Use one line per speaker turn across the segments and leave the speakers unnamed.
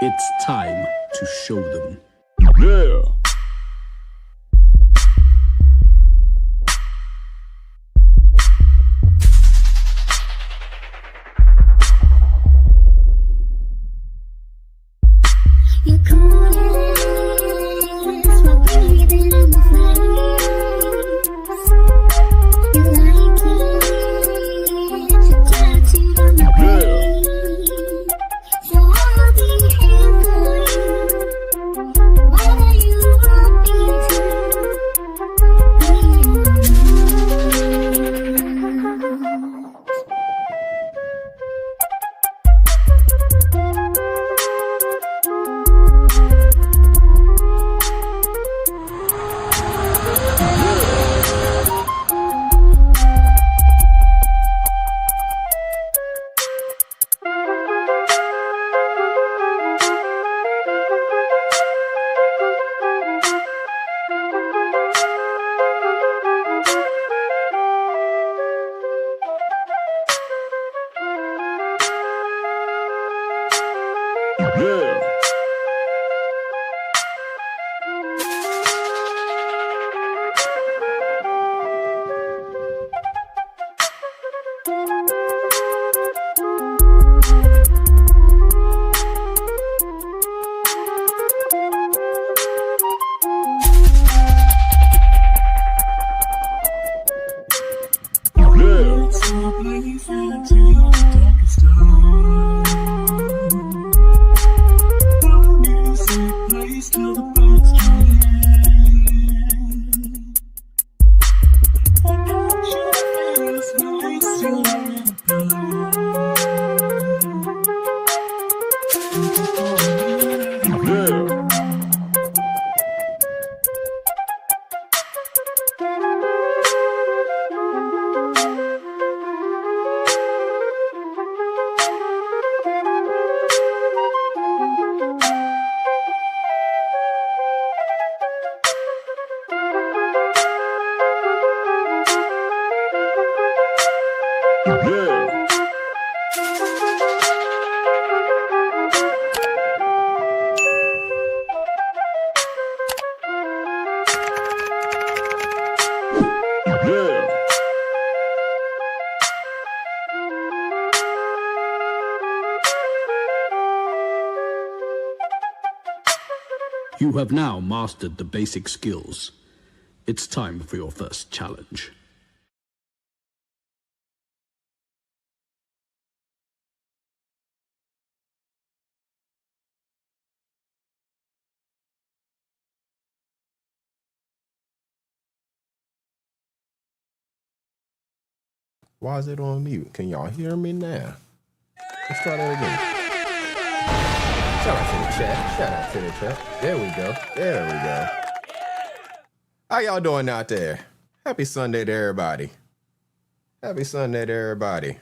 It's time to show them.
Yeah.
You call it, smoke breathing on the flames. You like it, tattooed on the brain. So I'll be here for you, whether you want me to be
Yeah.
You have now mastered the basic skills. It's time for your first challenge.
Why is it on mute? Can y'all hear me now? Let's try that again. Shout out to the chat. Shout out to the chat. There we go. There we go. How y'all doing out there? Happy Sunday to everybody. Happy Sunday to everybody.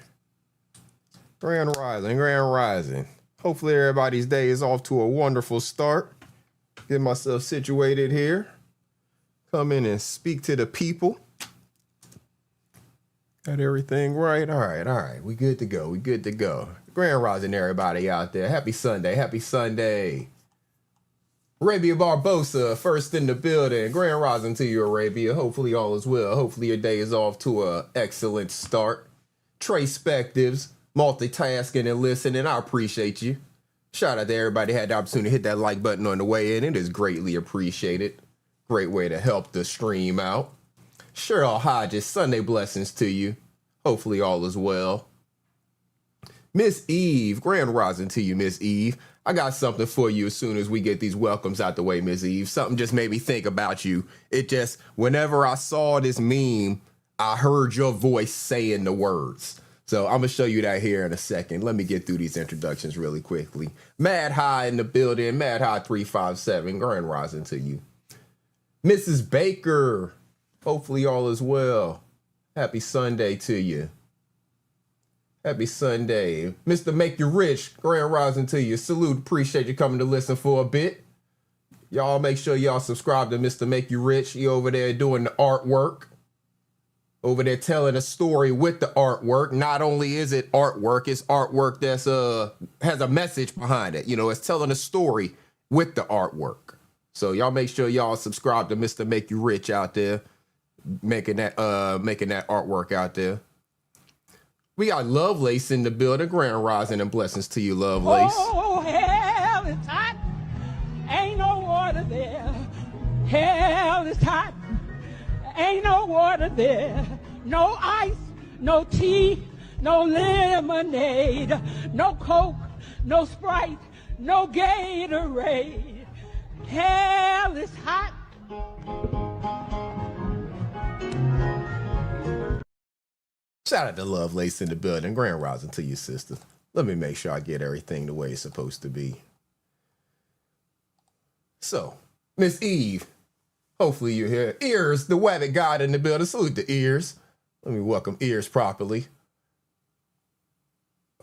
Grand Rising, Grand Rising. Hopefully everybody's day is off to a wonderful start. Get myself situated here. Come in and speak to the people. Got everything right? All right. We good to go. We good to go. Grand Rising, everybody out there. Happy Sunday. Happy Sunday. Arabia Barbosa, first in the building. Grand Rising to you, Arabia. Hopefully all is well. Hopefully your day is off to an excellent start. Traspectives, multitasking and listening. I appreciate you. Shout out to everybody who had the opportunity to hit that like button on the way in. It is greatly appreciated. Great way to help the stream out. Cheryl Hodges, Sunday blessings to you. Hopefully all is well. Miss Eve, Grand Rising to you, Miss Eve. I got something for you as soon as we get these welcomes out the way, Miss Eve. Something just made me think about you. It just, whenever I saw this meme, I heard your voice saying the words. So I'm going to show you that here in a second. Let me get through these introductions really quickly. Mad High in the building. Mad High 357. Grand Rising to you. Mrs. Baker. Hopefully all is well. Happy Sunday to you. Happy Sunday. Mr. Make You Rich, Grand Rising to you. Salute, appreciate you coming to listen for a bit. Y'all make sure y'all subscribe to Mr. Make You Rich. He over there doing the artwork. over there telling a story with the artwork. Not only is it artwork, it's artwork that's has a message behind it. You know, it's telling a story with the artwork. So y'all make sure y'all subscribe to Mr. Make You Rich out there, making that artwork out there. We got Lovelace in the building. Grand rising and blessings to you, Lovelace.
Oh, hell is hot. Ain't no water there. Hell is hot. Ain't no water there. No ice, no tea, no lemonade, no Coke, no Sprite, no Gatorade. Hell is hot.
Shout out to Lovelace in the building. Grand rising to you, sister. Let me make sure I get everything the way it's supposed to be. So, Miss Eve, hopefully you're here. Ears, the wabbit god in the building. Salute the Ears. Let me welcome Ears properly.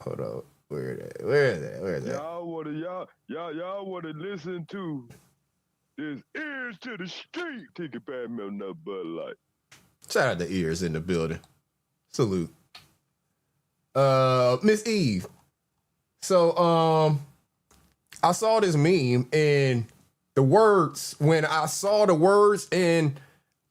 Hold on. Where is that?
Y'all wanna listen to this Ears to the Street. Take a bad milk nut Bud Light.
Shout out to Ears in the building. Salute. Miss Eve. So I saw this meme and the words, when I saw the words, and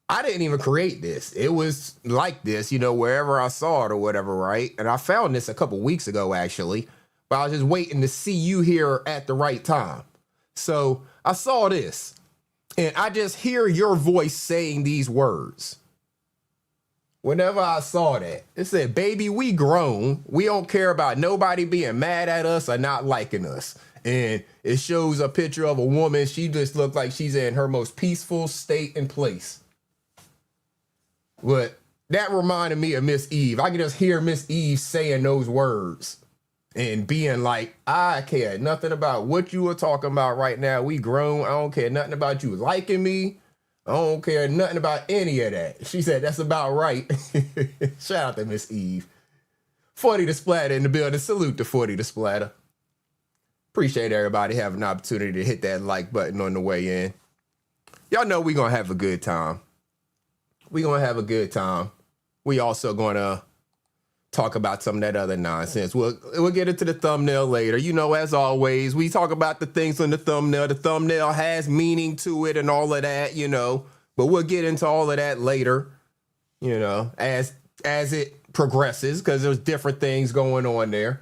I didn't even create this. It was like this, you know, wherever I saw it or whatever, right? And I found this a couple weeks ago, actually, but I was just waiting to see you here at the right time. So I saw this, and I just hear your voice saying these words. Whenever I saw that, it said, baby, we grown. We don't care about nobody being mad at us or not liking us. And it shows a picture of a woman. She just looked like she's in her most peaceful state and place. But that reminded me of Miss Eve. I can just hear Miss Eve saying those words and being like, I care nothing about what you were talking about right now. We grown. I don't care nothing about you liking me. I don't care nothing about any of that. She said, that's about right. Shout out to Miss Eve. 40 the Splatter in the building. Salute to 40 the Splatter. Appreciate everybody having an opportunity to hit that like button on the way in. Y'all know we're going to have a good time. We're going to have a good time. We also going to talk about some of that other nonsense. We'll get into the thumbnail later. You know, as always, we talk about the things on the thumbnail. The thumbnail has meaning to it and all of that, you know, but we'll get into all of that later, you know, as it progresses, because there's different things going on there.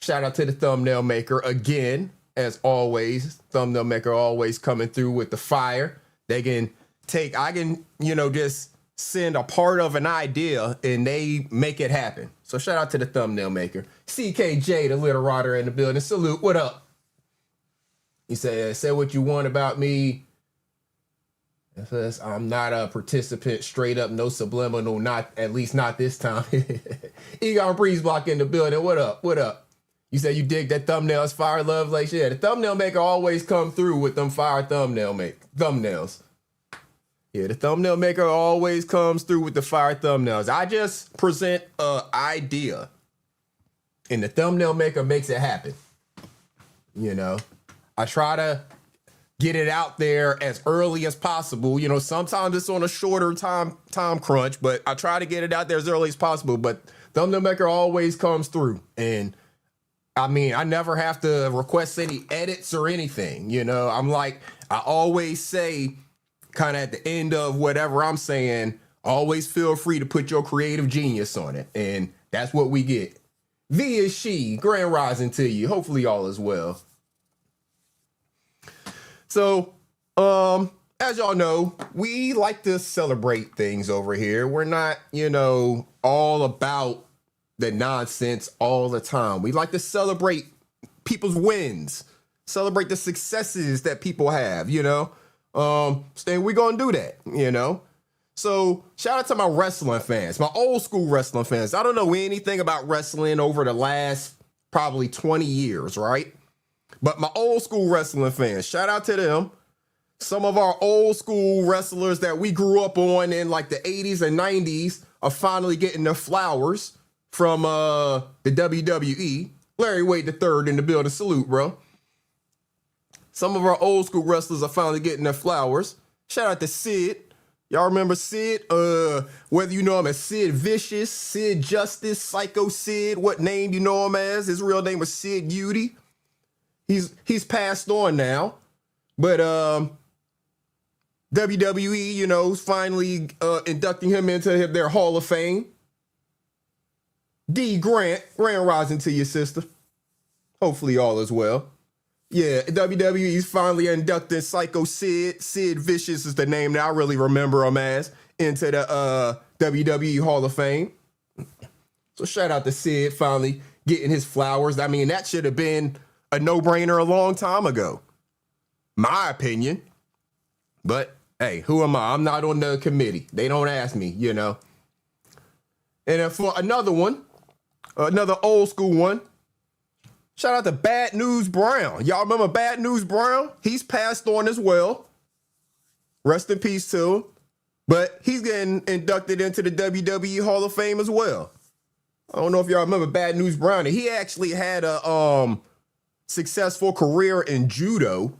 Shout out to the thumbnail maker again, as always. Thumbnail maker always coming through with the fire. I can, you know, just send a part of an idea and they make it happen. So shout out to the thumbnail maker. CKJ, the little rider in the building. Salute. What up? He said, say what you want about me. I'm not a participant, straight up, no subliminal, not at least not this time. Egon Breeze Block in the building. What up? What up? You said you dig that thumbnails, fire love, like yeah. The thumbnail maker always come through with them fire thumbnails. Yeah, the thumbnail maker always comes through with the fire thumbnails. I just present an idea, and the thumbnail maker makes it happen. You know, I try to get it out there as early as possible. You know, sometimes it's on a shorter time crunch, but I try to get it out there as early as possible. But thumbnail maker always comes through, and I mean, I never have to request any edits or anything. You know, I always say, kind of at the end of whatever I'm saying, always feel free to put your creative genius on it. And that's what we get. V is she. Grand rising to you. Hopefully all is well. So, as y'all know, we like to celebrate things over here. We're not, you know, all about the nonsense all the time. We like to celebrate people's wins, celebrate the successes that people have, you know. And we're gonna do that, you know. So shout out to my wrestling fans, my old school wrestling fans. I don't know anything about wrestling over the last probably 20 years, right? But my old school wrestling fans, shout out to them. Some of our old school wrestlers that we grew up on in like the 80s and 90s are finally getting their flowers from the WWE. Larry Wade III in the building. Salute, bro. Some of our old school wrestlers are finally getting their flowers. Shout out to Sid. Y'all remember Sid? Whether you know him as Sid Vicious, Sid Justice, Psycho Sid, what name you know him as? His real name was Sid Udy. He's passed on now, but WWE, you know, is finally inducting him into their Hall of Fame. D. Grant, grand rising to your sister. Hopefully all is well. Yeah, WWE's finally inducting Psycho Sid. Sid Vicious is the name that I really remember him as, into the WWE Hall of Fame. So shout out to Sid finally getting his flowers. I mean, that should have been a no-brainer a long time ago. My opinion. But, hey, who am I? I'm not on the committee. They don't ask me, you know. And then for another one, another old school one, shout out to Bad News Brown. Y'all remember Bad News Brown? He's passed on as well. Rest in peace to him. But he's getting inducted into the WWE Hall of Fame as well. I don't know if y'all remember Bad News Brown. He actually had a successful career in judo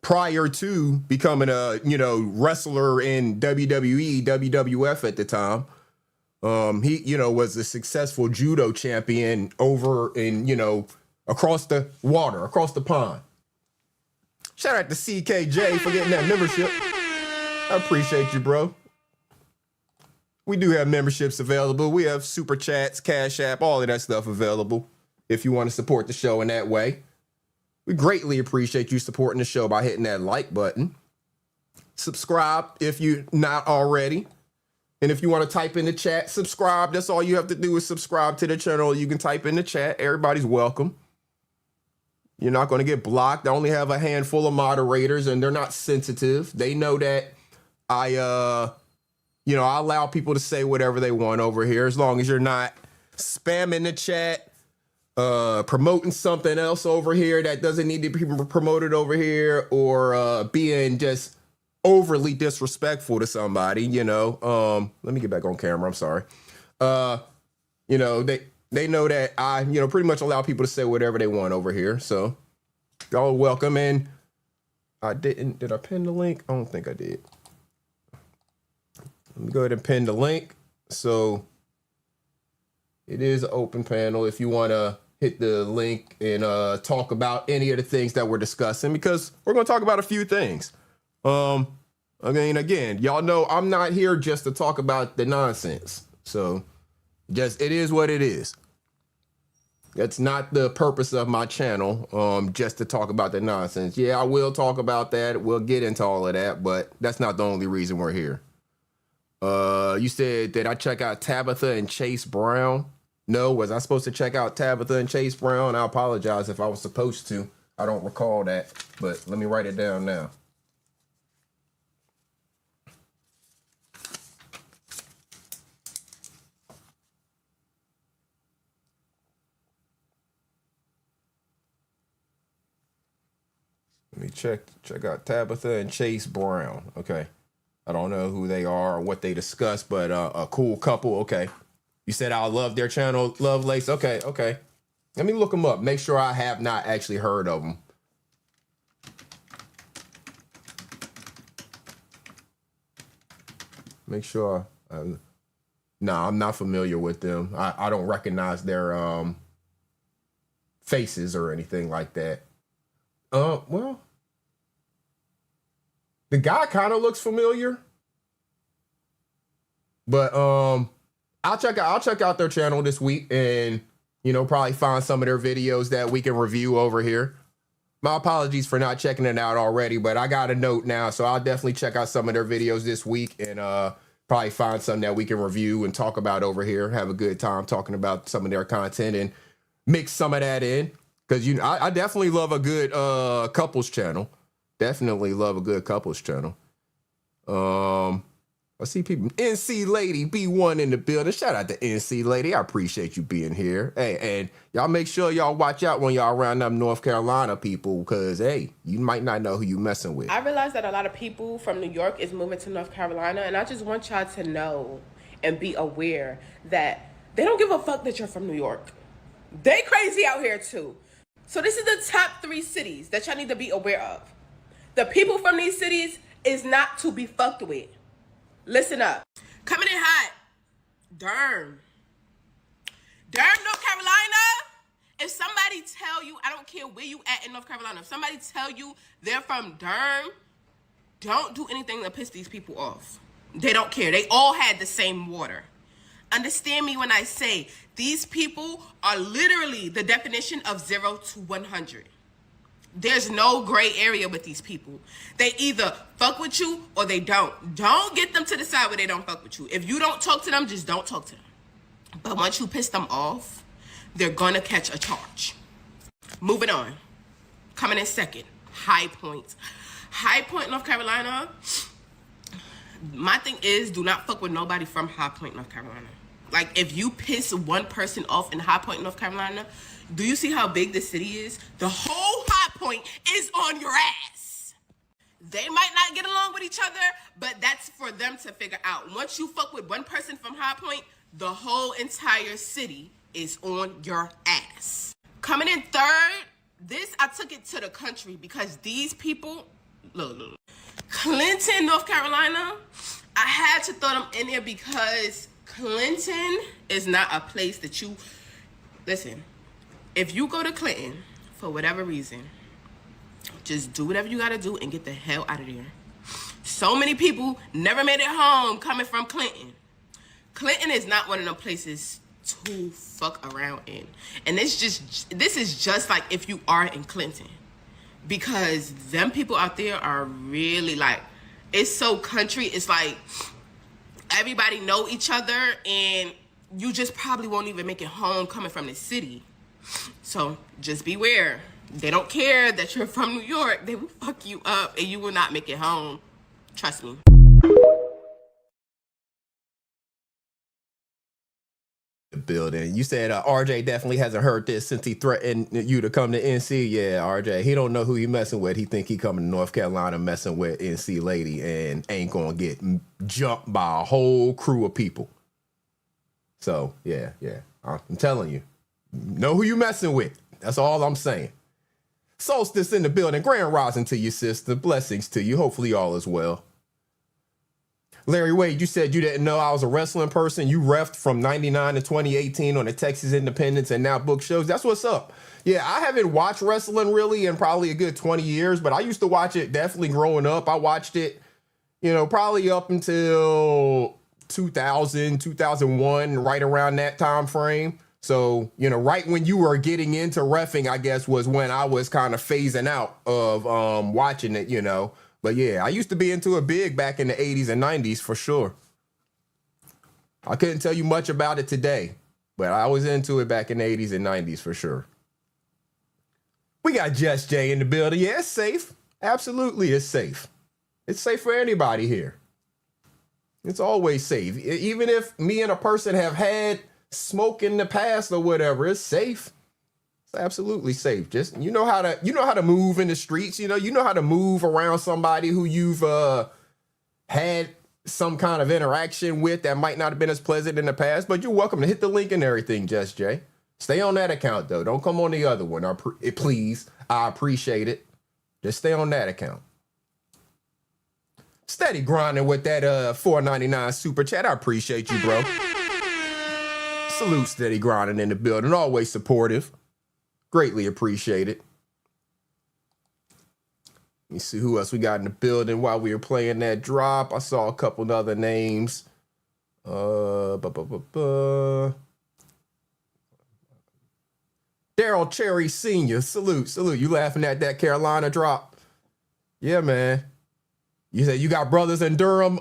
prior to becoming a, you know, wrestler in WWE, WWF at the time. He, you know, was a successful judo champion over in, you know, across the water, across the pond. Shout out to CKJ for getting that membership. I appreciate you, bro. We do have memberships available. We have Super Chats, Cash App, all of that stuff available if you want to support the show in that way. We greatly appreciate you supporting the show by hitting that like button. Subscribe if you're not already. And if you want to type in the chat, subscribe. That's all you have to do is subscribe to the channel. You can type in the chat. Everybody's welcome. You're not going to get blocked. I only have a handful of moderators, and they're not sensitive. They know that I allow people to say whatever they want over here, as long as you're not spamming the chat, promoting something else over here that doesn't need to be promoted over here, or being just overly disrespectful to somebody, you know. Let me get back on camera. I'm sorry. You know, they know that I, you know, pretty much allow people to say whatever they want over here. So y'all are welcome. And did I pin the link? I don't think I did. Let me go ahead and pin the link. So it is an open panel if you want to hit the link and talk about any of the things that we're discussing, because we're going to talk about a few things. I mean, again, y'all know I'm not here just to talk about the nonsense. So just, it is what it is. That's not the purpose of my channel, just to talk about the nonsense. Yeah, I will talk about that. We'll get into all of that, but that's not the only reason we're here. You said, did I check out Tabitha and Chase Brown? No, was I supposed to check out Tabitha and Chase Brown? I apologize if I was supposed to. I don't recall that, but let me write it down now. Let me check out Tabitha and Chase Brown. Okay. I don't know who they are or what they discuss, but a cool couple. Okay. You said I love their channel, Love Lace. Okay. Let me look them up. Make sure I have not actually heard of them. Make sure. No, I'm not familiar with them. I don't recognize their faces or anything like that. Well, the guy kind of looks familiar, but I'll check out their channel this week, and you know, probably find some of their videos that we can review over here. My apologies for not checking it out already, but I got a note now, so I'll definitely check out some of their videos this week and probably find something that we can review and talk about over here. Have a good time talking about some of their content and mix some of that in. Because I definitely love a good couples channel. Definitely love a good couples channel. I see people. NC Lady B1 in the building. Shout out to NC Lady. I appreciate you being here. Hey, and y'all make sure y'all watch out when y'all around them North Carolina people, because, hey, you might not know who you messing with.
I realize that a lot of people from New York is moving to North Carolina, and I just want y'all to know and be aware that they don't give a fuck that you're from New York. They crazy out here, too. So this is the top 3 cities that y'all need to be aware of. The people from these cities is not to be fucked with. Listen up. Coming in hot. Durham, North Carolina. If somebody tell you, I don't care where you at in North Carolina, if somebody tell you they're from Durham, don't do anything to piss these people off. They don't care. They all had the same water. Understand me when I say these people are literally the definition of 0 to 100. There's no gray area with these people. They either fuck with you or they don't. Don't get them to the side where they don't fuck with you. If you don't talk to them, just don't talk to them. But once you piss them off, they're gonna catch a charge. Moving on. Coming in second, High Point. High Point, North Carolina. My thing is, do not fuck with nobody from High Point, North Carolina. Like, if you piss one person off in High Point, North Carolina, do you see how big the city is? The whole High Point is on your ass. They might not get along with each other, but that's for them to figure out. Once you fuck with one person from High Point, the whole entire city is on your ass. Coming in third, this, I took it to the country because these people, look. Clinton, North Carolina, I had to throw them in there because Clinton is not a place that you, listen, if you go to Clinton for whatever reason, just do whatever you gotta do and get the hell out of there. So many people never made it home coming from Clinton. Clinton is not one of them places to fuck around in. And this is just like if you are in Clinton. Because them people out there are really like, it's so country. It's like everybody know each other and you just probably won't even make it home coming from the city. So just beware. They don't care that you're from New York. They will fuck you up and you will not make it home. Trust me.
Building. You said RJ definitely hasn't heard this since he threatened you to come to NC. Yeah, RJ, he don't know who he messing with. He think he coming to North Carolina messing with NC lady and ain't gonna get jumped by a whole crew of people. So yeah, I'm telling you, know who you messing with. That's all I'm saying. Solstice in the building. Grand rising to you, sister. Blessings to you. Hopefully all is well. Larry Wade, you said you didn't know I was a wrestling person. You refed from 99 to 2018 on the Texas Independence and now book shows. That's what's up. Yeah, I haven't watched wrestling really in probably a good 20 years, but I used to watch it definitely growing up. I watched it, probably up until 2000, 2001, right around that time frame. So, right when you were getting into reffing, I guess, was when I was kind of phasing out of watching it, But yeah, I used to be into it big back in the 80s and 90s for sure. I couldn't tell you much about it today, but I was into it back in the 80s and 90s for sure. We got Just Jay in the building. Yeah, it's safe. Absolutely, it's safe. It's safe for anybody here. It's always safe. Even if me and a person have had smoke in the past or whatever, it's safe. It's absolutely safe. Just you know how to move in the streets. You know how to move around somebody who you've had some kind of interaction with that might not have been as pleasant in the past. But you're welcome to hit the link and everything, Just Jay. Stay on that account though. Don't come on the other one. Please. I appreciate it. Just stay on that account. Steady grinding with that $4.99 super chat. I appreciate you, bro. Salute Steady grinding in the building. Always supportive. Greatly appreciated. Let me see who else we got in the building while we were playing that drop. I saw a couple of other names. Daryl Cherry Sr. Salute. You laughing at that Carolina drop? Yeah, man. You said you got brothers in Durham,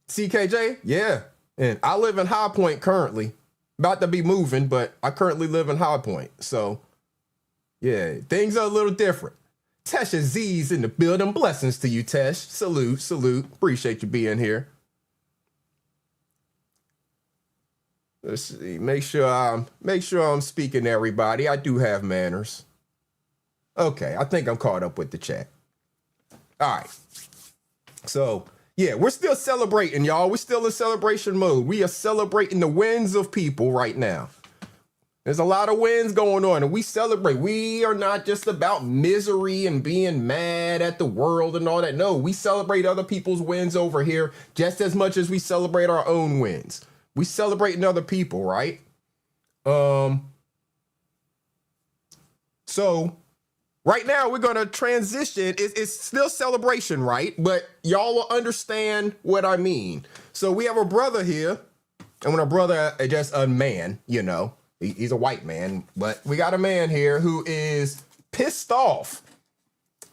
CKJ? Yeah. And I live in High Point currently. About to be moving, but I currently live in High Point. So, yeah, things are a little different. Tesh Aziz in the building. Blessings to you, Tesh. Salute. Appreciate you being here. Let's see. Make sure I'm speaking to everybody. I do have manners. Okay, I think I'm caught up with the chat. All right. So, yeah, we're still celebrating, y'all. We're still in celebration mode. We are celebrating the wins of people right now. There's a lot of wins going on, and we celebrate. We are not just about misery and being mad at the world and all that. No, we celebrate other people's wins over here just as much as we celebrate our own wins. We celebrating other people, right? So right now we're gonna transition. It's still celebration, right? But y'all will understand what I mean. So we have a brother here, and when a brother is just a man, you know, he's a white man, but we got a man here who is pissed off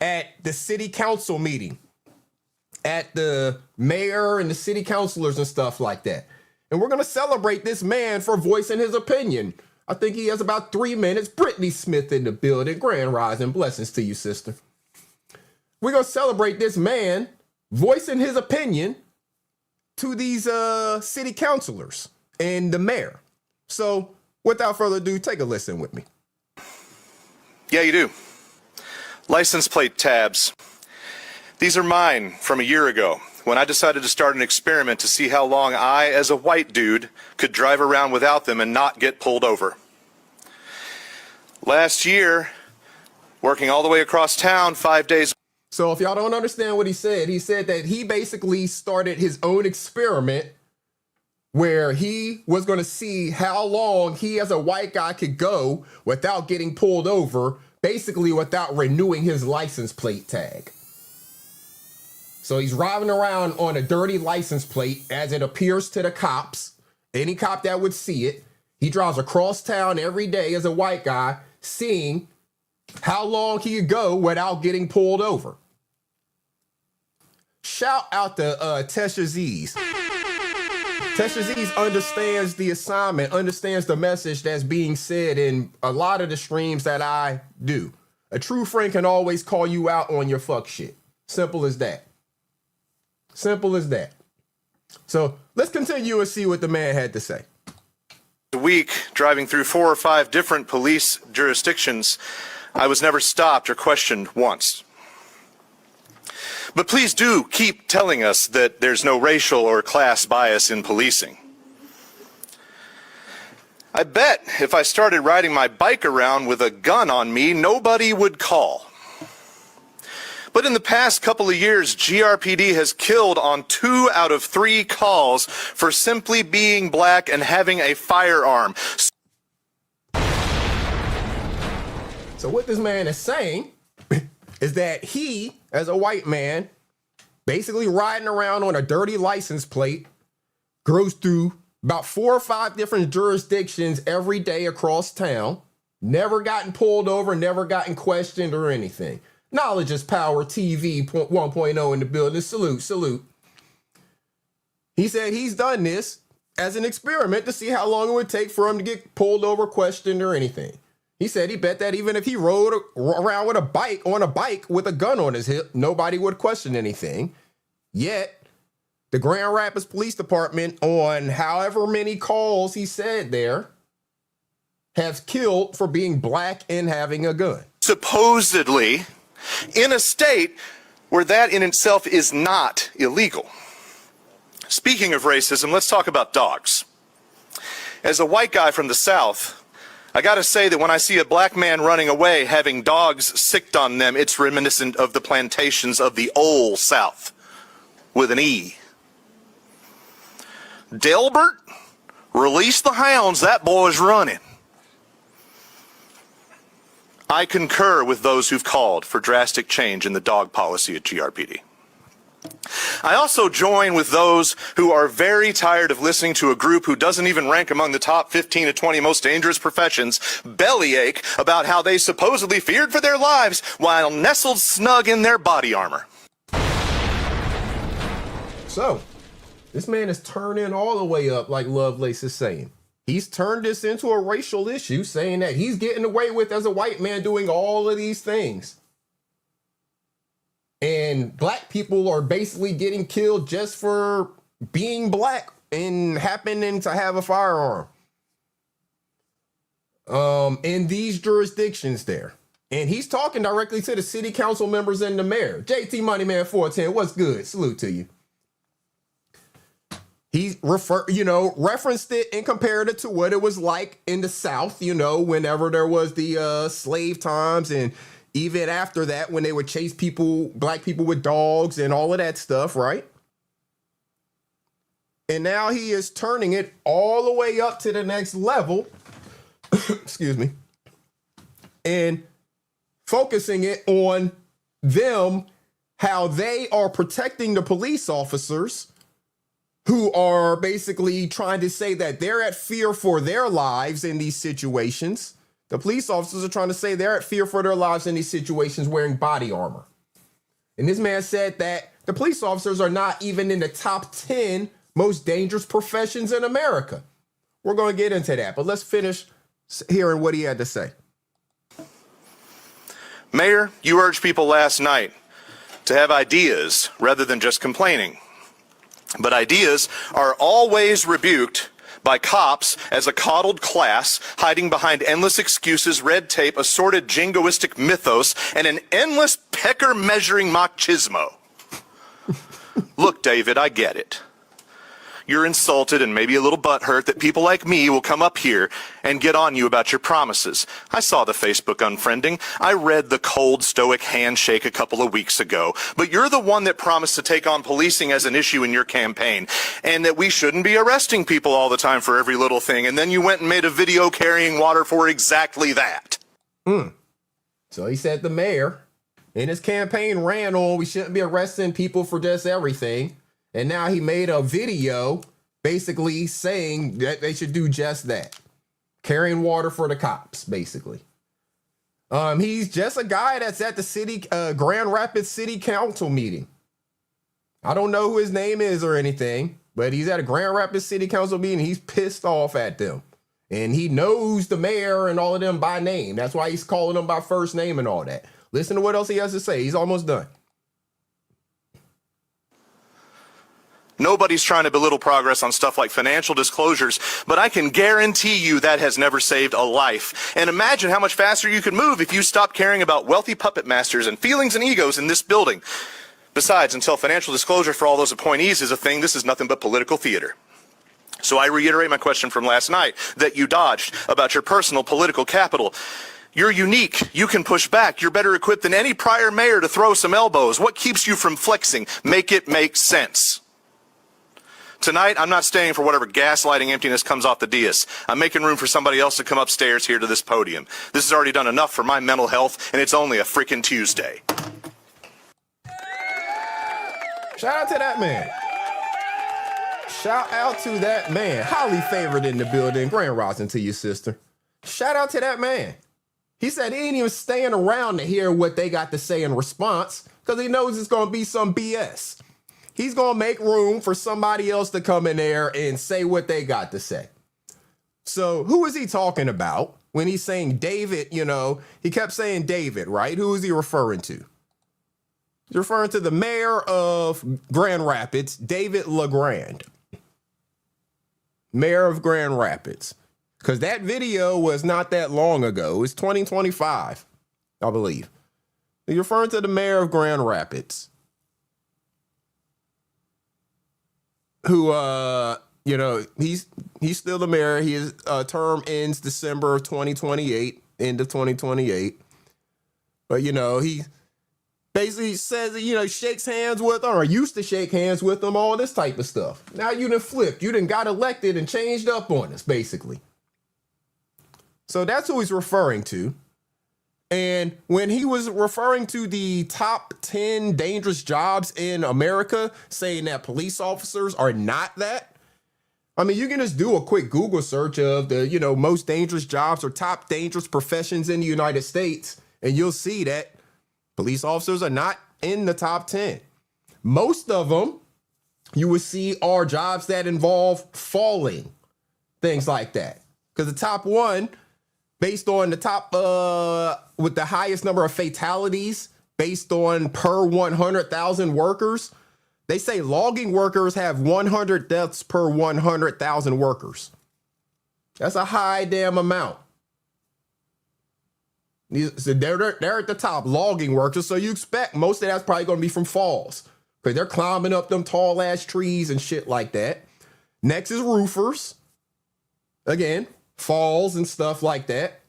at the city council meeting, at the mayor and the city councilors and stuff like that. And we're gonna celebrate this man for voicing his opinion. I think he has about 3 minutes. Brittany Smith in the building. Grand rising. Blessings to you, sister. We're going to celebrate this man voicing his opinion to these city councilors and the mayor. So without further ado, take a listen with me.
Yeah, you do. License plate tabs. These are mine from a year ago when I decided to start an experiment to see how long I, as a white dude, could drive around without them and not get pulled over. Last year, working all the way across town 5 days.
So if y'all don't understand what he said that he basically started his own experiment where he was going to see how long he as a white guy could go without getting pulled over, basically without renewing his license plate tag. So he's driving around on a dirty license plate as it appears to the cops, any cop that would see it. He drives across town every day as a white guy, seeing how long he could go without getting pulled over. Shout out to Tesha Z's. Tesha Z's understands the assignment, understands the message that's being said in a lot of the streams that I do. A true friend can always call you out on your fuck shit. Simple as that. Simple as that. So let's continue and see what the man had to say.
A week, driving through 4 or 5 different police jurisdictions, I was never stopped or questioned once. But please do keep telling us that there's no racial or class bias in policing. I bet if I started riding my bike around with a gun on me, nobody would call. But in the past couple of years, GRPD has killed on 2 out of 3 calls for simply being black and having a firearm.
So what this man is saying is that he, as a white man, basically riding around on a dirty license plate, goes through about 4 or 5 different jurisdictions every day across town, never gotten pulled over, never gotten questioned or anything. Knowledge is power TV 1.0 in the building. Salute, salute. He said he's done this as an experiment to see how long it would take for him to get pulled over, questioned, or anything. He said he bet that even if he rode around with a bike with a gun on his hip, nobody would question anything. Yet, the Grand Rapids Police Department, on however many calls he said there, has killed for being black and having a gun.
Supposedly, in a state where that in itself is not illegal. Speaking of racism, let's talk about dogs. As a white guy from the South, I gotta say that when I see a black man running away having dogs sicked on them, it's reminiscent of the plantations of the old South, with an E. Delbert, release the hounds, that boy's running. I concur with those who've called for drastic change in the dog policy at GRPD. I also join with those who are very tired of listening to a group who doesn't even rank among the top 15 to 20 most dangerous professions bellyache about how they supposedly feared for their lives while nestled snug in their body armor.
So, this man is turning all the way up like Lovelace is saying. He's turned this into a racial issue, saying that he's getting away with as a white man doing all of these things. And black people are basically getting killed just for being black and happening to have a firearm. In these jurisdictions there. And he's talking directly to the city council members and the mayor. JT Moneyman 410, what's good? Salute to you. he referenced it and compared it to what it was like in the South, whenever there was the slave times, and even after that, when they would chase black people with dogs and all of that stuff, right? And now he is turning it all the way up to the next level, excuse me, and focusing it on them, how they are protecting the police officers who are basically trying to say that they're at fear for their lives in these situations. The police officers are trying to say they're at fear for their lives in these situations wearing body armor. And this man said that the police officers are not even in the top 10 most dangerous professions in America. We're going to get into that, but let's finish hearing what he had to say.
Mayor, you urged people last night to have ideas rather than just complaining. But ideas are always rebuked by cops as a coddled class hiding behind endless excuses, red tape, assorted jingoistic mythos, and an endless pecker-measuring machismo. Look, David, I get it. You're insulted and maybe a little butthurt that people like me will come up here and get on you about your promises. I saw the Facebook unfriending. I read the cold, stoic handshake a couple of weeks ago. But you're the one that promised to take on policing as an issue in your campaign, and that we shouldn't be arresting people all the time for every little thing. And then you went and made a video carrying water for exactly that.
So he said the mayor in his campaign ran on we shouldn't be arresting people for just everything. And now he made a video basically saying that they should do just that. Carrying water for the cops, basically. He's just a guy that's at the Grand Rapids City Council meeting. I don't know who his name is or anything, but he's at a Grand Rapids City Council meeting. He's pissed off at them. And he knows the mayor and all of them by name. That's why he's calling them by first name and all that. Listen to what else he has to say. He's almost done.
Nobody's trying to belittle progress on stuff like financial disclosures, but I can guarantee you that has never saved a life. And imagine how much faster you could move if you stopped caring about wealthy puppet masters and feelings and egos in this building. Besides, until financial disclosure for all those appointees is a thing, this is nothing but political theater. So I reiterate my question from last night that you dodged about your personal political capital. You're unique. You can push back. You're better equipped than any prior mayor to throw some elbows. What keeps you from flexing? Make it make sense. Tonight, I'm not staying for whatever gaslighting emptiness comes off the dais. I'm making room for somebody else to come upstairs here to this podium. This has already done enough for my mental health, and it's only a freaking Tuesday.
Shout out to that man. Shout out to that man. Highly favored in the building. Grand rising to your sister. Shout out to that man. He said he ain't even staying around to hear what they got to say in response because he knows it's going to be some BS. He's going to make room for somebody else to come in there and say what they got to say. So who is he talking about when he's saying David? He kept saying David, right? Who is he referring to? He's referring to the mayor of Grand Rapids, David LeGrand. Mayor of Grand Rapids. Because that video was not that long ago. It's 2025, I believe. He's referring to the mayor of Grand Rapids. Who, he's still the mayor. His term ends December of 2028, end of 2028. But, he basically says, shakes hands with them or used to shake hands with them, all this type of stuff. Now you done flipped. You done got elected and changed up on us, basically. So that's who he's referring to. And when he was referring to the top 10 dangerous jobs in America, saying that police officers are not that, I mean, you can just do a quick Google search of the, most dangerous jobs or top dangerous professions in the United States, and you'll see that police officers are not in the top 10. Most of them you would see are jobs that involve falling, things like that. Because the top one, based on the top, with the highest number of fatalities based on per 100,000 workers, they say logging workers have 100 deaths per 100,000 workers. That's a high damn amount. So they're at the top, logging workers. So you expect most of that's probably going to be from falls because they're climbing up them tall ass trees and shit like that. Next is roofers. Again, falls and stuff like that.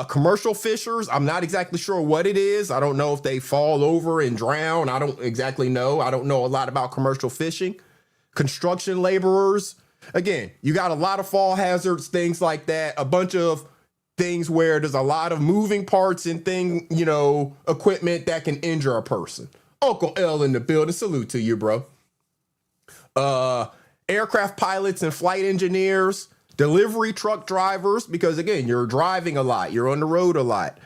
Commercial fishers, I'm not exactly sure what it is. I don't know if they fall over and drown. I don't exactly know. I don't know a lot about commercial fishing. Construction laborers. Again, you got a lot of fall hazards, things like that. A bunch of things where there's a lot of moving parts and equipment that can injure a person. Uncle L in the building. Salute to you, bro. Aircraft pilots and flight engineers. Delivery truck drivers, because again, you're driving a lot. You're on the road a lot.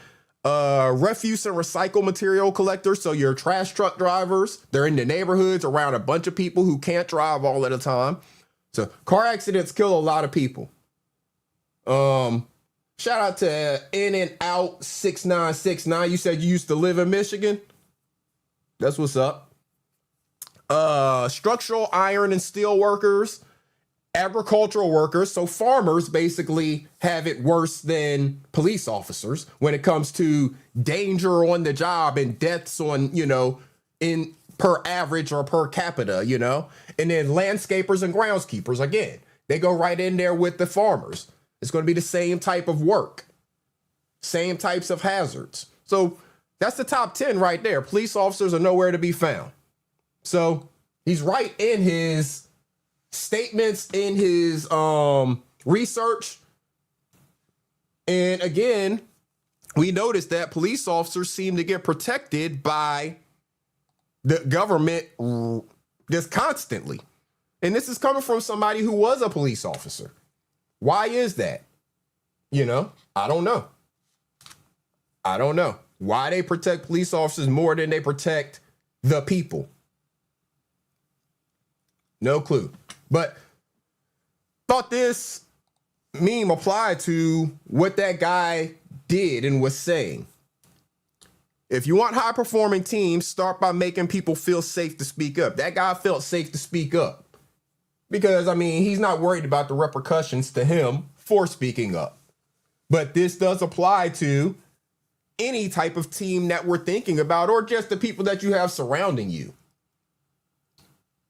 Refuse and recycle material collectors. So your trash truck drivers, they're in the neighborhoods around a bunch of people who can't drive all at a time. So car accidents kill a lot of people. Shout out to In and Out 6969. You said you used to live in Michigan. That's what's up. Structural iron and steel workers. Agricultural workers, so farmers basically have it worse than police officers when it comes to danger on the job and deaths on, in per average or per capita, And then landscapers and groundskeepers, again, they go right in there with the farmers. It's going to be the same type of work, same types of hazards. So that's the top 10 right there. Police officers are nowhere to be found. So he's right in his statements, in his research. And again, we noticed that police officers seem to get protected by the government just constantly. And this is coming from somebody who was a police officer. Why is that? I don't know. Why they protect police officers more than they protect the people. No clue. But thought this meme applied to what that guy did and was saying. If you want high performing teams, start by making people feel safe to speak up. That guy felt safe to speak up because, he's not worried about the repercussions to him for speaking up. But this does apply to any type of team that we're thinking about, or just the people that you have surrounding you.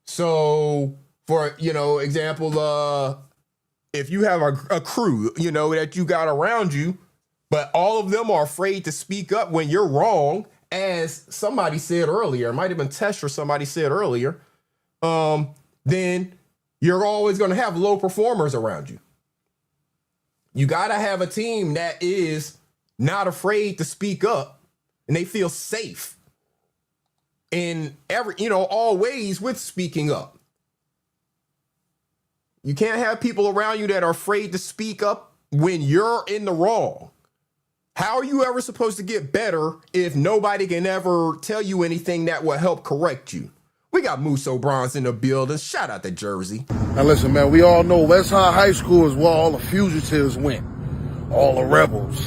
So, for, example, if you have a crew, that you got around you, but all of them are afraid to speak up when you're wrong, as somebody said earlier, it might have been Tesh or somebody said earlier, then you're always going to have low performers around you. You got to have a team that is not afraid to speak up and they feel safe in all ways with speaking up. You can't have people around you that are afraid to speak up when you're in the wrong. How are you ever supposed to get better if nobody can ever tell you anything that will help correct you? We got Musso Bronze in the building. Shout out to Jersey.
Now listen, man, we all know West High High School is where all the fugitives went. All the rebels.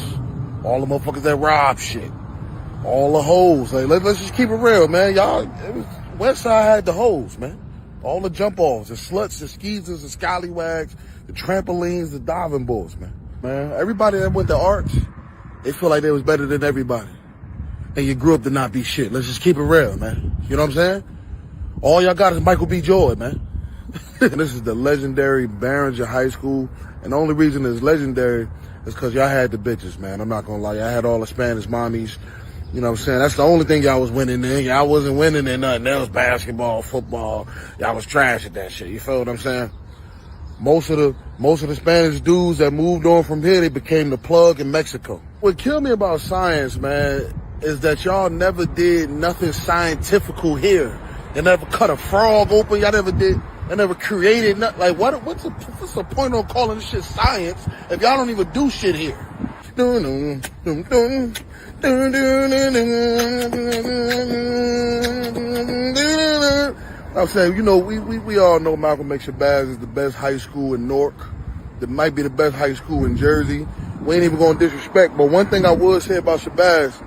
All the motherfuckers that rob shit. All the hoes. Let's just keep it real, man. West Side had the hoes, man. All the jump offs, the sluts, the skeezers, the scallywags, the trampolines, the diving boards, man. Man, everybody that went to arts, they feel like they was better than everybody. And you grew up to not be shit. Let's just keep it real, man. You know what I'm saying? All y'all got is Michael B. Jordan, man. This is the legendary Barringer High School. And the only reason it's legendary is because y'all had the bitches, man. I'm not gonna lie. Y'all had all the Spanish mommies. You know what I'm saying? That's the only thing y'all was winning in. Y'all wasn't winning in nothing else. Basketball, football. Y'all was trash at that shit. You feel what I'm saying? Most of the Spanish dudes that moved on from here, they became the plug in Mexico. What killed me about science, man, is that y'all never did nothing scientifical here. You never cut a frog open. Y'all never created nothing. Like, what's the point of calling this shit science if y'all don't even do shit here? I'm saying, we all know Malcolm X Shabazz is the best high school in Newark. That might be the best high school in Jersey. We ain't even gonna disrespect, but one thing I would say about Shabazz,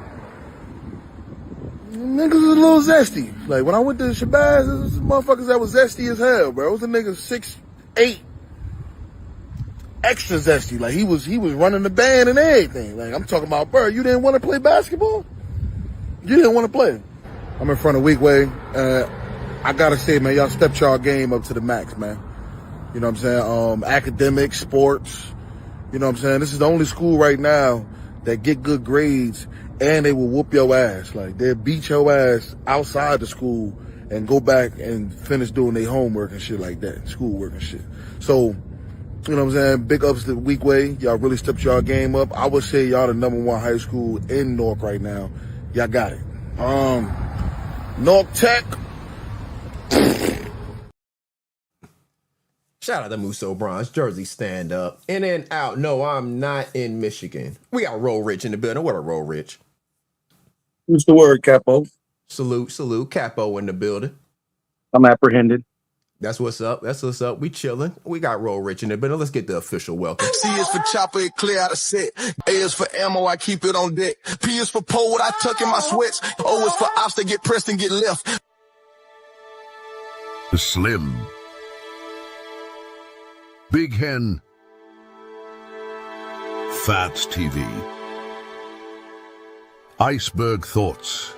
niggas was a little zesty. Like, when I went to Shabazz, it was motherfuckers that was zesty as hell, bro. It was a nigga 6'8", extra zesty. Like, he was running the band and everything. Like, I'm talking about, bro, you didn't want to play basketball? You didn't want to play. I'm in front of Weekway. I gotta say, man, y'all stepped y'all game up to the max, man. You know what I'm saying? Academics, sports. You know what I'm saying? This is the only school right now that get good grades and they will whoop your ass. Like, they'll beat your ass outside the school and go back and finish doing their homework and shit like that, schoolwork and shit. So, you know what I'm saying? Big ups to Weekway. Y'all really stepped y'all game up. I would say y'all the #1 high school in Newark right now. Y'all got it. Newark Tech.
Shout out to Musso Bronze, Jersey stand up. In and out. No, I'm not in Michigan. We got Roll Rich in the building. What a Roll Rich.
What's the word, Capo?
Salute. Capo in the building.
I'm apprehended.
That's what's up. We chilling. We got Roll Rich in the building. Let's get the official welcome.
C is for chopper, it clear out of set. A is for ammo, I keep it on deck. P is for pole, what I tuck in my sweats. O is for ops that get pressed and get left.
Slim. Big Hen. Fats TV. Iceberg Thoughts.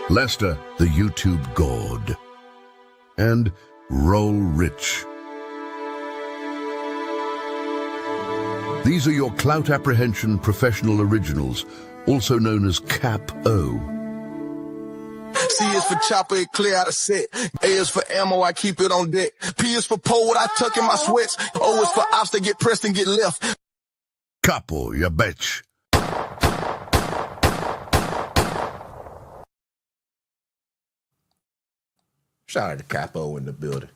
Lester, the YouTube God. And Roll Rich. These are your clout apprehension professional originals, also known as Cap O.
C is for chopper, it clear out of set. A is for ammo, I keep it on deck. P is for pole, what I tuck in my sweats. O is for ops that get pressed and get left.
Capo, ya bitch.
Shout out to Capo in the building.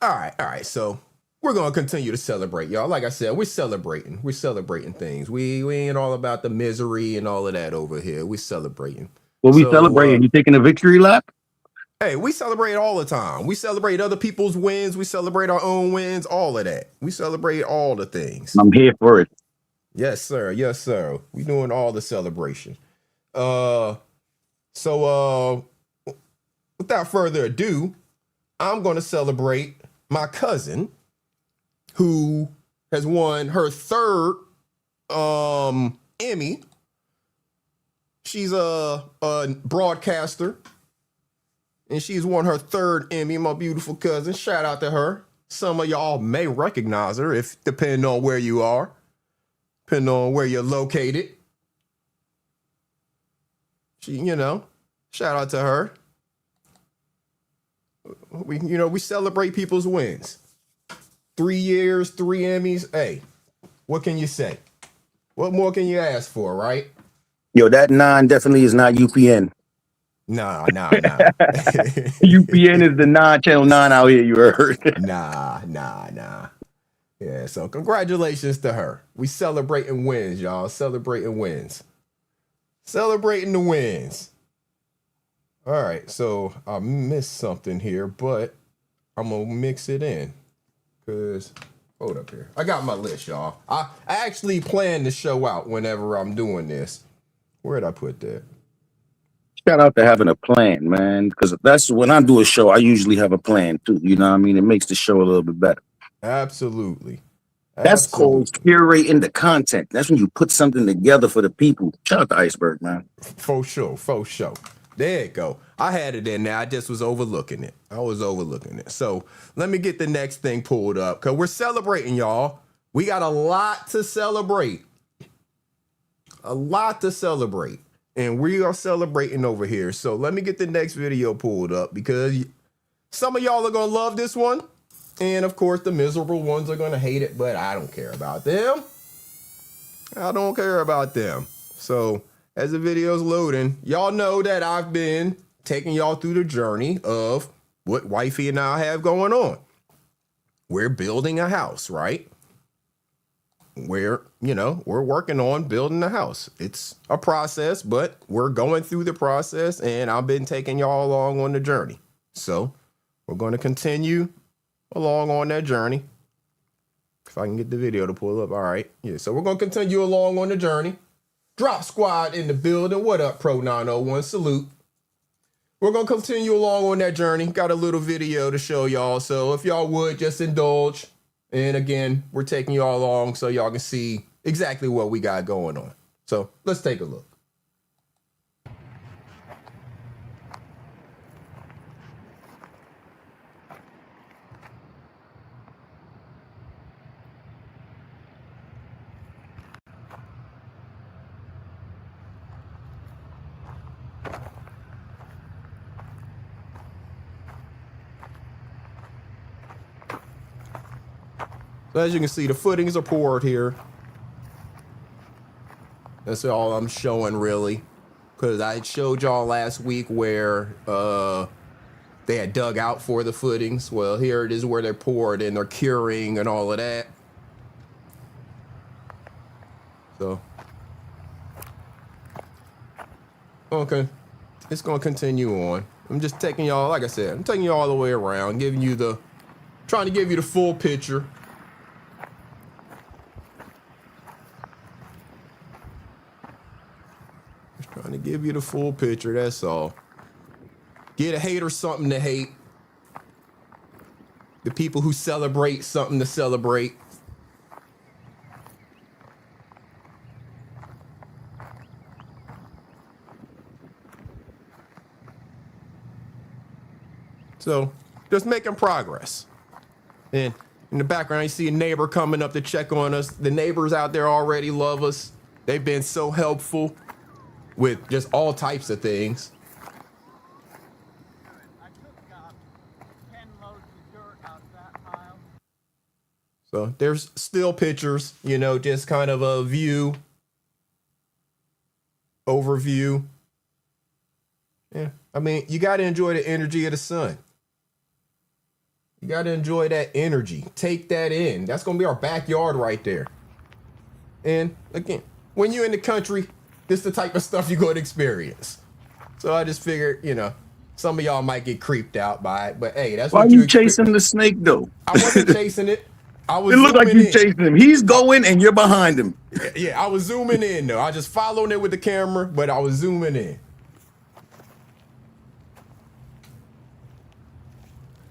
All right. So we're gonna continue to celebrate, y'all. Like I said, we're celebrating. We're celebrating things. We ain't all about the misery and all of that over here. We're celebrating.
Well, we celebrating. You taking a victory lap?
Hey, we celebrate all the time. We celebrate other people's wins. We celebrate our own wins. All of that. We celebrate all the things.
I'm here for it.
Yes, sir. We doing all the celebration. Without further ado, I'm going to celebrate my cousin who has won her 3rd Emmy. She's a broadcaster, and she's won her 3rd Emmy, my beautiful cousin. Shout out to her. Some of y'all may recognize her, if depending on where you are, depending on where you're located. Shout out to her. We celebrate people's wins. 3 years, 3 Emmys. Hey, what can you say? What more can you ask for, right?
Yo, that 9 definitely is not UPN.
Nah.
UPN is the 9, Channel 9 out here, you heard.
Nah. Yeah, so congratulations to her. We celebrating wins, y'all. Celebrating wins. Celebrating the wins. All right, so I missed something here, but I'm going to mix it in. Because, hold up here. I got my list, y'all. I actually plan to show out whenever I'm doing this. Where'd I put that?
Shout out to having a plan, man. Because that's when I do a show, I usually have a plan too. You know what I mean? It makes the show a little bit better.
Absolutely.
That's called curating the content. That's when you put something together for the people. Shout out to Iceberg, man.
For sure. There you go. I had it in there. I just was overlooking it. So let me get the next thing pulled up because we're celebrating, y'all. We got a lot to celebrate. And we are celebrating over here. So let me get the next video pulled up because some of y'all are going to love this one. And of course, the miserable ones are going to hate it, but I don't care about them. So as the video's loading, y'all know that I've been taking y'all through the journey of what wifey and I have going on. We're building a house, right? We're working on building a house. It's a process, but we're going through the process, and I've been taking y'all along on the journey. So we're going to continue along on that journey. If I can get the video to pull up. All right. Yeah, so we're going to continue along on the journey. Drop Squad in the building. What up, Pro 901? Salute. We're going to continue along on that journey. Got a little video to show y'all. So if y'all would just indulge. And again, we're taking y'all along so y'all can see exactly what we got going on. So let's take a look. So as you can see, the footings are poured here. That's all I'm showing really, because I showed y'all last week where they had dug out for the footings. Well, here it is where they're poured and they're curing and all of that. So, okay, it's gonna continue on. I'm just taking y'all, like I said, I'm taking y'all all the way around, trying to give you the full picture. Just trying to give you the full picture, that's all. Get a hater something to hate. The people who celebrate something to celebrate. So, just making progress. And in the background, you see a neighbor coming up to check on us. The neighbors out there already love us. They've been so helpful with just all types of things. So there's still pictures, just kind of a overview. Yeah, I mean, you got to enjoy the energy of the sun. You got to enjoy that energy. Take that in. That's going to be our backyard right there. And again, when you're in the country, this is the type of stuff you're going to experience. So I just figured, some of y'all might get creeped out by it, but hey, that's
Why
what
you chasing the snake though?
I wasn't chasing it. I was
It looked like you
in.
chasing him. He's going and you're behind him.
Yeah, I was zooming in though. I just followed it with the camera, but I was zooming in.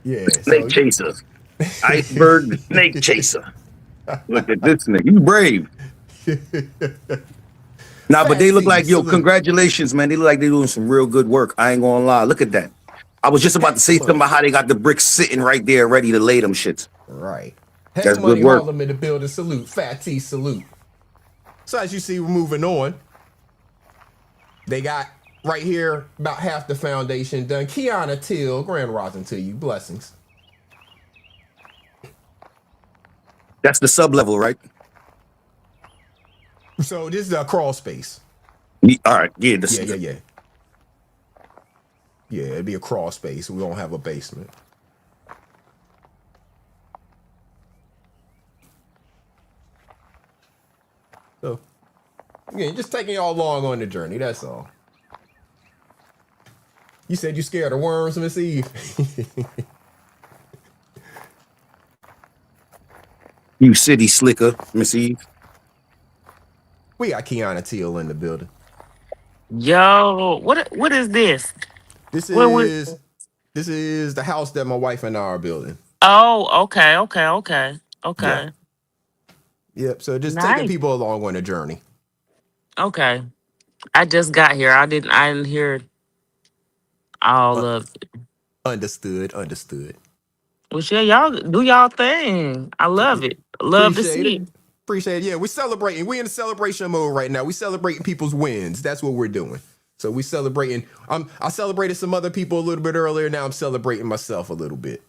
Yeah,
Snake chaser. Iceberg the snake chaser. Look at this nigga. You brave. Nah, but they look like, congratulations, man. They look like they're doing some real good work. I ain't gonna lie. Look at that. I was just about to say something about how they got the bricks sitting right there ready to lay them shits.
Right.
That's good work.
Harlem in the building. Salute. Fat T, salute. So as you see, we're moving on. They got right here about half the foundation done. Kiana Till, grand rising to you. Blessings.
That's the sub-level, right?
So this is a crawl space.
All right. Yeah.
Yeah, it'd be a crawl space. We don't have a basement. So, again, just taking y'all along on the journey. That's all. You said you scared of worms, Miss Eve.
You city slicker, Miss Eve.
We got Kiana Teal in the building.
Yo, what is this?
This is the house that my wife and I are building.
Oh, okay.
Yeah. Yep. So just taking people along on a journey.
Okay. I just got here. I didn't hear all of it.
Understood.
Well, yeah, y'all do y'all thing. I love it. Love to see it.
Appreciate it. Yeah, we're celebrating. We're in a celebration mode right now. We're celebrating people's wins. That's what we're doing. So we celebrating. I celebrated some other people a little bit earlier. Now I'm celebrating myself a little bit.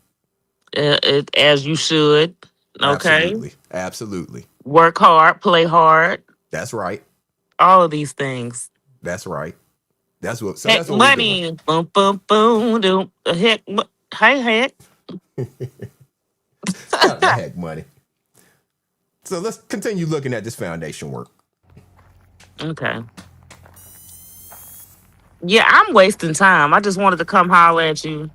As you should. Okay.
Absolutely.
Work hard, play hard.
That's right.
All of these things.
That's right. That's what. So
heck
that's what
money.
we're doing.
Boom, boom, boom, doom. Heck. Hey, heck.
Shout out to heck money. So let's continue looking at this foundation work.
Okay. Yeah, I'm wasting time. I just wanted to come holler at you.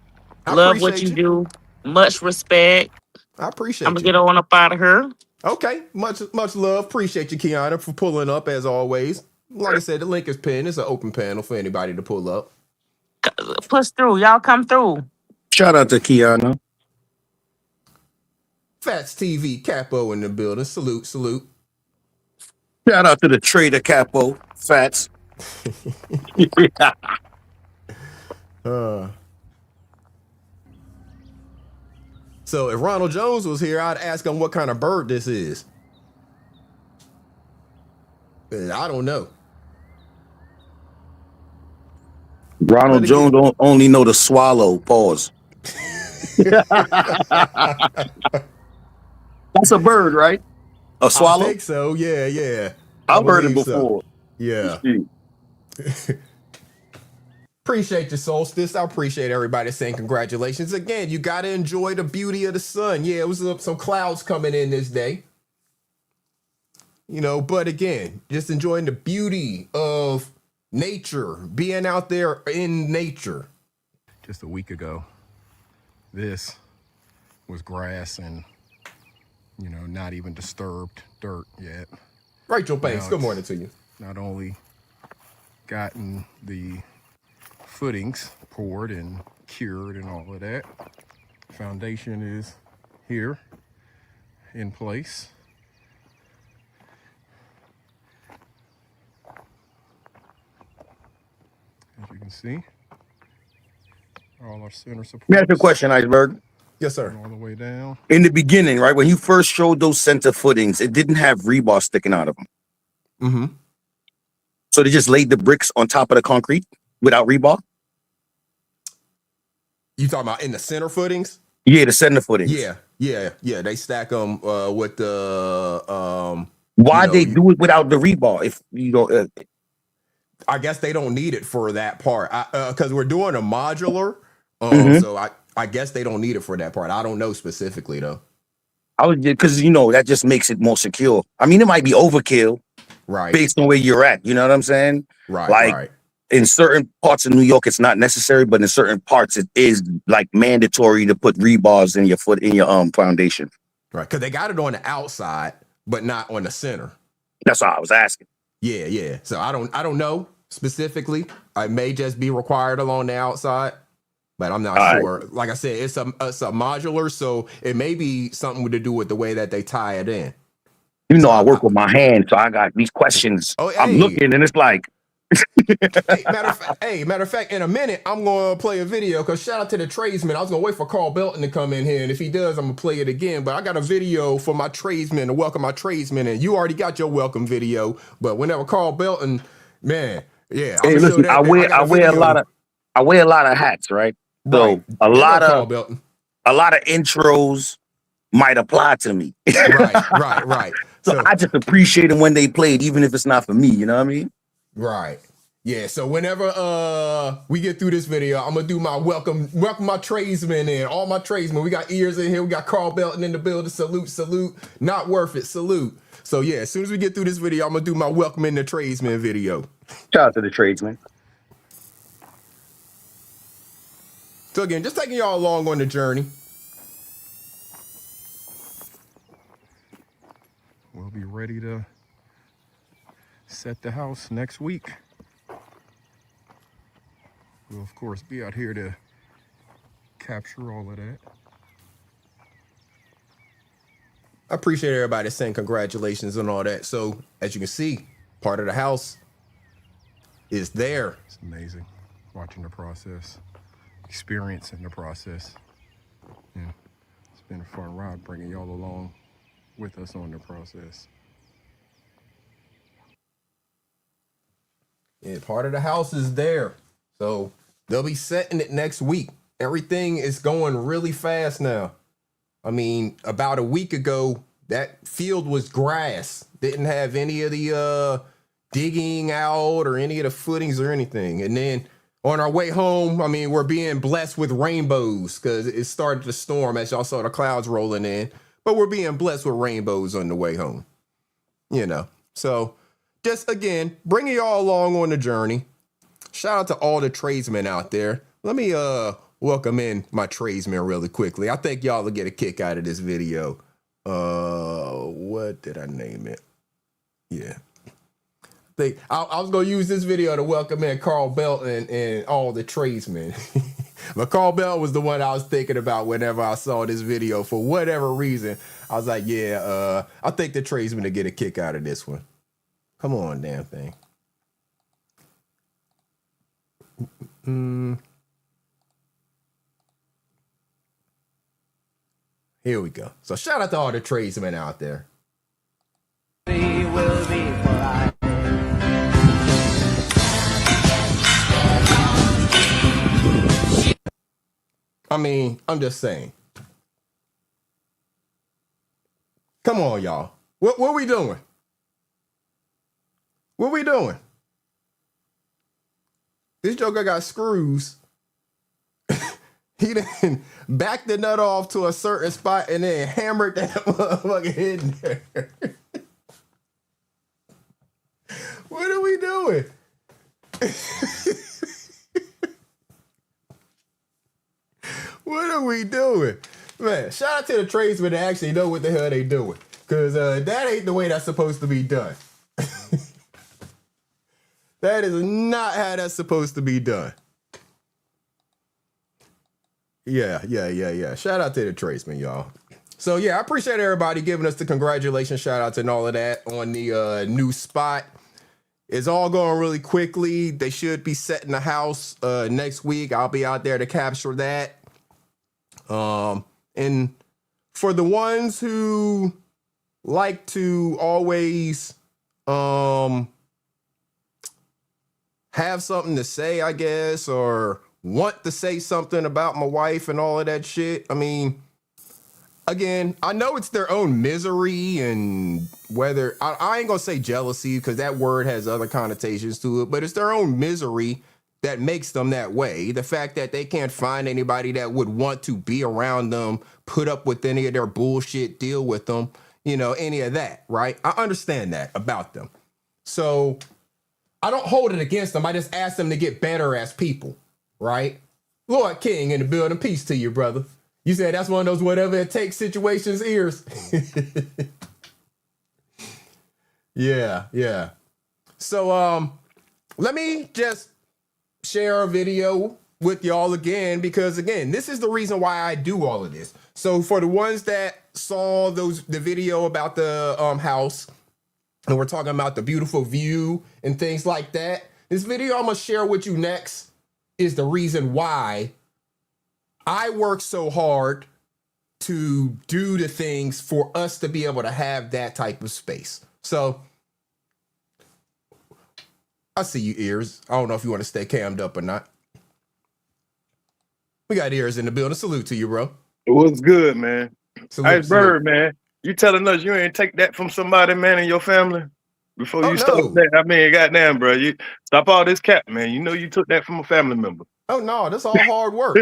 Love what you do. Much respect.
I appreciate
I'm gonna get on up out of here.
Okay. Much love. Appreciate you, Kiana, for pulling up as always. Like I said, the link is pinned. It's an open panel for anybody to pull up.
Push through. Y'all come through.
Shout out to Kiana.
Fats TV, Capo in the building. Salute.
Shout out to the trader Capo, Fats.
So if Ronald Jones was here, I'd ask him what kind of bird this is. I don't know.
Ronald Jones don't only know the swallow. Pause. That's a bird, right? A
I
swallow?
think so. Yeah, yeah. I
I've heard it
believe so.
before.
Yeah.
Shit.
Appreciate you, Solstice. I appreciate everybody saying congratulations. Again, you got to enjoy the beauty of the sun. Yeah, it was some clouds coming in this day. You know, but again, just enjoying the beauty of nature, being out there in nature. Just a week ago, this was grass and, you know, not even disturbed dirt yet. Rachel Banks, good morning to you. Not only gotten the footings poured and cured and all of that, foundation is here in place. As you can see, all our center supports.
Let me ask you a question, Iceberg.
Yes, sir.
All the way down.
In the beginning, right, when you first showed those center footings, it didn't have rebar sticking out of them.
Mm-hmm.
So they just laid the bricks on top of the concrete without rebar?
You talking about in the center footings?
Yeah, the center footings.
Yeah. They stack them with the
Why they do it without the rebar? If you don't,
I guess they don't need it for that part. Because we're doing a modular, so I guess they don't need it for that part. I don't know specifically though.
I would, because you know that just makes it more secure. I mean, it might be overkill,
right,
based on where you're at. You know what I'm saying?
Right,
like,
right.
In certain parts of New York, it's not necessary, but in certain parts, it is like mandatory to put rebars in your foundation.
Right, because they got it on the outside, but not on the center.
That's all I was asking.
Yeah. So I don't know specifically. It may just be required along the outside, but I'm not sure. Right. Like I said, it's a modular, so it may be something to do with the way that they tie it in.
You know, I work with my hands, so I got these questions. I'm looking, and it's like.
Matter of fact, in a minute, I'm going to play a video because shout out to the tradesman. I was going to wait for Carl Belton to come in here, and if he does, I'm going to play it again. But I got a video for my tradesman to welcome my tradesman, and you already got your welcome video. But whenever Carl Belton, man, yeah.
Hey, listen, I wear a lot of hats, right? So a lot of intros might apply to me.
Right.
So I just appreciate them when they played, even if it's not for me. You know what I mean?
Right. Yeah, so whenever we get through this video, I'm gonna do my welcome my tradesmen and all my tradesmen. We got ears in here, we got Carl Belton in the building. Salute, not worth it, salute. So yeah, as soon as we get through this video, I'm gonna do my welcome in the tradesmen video.
Shout out to the tradesmen.
So again, just taking y'all along on the journey.
We'll be ready to set the house next week. We'll of course be out here to capture all of that.
I appreciate everybody saying congratulations and all that. So as you can see, part of the house is there.
It's amazing watching the process, experiencing the process. Yeah, it's been a fun ride bringing y'all along with us on the process.
Yeah, part of the house is there. So they'll be setting it next week. Everything is going really fast now. I mean, about a week ago, that field was grass. Didn't have any of the digging out or any of the footings or anything. And then on our way home, I mean, we're being blessed with rainbows because it started to storm as y'all saw the clouds rolling in. But we're being blessed with rainbows on the way home. You know, so just again, bringing y'all along on the journey. Shout out to all the tradesmen out there. Let me welcome in my tradesmen really quickly. I think y'all will get a kick out of this video. What did I name it? Yeah. I was gonna use this video to welcome in Carl Belton and all the tradesmen. But Carl Belton was the one I was thinking about whenever I saw this video. For whatever reason, I was like, yeah, I think the tradesmen will get a kick out of this one. Come on, damn thing. Here we go. So shout out to all the tradesmen out there. I mean, I'm just saying. Come on, y'all. What we doing? What we doing? This joker got screws. He then backed the nut off to a certain spot and then hammered that motherfucker in there. What are we doing? What are we doing? Man, shout out to the tradesmen that actually know what the hell they doing. Because that ain't the way that's supposed to be done. That is not how that's supposed to be done. Yeah. Shout out to the tradesmen, y'all. So, yeah, I appreciate everybody giving us the congratulations, shout outs and all of that on the new spot. It's all going really quickly. They should be setting the house next week. I'll be out there to capture that. And for the ones who like to always have something to say, I guess, or want to say something about my wife and all of that shit, I mean, again, I know it's their own misery and whether, I ain't gonna say jealousy because that word has other connotations to it, but it's their own misery that makes them that way. The fact that they can't find anybody that would want to be around them, put up with any of their bullshit, deal with them, you know, any of that, right? I understand that about them. So I don't hold it against them. I just ask them to get better as people, right? Lord King in the building, peace to you, brother. You said that's one of those whatever it takes situations, ears. Yeah. So let me just share a video with y'all again, because again, this is the reason why I do all of this. So for the ones that saw the video about the house, and we're talking about the beautiful view and things like that, this video I'm gonna share with you next is the reason why I work so hard to do the things for us to be able to have that type of space. So I see you, ears. I don't know if you want to stay cammed up or not. We got ears in the building. Salute to you, bro.
What's good, man?
Salute.
Iceberg, man. You telling us you ain't take that from somebody, man, in your family? Before you start that, I mean, goddamn, bro, you stop all this cap, man. You know you took that from a family member.
Oh no, that's all hard work.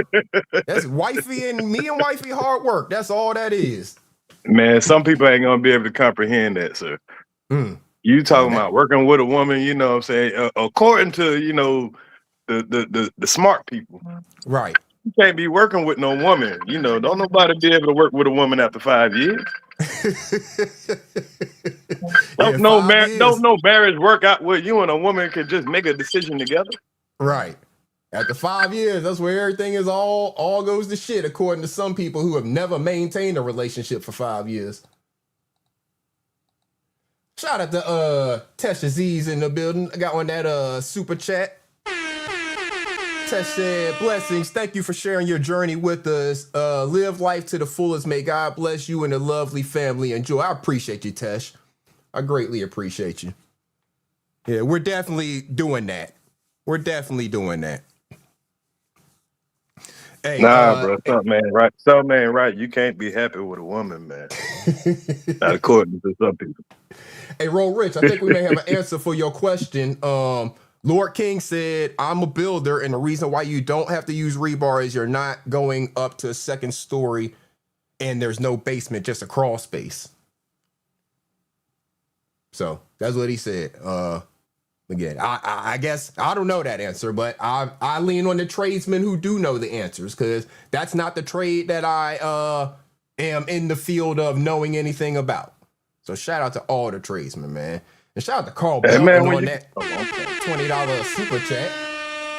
That's wifey and me and wifey hard work. That's all that is.
Man, some people ain't gonna be able to comprehend that, sir. You talking about working with a woman, you know what I'm saying, according to, you know, the smart people.
Right.
You can't be working with no woman. You know, don't nobody be able to work with a woman after 5 years. Don't no marriage work out where you and a woman could just make a decision together.
Right. After 5 years, that's where everything is all goes to shit, according to some people who have never maintained a relationship for 5 years. Shout out to Tesh Aziz in the building. I got on that super chat. Tesh said, blessings. Thank you for sharing your journey with us. Live life to the fullest. May God bless you and a lovely family. Enjoy. I appreciate you, Tesh. I greatly appreciate you. Yeah, we're definitely doing that. We're definitely doing that. Hey,
bro, something ain't right. You can't be happy with a woman, man. Not according to some people.
Hey, Roll Rich, I think we may have an answer for your question. Lord King said, I'm a builder, and the reason why you don't have to use rebar is you're not going up to a second story and there's no basement, just a crawl space. So that's what he said. Again, I guess I don't know that answer, but I lean on the tradesmen who do know the answers, because that's not the trade that I am in the field of knowing anything about. So shout out to all the tradesmen, man. And shout out to Carl Belton on that $20 super chat.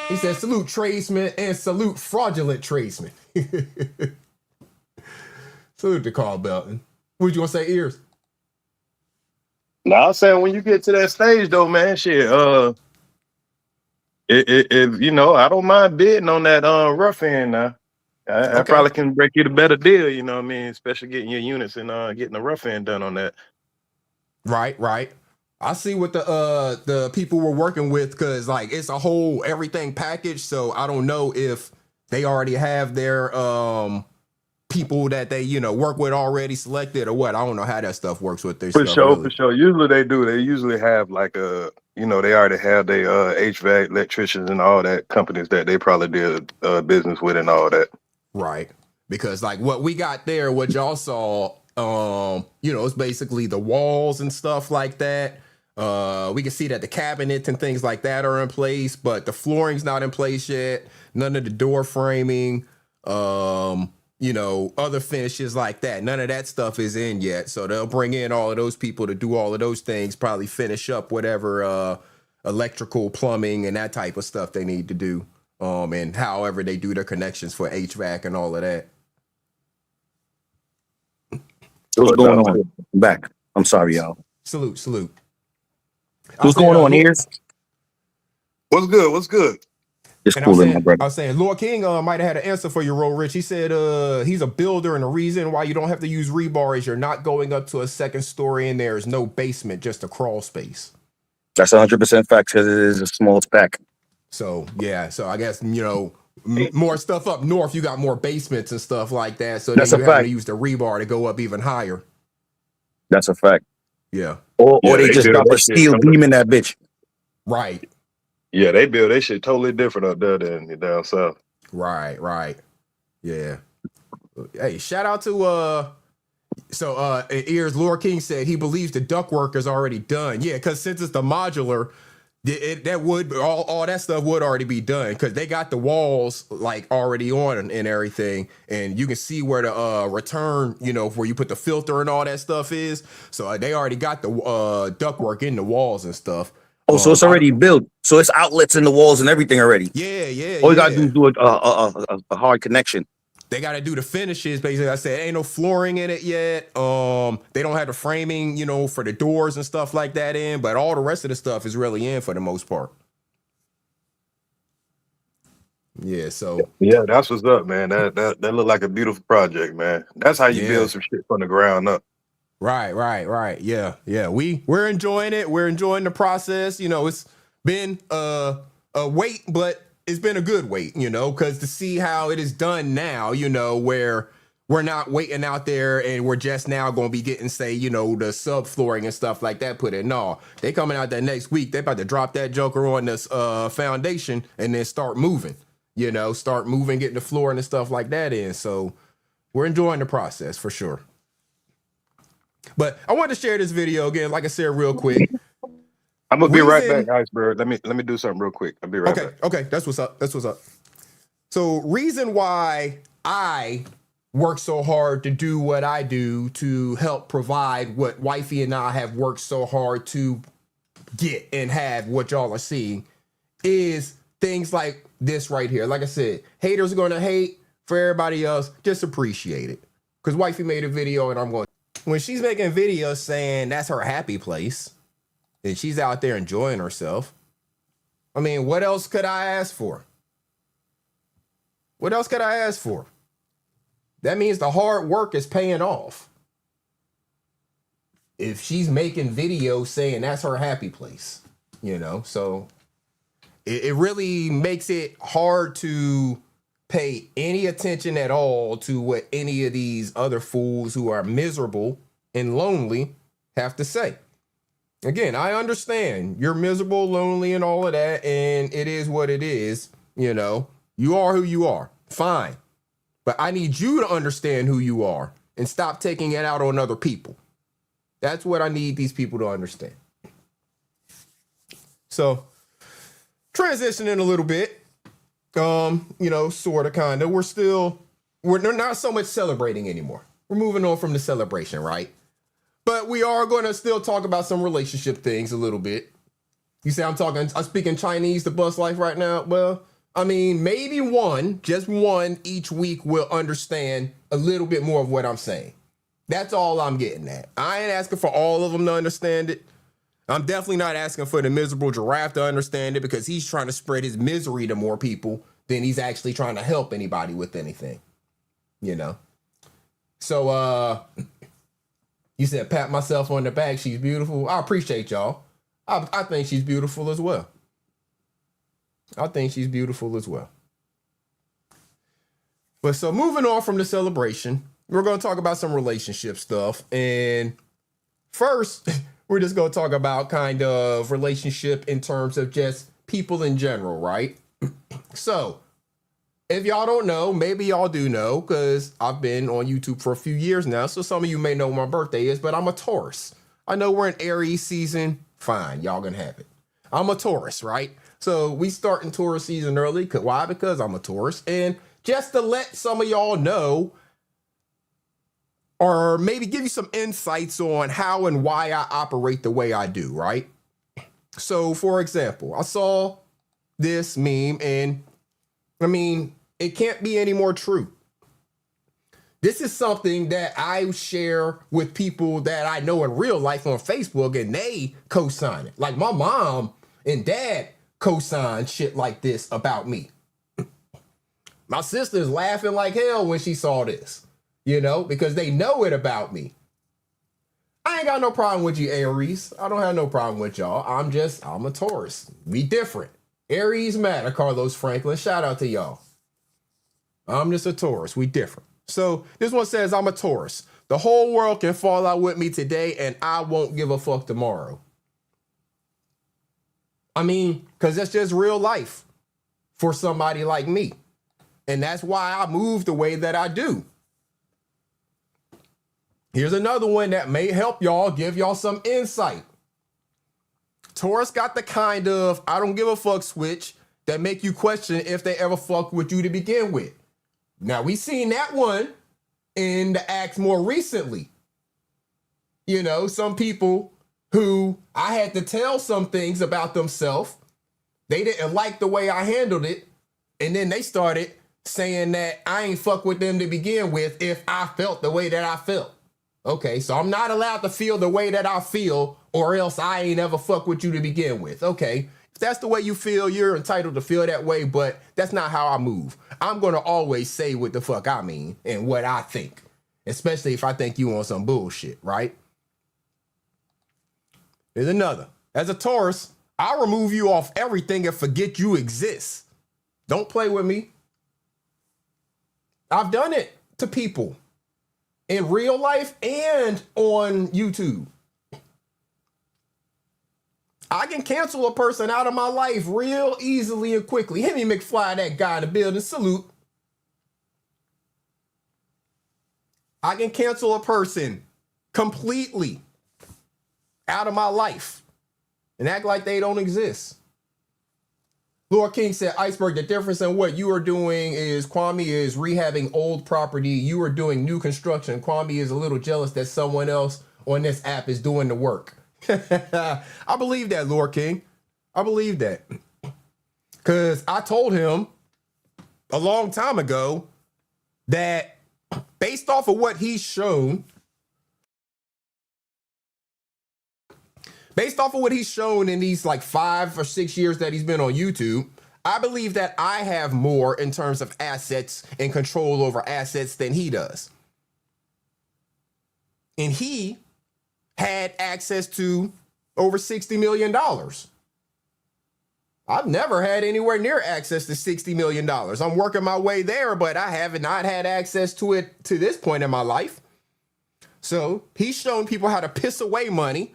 He said, salute tradesmen and salute fraudulent tradesmen. Salute to Carl Belton. What you want to say, ears?
No, I'm saying when you get to that stage though, man, shit, if you know, I don't mind bidding on that rough end now. I probably can break you the better deal, you know what I mean? Especially getting your units and getting the rough end done on that.
Right. I see what the people were working with, because like it's a whole everything package. So I don't know if they already have their people that they, you know, work with already selected or what? I don't know how that stuff works with their
For
stuff
sure,
really.
for sure. Usually they do. They usually have like a, you know, they already have their HVAC electricians and all that companies that they probably did business with and all that.
Right. Because like what we got there, what y'all saw, you know, it's basically the walls and stuff like that. We can see that the cabinets and things like that are in place, but the flooring's not in place yet. None of the door framing, you know, other finishes like that. None of that stuff is in yet. So they'll bring in all of those people to do all of those things, probably finish up whatever electrical, plumbing, and that type of stuff they need to do. And however they do their connections for HVAC and all of that.
What's going on? I'm back. I'm sorry, y'all.
Salute.
What's going on here?
What's good? What's good?
Just
And
cooling, my brother.
I was saying, Lord King might have had an answer for you, Ro Rich. He said he's a builder, and the reason why you don't have to use rebar is you're not going up to a second story and there's no basement, just a crawl space.
That's 100% fact because it is a small stack.
So, yeah. So I guess, you know, more stuff up north, you got more basements and stuff like that. So
That's
then
a
you have
fact.
to use the rebar to go up even higher.
That's a fact.
Yeah.
Or
Yeah,
they
they
just
build
drop
that
a
shit
steel
totally-
beam in that bitch.
Right.
Yeah, they build that shit totally different up there than down south.
Right. Yeah. Hey, shout out to Ears Lord King said he believes the ductwork is already done. Yeah, because since it's the modular, that would all that stuff would already be done because they got the walls like already on and everything, and you can see where the return, you know, where you put the filter and all that stuff is. So they already got the ductwork in the walls and stuff.
Oh, so it's already built. So it's outlets in the walls and everything already.
Yeah.
All you gotta do is a hard connection.
They got to do the finishes. Basically, I said ain't no flooring in it yet. They don't have the framing, you know, for the doors and stuff like that in, but all the rest of the stuff is really in for the most part. Yeah, so
yeah, that's what's up, man. That look like a beautiful project, man. That's how you build some shit from the ground up.
Right. Yeah. We're enjoying it. We're enjoying the process. You know, it's been a wait, but it's been a good wait, you know, because to see how it is done now, you know, where we're not waiting out there and we're just now going to be getting, say, you know, the subflooring and stuff like that put in. No, they coming out that next week. They about to drop that joker on this foundation and then start moving, you know, getting the floor and stuff like that in. So we're enjoying the process for sure. But I wanted to share this video again, like I said, real quick.
I'm gonna be right back, Iceberg. Let me do something real quick. I'll be right back.
Okay, that's what's up. So reason why I work so hard to do what I do to help provide what wifey and I have worked so hard to get and have what y'all are seeing is things like this right here. Like I said, haters are gonna hate. For everybody else, just appreciate it. Because wifey made a video and I'm going, when she's making videos saying that's her happy place and she's out there enjoying herself, I mean, what else could I ask for? That means the hard work is paying off. If she's making videos saying that's her happy place, you know, so it really makes it hard to pay any attention at all to what any of these other fools who are miserable and lonely have to say. Again, I understand you're miserable, lonely, and all of that, and it is what it is. You know, you are who you are. Fine. But I need you to understand who you are and stop taking it out on other people. That's what I need these people to understand. So, transitioning a little bit, you know, sort of, kind of, we're not so much celebrating anymore. We're moving on from the celebration, right? But we are going to still talk about some relationship things a little bit. You say I'm speaking Chinese to Bus Life right now? Well, I mean, maybe just one each week will understand a little bit more of what I'm saying. That's all I'm getting at. I ain't asking for all of them to understand it. I'm definitely not asking for the miserable giraffe to understand it because he's trying to spread his misery to more people than he's actually trying to help anybody with anything, you know? So, you said, pat myself on the back. She's beautiful. I appreciate y'all. I think she's beautiful as well. But so moving on from the celebration, we're going to talk about some relationship stuff. And first, we're just going to talk about kind of relationship in terms of just people in general, right? So if y'all don't know, maybe y'all do know, because I've been on YouTube for a few years now. So some of you may know what my birthday is, but I'm a Taurus. I know we're in Aries season. Fine, y'all gonna have it. I'm a Taurus, right? So we start in Taurus season early. Why? Because I'm a Taurus. And just to let some of y'all know, or maybe give you some insights on how and why I operate the way I do, right? So for example, I saw this meme, and I mean, it can't be any more true. This is something that I share with people that I know in real life on Facebook, and they co-sign it. Like my mom and dad co-sign shit like this about me. My sister's laughing like hell when she saw this, you know, because they know it about me. I ain't got no problem with you, Aries. I don't have no problem with y'all. I'm a Taurus. We different. Aries matter, Carlos Franklin. Shout out to y'all. I'm just a Taurus. We different. So this one says, I'm a Taurus. The whole world can fall out with me today and I won't give a fuck tomorrow. I mean, because that's just real life for somebody like me. And that's why I move the way that I do. Here's another one that may help y'all, give y'all some insight. Taurus got the kind of I don't give a fuck switch that make you question if they ever fuck with you to begin with. Now, we seen that one in the acts more recently. You know, some people who I had to tell some things about themselves, they didn't like the way I handled it, and then they started saying that I ain't fuck with them to begin with if I felt the way that I felt. Okay, so I'm not allowed to feel the way that I feel, or else I ain't ever fuck with you to begin with. Okay, if that's the way you feel, you're entitled to feel that way, but that's not how I move. I'm going to always say what the fuck I mean and what I think, especially if I think you on some bullshit, right? Here's another. As a Taurus, I'll remove you off everything and forget you exist. Don't play with me. I've done it to people in real life and on YouTube. I can cancel a person out of my life real easily and quickly. Hit me, McFly, that guy in the building. Salute. I can cancel a person completely out of my life and act like they don't exist. Lord King said, Iceberg, the difference in what you are doing is Kwame is rehabbing old property. You are doing new construction. Kwame is a little jealous that someone else on this app is doing the work. I believe that, Lord King. I believe that. Because I told him a long time ago that based off of what he's shown, in these like 5 or 6 years that he's been on YouTube, I believe that I have more in terms of assets and control over assets than he does. And he had access to over $60 million. I've never had anywhere near access to $60 million. I'm working my way there, but I have not had access to it to this point in my life. So he's shown people how to piss away money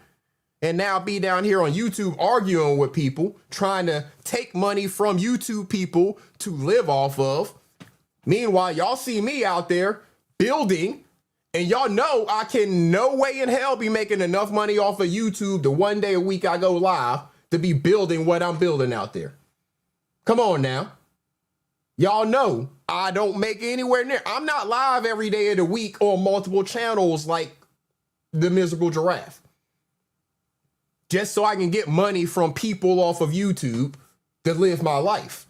and now be down here on YouTube arguing with people, trying to take money from YouTube people to live off of. Meanwhile, y'all see me out there building, and y'all know I can no way in hell be making enough money off of YouTube the one day a week I go live to be building what I'm building out there. Come on now. Y'all know I don't make anywhere near. I'm not live every day of the week on multiple channels like the miserable giraffe. Just so I can get money from people off of YouTube to live my life.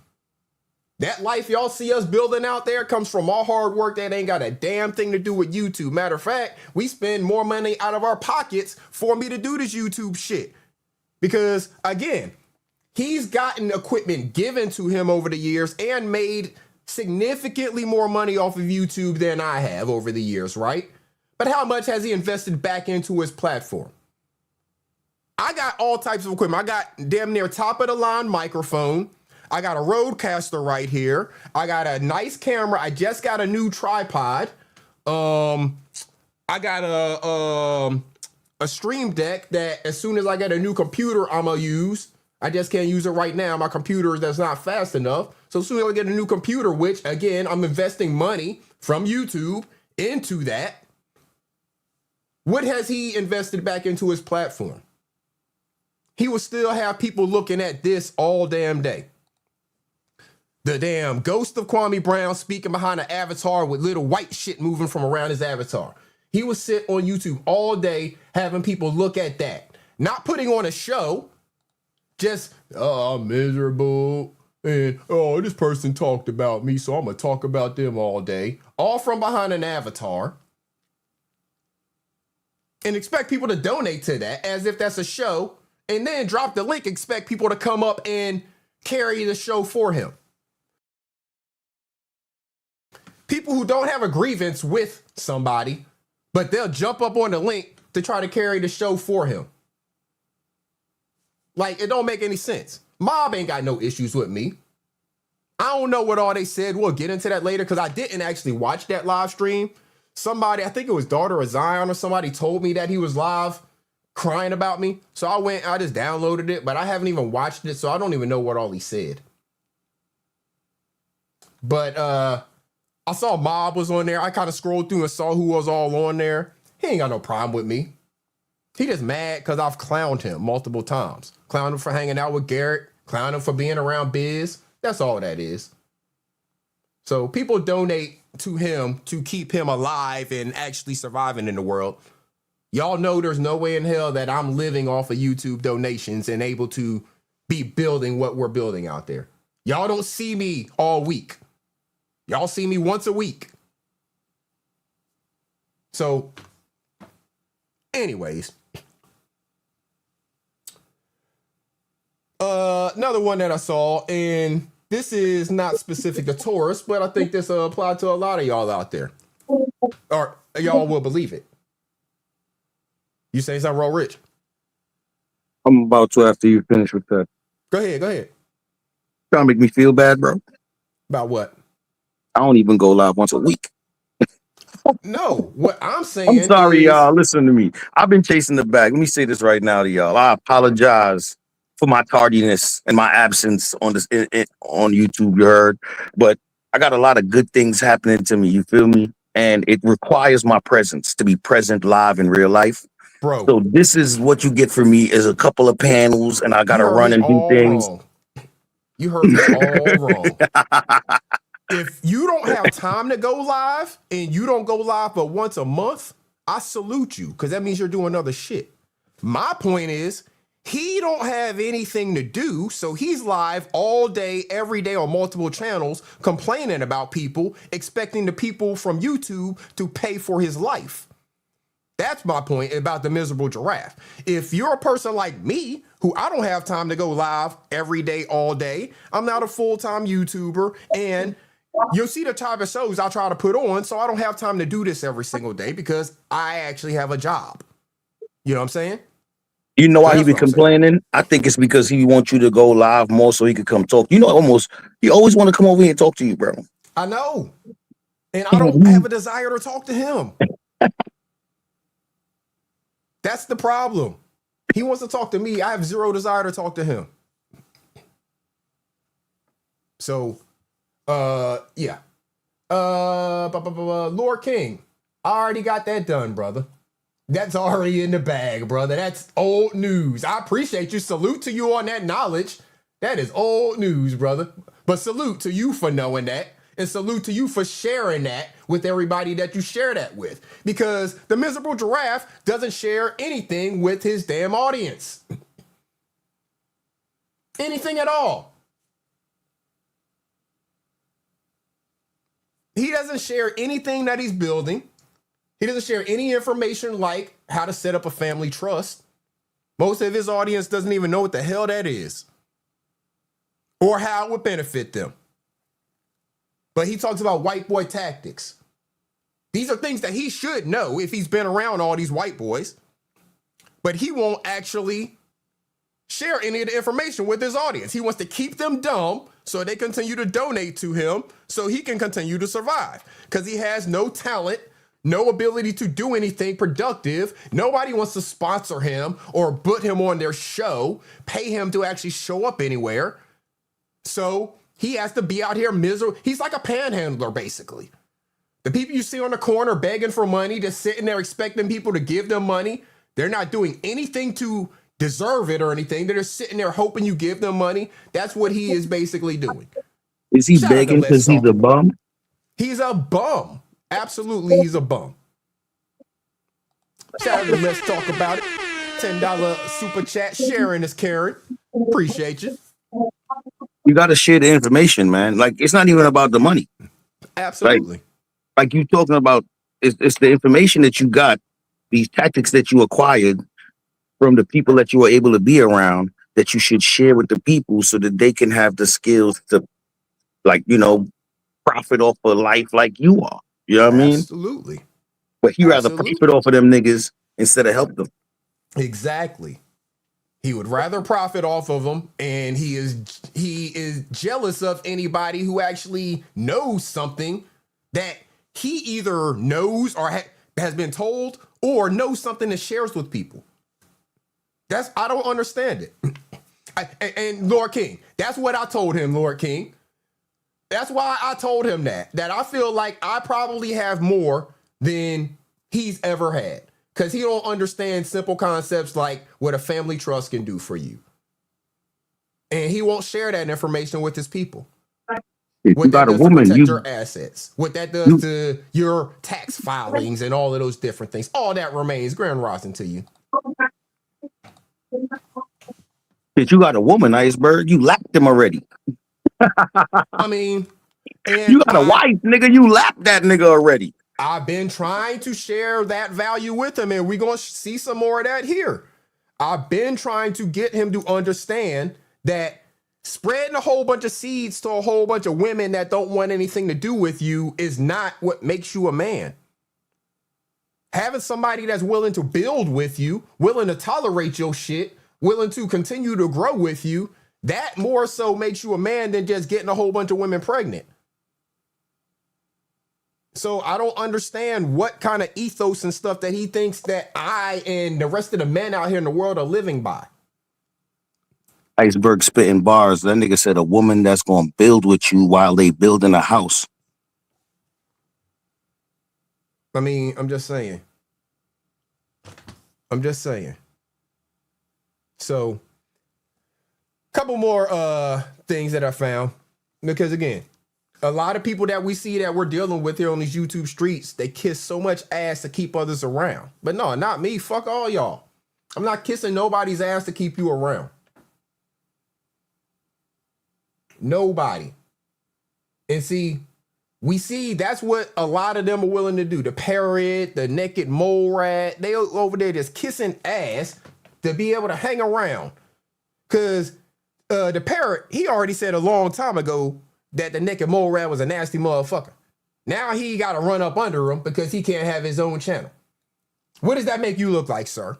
That life y'all see us building out there comes from our hard work that ain't got a damn thing to do with YouTube. Matter of fact, we spend more money out of our pockets for me to do this YouTube shit. Because, again, he's gotten equipment given to him over the years and made significantly more money off of YouTube than I have over the years, right? But how much has he invested back into his platform? I got all types of equipment. I got damn near top of the line microphone. I got a Rodecaster right here. I got a nice camera. I just got a new tripod. I got a Stream Deck that as soon as I get a new computer, I'm gonna use. I just can't use it right now. My computer that's not fast enough. So as soon as I get a new computer, which again, I'm investing money from YouTube into that. What has he invested back into his platform? He will still have people looking at this all damn day. The damn ghost of Kwame Brown speaking behind an avatar with little white shit moving from around his avatar. He would sit on YouTube all day having people look at that. Not putting on a show, just, oh, I'm miserable. And, oh, this person talked about me, so I'm going to talk about them all day. All from behind an avatar. And expect people to donate to that as if that's a show. And then drop the link, expect people to come up and carry the show for him. People who don't have a grievance with somebody, but they'll jump up on the link to try to carry the show for him. Like, it don't make any sense. Mob ain't got no issues with me. I don't know what all they said. We'll get into that later because I didn't actually watch that live stream. Somebody, I think it was Daughter of Zion or somebody told me that he was live crying about me. So I just downloaded it, but I haven't even watched it, so I don't even know what all he said. But I saw Mob was on there. I kind of scrolled through and saw who was all on there. He ain't got no problem with me. He just mad because I've clowned him multiple times. Clowned him for hanging out with Garrett. Clowned him for being around Biz. That's all that is. So people donate to him to keep him alive and actually surviving in the world. Y'all know there's no way in hell that I'm living off of YouTube donations and able to be building what we're building out there. Y'all don't see me all week. Y'all see me once a week. So, anyways. Another one that I saw, and this is not specific to Taurus, but I think this applied to a lot of y'all out there. Or y'all will believe it. You saying something, Roll Rich?
I'm about to after you finish with that.
Go ahead.
Trying to make me feel bad, bro.
About what?
I don't even go live once a week.
No, what I'm saying
I'm sorry,
is,
y'all. Listen to me. I've been chasing the bag. Let me say this right now to y'all. I apologize for my tardiness and my absence on this on YouTube, you heard. But I got a lot of good things happening to me, you feel me? And it requires my presence to be present live in real life.
Bro.
So this is what you get from me is a couple of panels and I got to run and do things.
Wrong. You heard me all wrong. If you don't have time to go live and you don't go live but once a month, I salute you because that means you're doing other shit. My point is, he don't have anything to do, so he's live all day, every day on multiple channels, complaining about people, expecting the people from YouTube to pay for his life. That's my point about the miserable giraffe. If you're a person like me, who I don't have time to go live every day, all day, I'm not a full-time YouTuber, and you'll see the type of shows I try to put on, so I don't have time to do this every single day because I actually have a job. You know what I'm saying?
You know why he be complaining? I think it's because he wants you to go live more so he could come talk. You know, he always want to come over here and talk to you, bro.
I know. And I don't have a desire to talk to him. That's the problem. He wants to talk to me. I have zero desire to talk to him. So, yeah. Lord King, I already got that done, brother. That's already in the bag, brother. That's old news. I appreciate you. Salute to you on that knowledge. That is old news, brother. But salute to you for knowing that. And salute to you for sharing that with everybody that you share that with. Because the miserable giraffe doesn't share anything with his damn audience. Anything at all. He doesn't share anything that he's building. He doesn't share any information like how to set up a family trust. Most of his audience doesn't even know what the hell that is or how it would benefit them. But he talks about white boy tactics. These are things that he should know if he's been around all these white boys. But he won't actually share any of the information with his audience. He wants to keep them dumb So they continue to donate to him so he can continue to survive. Because he has no talent, no ability to do anything productive. Nobody wants to sponsor him or put him on their show, pay him to actually show up anywhere. So he has to be out here miserable. He's like a panhandler, basically. The people you see on the corner begging for money, just sitting there expecting people to give them money. They're not doing anything to deserve it or anything. They're just sitting there hoping you give them money. That's what he is basically doing.
Is he begging because he's a bum?
He's a bum. Absolutely, he's a bum. Shout out to Let's Talk About It. $10 super chat. Sharing is caring. Appreciate you.
You got to share the information, man. Like, it's not even about the money.
Absolutely.
Like you talking about, it's the information that you got, these tactics that you acquired from the people that you were able to be around, that you should share with the people so that they can have the skills to, like, you know, profit off of life like you are. You know what I mean?
Absolutely.
But he rather profit off of them niggas instead of help them.
Exactly. He would rather profit off of them, and he is jealous of anybody who actually knows something that he either knows or has been told or knows something that shares with people. I don't understand it. And Lord King, that's what I told him, Lord King. That's why I told him that I feel like I probably have more than he's ever had. Because he don't understand simple concepts like what a family trust can do for you. And he won't share that information with his people.
If
what
you
that
got a
does
woman,
to protect
you
your assets. What that does to your tax filings and all of those different things. All that remains. Grand rising to you.
if you got a woman, Iceberg, you lapped them already.
I mean,
you got a wife, nigga, you lapped that nigga already.
I've been trying to share that value with him, and we're going to see some more of that here. I've been trying to get him to understand that spreading a whole bunch of seeds to a whole bunch of women that don't want anything to do with you is not what makes you a man. Having somebody that's willing to build with you, willing to tolerate your shit, willing to continue to grow with you, that more so makes you a man than just getting a whole bunch of women pregnant. So I don't understand what kind of ethos and stuff that he thinks that I and the rest of the men out here in the world are living by.
Iceberg spitting bars. That nigga said a woman that's going to build with you while they building a house.
I mean, I'm just saying. So, a couple more things that I found. Because again, a lot of people that we see that we're dealing with here on these YouTube streets, they kiss so much ass to keep others around. But no, not me. Fuck all y'all. I'm not kissing nobody's ass to keep you around. Nobody. And see, we see that's what a lot of them are willing to do. The parrot, the naked mole rat, they over there just kissing ass to be able to hang around. Because the parrot, he already said a long time ago that the naked mole rat was a nasty motherfucker. Now he got to run up under him because he can't have his own channel. What does that make you look like, sir?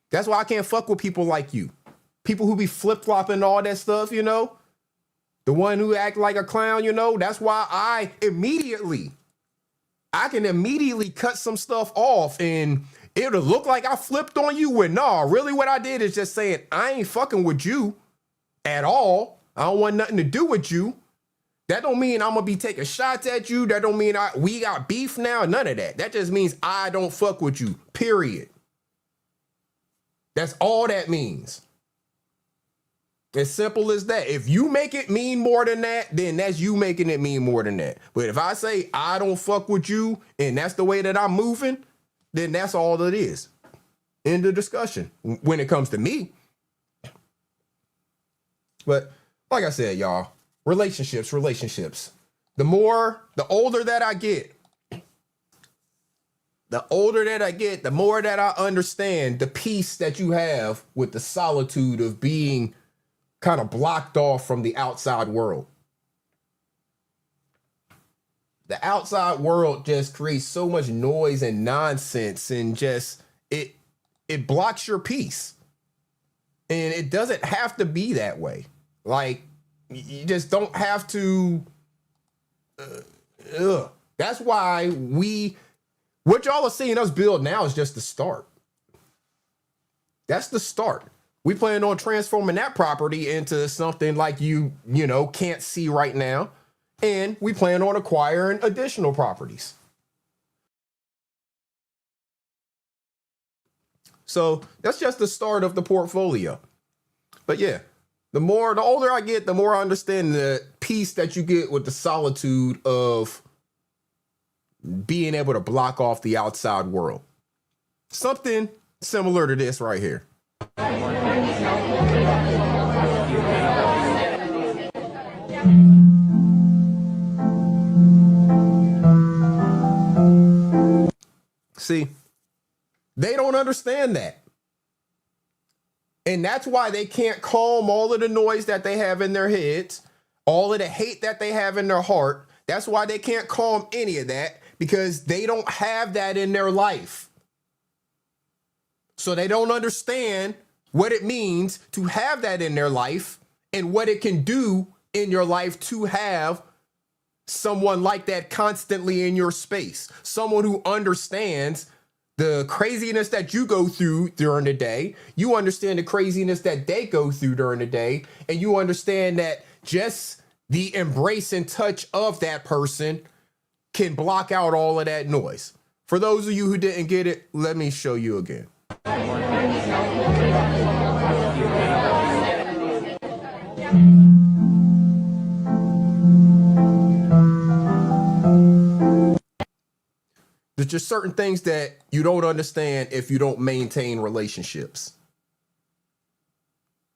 That's why I can't fuck with people like you. People who be flip-flopping and all that stuff, you know? The one who act like a clown, you know? That's why I can immediately cut some stuff off and it'll look like I flipped on you when no, really what I did is just saying, I ain't fucking with you at all. I don't want nothing to do with you. That don't mean I'm gonna be taking shots at you. That don't mean we got beef now. None of that. That just means I don't fuck with you, period. That's all that means. As simple as that. If you make it mean more than that, then that's you making it mean more than that. But if I say I don't fuck with you and that's the way that I'm moving, then that's all it is. End of discussion when it comes to me. But like I said, y'all, relationships. The older that I get, the more that I understand the peace that you have with the solitude of being kind of blocked off from the outside world. The outside world just creates so much noise and nonsense and just it blocks your peace. And it doesn't have to be that way. Like, You just don't have to. That's why what y'all are seeing us build now is just the start. That's the start. We plan on transforming that property into something like you can't see right now. And we plan on acquiring additional properties. So that's just the start of the portfolio. But yeah, the older I get, the more I understand the peace that you get with the solitude of being able to block off the outside world. Something similar to this right here. See, they don't understand that. And that's why they can't calm all of the noise that they have in their heads, all of the hate that they have in their heart. That's why they can't calm any of that, because they don't have that in their life. So they don't understand what it means to have that in their life and what it can do in your life to have someone like that constantly in your space. Someone who understands the craziness that you go through during the day. You understand the craziness that they go through during the day. And you understand that just the embrace and touch of that person can block out all of that noise. For those of you who didn't get it, let me show you again. There's just certain things that you don't understand if you don't maintain relationships.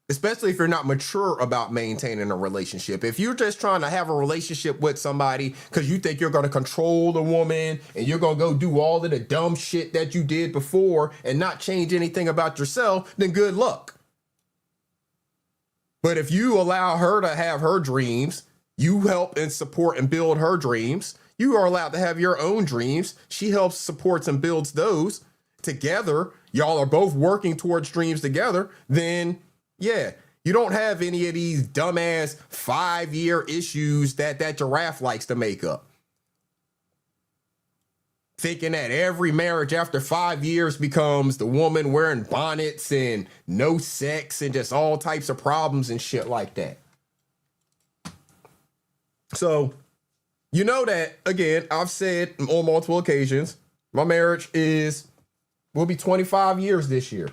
Especially if you're not mature about maintaining a relationship. If you're just trying to have a relationship with somebody because you think you're going to control the woman and you're going to go do all of the dumb shit that you did before and not change anything about yourself, then good luck. But if you allow her to have her dreams, you help and support and build her dreams. You are allowed to have your own dreams. She helps, supports, and builds those together. Y'all are both working towards dreams together. Then, yeah, you don't have any of these dumbass 5-year issues that giraffe likes to make up. Thinking that every marriage after 5 years becomes the woman wearing bonnets and no sex and just all types of problems and shit like that. So, you know that, again, I've said on multiple occasions, my marriage will be 25 years this year.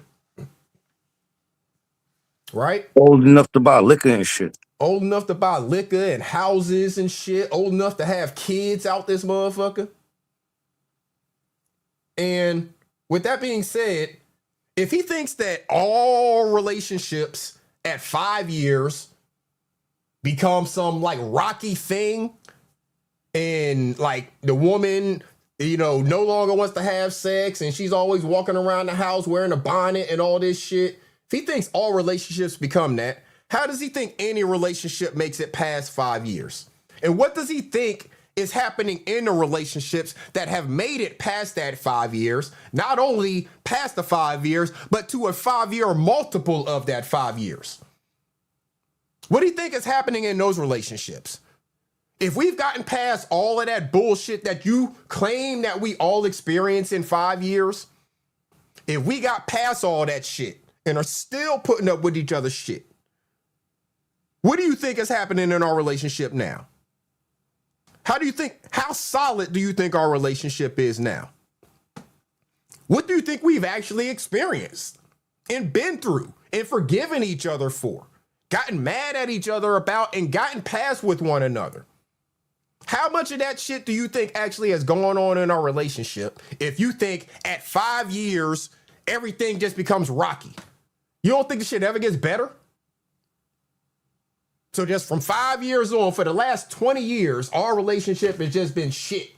Right?
Old enough to buy liquor and shit.
Old enough to buy liquor and houses and shit. Old enough to have kids out this motherfucker. And with that being said, if he thinks that all relationships at 5 years become some like rocky thing, and like the woman, no longer wants to have sex and she's always walking around the house wearing a bonnet and all this shit. If he thinks all relationships become that, how does he think any relationship makes it past 5 years? And what does he think is happening in the relationships that have made it past that 5 years? Not only past the 5 years, but to a 5-year multiple of that 5 years. What do you think is happening in those relationships? If we've gotten past all of that bullshit that you claim that we all experience in 5 years, if we got past all that shit and are still putting up with each other's shit, what do you think is happening in our relationship now? How solid do you think our relationship is now? What do you think we've actually experienced and been through and forgiven each other for, gotten mad at each other about, and gotten past with one another? How much of that shit do you think actually has gone on in our relationship if you think at 5 years, everything just becomes rocky? You don't think the shit ever gets better? So just from 5 years on, for the last 20 years, our relationship has just been shit.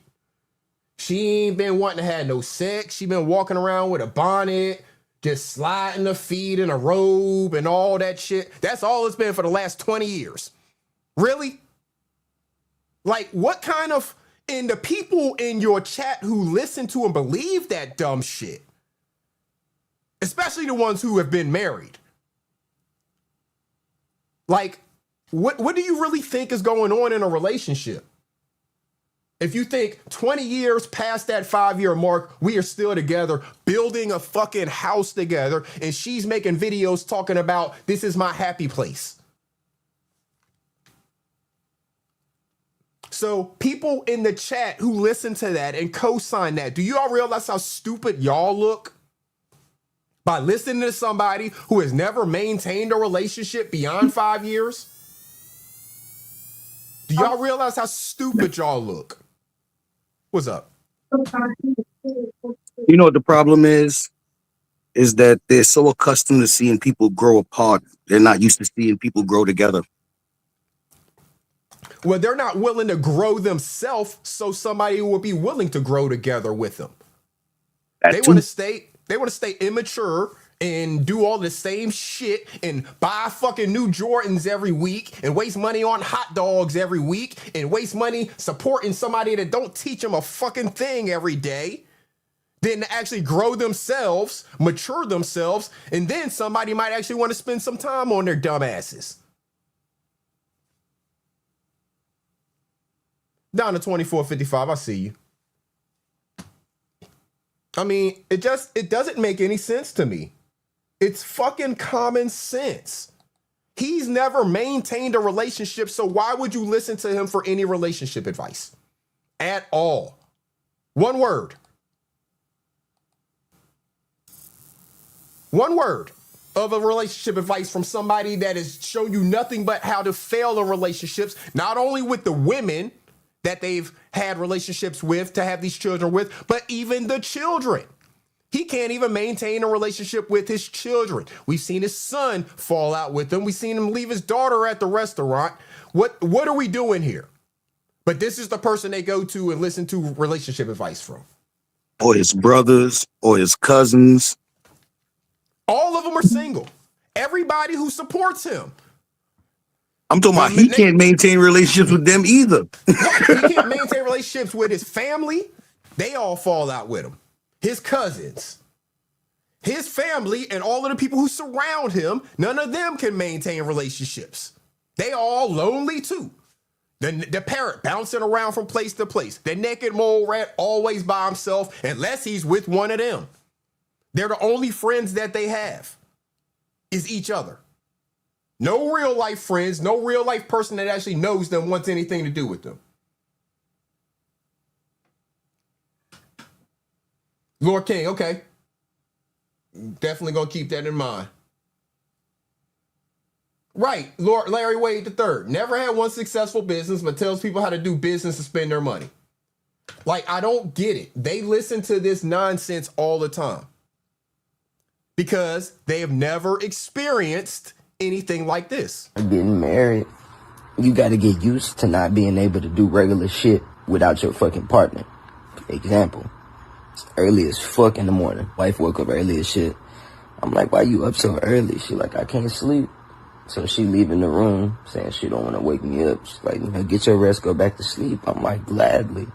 She ain't been wanting to have no sex. She been walking around with a bonnet, just sliding her feet in a robe and all that shit. That's all it's been for the last 20 years. Really? Like, what kind of, and the people in your chat who listen to and believe that dumb shit, especially the ones who have been married, like, What do you really think is going on in a relationship? If you think 20 years past that 5-year mark, we are still together, building a fucking house together, and she's making videos talking about this is my happy place. So people in the chat who listen to that and co-sign that, do you all realize how stupid y'all look? By listening to somebody who has never maintained a relationship beyond 5 years? Do y'all realize how stupid y'all look? What's up?
You know what the problem is? Is that they're so accustomed to seeing people grow apart. They're not used to seeing people grow together.
Well, they're not willing to grow themselves, so somebody will be willing to grow together with them. They want to stay immature and do all the same shit and buy fucking new Jordans every week and waste money on hot dogs every week and waste money supporting somebody that don't teach them a fucking thing every day. Then to actually grow themselves, mature themselves, and then somebody might actually want to spend some time on their dumb asses. Down to 24.55, I see you. I mean, it doesn't make any sense to me. It's fucking common sense. He's never maintained a relationship, so why would you listen to him for any relationship advice? At all. One word. One word of a relationship advice from somebody that has shown you nothing but how to fail in relationships, not only with the women that they've had relationships with to have these children with, but even the children. He can't even maintain a relationship with his children. We've seen his son fall out with him. We've seen him leave his daughter at the restaurant. What are we doing here? But this is the person they go to and listen to relationship advice from.
Or his brothers, or his cousins.
All of them are single. Everybody who supports him.
I'm talking about he can't maintain relationships with them either.
He can't maintain relationships with his family. They all fall out with him. His cousins, his family, and all of the people who surround him, none of them can maintain relationships. They all lonely too. The parrot bouncing around from place to place. The naked mole rat always by himself unless he's with one of them. They're the only friends that they have is each other. No real life friends, no real life person that actually knows them wants anything to do with them. Lord King, okay. Definitely gonna keep that in mind. Right, Lord Larry Wade III. Never had one successful business, but tells people how to do business and spend their money. Like, I don't get it. They listen to this nonsense all the time. Because they have never experienced anything like this.
Getting married, you gotta get used to not being able to do regular shit without your fucking partner. Example. Early as fuck in the morning. Wife woke up early as shit. I'm like, why you up so early? She like, I can't sleep. So she leaving the room saying she don't want to wake me up. She's like, get your rest, go back to sleep. I'm like, gladly.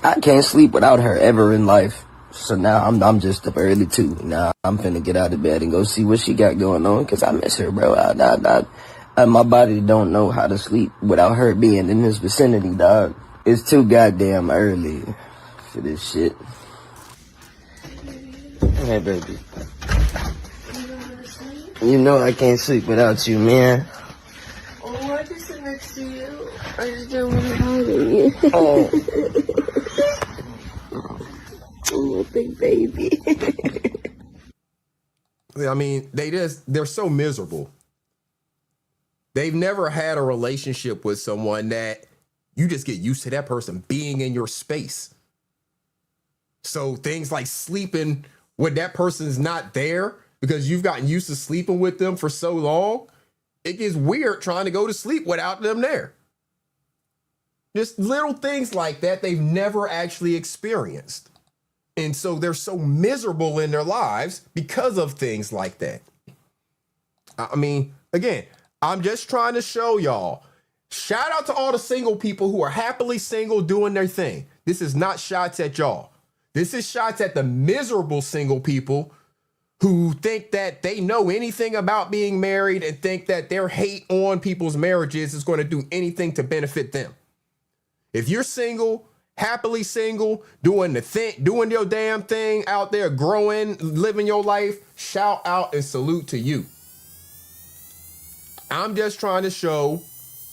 I can't sleep without her ever in life. So now I'm just up early too. Now I'm finna get out of bed and go see what she got going on because I miss her, bro. My body don't know how to sleep without her being in this vicinity, dog. It's too goddamn early for this shit. Hey, baby. You know I can't sleep without you, man.
Oh, I just sit next to you. I just don't want to bother you.
Oh.
Oh, big baby.
I mean, they're so miserable. They've never had a relationship with someone that you just get used to that person being in your space. So things like sleeping when that person's not there because you've gotten used to sleeping with them for so long, it gets weird trying to go to sleep without them there. Just little things like that they've never actually experienced. And so they're so miserable in their lives because of things like that. I mean, again, I'm just trying to show y'all. Shout out to all the single people who are happily single doing their thing. This is not shots at y'all. This is shots at the miserable single people who think that they know anything about being married and think that their hate on people's marriages is going to do anything to benefit them. If you're single, happily single, doing your damn thing out there, growing, living your life, shout out and salute to you. I'm just trying to show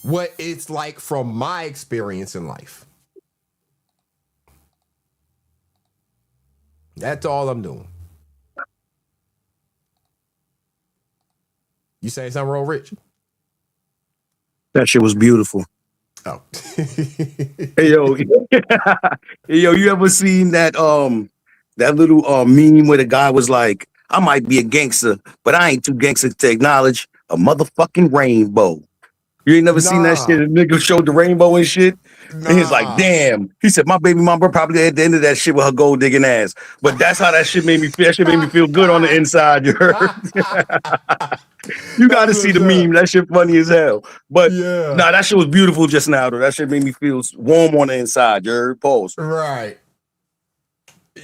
what it's like from my experience in life. That's all I'm doing. You saying something wrong, Rich?
That shit was beautiful.
Oh.
Hey yo, hey yo, you ever seen that that little meme where the guy was like, I might be a gangster, but I ain't too gangster to acknowledge a motherfucking rainbow. You ain't never seen that shit? The nigga showed the rainbow and shit. And he's like, damn. He said, my baby mama probably at the end of that shit with her gold digging ass. But that's how that shit made me feel. That shit made me feel good on the inside, you heard? You got to see the meme. That shit funny as hell. But nah, that shit was beautiful just now, though. That shit made me feel warm on the inside, you heard? Pause.
Right.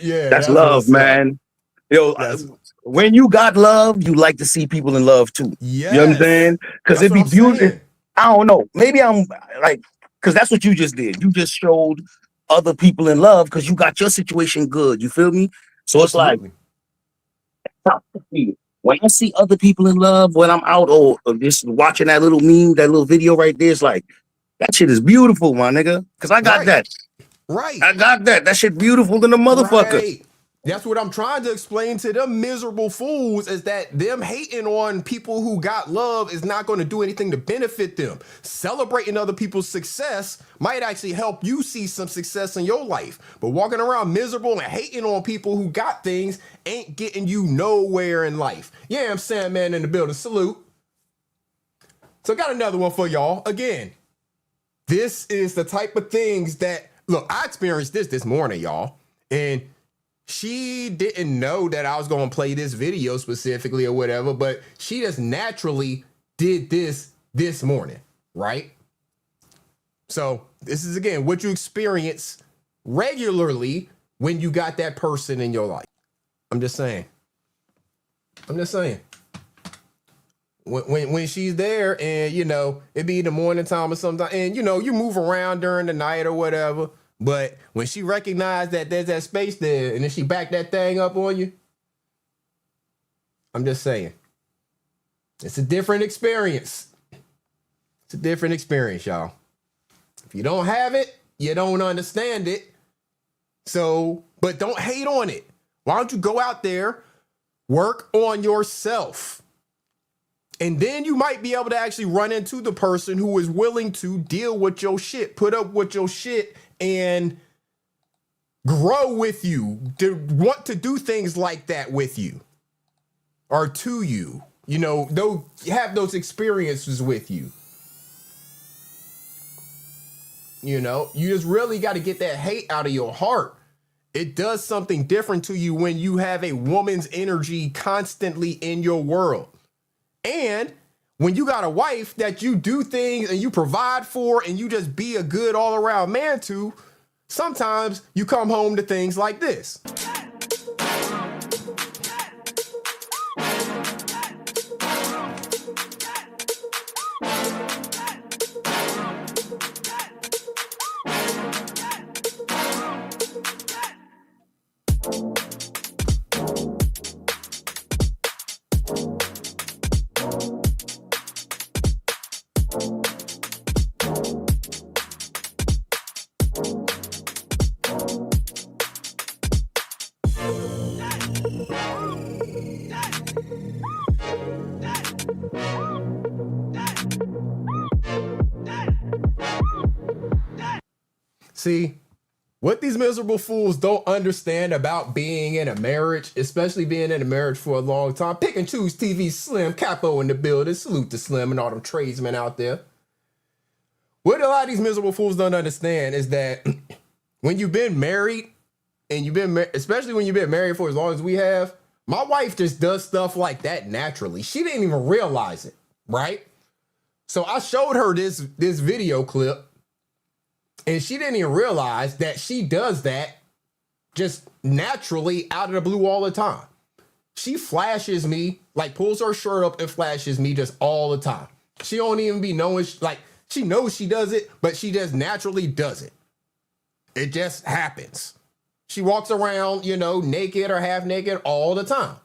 Yeah.
That's love, man. Yo, when you got love, you like to see people in love too.
Yes.
You know what I'm saying? Because it'd be beautiful. I don't know. Maybe I'm like, because that's what you just did. You just showed other people in love because you got your situation good. You feel me? So it's like, when I see other people in love, when I'm out or just watching that little meme, that little video right there, it's like, that shit is beautiful, my nigga. Because I got that.
Right.
I got that. That shit beautiful than the motherfucker.
Right. That's what I'm trying to explain to them miserable fools, is that them hating on people who got love is not going to do anything to benefit them. Celebrating other people's success might actually help you see some success in your life. But walking around miserable and hating on people who got things ain't getting you nowhere in life. Yeah, I'm Sandman in the building. Salute. So I got another one for y'all. Again, this is the type of things that, look, I experienced this morning, y'all. And she didn't know that I was going to play this video specifically or whatever, but she just naturally did this morning, right? So this is, again, what you experience regularly when you got that person in your life. I'm just saying. When she's there and, you know, it be the morning time or something, and, you know, you move around during the night or whatever. But when she recognized that there's that space there and then she backed that thing up on you, I'm just saying. It's a different experience. It's a different experience, y'all. If you don't have it, you don't understand it. So, but don't hate on it. Why don't you go out there, work on yourself? And then you might be able to actually run into the person who is willing to deal with your shit, put up with your shit, and grow with you, to want to do things like that with you or to you, you know, have those experiences with you. You know, you just really got to get that hate out of your heart. It does something different to you when you have a woman's energy constantly in your world. And when you got a wife that you do things and you provide for and you just be a good all around man to, sometimes you come home to things like this. See, what these miserable fools don't understand about being in a marriage, especially being in a marriage for a long time, pick and choose TV Slim, Capo in the building, salute to Slim and all them tradesmen out there. What a lot of these miserable fools don't understand is that when you've been married, and especially when you've been married for as long as we have, my wife just does stuff like that naturally. She didn't even realize it, right? So I showed her this video clip, and she didn't even realize that she does that just naturally out of the blue all the time. she flashes me, like pulls her shirt up and flashes me just all the time. She don't even be knowing, like, she knows she does it, but she just naturally does it. It just happens. She walks around, you know, naked or half naked all the time.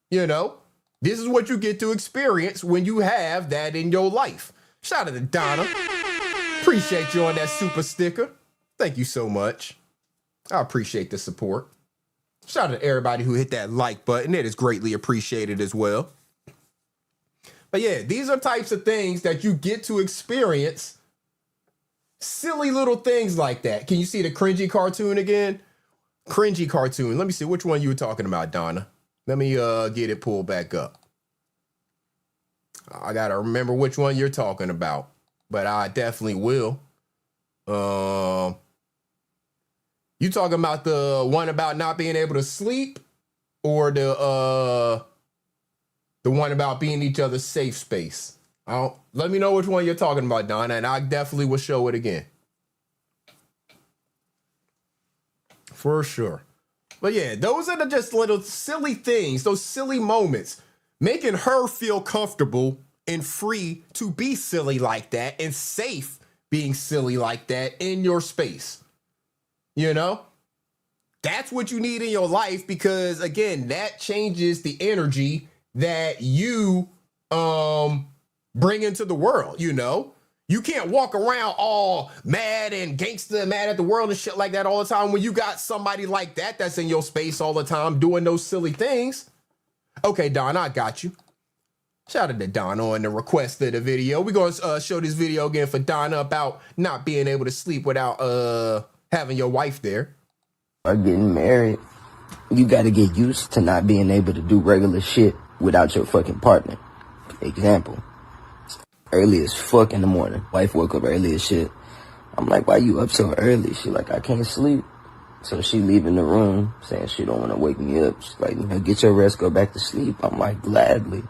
You know, this is what you get to experience when you have that in your life. Shout out to Donna. Appreciate you on that super sticker. Thank you so much. I appreciate the support. Shout out to everybody who hit that like button. It is greatly appreciated as well. But yeah, these are types of things that you get to experience. Silly little things like that. Can you see the cringy cartoon again? Cringy cartoon. Let me see which one you were talking about, Donna. Let me get it pulled back up. I gotta remember which one you're talking about, but I definitely will. You talking about the one about not being able to sleep, or the one about being each other's safe space? Let me know which one you're talking about, Donna, and I definitely will show it again. For sure. But yeah, those are just little silly things, those silly moments, making her feel comfortable and free to be silly like that and safe being silly like that in your space. You know, that's what you need in your life, because again, that changes the energy that you bring into the world. You know, you can't walk around all mad and gangster, mad at the world and shit like that all the time when you got somebody like that that's in your space all the time doing those silly things. Okay, Don, I got you. Shout out to Donna on the request of the video. We're going to show this video again for Donna about not being able to sleep without having your wife there.
Or getting married, you got to get used to not being able to do regular shit without your fucking partner. Example, early as fuck in the morning. Wife woke up early as shit. I'm like, why you up so early? She like, I can't sleep. So she leaving the room saying she don't want to wake me up. She's like, you know, get your rest, go back to sleep. I'm like, gladly.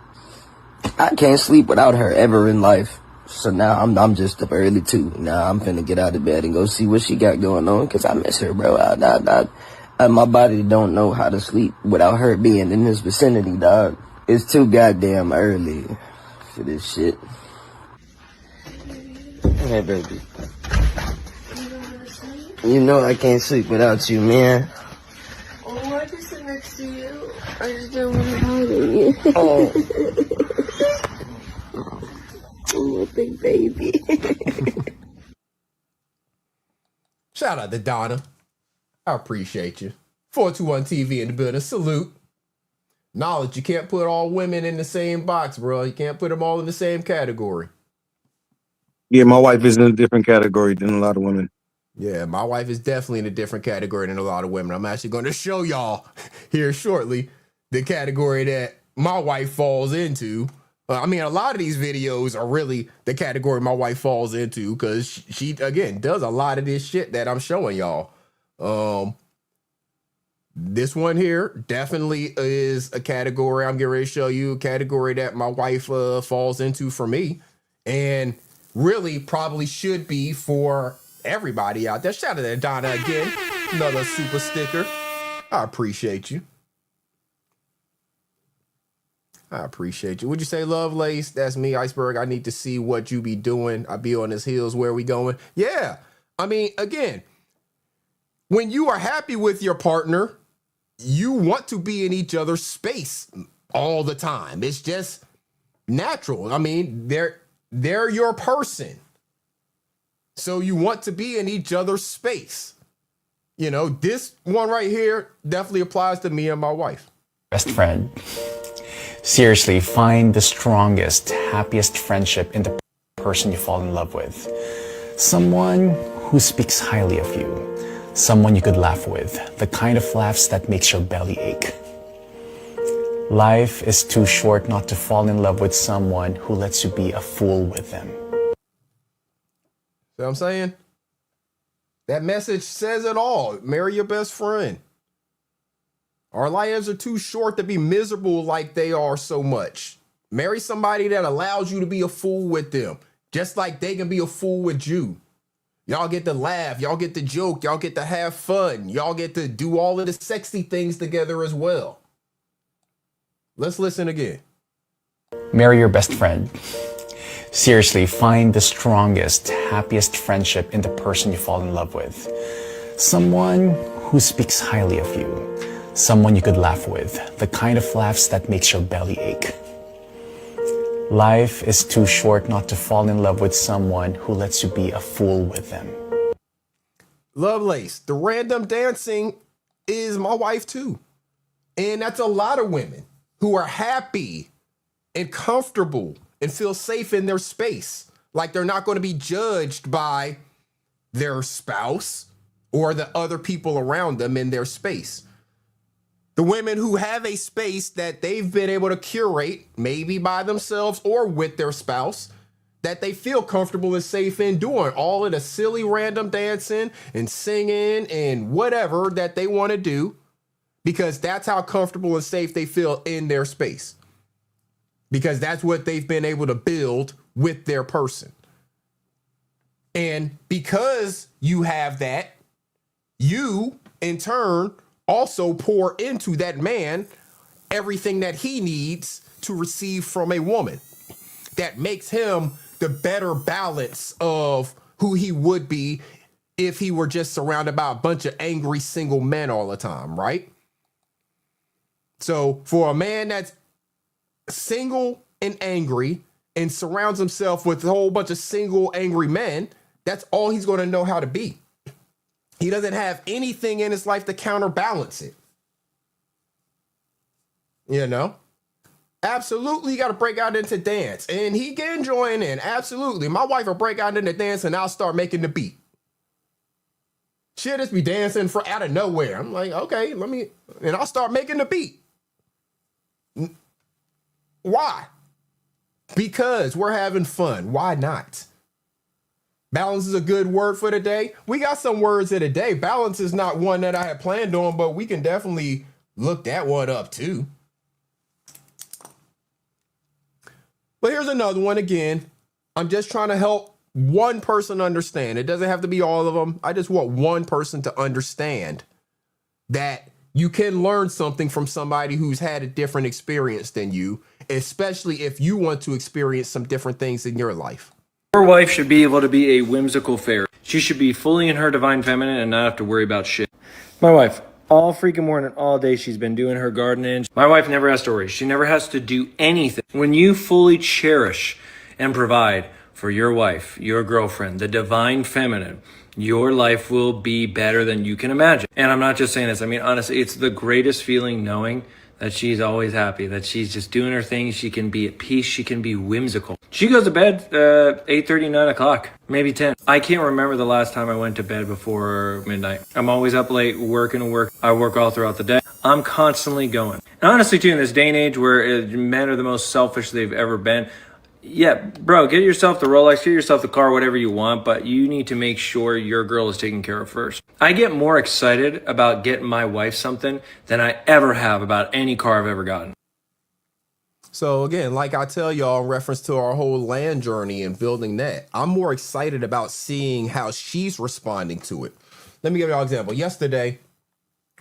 I can't sleep without her ever in life. So now I'm just up early too. Now I'm finna get out of bed and go see what she got going on, because I miss her, bro. My body don't know how to sleep without her being in this vicinity, dog. It's too goddamn early for this shit. Hey, baby. You know I can't sleep without you, man.
Oh, I just sit next to you. I just don't want to bother you. Oh, big baby.
Shout out to Donna. I appreciate you. 421 TV in the building. Salute. Knowledge, you can't put all women in the same box, bro. You can't put them all in the same category.
Yeah, my wife is in a different category than a lot of women.
Yeah, my wife is definitely in a different category than a lot of women. I'm actually going to show y'all here shortly the category that my wife falls into. I mean, a lot of these videos are really the category my wife falls into, because she, again, does a lot of this shit that I'm showing y'all. This one here definitely is a category I'm getting ready to show you, a category that my wife falls into for me, and really probably should be for everybody out there. Shout out to Donna again. Another super sticker. I appreciate you. I appreciate you. Would you say Lovelace? That's me, Iceberg. I need to see what you be doing. I be on his heels. Where we going? Yeah. I mean, again, when you are happy with your partner, you want to be in each other's space all the time. It's just natural. I mean, they're your person. So you want to be in each other's space. You know, this one right here definitely applies to me and my wife.
Best friend. Seriously, find the strongest, happiest friendship in the person you fall in love with. Someone who speaks highly of you. Someone you could laugh with. The kind of laughs that makes your belly ache. Life is too short not to fall in love with someone who lets you be a fool with them.
See what I'm saying? That message says it all. Marry your best friend. Our lives are too short to be miserable like they are so much. Marry somebody that allows you to be a fool with them, just like they can be a fool with you. Y'all get to laugh, y'all get to joke, y'all get to have fun, y'all get to do all of the sexy things together as well. Let's listen again.
Marry your best friend. Seriously, find the strongest, happiest friendship in the person you fall in love with. Someone who speaks highly of you. Someone you could laugh with. The kind of laughs that makes your belly ache. Life is too short not to fall in love with someone who lets you be a fool with them.
Lovelace, the random dancing is my wife too. And that's a lot of women who are happy and comfortable and feel safe in their space. Like they're not going to be judged by their spouse or the other people around them in their space. The women who have a space that they've been able to curate, maybe by themselves or with their spouse, that they feel comfortable and safe in doing all of the silly random dancing and singing and whatever that they want to do, because that's how comfortable and safe they feel in their space. Because that's what they've been able to build with their person. And because you have that, you in turn also pour into that man everything that he needs to receive from a woman. That makes him the better balance of who he would be if he were just surrounded by a bunch of angry single men all the time, right? So for a man that's single and angry and surrounds himself with a whole bunch of single angry men, that's all he's going to know how to be. He doesn't have anything in his life to counterbalance it. You know? Absolutely, you got to break out into dance. And he can join in. Absolutely. My wife will break out into dance and I'll start making the beat. She'll just be dancing for out of nowhere. I'm like, okay, and I'll start making the beat. Why? Because we're having fun. Why not? Balance is a good word for the day. We got some words of the day. Balance is not one that I had planned on, but we can definitely look that one up too. But here's another one again. I'm just trying to help one person understand. It doesn't have to be all of them. I just want one person to understand that you can learn something from somebody who's had a different experience than you, especially if you want to experience some different things in your life.
Your wife should be able to be a whimsical fairy. She should be fully in her divine feminine and not have to worry about shit. My wife, all freaking morning, all day, she's been doing her gardening. My wife never has to worry. She never has to do anything. When you fully cherish and provide for your wife, your girlfriend, the divine feminine, your life will be better than you can imagine. And I'm not just saying this. I mean, honestly, it's the greatest feeling knowing that she's always happy, that she's just doing her thing. She can be at peace. She can be whimsical. She goes to bed 8:30, 9 o'clock, maybe 10. I can't remember the last time I went to bed before midnight. I'm always up late working. I work all throughout the day. I'm constantly going. And honestly, too, in this day and age where men are the most selfish they've ever been, yeah, bro, get yourself the Rolex, get yourself the car, whatever you want, but you need to make sure your girl is taken care of first. I get more excited about getting my wife something than I ever have about any car I've ever gotten.
So again, like I tell y'all in reference to our whole land journey and building that, I'm more excited about seeing how she's responding to it. Let me give y'all an example. Yesterday,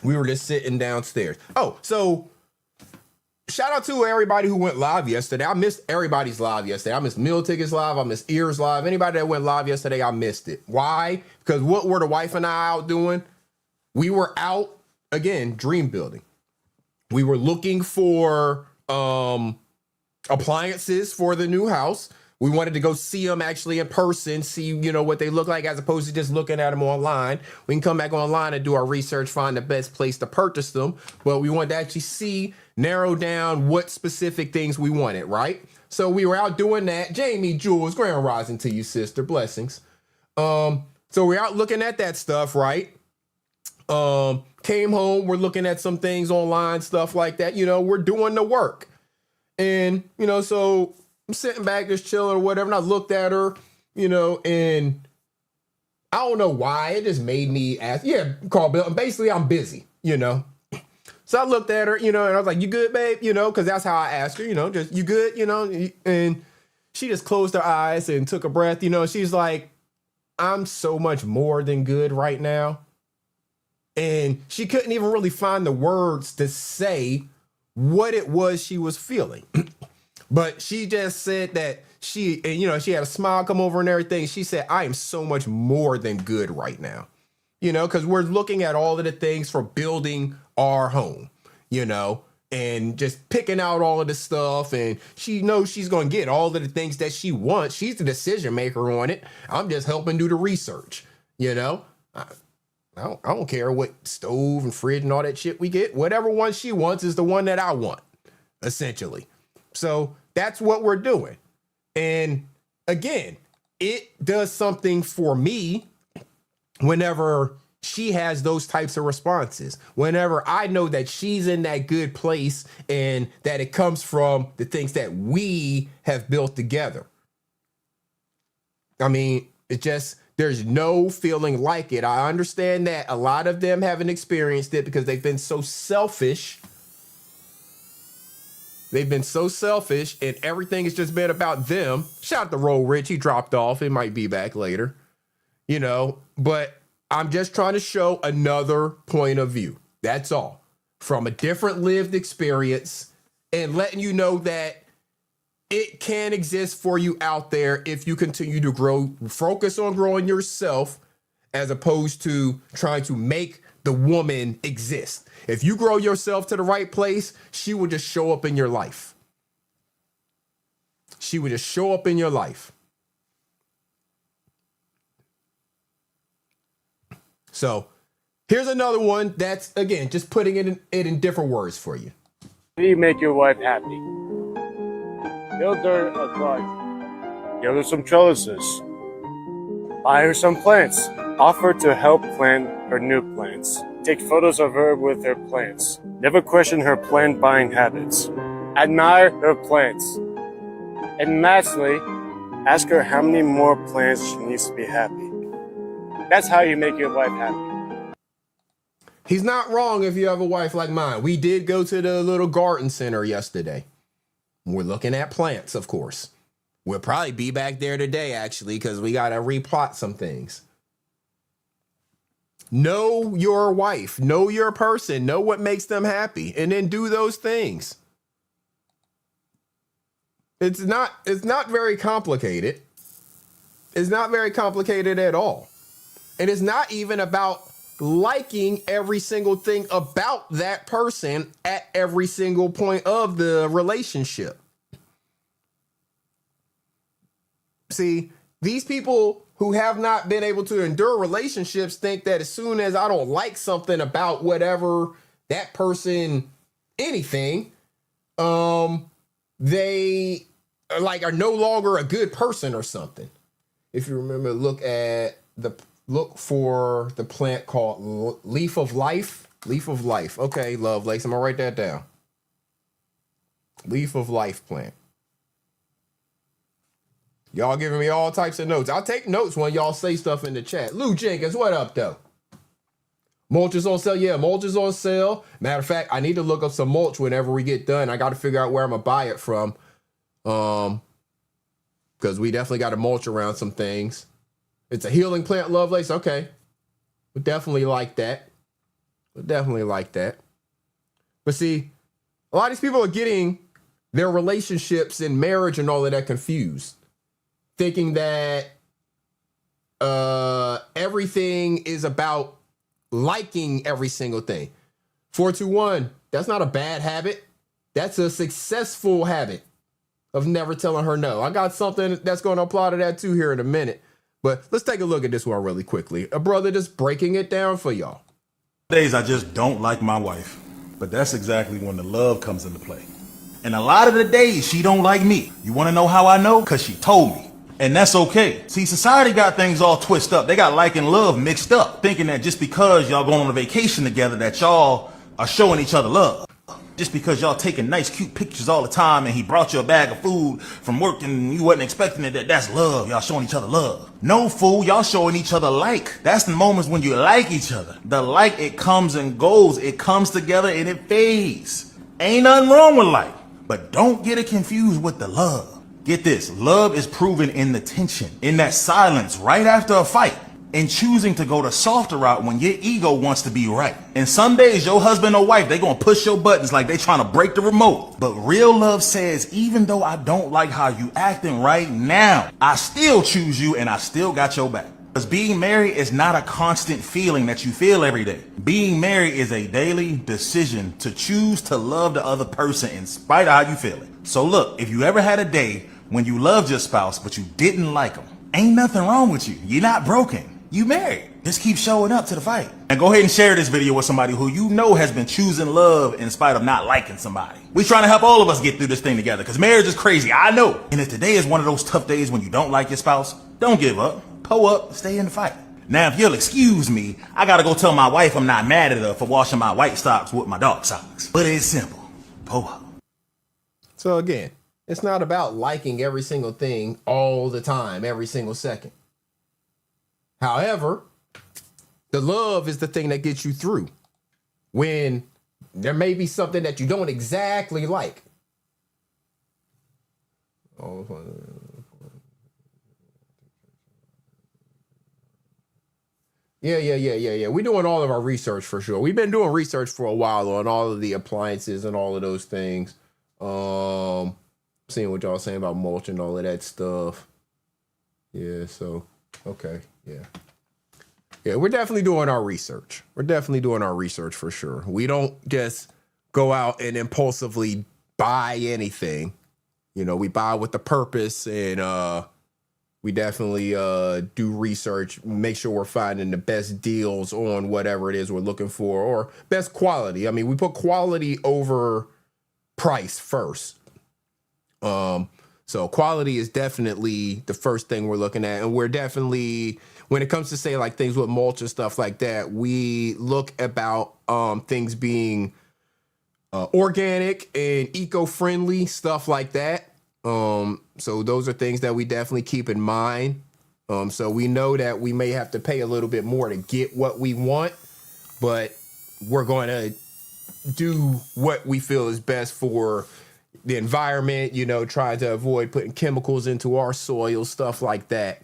we were just sitting downstairs. Oh, so shout out to everybody who went live yesterday. I missed everybody's live yesterday. I missed Meal Tickets live. I missed Ears live. Anybody that went live yesterday, I missed it. Why? Because what were the wife and I out doing? We were out, again, dream building. We were looking for appliances for the new house. We wanted to go see them actually in person, see, what they look like as opposed to just looking at them online. We can come back online and do our research, find the best place to purchase them. But we wanted to actually narrow down what specific things we wanted, right? So we were out doing that. Jamie, Jules, Grand Rising to you, sister. Blessings. So we're out looking at that stuff, right? Came home, we're looking at some things online, stuff like that. We're doing the work. And, so I'm sitting back just chilling or whatever, and I looked at her, and I don't know why. It just made me ask, call Bill. And basically, I'm busy, So I looked at her, and I was like, you good, babe? Because that's how I asked her, just, you good, And she just closed her eyes and took a breath, She's like, I'm so much more than good right now. And she couldn't even really find the words to say what it was she was feeling. But she just said that she had a smile come over and everything. She said, I am so much more than good right now. Because we're looking at all of the things for building our home, and just picking out all of the stuff. And she knows she's going to get all of the things that she wants. She's the decision maker on it. I'm just helping do the research, I don't care what stove and fridge and all that shit we get. Whatever one she wants is the one that I want, essentially. So that's what we're doing. And again, it does something for me whenever she has those types of responses. Whenever I know that she's in that good place and that it comes from the things that we have built together. I mean, there's no feeling like it. I understand that a lot of them haven't experienced it because they've been so selfish. They've been so selfish and everything has just been about them. Shout out to Roll Rich. He dropped off. It might be back later. But I'm just trying to show another point of view. That's all. From a different lived experience and letting you know that it can exist for you out there if you continue to grow, focus on growing yourself as opposed to trying to make the woman exist. If you grow yourself to the right place, she will just show up in your life. She would just show up in your life. So here's another one that's, again, just putting it in different words for you.
How do you make your wife happy? Build her a garden. Give her some trellises. Buy her some plants. Offer to help plant her new plants. Take photos of her with her plants. Never question her plant buying habits. Admire her plants. And lastly, ask her how many more plants she needs to be happy. That's how you make your wife happy.
He's not wrong if you have a wife like mine. We did go to the little garden center yesterday. We're looking at plants, of course. We'll probably be back there today, actually, because we got to replot some things. Know your wife, know your person, know what makes them happy, and then do those things. It's not very complicated. It's not very complicated at all. And it's not even about liking every single thing about that person at every single point of the relationship. See, these people who have not been able to endure relationships think that as soon as I don't like something about whatever that person, anything, they are no longer a good person or something. If you remember, look for the plant called Leaf of Life. Leaf of Life. Okay, Lovelace, I'm gonna write that down. Leaf of Life plant. Y'all giving me all types of notes. I'll take notes when y'all say stuff in the chat. Lou Jenkins, what up, though? Mulch is on sale? Yeah, mulch is on sale. Matter of fact, I need to look up some mulch whenever we get done. I got to figure out where I'm going to buy it from. Because we definitely got to mulch around some things. It's a healing plant, Lovelace. Okay. We definitely like that. But see, a lot of these people are getting their relationships and marriage and all of that confused. Thinking that everything is about liking every single thing. 421, that's not a bad habit. That's a successful habit of never telling her no. I got something that's going to apply to that too here in a minute. But let's take a look at this one really quickly. A brother just breaking it down for y'all.
Days I just don't like my wife. But that's exactly when the love comes into play. And a lot of the days she don't like me. You want to know how I know? Because she told me. And that's okay. See, society got things all twisted up. They got like and love mixed up, thinking that just because y'all going on a vacation together that y'all are showing each other love. Just because y'all taking nice, cute pictures all the time and he brought you a bag of food from work and you wasn't expecting it, that's love. Y'all showing each other love. No, fool, y'all showing each other like. That's the moments when you like each other. The like, it comes and goes. It comes together and it fades. Ain't nothing wrong with like. But don't get it confused with the love. Get this, love is proven in the tension, in that silence right after a fight, and choosing to go the softer route when your ego wants to be right. And some days your husband or wife, they gonna push your buttons like they trying to break the remote. But real love says, even though I don't like how you acting right now, I still choose you and I still got your back. Because being married is not a constant feeling that you feel every day. Being married is a daily decision to choose to love the other person in spite of how you feel it. So look, if you ever had a day when you loved your spouse but you didn't like them, ain't nothing wrong with you. You're not broken. You married. Just keep showing up to the fight. And go ahead and share this video with somebody who you know has been choosing love in spite of not liking somebody. We're trying to help all of us get through this thing together because marriage is crazy. I know. And if today is one of those tough days when you don't like your spouse, don't give up. Pull up, stay in the fight. Now, if you'll excuse me, I gotta go tell my wife I'm not mad at her for washing my white socks with my dark socks. But it's simple. Pull up.
So again, it's not about liking every single thing all the time, every single second. However, the love is the thing that gets you through when there may be something that you don't exactly like. Yeah. We're doing all of our research for sure. We've been doing research for a while on all of the appliances and all of those things. Seeing what y'all saying about mulch and all of that stuff. Yeah, so, okay, yeah. Yeah, we're definitely doing our research. We're definitely doing our research for sure. We don't just go out and impulsively buy anything. You know, we buy with the purpose, and we definitely do research, make sure we're finding the best deals on whatever it is we're looking for, or best quality. I mean, we put quality over price first. So quality is definitely the first thing we're looking at. And we're definitely, when it comes to say like things with mulch and stuff like that, we look about things being organic and eco-friendly, stuff like that. So those are things that we definitely keep in mind. So we know that we may have to pay a little bit more to get what we want, but we're going to do what we feel is best for the environment, you know, trying to avoid putting chemicals into our soil, stuff like that.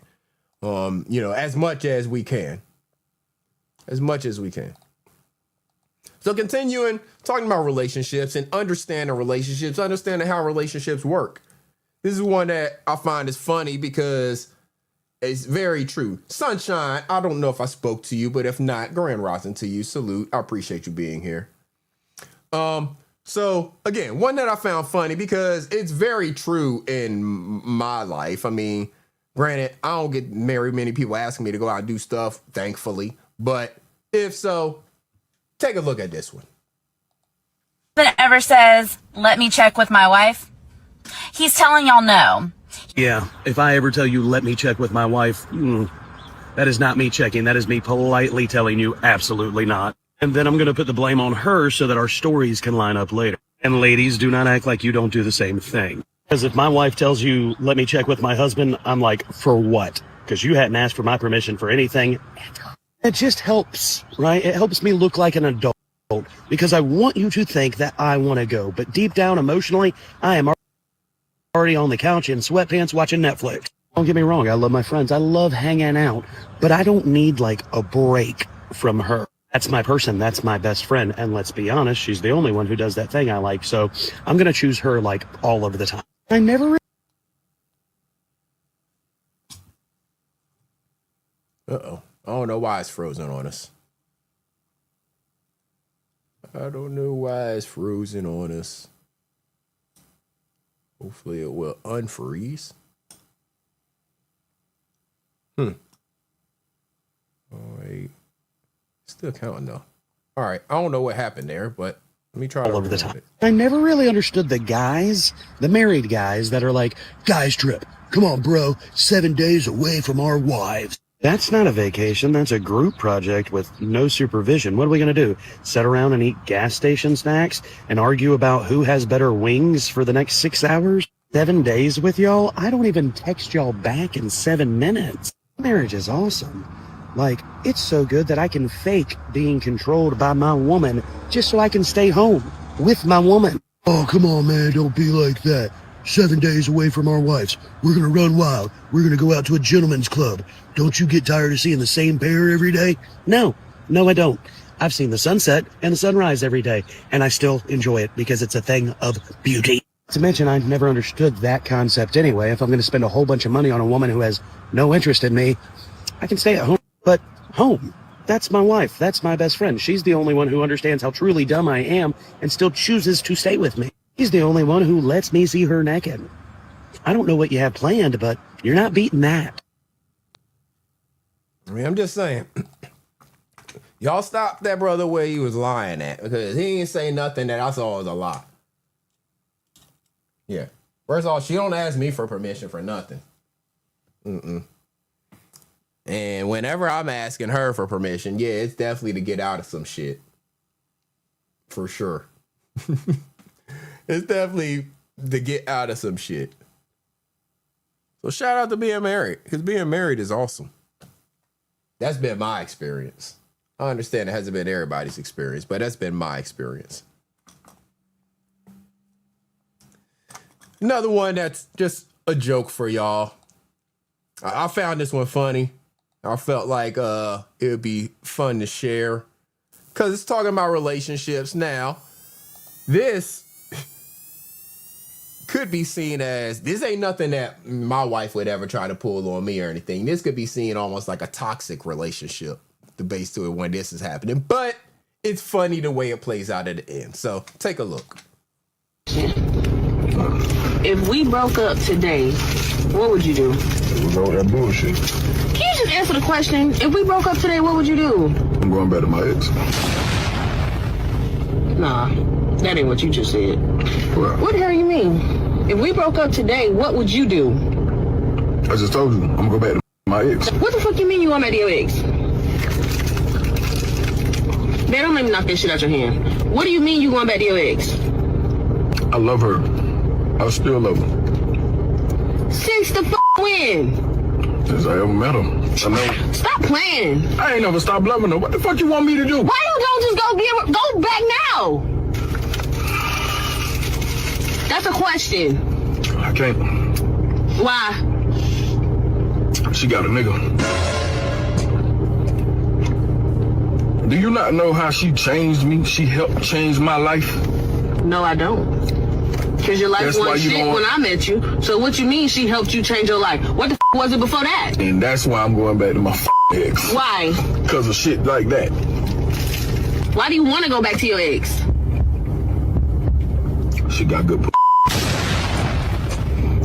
You know, as much as we can. As much as we can. So continuing, talking about relationships and understanding relationships, understanding how relationships work. This is one that I find is funny because it's very true. Sunshine, I don't know if I spoke to you, but if not, Grand Rising to you. Salute. I appreciate you being here. So again, one that I found funny because it's very true in my life. I mean, granted, I don't get very many people asking me to go out and do stuff, thankfully. But if so, take a look at this one.
That ever says, let me check with my wife, he's telling y'all no.
Yeah, if I ever tell you, let me check with my wife, that is not me checking. That is me politely telling you absolutely not. And then I'm going to put the blame on her so that our stories can line up later. And ladies, do not act like you don't do the same thing. Because if my wife tells you, let me check with my husband, I'm like, for what? Because you hadn't asked for my permission for anything. It just helps, right? It helps me look like an adult. Because I want you to think that I want to go. But deep down, emotionally, I am already on the couch in sweatpants watching Netflix. Don't get me wrong, I love my friends. I love hanging out. But I don't need, like, a break from her. That's my person. That's my best friend. And let's be honest, she's the only one who does that thing I like. So I'm going to choose her, like, all of the time. I never...
Uh-oh. I don't know why it's frozen on us. I don't know why it's frozen on us. Hopefully it will unfreeze. All right. Still counting though. All right. I don't know what happened there, but let me try
all over the time. I never really understood the guys, the married guys that are like, guys trip. Come on, bro. 7 days away from our wives. That's not a vacation. That's a group project with no supervision. What are we going to do? Sit around and eat gas station snacks and argue about who has better wings for the next 6 hours? 7 days with y'all? I don't even text y'all back in 7 minutes. Marriage is awesome. Like, it's so good that I can fake being controlled by my woman just so I can stay home with my woman.
Oh, come on, man. Don't be like that. 7 days away from our wives. We're gonna run wild. We're gonna go out to a gentleman's club. Don't you get tired of seeing the same pair every day?
No, I don't. I've seen the sunset and the sunrise every day, and I still enjoy it because it's a thing of beauty. To mention, I never understood that concept anyway. If I'm going to spend a whole bunch of money on a woman who has no interest in me, I can stay at home. But home, that's my wife. That's my best friend. She's the only one who understands how truly dumb I am and still chooses to stay with me. She's the only one who lets me see her naked. I don't know what you have planned, but you're not beating that.
I mean, I'm just saying. Y'all stop that brother where he was lying at, because he didn't say nothing that I saw was a lie. Yeah. First of all, she don't ask me for permission for nothing. And whenever I'm asking her for permission, yeah, it's definitely to get out of some shit. For sure. It's definitely to get out of some shit. So shout out to being married, because being married is awesome. That's been my experience. I understand it hasn't been everybody's experience, but that's been my experience. Another one that's just a joke for y'all. I found this one funny. I felt like it would be fun to share, because it's talking about relationships. Now, this could be seen as, this ain't nothing that my wife would ever try to pull on me or anything. This could be seen almost like a toxic relationship, the base to it when this is happening. But it's funny the way it plays out at the end. So take a look.
If we broke up today, what would you do?
We know that bullshit.
Can you just answer the question? If we broke up today, what would you do?
I'm going back to my ex.
Nah, that ain't what you just said. What the hell you mean? If we broke up today, what would you do?
I just told you, I'm gonna go back to my ex.
What the fuck you mean you want back to your ex? Man, don't let me knock that shit out your hand. What do you mean you going back to your ex?
I love her. I still love her.
Since the when?
Since I ever met her. I know.
Stop playing.
I ain't never stopped loving her. What the fuck you want me to do?
Why you don't just go back now? That's a question.
I can't.
Why?
She got a nigga. Do you not know how she changed me? She helped change my life.
No, I don't. Because your life was shit when I met you. So what you mean she helped you change your life? What the was it before that?
And that's why I'm going back to my ex.
Why?
Because of shit like that.
Why do you want to go back to your ex?
She got good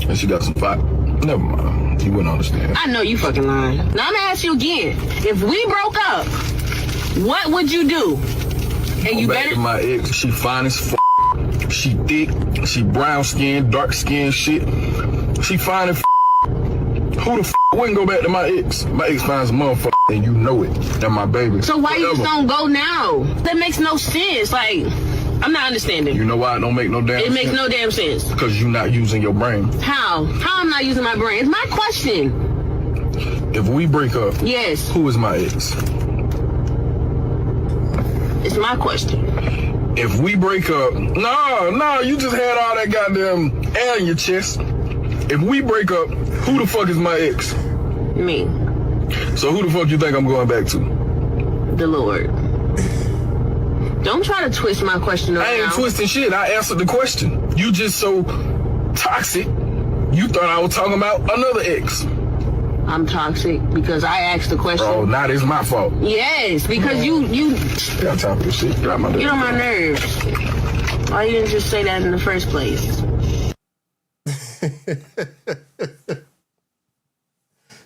and she got some fight. Never mind. You wouldn't understand.
I know you fucking lying. Now I'm gonna ask you again. If we broke up, what would you do? And you
back to my ex. She fine as fuck. She thick. She brown skin, dark skin shit. She fine as fuck. Who the fuck wouldn't go back to my ex? My ex finds a motherfucker, and you know it. That's my baby.
So why you just don't go now? That makes no sense. Like, I'm not understanding.
You know why it don't make no damn sense?
It makes no damn sense.
Because you're not using your brain.
How? How I'm not using my brain? It's my question.
If we break up,
yes.
Who is my ex?
It's my question.
If we break up, no, you just had all that goddamn air in your chest. If we break up, who the fuck is my ex?
Me.
So who the fuck you think I'm going back to?
The Lord. Don't try to twist my question around.
I ain't twisting shit. I answered the question. You just so toxic. You thought I was talking about another ex.
I'm toxic because I asked the question.
Oh, now it's my fault.
Yes, because you
got time for this shit. Get on my nerves.
Get on my nerves. Why you didn't just say that in the first place?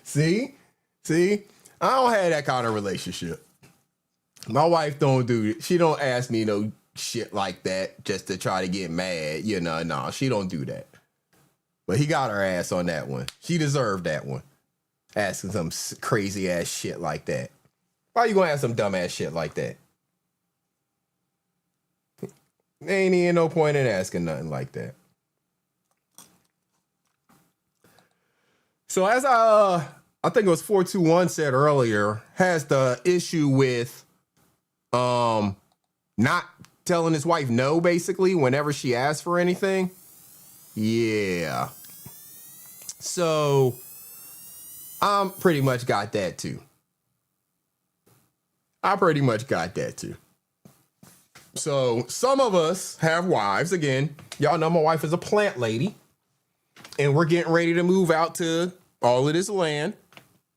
See? I don't have that kind of relationship. My wife don't do it. She don't ask me no shit like that just to try to get mad. You know, no, she don't do that. But he got her ass on that one. She deserved that one. Asking some crazy ass shit like that. Why you gonna ask some dumb ass shit like that? There ain't even no point in asking nothing like that. So as I think it was 421 said earlier, has the issue with not telling his wife no, basically, whenever she asks for anything. Yeah. So I'm pretty much got that too. So some of us have wives. Again, y'all know my wife is a plant lady. And we're getting ready to move out to all of this land.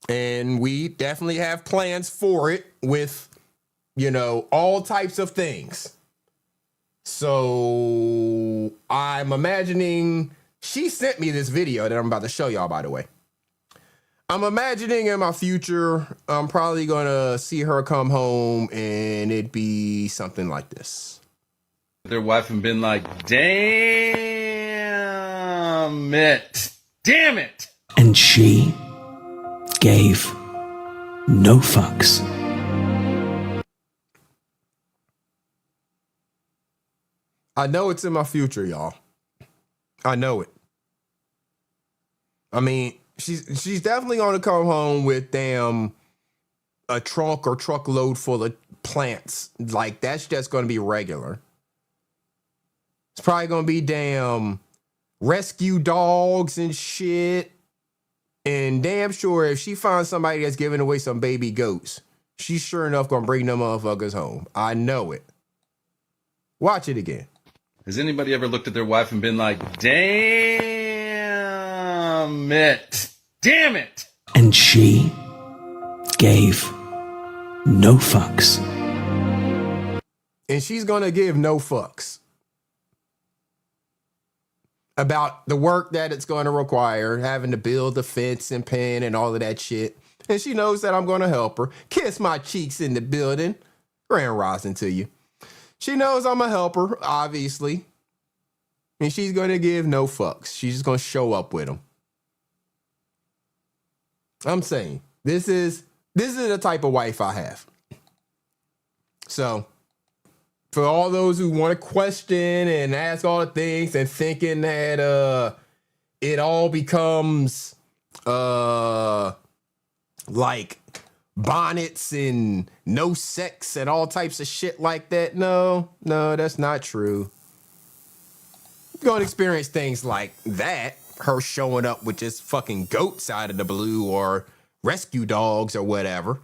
And we definitely have plans for it with, you know, all types of things. So I'm imagining, she sent me this video that I'm about to show y'all, by the way. I'm imagining in my future, I'm probably going to see her come home and it'd be something like this.
Their wife and been like, damn it. Damn it.
And she gave no fucks.
I know it's in my future, y'all. I know it. I mean, she's definitely gonna come home with damn a trunk or truckload full of plants. Like that's just gonna be regular. It's probably gonna be damn rescue dogs and shit. And damn sure if she finds somebody that's giving away some baby goats, she's sure enough gonna bring them motherfuckers home. I know it. Watch it again.
Has anybody ever looked at their wife and been like, damn it. Damn it.
And she gave no fucks.
And she's gonna give no fucks about the work that it's going to require, having to build the fence and pen and all of that shit. And she knows that I'm going to help her. Kiss my cheeks in the building. Grand rising to you. She knows I'm a helper, obviously. And she's going to give no fucks. She's just going to show up with them. I'm saying, this is the type of wife I have. So, for all those who want to question and ask all the things and thinking that it all becomes like bonnets and no sex and all types of shit like that. No, that's not true. You're going to experience things like that. Her showing up with just fucking goats out of the blue or rescue dogs or whatever.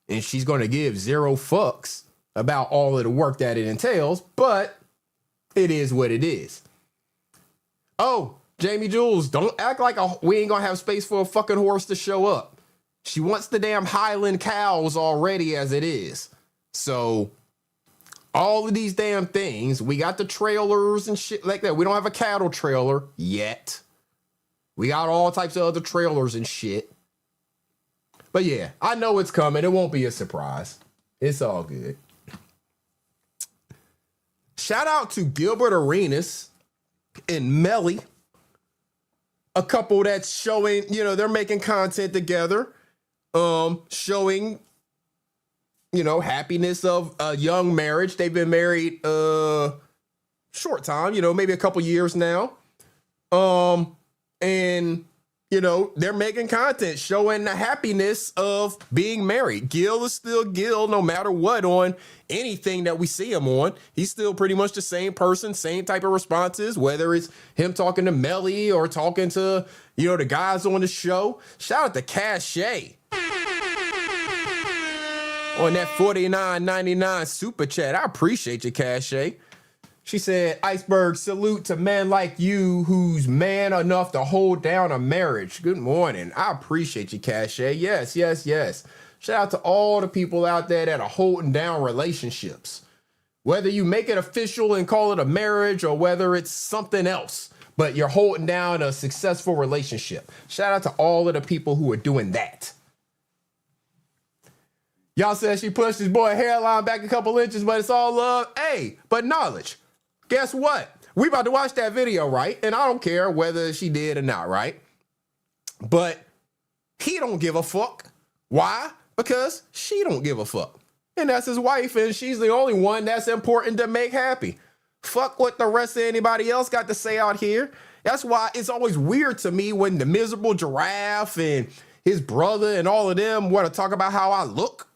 And she's going to give zero fucks about all of the work that it entails, but it is what it is. Oh, Jamie Jules, don't act like we ain't gonna have space for a fucking horse to show up. She wants the damn Highland cows already as it is. So all of these damn things, we got the trailers and shit like that. We don't have a cattle trailer yet. We got all types of other trailers and shit. But yeah, I know it's coming. It won't be a surprise. It's all good. Shout out to Gilbert Arenas and Melly. A couple that's showing, you know, they're making content together. Showing, you know, happiness of a young marriage. They've been married short time, you know, maybe a couple years now. And you know, they're making content showing the happiness of being married. Gil is still Gil no matter what on anything that we see him on. He's still pretty much the same person, same type of responses, whether it's him talking to Melly or talking to, you know, the guys on the show. Shout out to Cache on that $49.99 super chat. I appreciate you, Cache. She said, Iceberg, salute to men like you who's man enough to hold down a marriage. Good morning. I appreciate you, Cache. Yes. Shout out to all the people out there that are holding down relationships. Whether you make it official and call it a marriage or whether it's something else, but you're holding down a successful relationship. Shout out to all of the people who are doing that. Y'all said she pushed his boy hairline back a couple inches, but it's all love. Hey, but knowledge. Guess what? We about to watch that video, right? And I don't care whether she did or not, right? But he don't give a fuck. Why? Because she don't give a fuck. And that's his wife, and she's the only one that's important to make happy. Fuck what the rest of anybody else got to say out here. That's why it's always weird to me when the miserable giraffe and his brother and all of them want to talk about how I look.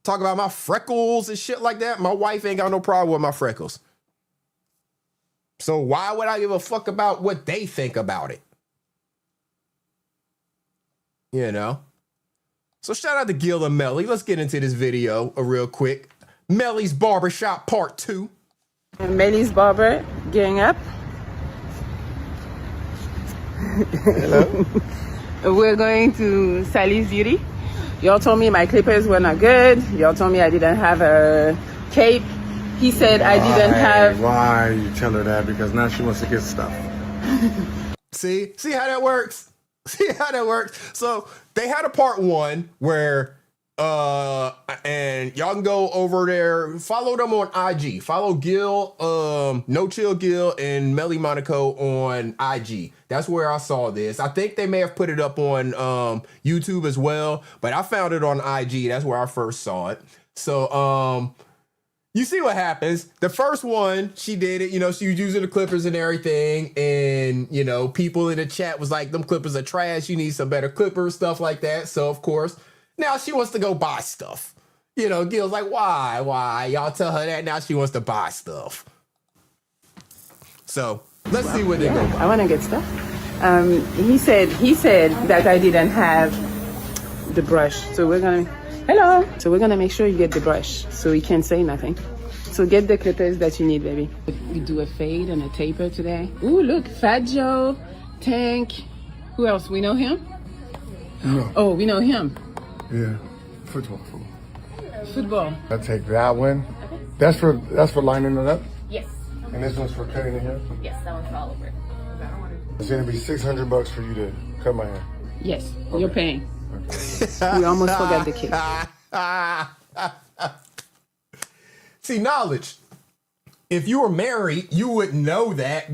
Talk about my freckles and shit like that. My wife ain't got no problem with my freckles. So why would I give a fuck about what they think about it? You know? So shout out to Gil and Melly. Let's get into this video real quick. Melly's Barbershop Part 2.
Melly's Barber, gang up.
Hello.
We're going to Sally's Beauty. Y'all told me my clippers were not good. Y'all told me I didn't have a cape. He said I didn't have...
Why you tell her that? Because now she wants to get stuff.
See how that works? See how that works? So they had a part 1 where and y'all can go over there, follow them on IG. Follow Gil, No Chill Gil and Melly Monaco on IG. That's where I saw this. I think they may have put it up on YouTube as well, but I found it on IG. That's where I first saw it. So you see what happens. The first one, she did it, you know, she was using the clippers and everything. And, you know, people in the chat was like, them clippers are trash. You need some better clippers, stuff like that. So, of course, now she wants to go buy stuff. You know, Gil's like, why? Y'all tell her that. Now she wants to buy stuff. So, let's see what they go buy.
I want to get stuff. He said that I didn't have the brush. So we're going to... Hello. So we're gonna make sure you get the brush so he can't say nothing. So get the clippers that you need, baby. We do a fade and a taper today. Ooh, look, Fat Joe, Tank. Who else? We know him?
No.
Oh, we know him.
Yeah. Football.
Football.
I take that one. That's for lining it up?
Yes.
And this one's for cutting it here?
Yes, that one's for all over.
It's gonna be $600 for you to cut my hair.
Yes, you're paying. We almost forgot the kid.
See, knowledge. If you were married, you would know that.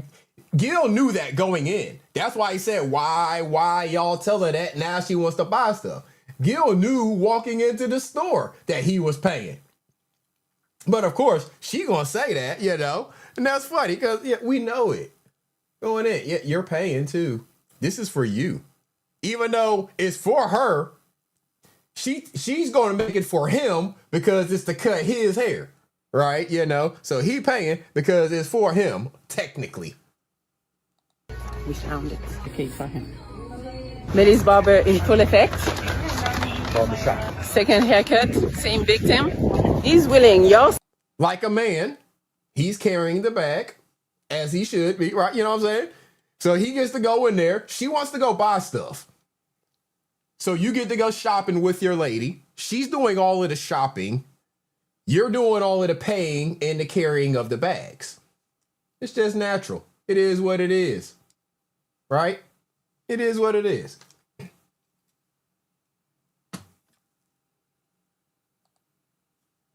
Gil knew that going in. That's why he said, why y'all tell her that now she wants to buy stuff. Gil knew walking into the store that he was paying. But of course, she gonna say that, you know. And that's funny because we know it. Going in, you're paying too. This is for you. Even though it's for her, she's going to make it for him because it's to cut his hair, right? You know, so he paying because it's for him, technically.
We found it. Okay, for him. Melly's Barber in full effect.
Barbershop.
Second haircut, same victim. He's willing, y'all.
Like a man, he's carrying the bag as he should be, right? You know what I'm saying? So he gets to go in there. She wants to go buy stuff. So you get to go shopping with your lady. She's doing all of the shopping. You're doing all of the paying and the carrying of the bags. It's just natural. It is what it is. Right? It is what it is.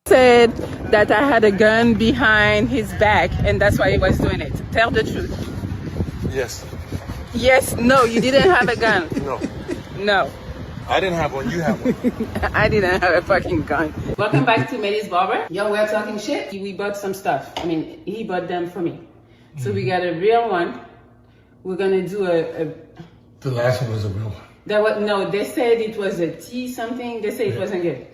Said that I had a gun behind his back and that's why he was doing it. Tell the truth.
Yes.
Yes, no, you didn't have a gun.
No.
No.
I didn't have one, you have one.
I didn't have a fucking gun. Welcome back to Melly's Barber. Yo, we're talking shit. We bought some stuff. I mean, he bought them for me. So we got a real one. We're gonna do a
The last one was a real one.
No, they said it was a T something. They said it wasn't good.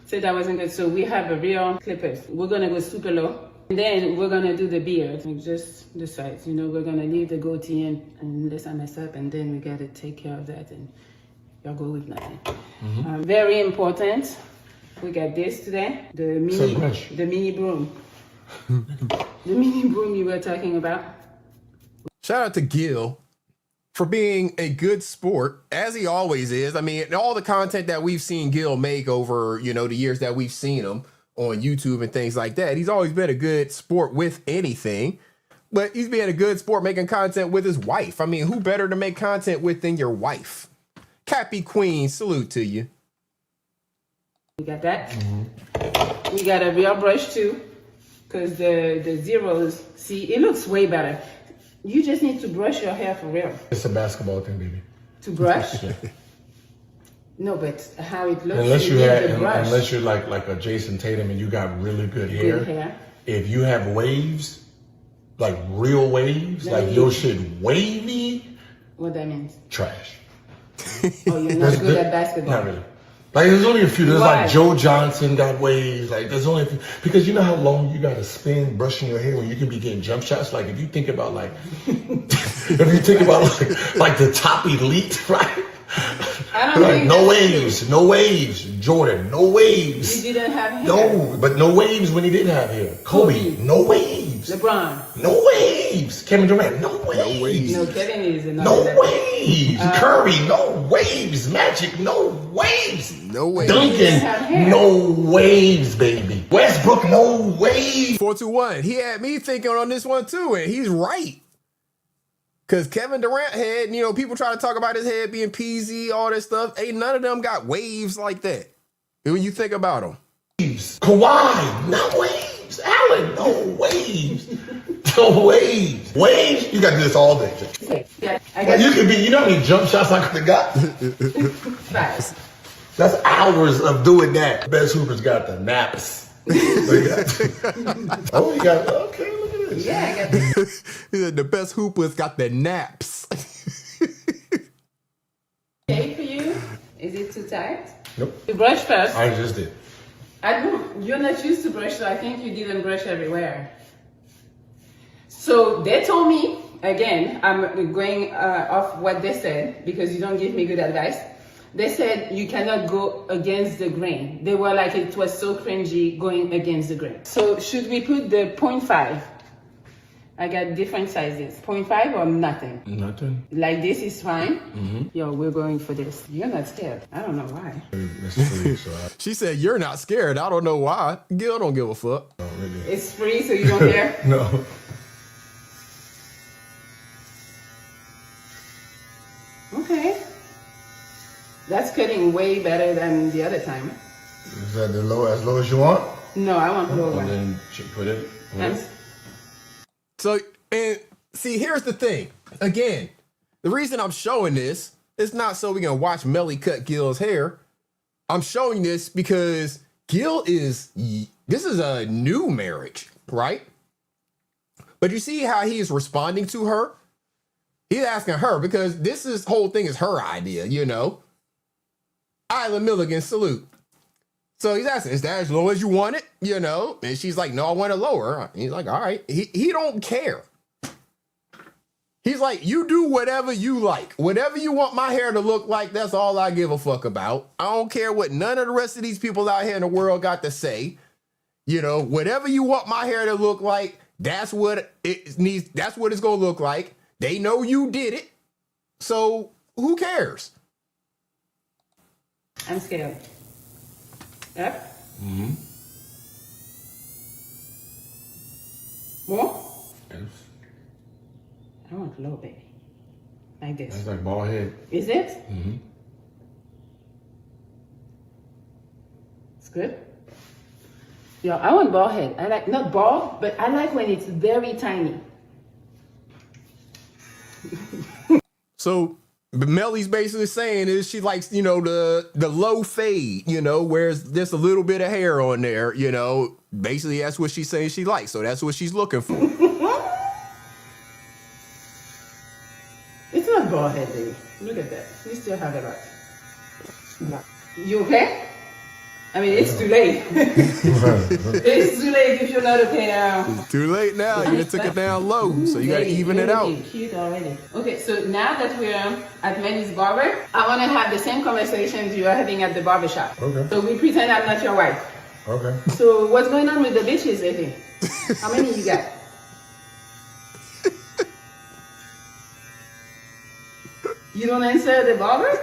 Said that wasn't good. So we have a real clippers. We're gonna go super low. And then we're gonna do the beard. Just the sides. You know, we're gonna leave the goatee in unless I mess up, and then we gotta take care of that and y'all go with nothing. Very important. We got this today. The mini broom. The mini broom you were talking about.
Shout out to Gil for being a good sport, as he always is. I mean, all the content that we've seen Gil make over, you know, the years that we've seen him on YouTube and things like that, he's always been a good sport with anything. But he's being a good sport making content with his wife. I mean, who better to make content with than your wife? Cappy Queen, salute to you.
We got that. We got a real brush too, because the zeros, see, it looks way better. You just need to brush your hair for real.
It's a basketball thing, baby.
To brush? No, but how it looks.
Unless you're like a Jason Tatum and you got really good hair.
Good hair.
If you have waves, like real waves, like your shit wavy.
What that means?
Trash.
Oh, you're not good at basketball.
Not really. Like there's only a few. There's
Why?
like Joe Johnson got waves. Like there's only a few because you know how long you got to spend brushing your hair when you can be getting jump shots. Like if you think about like if you think about like the top elite, right?
I don't
Like
think
no
that's true.
waves, Jordan, no waves.
He didn't have hair.
No, but no waves when he didn't have hair. Kobe, no waves.
LeBron.
No waves. Kevin Durant, no waves.
No, Kevin is another
No
level.
waves. Curry, no waves. Magic, no waves.
No waves.
Duncan, no waves, baby. Westbrook, no waves.
421. He had me thinking on this one too, and he's right. Because Kevin Durant had, you know, people try to talk about his head being peasy, all that stuff. Ain't none of them got waves like that. When you think about them.
Kawhi, no waves. Allen, no waves. No waves. Waves, you got to do this all day.
Yeah, I
Like,
got
you could be, you know how many jump shots I could have got?
5.
That's hours of doing that. Best hoopers got the naps. Oh, you got, okay, look at this.
Yeah, I got this.
The best hoopers got the naps.
Okay for you? Is it too tight?
Nope.
You brush first.
I just did.
I don't. You're not used to brush, so I think you didn't brush everywhere. So they told me again. I'm going off what they said because you don't give me good advice. They said you cannot go against the grain. They were like it was so cringy going against the grain. So should we put the 0.5? I got different sizes. 0.5 or nothing?
Nothing.
Like this is fine. Yo, we're going for this. You're not scared. I don't know why.
She said, you're not scared. I don't know why. Gil don't give a fuck.
It's free, so you don't care?
No.
Okay. That's cutting way better than the other time.
Is that as low as you want?
No, I want lower.
And then put it.
So, and see, here's the thing. Again, the reason I'm showing this is not so we can watch Melly cut Gil's hair. I'm showing this because Gil this is a new marriage, right? But you see how he's responding to her? He's asking her because this whole thing is her idea, you know? Isla Milligan, salute. So he's asking, is that as low as you want it? You know? And she's like, no, I want it lower. He's like, all right. He don't care. He's like, you do whatever you like. Whatever you want my hair to look like, that's all I give a fuck about. I don't care what none of the rest of these people out here in the world got to say. You know, whatever you want my hair to look like, that's what it needs. That's what it's going to look like. They know you did it. So who cares?
I'm scared. Up. More?
Yes.
I want low, baby. Like this.
That's like bald head.
Is it?
Mm-hmm.
It's good. Yeah, I want bald head. I like, not bald, but I like when it's very tiny.
So Melly's basically saying is she likes, you know, the low fade, you know, where it's just a little bit of hair on there, you know. Basically, that's what she's saying she likes. So that's what she's looking for.
It's not bald head, baby. Look at that. You still have it right. You okay? I mean, it's too late. It's too late if you're not okay now.
It's too late now. You took it down low, so you got to even it out.
Cute already. Okay, so now that we're at Melly's barber, I want to have the same conversations you are having at the barber shop.
Okay.
So we pretend I'm not your wife.
Okay.
So what's going on with the bitches lately? How many you got? You don't answer the barber?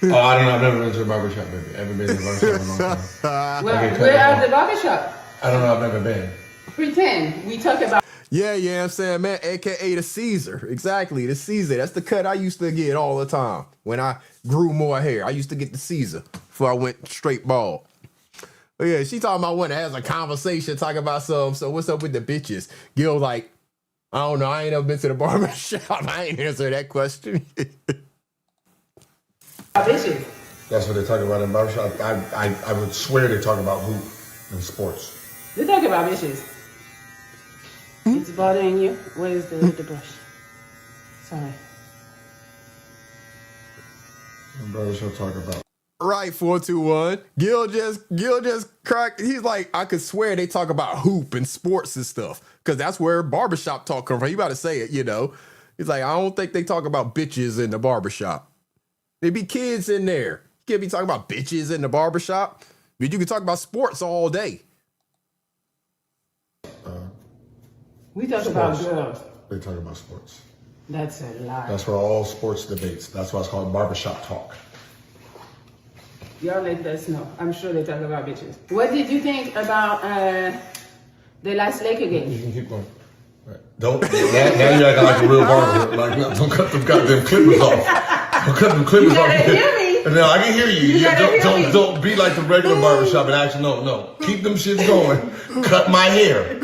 Oh, I don't know. I've never been to a barbershop, baby. I haven't been to a barbershop in a long time.
Well, we're at the barber shop.
I don't know. I've never been.
Pretend. We talk about.
Yeah, I'm saying, man, AKA the Caesar. Exactly, the Caesar. That's the cut I used to get all the time when I grew more hair. I used to get the Caesar before I went straight bald. But yeah, she talking about wanting to have a conversation, talking about something. So what's up with the bitches? Gil like, I don't know. I ain't never been to the barber shop. I ain't answer that question.
Bitches.
That's what they talk about in barbershop. I would swear they talk about hoop and sports.
They talk about bitches. It's bothering you? Where is the brush? Sorry.
The barbershop talk about.
Right, 421. Gil just cracked. He's like, I could swear they talk about hoop and sports and stuff. Cause that's where barbershop talk come from. You gotta say it, you know. He's like, I don't think they talk about bitches in the barbershop. There be kids in there. You can't be talking about bitches in the barbershop. But you can talk about sports all day.
We talk about girls.
They talk about sports.
That's a lie.
That's where all sports debates. That's why it's called barbershop talk.
Y'all let us know. I'm sure they talk about bitches. What did you think about the last Laker game?
You can keep going. Right. Don't now you acting like a real barber. Like, no, don't cut them goddamn clippers off. Don't cut them clippers
You
off.
gotta hear me.
No, I can hear you.
You gotta hear me.
Don't be like the regular barbershop and actually no. Keep them shits going. Cut my hair.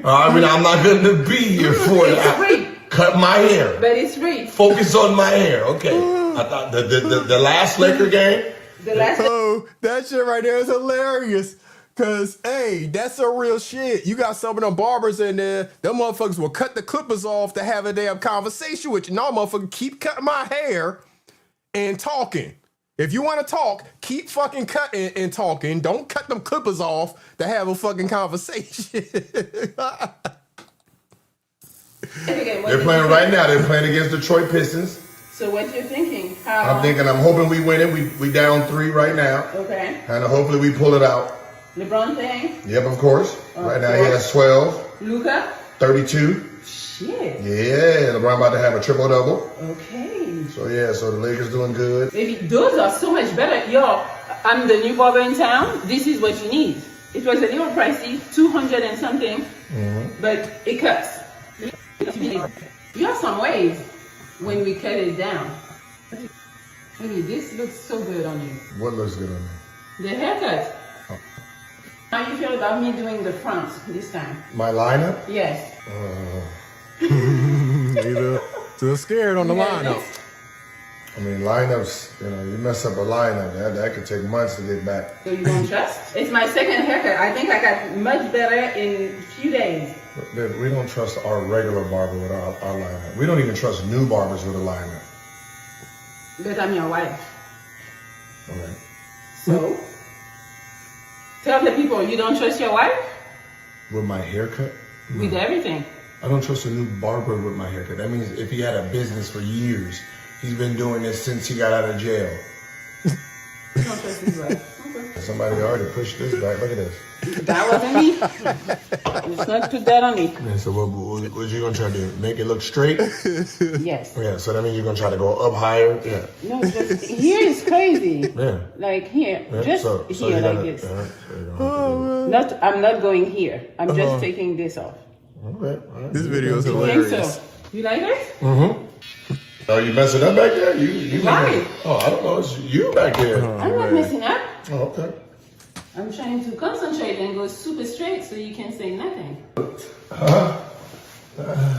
I mean, I'm not gonna be here for it.
It's free.
Cut my hair.
But it's free.
Focus on my hair. Okay. I thought the last Laker game.
Oh, that shit right there is hilarious. Cause hey, that's a real shit. You got some of them barbers in there. Them motherfuckers will cut the clippers off to have a damn conversation with you. No, motherfucker, keep cutting my hair and talking. If you want to talk, keep fucking cutting and talking. Don't cut them clippers off to have a fucking conversation.
They're playing right now. They're playing against Detroit Pistons.
So what you're thinking?
I'm hoping we win it. We down 3 right now.
Okay.
And hopefully we pull it out.
LeBron thing?
Yep, of course. Right now he has 12.
Luka?
32.
Shit.
Yeah, LeBron about to have a triple-double.
Okay.
So the Lakers doing good.
Baby, those are so much better. Yo, I'm the new barber in town. This is what you need. It was a little pricey, 200 and something, but it cuts. You have some ways when we cut it down. Baby, this looks so good on you.
What looks good on you?
The haircut.
Oh.
How you feel about me doing the front this time?
My lineup?
Yes.
Either too scared on the lineup.
I mean, lineups, you mess up a lineup, that could take months to get back.
So you don't trust? It's my second haircut. I think I got much better in a few days.
But we don't trust our regular barber with our lineup. We don't even trust new barbers with a lineup.
But I'm your wife.
Okay.
So? Tell the people you don't trust your wife?
With my haircut?
With everything.
I don't trust a new barber with my haircut. That means if he had a business for years, he's been doing this since he got out of jail.
You don't trust his wife. Okay.
Somebody already pushed this back. Look at this.
That wasn't me. Let's not put that on me.
Yeah, so what you gonna try to do? Make it look straight?
Yes.
Yeah, so that means you're gonna try to go up higher? Yeah.
No, just here is crazy.
Yeah.
Like here.
Yeah,
Just
so
here
you
like
gotta,
this.
Yeah,
I'm not going here. I'm just taking this off.
Okay. Right.
This video is
You
hilarious.
think so? You like it?
Mm-hmm. Oh, you messing up back there? You
Right.
Oh, I don't know. It's you back there.
I'm not messing up.
Oh, okay.
I'm trying to concentrate and go super straight so you can say nothing.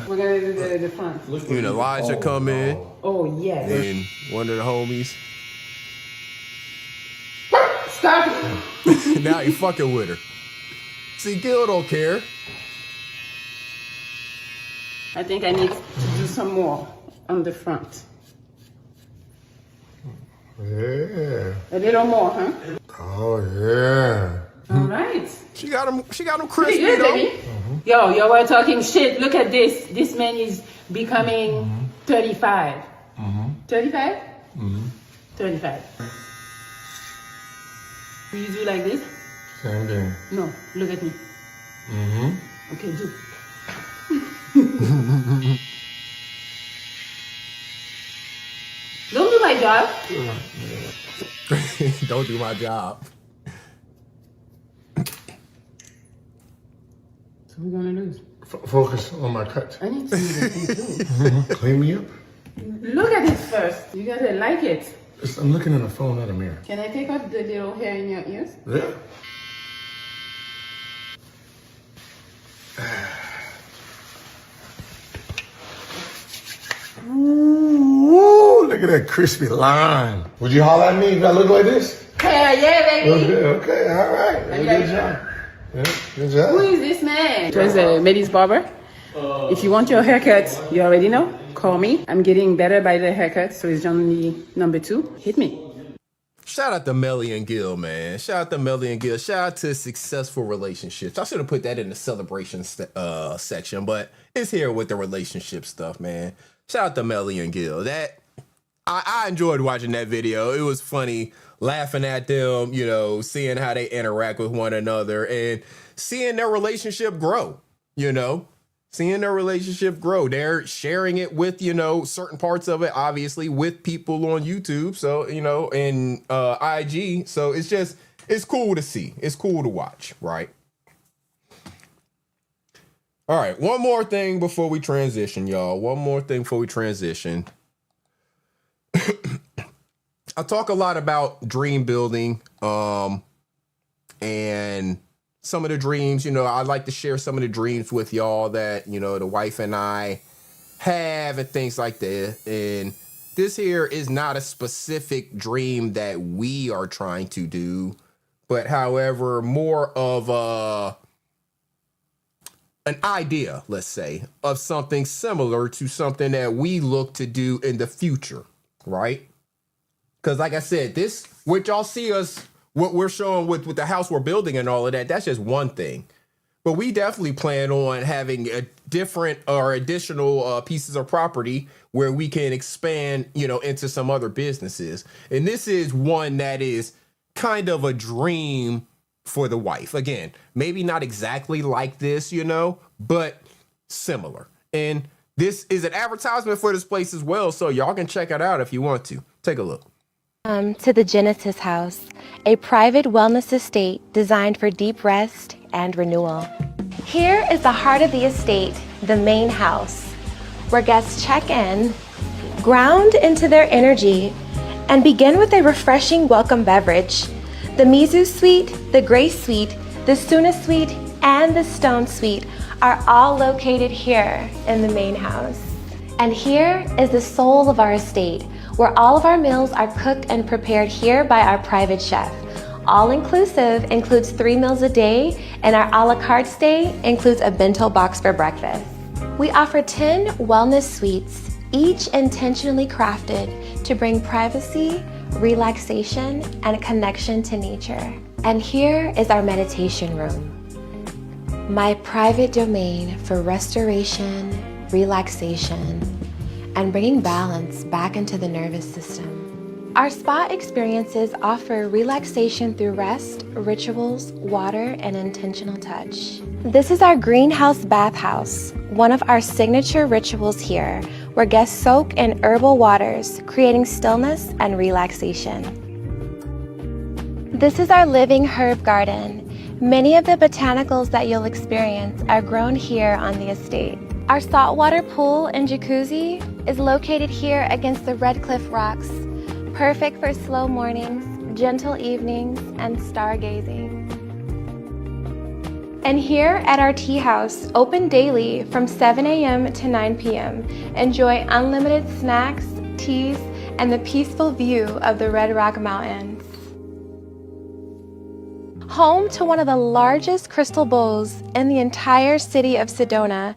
We're gonna do the front.
Even Elijah come in.
Oh yes.
And one of the homies.
Stop.
Now you fucking with her. See, Gil don't care.
I think I need to do some more on the front.
Yeah.
A little more, huh?
Oh yeah.
All right.
She got him
Pretty
crispy
good,
though.
baby. Yo, were talking shit. Look at this. This man is becoming 35. 35? 35. Do you do like this?
Same thing.
No, look at me. Okay, do. Don't do my job.
Don't do my job.
So we're gonna lose.
Focus on my cut.
I need to do the thing too.
Clean me up.
Look at it first. You gotta like it.
I'm looking in the phone, not a mirror.
Can I take off the little hair in your ears?
Yeah. Ooh, look at that crispy line. Would you holler at me if I look like this?
Hell yeah, baby.
Okay, all right. Good job. Yeah, good job.
Who is this man? It was a Melis barber. If you want your haircut, you already know. Call me. I'm getting better by the haircut, so it's only number 2. Hit me.
Shout out to Melly and Gil, man. Shout out to Melly and Gil. Shout out to successful relationships. I should have put that in the celebration section, but it's here with the relationship stuff, man. Shout out to Melly and Gil. That I enjoyed watching that video. It was funny, laughing at them, you know, seeing how they interact with one another and seeing their relationship grow, you know. Seeing their relationship grow. They're sharing it with, you know, certain parts of it, obviously, with people on YouTube. So, you know, and IG. So it's cool to see. It's cool to watch, right? All right. One more thing before we transition, y'all. One more thing before we transition. I talk a lot about dream building and some of the dreams, you know, I like to share some of the dreams with y'all that, you know, the wife and I have and things like that. And this here is not a specific dream that we are trying to do, but however, more of an idea, let's say, of something similar to something that we look to do in the future, right? Because like I said, this, what y'all see us, what we're showing with the house we're building and all of that, that's just one thing. But we definitely plan on having a different or additional pieces of property where we can expand, you know, into some other businesses. And this is one that is kind of a dream for the wife. Again, maybe not exactly like this, you know, but similar. And this is an advertisement for this place as well. So y'all can check it out if you want to. Take a look.
To the Genesis House, a private wellness estate designed for deep rest and renewal. Here is the heart of the estate, the main house, where guests check in, ground into their energy, and begin with a refreshing welcome beverage. The Mizu Suite, the Grace Suite, the Suna Suite, and the Stone Suite are all located here in the main house. And here is the soul of our estate, where all of our meals are cooked and prepared here by our private chef. All inclusive includes 3 meals a day, and our a la carte stay includes a bento box for breakfast. We offer 10 wellness suites, each intentionally crafted to bring privacy, relaxation, and a connection to nature. And here is our meditation room, my private domain for restoration, relaxation, and bringing balance back into the nervous system. Our spa experiences offer relaxation through rest, rituals, water, and intentional touch. This is our greenhouse bathhouse, one of our signature rituals here, where guests soak in herbal waters, creating stillness and relaxation. This is our living herb garden. Many of the botanicals that you'll experience are grown here on the estate. Our saltwater pool and jacuzzi is located here against the Red Cliff Rocks, perfect for slow mornings, gentle evenings, and stargazing. And here at our tea house, open daily from 7 a.m. to 9 p.m., enjoy unlimited snacks, teas, and the peaceful view of the Red Rock Mountains. Home to one of the largest crystal bowls in the entire city of Sedona,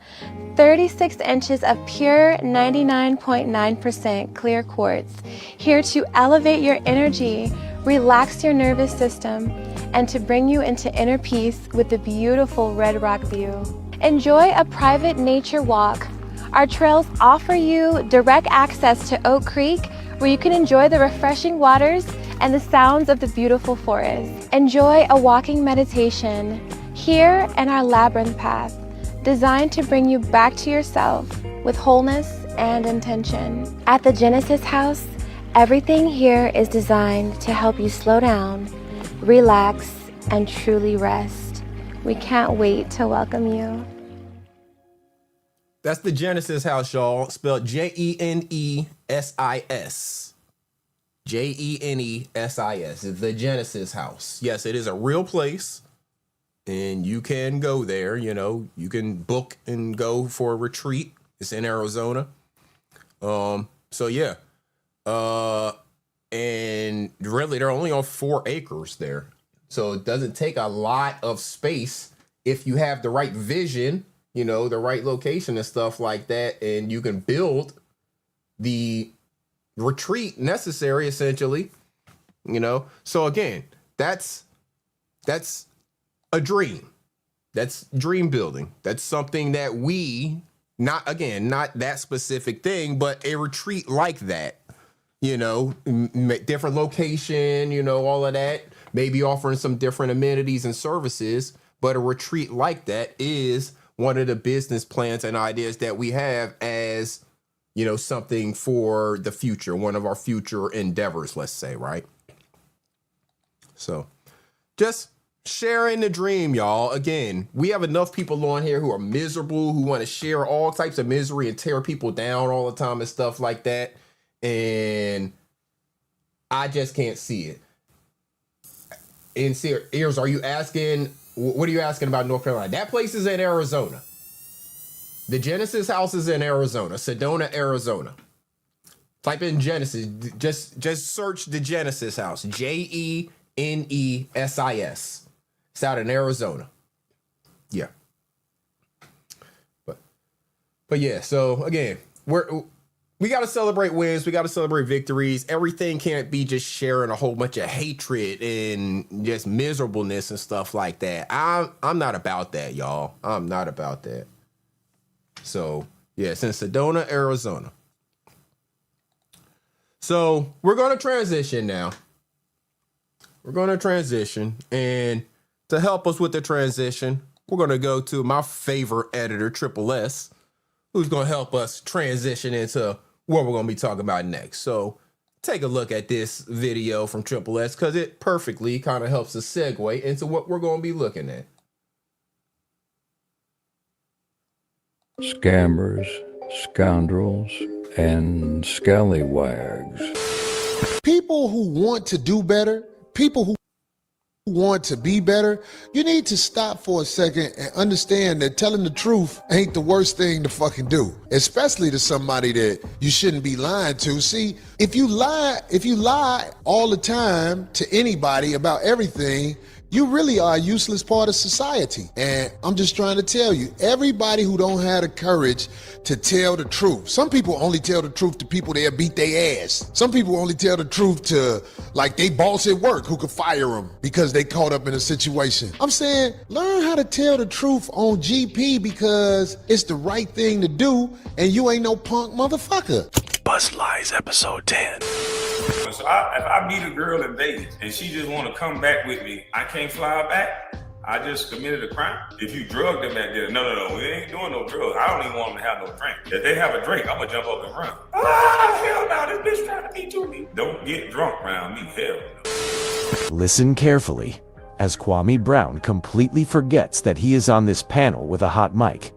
36 inches of pure 99.9% clear quartz, here to elevate your energy, relax your nervous system, and to bring you into inner peace with the beautiful Red Rock view. Enjoy a private nature walk. Our trails offer you direct access to Oak Creek, where you can enjoy the refreshing waters and the sounds of the beautiful forest. Enjoy a walking meditation here in our labyrinth path, designed to bring you back to yourself with wholeness and intention. At the Genesis House, everything here is designed to help you slow down, relax, and truly rest. We can't wait to welcome you.
That's the Genesis House, y'all. Spelled Jenesis. Jenesis. The Genesis House. Yes, it is a real place. And you can go there, you know, you can book and go for a retreat. It's in Arizona. So yeah. And really they're only on 4 acres there. So it doesn't take a lot of space if you have the right vision, you know, the right location and stuff like that, and you can build the retreat necessary essentially you know? So again, that's a dream. That's dream building. That's something that we, not that specific thing, but a retreat like that, you know, different location, you know, all of that, maybe offering some different amenities and services, but a retreat like that is one of the business plans and ideas that we have as, you know, something for the future, one of our future endeavors, let's say, right? So just sharing the dream, y'all. Again, we have enough people on here who are miserable, who want to share all types of misery and tear people down all the time and stuff like that. And I just can't see it. And Ears, are you asking, what are you asking about North Carolina? That place is in Arizona. The Genesis house is in Arizona, Sedona, Arizona. Type in Genesis. Just search the Genesis house. Genesis. It's out in Arizona. Yeah. But yeah, so again, we got to celebrate wins. We got to celebrate victories. Everything can't be just sharing a whole bunch of hatred and just miserableness and stuff like that. I'm not about that, y'all. I'm not about that. So yeah, it's in Sedona, Arizona. So we're going to transition now. We're going to transition, and to help us with the transition, we're going to go to my favorite editor, Triple S, who's going to help us transition into what we're going to be talking about next. So take a look at this video from Triple S because it perfectly kind of helps us segue into what we're going to be looking at.
Scammers, scoundrels, and scallywags.
People who want to do better, people who want to be better, you need to stop for a second and understand that telling the truth ain't the worst thing to fucking do, especially to somebody that you shouldn't be lying to. See, if you lie all the time to anybody about everything, you really are a useless part of society. And I'm just trying to tell you, everybody who don't have the courage to tell the truth. Some people only tell the truth to people that beat their ass. Some people only tell the truth to, like, they boss at work who could fire them because they caught up in a situation. I'm saying, learn how to tell the truth on GP because it's the right thing to do and you ain't no punk motherfucker.
Buzz Lies episode 10.
So if I meet a girl in Vegas and she just want to come back with me, I can't fly her back. I just committed a crime. If you drugged them back there, no, we ain't doing no drugs. I don't even want them to have no drink. If they have a drink, I'm gonna jump up and run. Hell no, this bitch trying to be to me. Don't get drunk around me, hell no.
Listen carefully, as Kwame Brown completely forgets that he is on this panel with a hot mic.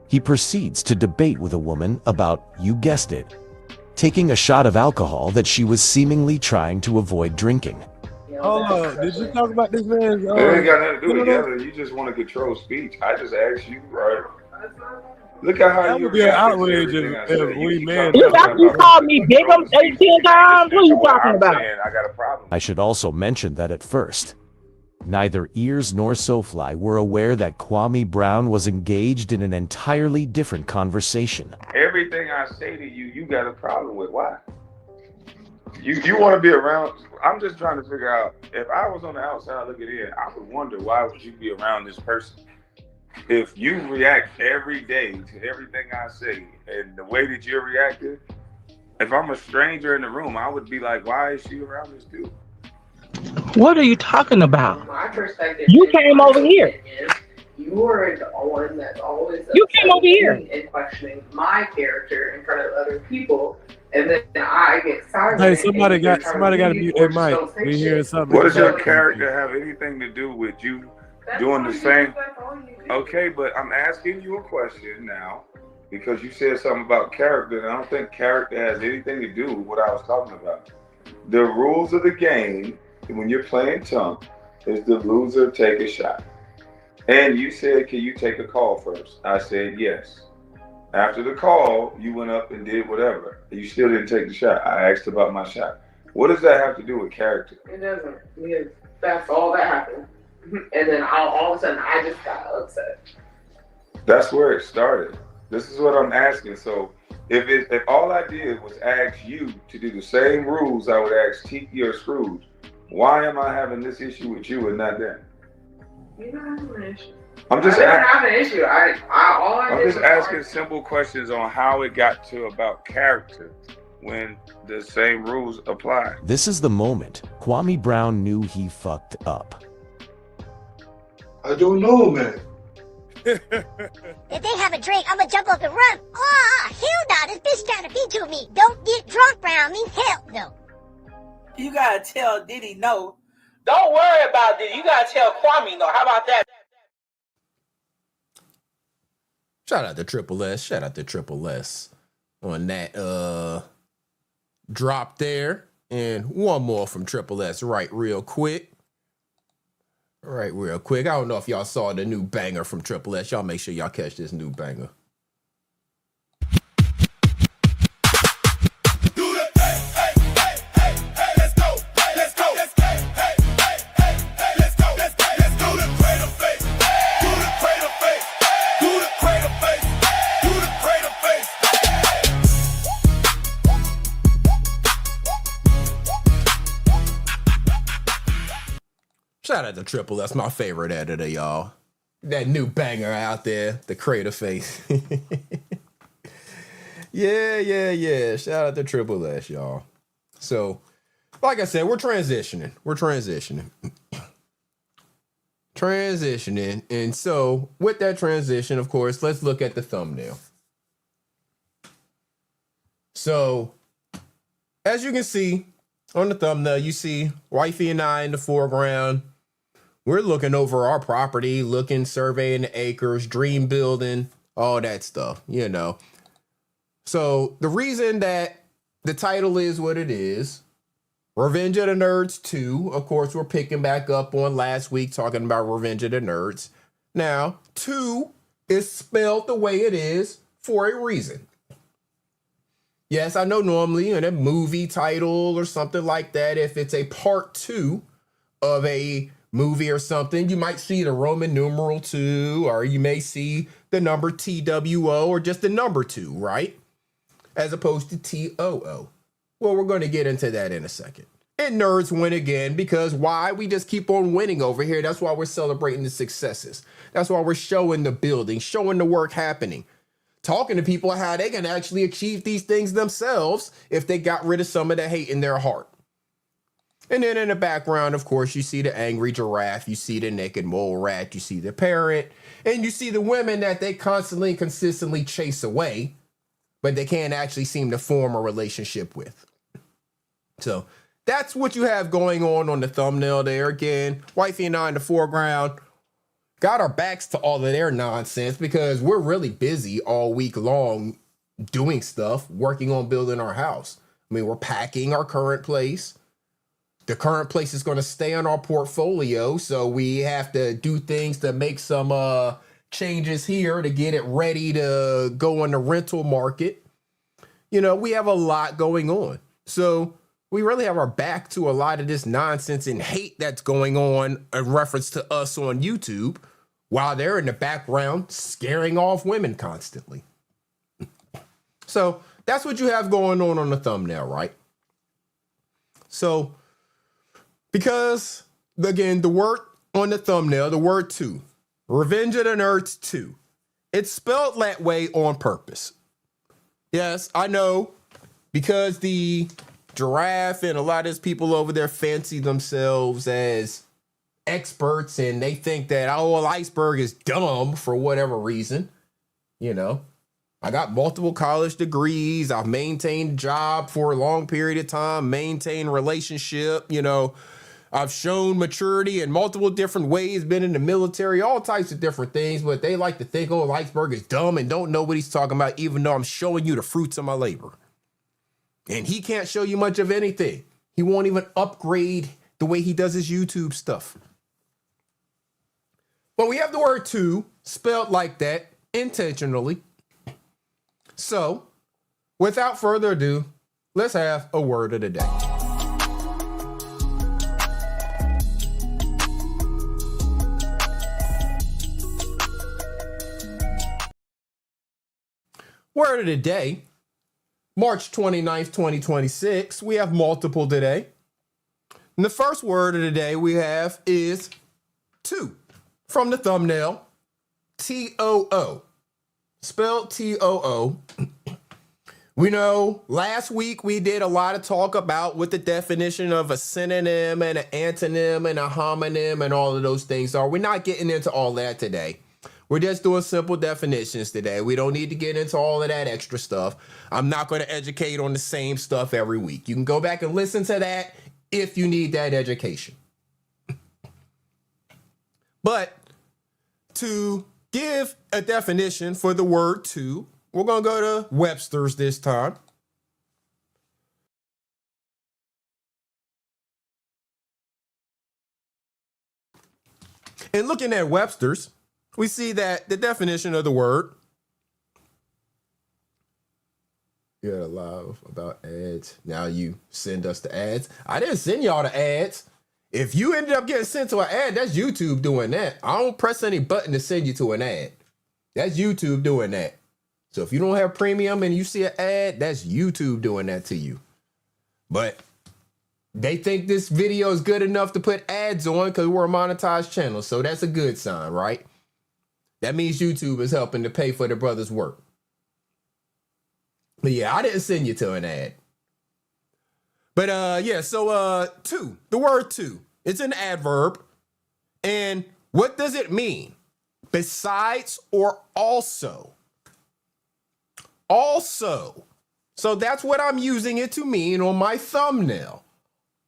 He proceeds to debate with a woman about, you guessed it, taking a shot of alcohol that she was seemingly trying to avoid drinking.
Hold on, did you talk about this man's?
It ain't got nothing to do together. You just want to control speech. I just asked you, right? Look at how you
be an outrage if we man.
You called me Bigum 18 times? What are you talking about?
I got a problem.
I should also mention that at first, neither Ears nor SoFly were aware that Kwame Brown was engaged in an entirely different conversation.
Everything I say to you, you got a problem with. Why? You want to be around. I'm just trying to figure out, if I was on the outside looking in, I would wonder, why would you be around this person? If you react every day to everything I say and the way that you're reacting, if I'm a stranger in the room, I would be like, why is she around this dude?
What are you talking about?
My perspective.
You came over here.
You are the one that's always
You came over here
and questioning my character in front of other people, and then I get silent.
Hey, somebody got to mute their mic. We hearing something.
What does your character have anything to do with you doing the same? Okay, but I'm asking you a question now because you said something about character, and I don't think character has anything to do with what I was talking about. The rules of the game when you're playing Tunk is the loser take a shot. And you said, can you take a call first? I said yes. After the call, you went up and did whatever. You still didn't take the shot. I asked about my shot. What does that have to do with character?
It doesn't, because that's all that happened. And then all of a sudden, I just got upset.
That's where it started. This is what I'm asking. So If all I did was ask you to do the same rules I would ask Tiki or Scrooge, why am I having this issue with you and not them?
You don't have an issue.
I'm just
have an issue.
I'm just asking simple questions on how it got to about character when the same rules apply.
This is the moment Kwame Brown knew he fucked up.
I don't know, man.
If they have a drink, I'm gonna jump up and run. Ah, hell no, this bitch trying to be to me. Don't get drunk around me. Hell no.
You gotta tell Diddy no. Don't worry about Diddy. You gotta tell Kwame no. How about that?
Shout out to Triple S. Shout out to Triple S on that drop there. And one more from Triple S real quick. Right, real quick. I don't know if y'all saw the new banger from Triple S. Y'all make sure y'all catch this new banger. Shout out to Triple. That's my favorite editor, y'all. That new banger out there, the Crater Face. Yeah. Shout out to Triple S, y'all. So, like I said, we're transitioning. And so, with that transition, of course, let's look at the thumbnail. So, as you can see on the thumbnail, you see Wifey and I in the foreground. We're looking over our property, surveying the acres, dream building, all that stuff, you know. So the reason that the title is what it is, Revenge of the Nerds 2. Of course, we're picking back up on last week talking about Revenge of the Nerds. Now, 2 is spelled the way it is for a reason. Yes, I know normally in a movie title or something like that, if it's a part 2 of a movie or something, you might see the Roman numeral 2, or you may see the number TWO or just the number 2, right? As opposed to TOO. Well, we're going to get into that in a second. And nerds win again because why? We just keep on winning over here. That's why we're celebrating the successes. That's why we're showing the building, showing the work happening. Talking to people how they can actually achieve these things themselves if they got rid of some of the hate in their heart. And then in the background, of course, you see the angry giraffe, you see the naked mole rat, you see the parrot, and you see the women that they constantly and consistently chase away, but they can't actually seem to form a relationship with. So that's what you have going on the thumbnail there. Again, Wifey and I in the foreground. Got our backs to all of their nonsense because we're really busy all week long doing stuff, working on building our house. I mean, we're packing our current place. The current place is going to stay on our portfolio, so we have to do things to make some changes here to get it ready to go on the rental market. You know, we have a lot going on. So we really have our back to a lot of this nonsense and hate that's going on in reference to us on YouTube while they're in the background scaring off women constantly. So that's what you have going on the thumbnail, right? So, because, again, the word on the thumbnail, the word 2, Revenge of the Nerds 2, it's spelled that way on purpose. Yes, I know, because the giraffe and a lot of these people over there fancy themselves as experts and they think that, oh, well, Iceberg is dumb for whatever reason. You know, I got multiple college degrees. I've maintained a job for a long period of time, maintained relationship, you know. I've shown maturity in multiple different ways, been in the military, all types of different things, but they like to think, oh, Iceberg is dumb and don't know what he's talking about, even though I'm showing you the fruits of my labor. And he can't show you much of anything. He won't even upgrade the way he does his YouTube stuff. But we have the word 2 spelled like that intentionally. So, without further ado, let's have a word of the day. Word of the day March 29th, 2026. We have multiple today. And the first word of the day we have is to. From the thumbnail, T-O-O. Spelled T-O-O. We know last week we did a lot of talk about what the definition of a synonym and an antonym and a homonym and all of those things are. We're not getting into all that today. We're just doing simple definitions today. We don't need to get into all of that extra stuff. I'm not going to educate on the same stuff every week. You can go back and listen to that if you need that education. But to give a definition for the word to, we're going to go to Webster's this time. And looking at Webster's, we see that the definition of the word. You had a live about ads. Now you send us the ads. I didn't send y'all the ads. If you ended up getting sent to an ad, that's YouTube doing that. I don't press any button to send you to an ad. That's YouTube doing that. So if you don't have premium and you see an ad, that's YouTube doing that to you. But they think this video is good enough to put ads on because we're a monetized channel. So that's a good sign, right? That means YouTube is helping to pay for the brother's work. But yeah, I didn't send you to an ad. But so to, the word to, it's an adverb. And what does it mean? Besides or also? Also. So that's what I'm using it to mean on my thumbnail.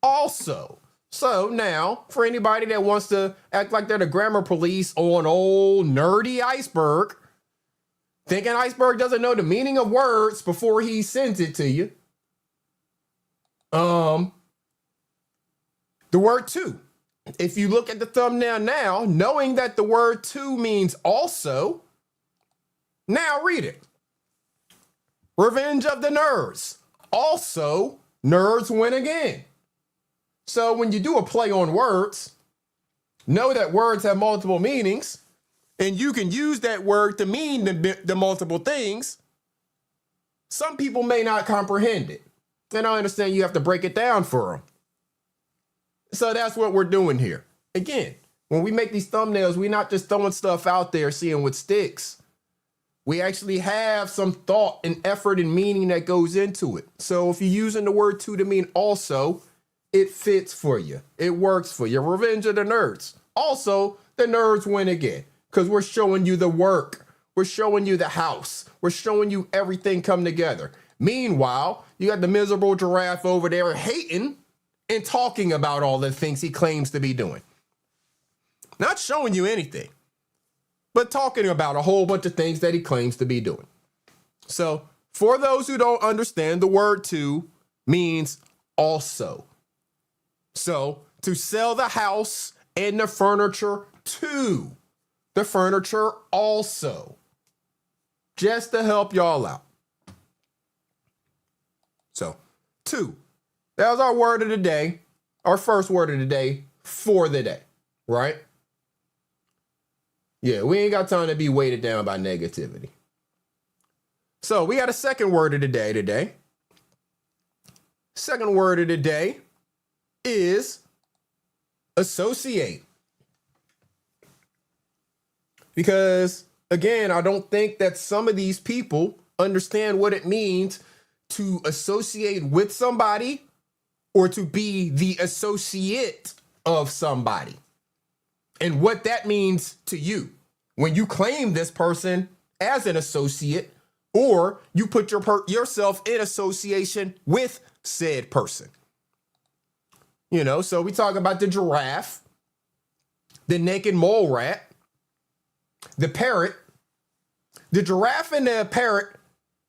Also. So now, for anybody that wants to act like they're the grammar police on old nerdy Iceberg, thinking Iceberg doesn't know the meaning of words before he sends it to you. The word to. If you look at the thumbnail now, knowing that the word to means also, now read it. Revenge of the Nerds. Also, nerds win again. So when you do a play on words, know that words have multiple meanings, and you can use that word to mean the multiple things. Some people may not comprehend it. And I understand you have to break it down for them. So that's what we're doing here. Again, when we make these thumbnails, we're not just throwing stuff out there, seeing what sticks. We actually have some thought and effort and meaning that goes into it. So if you're using the word to mean also, it fits for you. It works for you. Revenge of the Nerds. Also, the nerds win again because we're showing you the work. We're showing you the house. We're showing you everything come together. Meanwhile, you got the miserable giraffe over there hating and talking about all the things he claims to be doing. Not showing you anything, but talking about a whole bunch of things that he claims to be doing. So for those who don't understand, the word to means also. So to sell the house and the furniture to the furniture also. Just to help y'all out. So, to. That was our word of the day. Our first word of the day for the day. Right? Yeah, we ain't got time to be weighted down by negativity. So, we got a second word of the day today. Second word of the day is associate. Because, again, I don't think that some of these people understand what it means to associate with somebody or to be the associate of somebody. And what that means to you when you claim this person as an associate or you put yourself in association with said person. You know, so we talk about the giraffe, the naked mole rat, the parrot. The giraffe and the parrot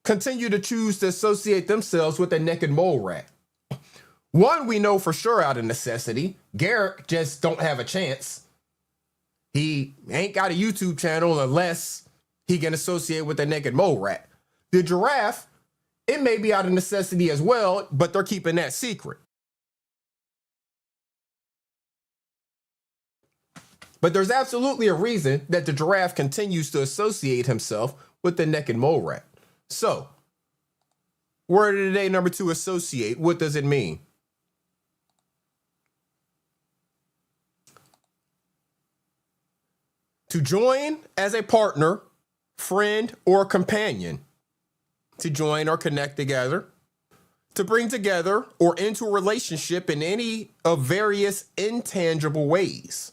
continue to choose to associate themselves with the naked mole rat. One we know for sure out of necessity. Garrick just don't have a chance. He ain't got a YouTube channel unless he can associate with the naked mole rat. The giraffe, it may be out of necessity as well, but they're keeping that secret. But there's absolutely a reason that the giraffe continues to associate himself with the naked mole rat. So, Word of the day number 2, associate. What does it mean? To join as a partner, friend, or companion. To join or connect together. To bring together or into a relationship in any of various intangible ways.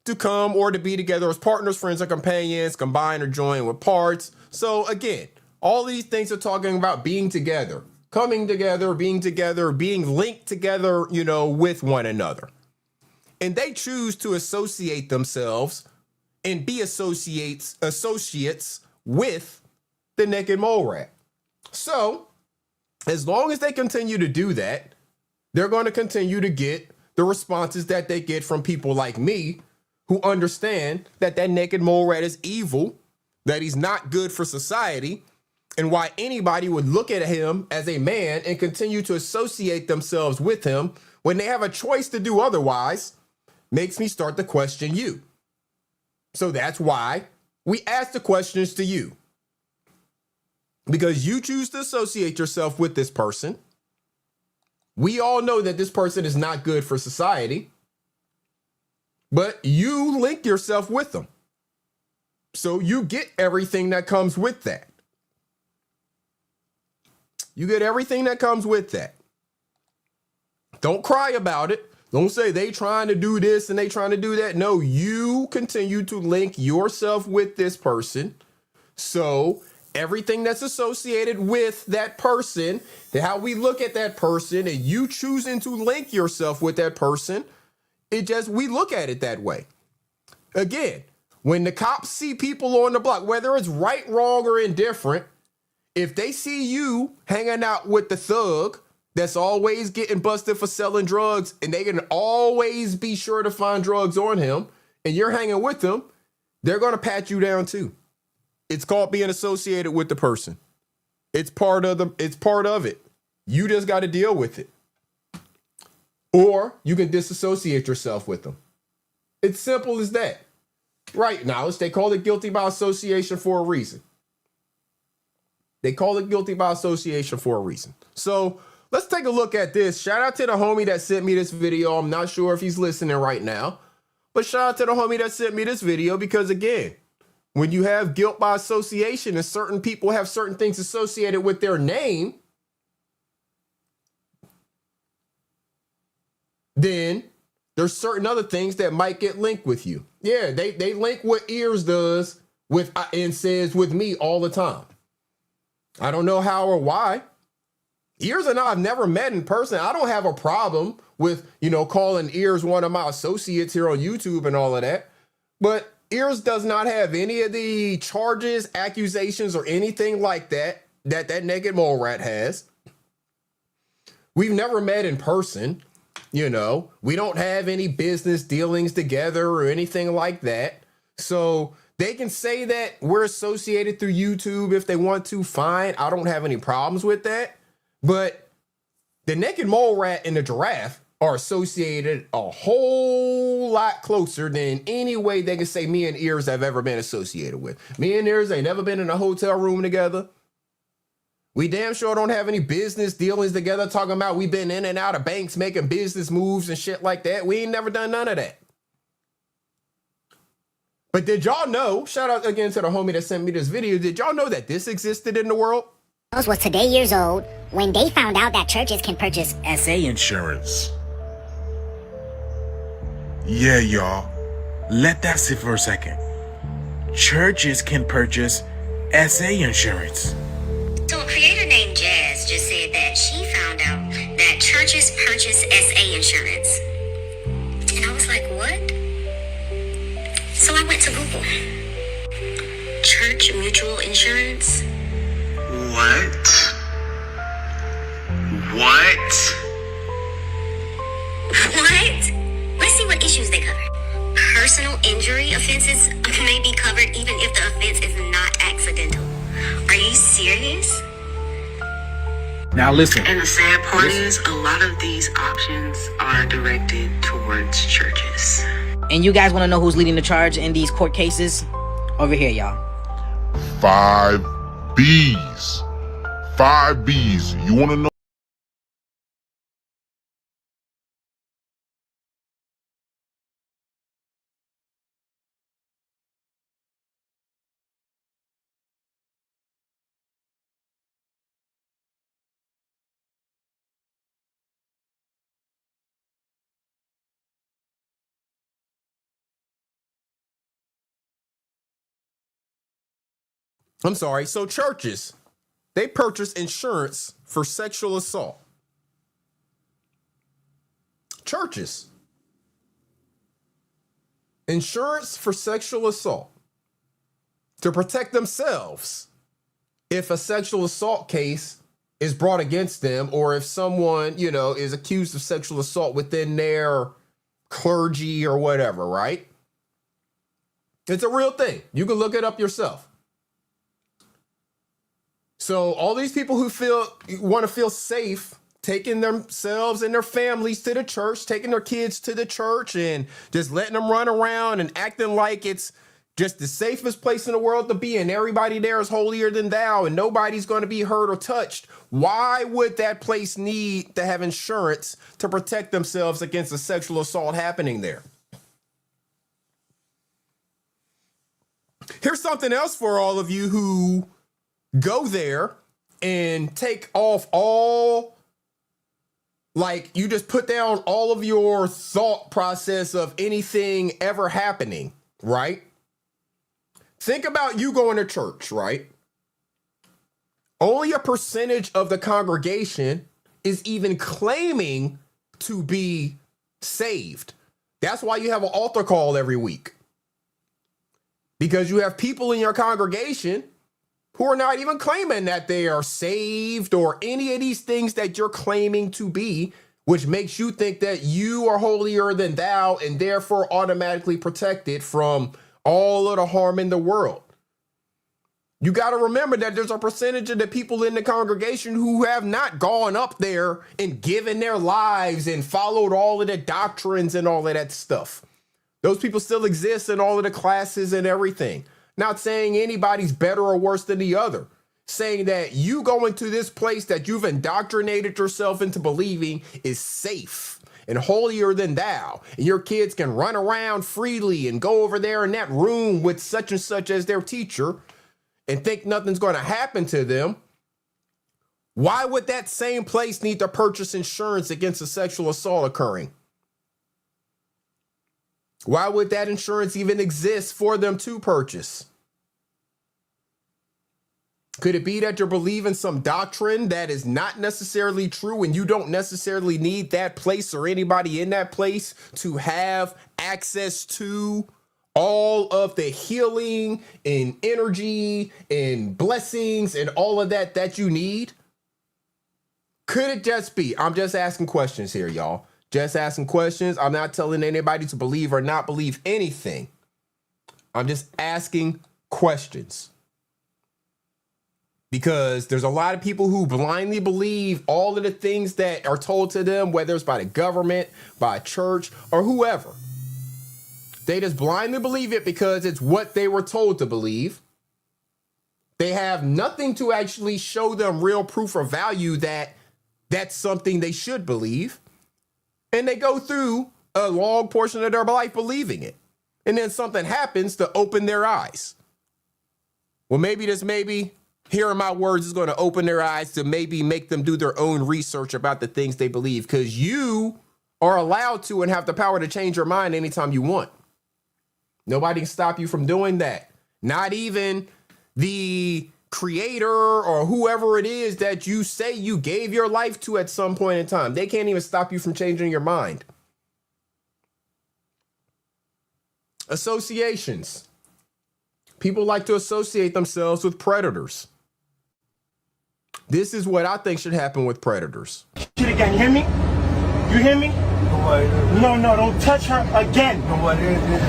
To come or to be together as partners, friends, or companions, combine or join with parts. So again, all these things are talking about being together, coming together, being linked together, with one another. And they choose to associate themselves and be associates with the naked mole rat. So as long as they continue to do that, they're going to continue to get the responses that they get from people like me, who understand that naked mole rat is evil, that he's not good for society, and why anybody would look at him as a man and continue to associate themselves with him when they have a choice to do otherwise, makes me start to question you. So that's why we ask the questions to you. Because you choose to associate yourself with this person. We all know that this person is not good for society, but you link yourself with them. So you get everything that comes with that. You get everything that comes with that. Don't cry about it. Don't say they trying to do this and they trying to do that. No, you continue to link yourself with this person. So everything that's associated with that person, how we look at that person, and you choosing to link yourself with that person, we look at it that way. Again, when the cops see people on the block, whether it's right, wrong, or indifferent, if they see you hanging out with the thug that's always getting busted for selling drugs, and they can always be sure to find drugs on him, and you're hanging with them, they're going to pat you down too. It's called being associated with the person. It's part of it. You just got to deal with it. Or you can disassociate yourself with them. It's simple as that. Right, Knowledge, they call it guilty by association for a reason. So let's take a look at this. Shout out to the homie that sent me this video. I'm not sure if he's listening right now, but shout out to the homie that sent me this video, because again, when you have guilt by association and certain people have certain things associated with their name, then there's certain other things that might get linked with you. Yeah, they link what Ears does with and says with me all the time. I don't know how or why. Ears and I have never met in person. I don't have a problem with, calling Ears one of my associates here on YouTube and all of that. But Ears does not have any of the charges, accusations, or anything like that naked mole rat has. We've never met in person. We don't have any business dealings together or anything like that. So they can say that we're associated through YouTube if they want to. Fine. I don't have any problems with that. But the naked mole rat and the giraffe are associated a whole lot closer than any way they can say me and Ears have ever been associated with. Me and Ears ain't never been in a hotel room together. We damn sure don't have any business dealings together talking about we've been in and out of banks making business moves and shit like that. We ain't never done none of that. But did y'all know, shout out again to the homie that sent me this video, did y'all know that this existed in the world?
Was today years old when they found out that churches can purchase
SA insurance. Yeah, y'all. Let that sit for a second. Churches can purchase SA insurance.
So a creator named Jazz just said that she found out that churches purchase SA insurance. And I was like, what? So I went to Google. Church mutual insurance.
What?
What? Let's see what issues they cover. Personal injury offenses may be covered even if the offense is not accidental. Are you serious?
Now listen.
And the sad part is a lot of these options are directed towards churches.
And you guys want to know who's leading the charge in these court cases? Over here, y'all.
5 B's. 5 B's. You want to know?
I'm sorry. So churches, they purchase insurance for sexual assault. Churches. Insurance for sexual assault. To protect themselves if a sexual assault case is brought against them, or if someone, is accused of sexual assault within their clergy or whatever, right? It's a real thing. You can look it up yourself. So all these people who want to feel safe taking themselves and their families to the church, taking their kids to the church and just letting them run around and acting like it's just the safest place in the world to be and everybody there is holier than thou and nobody's going to be hurt or touched. Why would that place need to have insurance to protect themselves against a sexual assault happening there? Here's something else for all of you who go there and take off you just put down all of your thought process of anything ever happening, right? Think about you going to church, right? Only a percentage of the congregation is even claiming to be saved. That's why you have an altar call every week. Because you have people in your congregation who are not even claiming that they are saved or any of these things that you're claiming to be, which makes you think that you are holier than thou and therefore automatically protected from all of the harm in the world. You got to remember that there's a percentage of the people in the congregation who have not gone up there and given their lives and followed all of the doctrines and all of that stuff. Those people still exist in all of the classes and everything. Not saying anybody's better or worse than the other. Saying that you going to this place that you've indoctrinated yourself into believing is safe and holier than thou. And your kids can run around freely and go over there in that room with such and such as their teacher and think nothing's going to happen to them. Why would that same place need to purchase insurance against a sexual assault occurring? Why would that insurance even exist for them to purchase? Could it be that you're believing some doctrine that is not necessarily true and you don't necessarily need that place or anybody in that place to have access to all of the healing and energy and blessings and all of that you need? Could it just be? I'm just asking questions here, y'all. Just asking questions. I'm not telling anybody to believe or not believe anything. I'm just asking questions. Because there's a lot of people who blindly believe all of the things that are told to them, whether it's by the government, by a church, or whoever. They just blindly believe it because it's what they were told to believe. They have nothing to actually show them real proof or value that that's something they should believe. And they go through a long portion of their life believing it. And then something happens to open their eyes. Well, maybe hearing my words is going to open their eyes to maybe make them do their own research about the things they believe. Because you are allowed to and have the power to change your mind anytime you want. Nobody can stop you from doing that. Not even the creator or whoever it is that you say you gave your life to at some point in time. They can't even stop you from changing your mind. Associations. People like to associate themselves with predators. This is what I think should happen with predators.
Shit again, you hear me? You hear me? No, don't touch her again.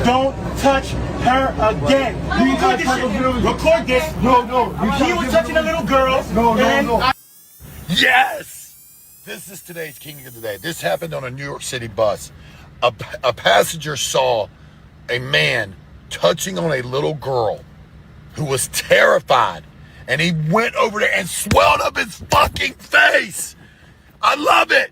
Don't touch her again. Record this. No. He was touching a little girl. No.
Yes! This is today's King of the Day. This happened on a New York City bus. A passenger saw a man touching on a little girl who was terrified And he went over there and swelled up his fucking face. I love it.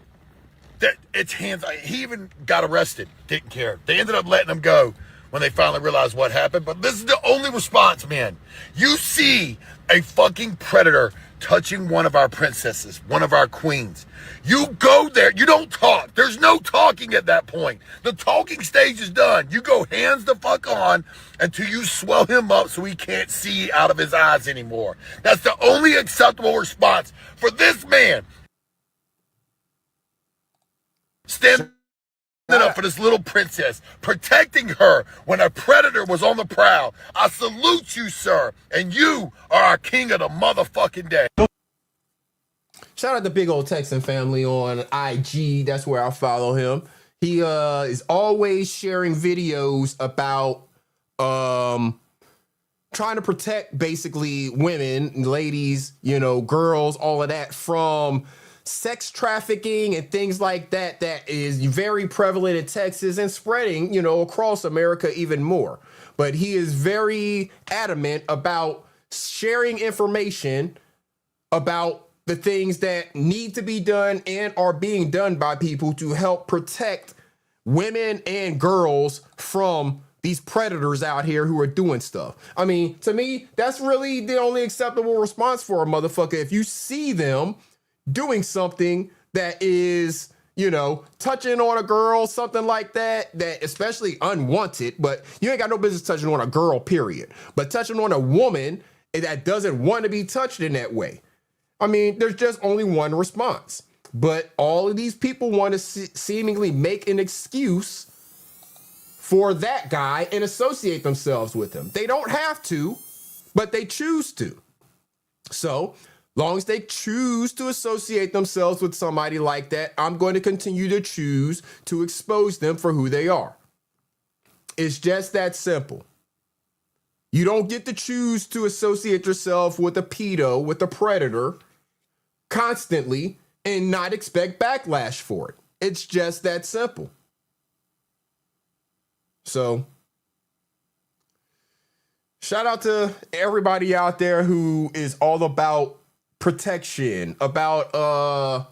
It's hands. He even got arrested. Didn't care. They ended up letting him go when they finally realized what happened. But this is the only response, man. You see a fucking predator touching one of our princesses, one of our queens. You go there. You don't talk. There's no talking at that point. The talking stage is done. You go hands the fuck on until you swell him up so he can't see out of his eyes anymore. That's the only acceptable response for this man. Standing up for this little princess, protecting her when a predator was on the prowl. I salute you, sir, and you are our king of the motherfucking day.
Shout out to Big Old Texan Family on IG. That's where I follow him. He is always sharing videos about trying to protect basically women, ladies, you know, girls, all of that from sex trafficking and things like that. That is very prevalent in Texas and spreading, you know, across America even more. But he is very adamant about sharing information about the things that need to be done and are being done by people to help protect women and girls from these predators out here who are doing stuff. I mean, to me, that's really the only acceptable response for a motherfucker. If you see them doing something that is, you know, touching on a girl, something like that, that especially unwanted, but you ain't got no business touching on a girl, period. But touching on a woman that doesn't want to be touched in that way. I mean, there's just only one response. But all of these people want to seemingly make an excuse for that guy and associate themselves with him. They don't have to, but they choose to. So, long as they choose to associate themselves with somebody like that, I'm going to continue to choose to expose them for who they are. It's just that simple. You don't get to choose to associate yourself with a pedo, with a predator, constantly and not expect backlash for it. It's just that simple. So, shout out to everybody out there who is all about protection, about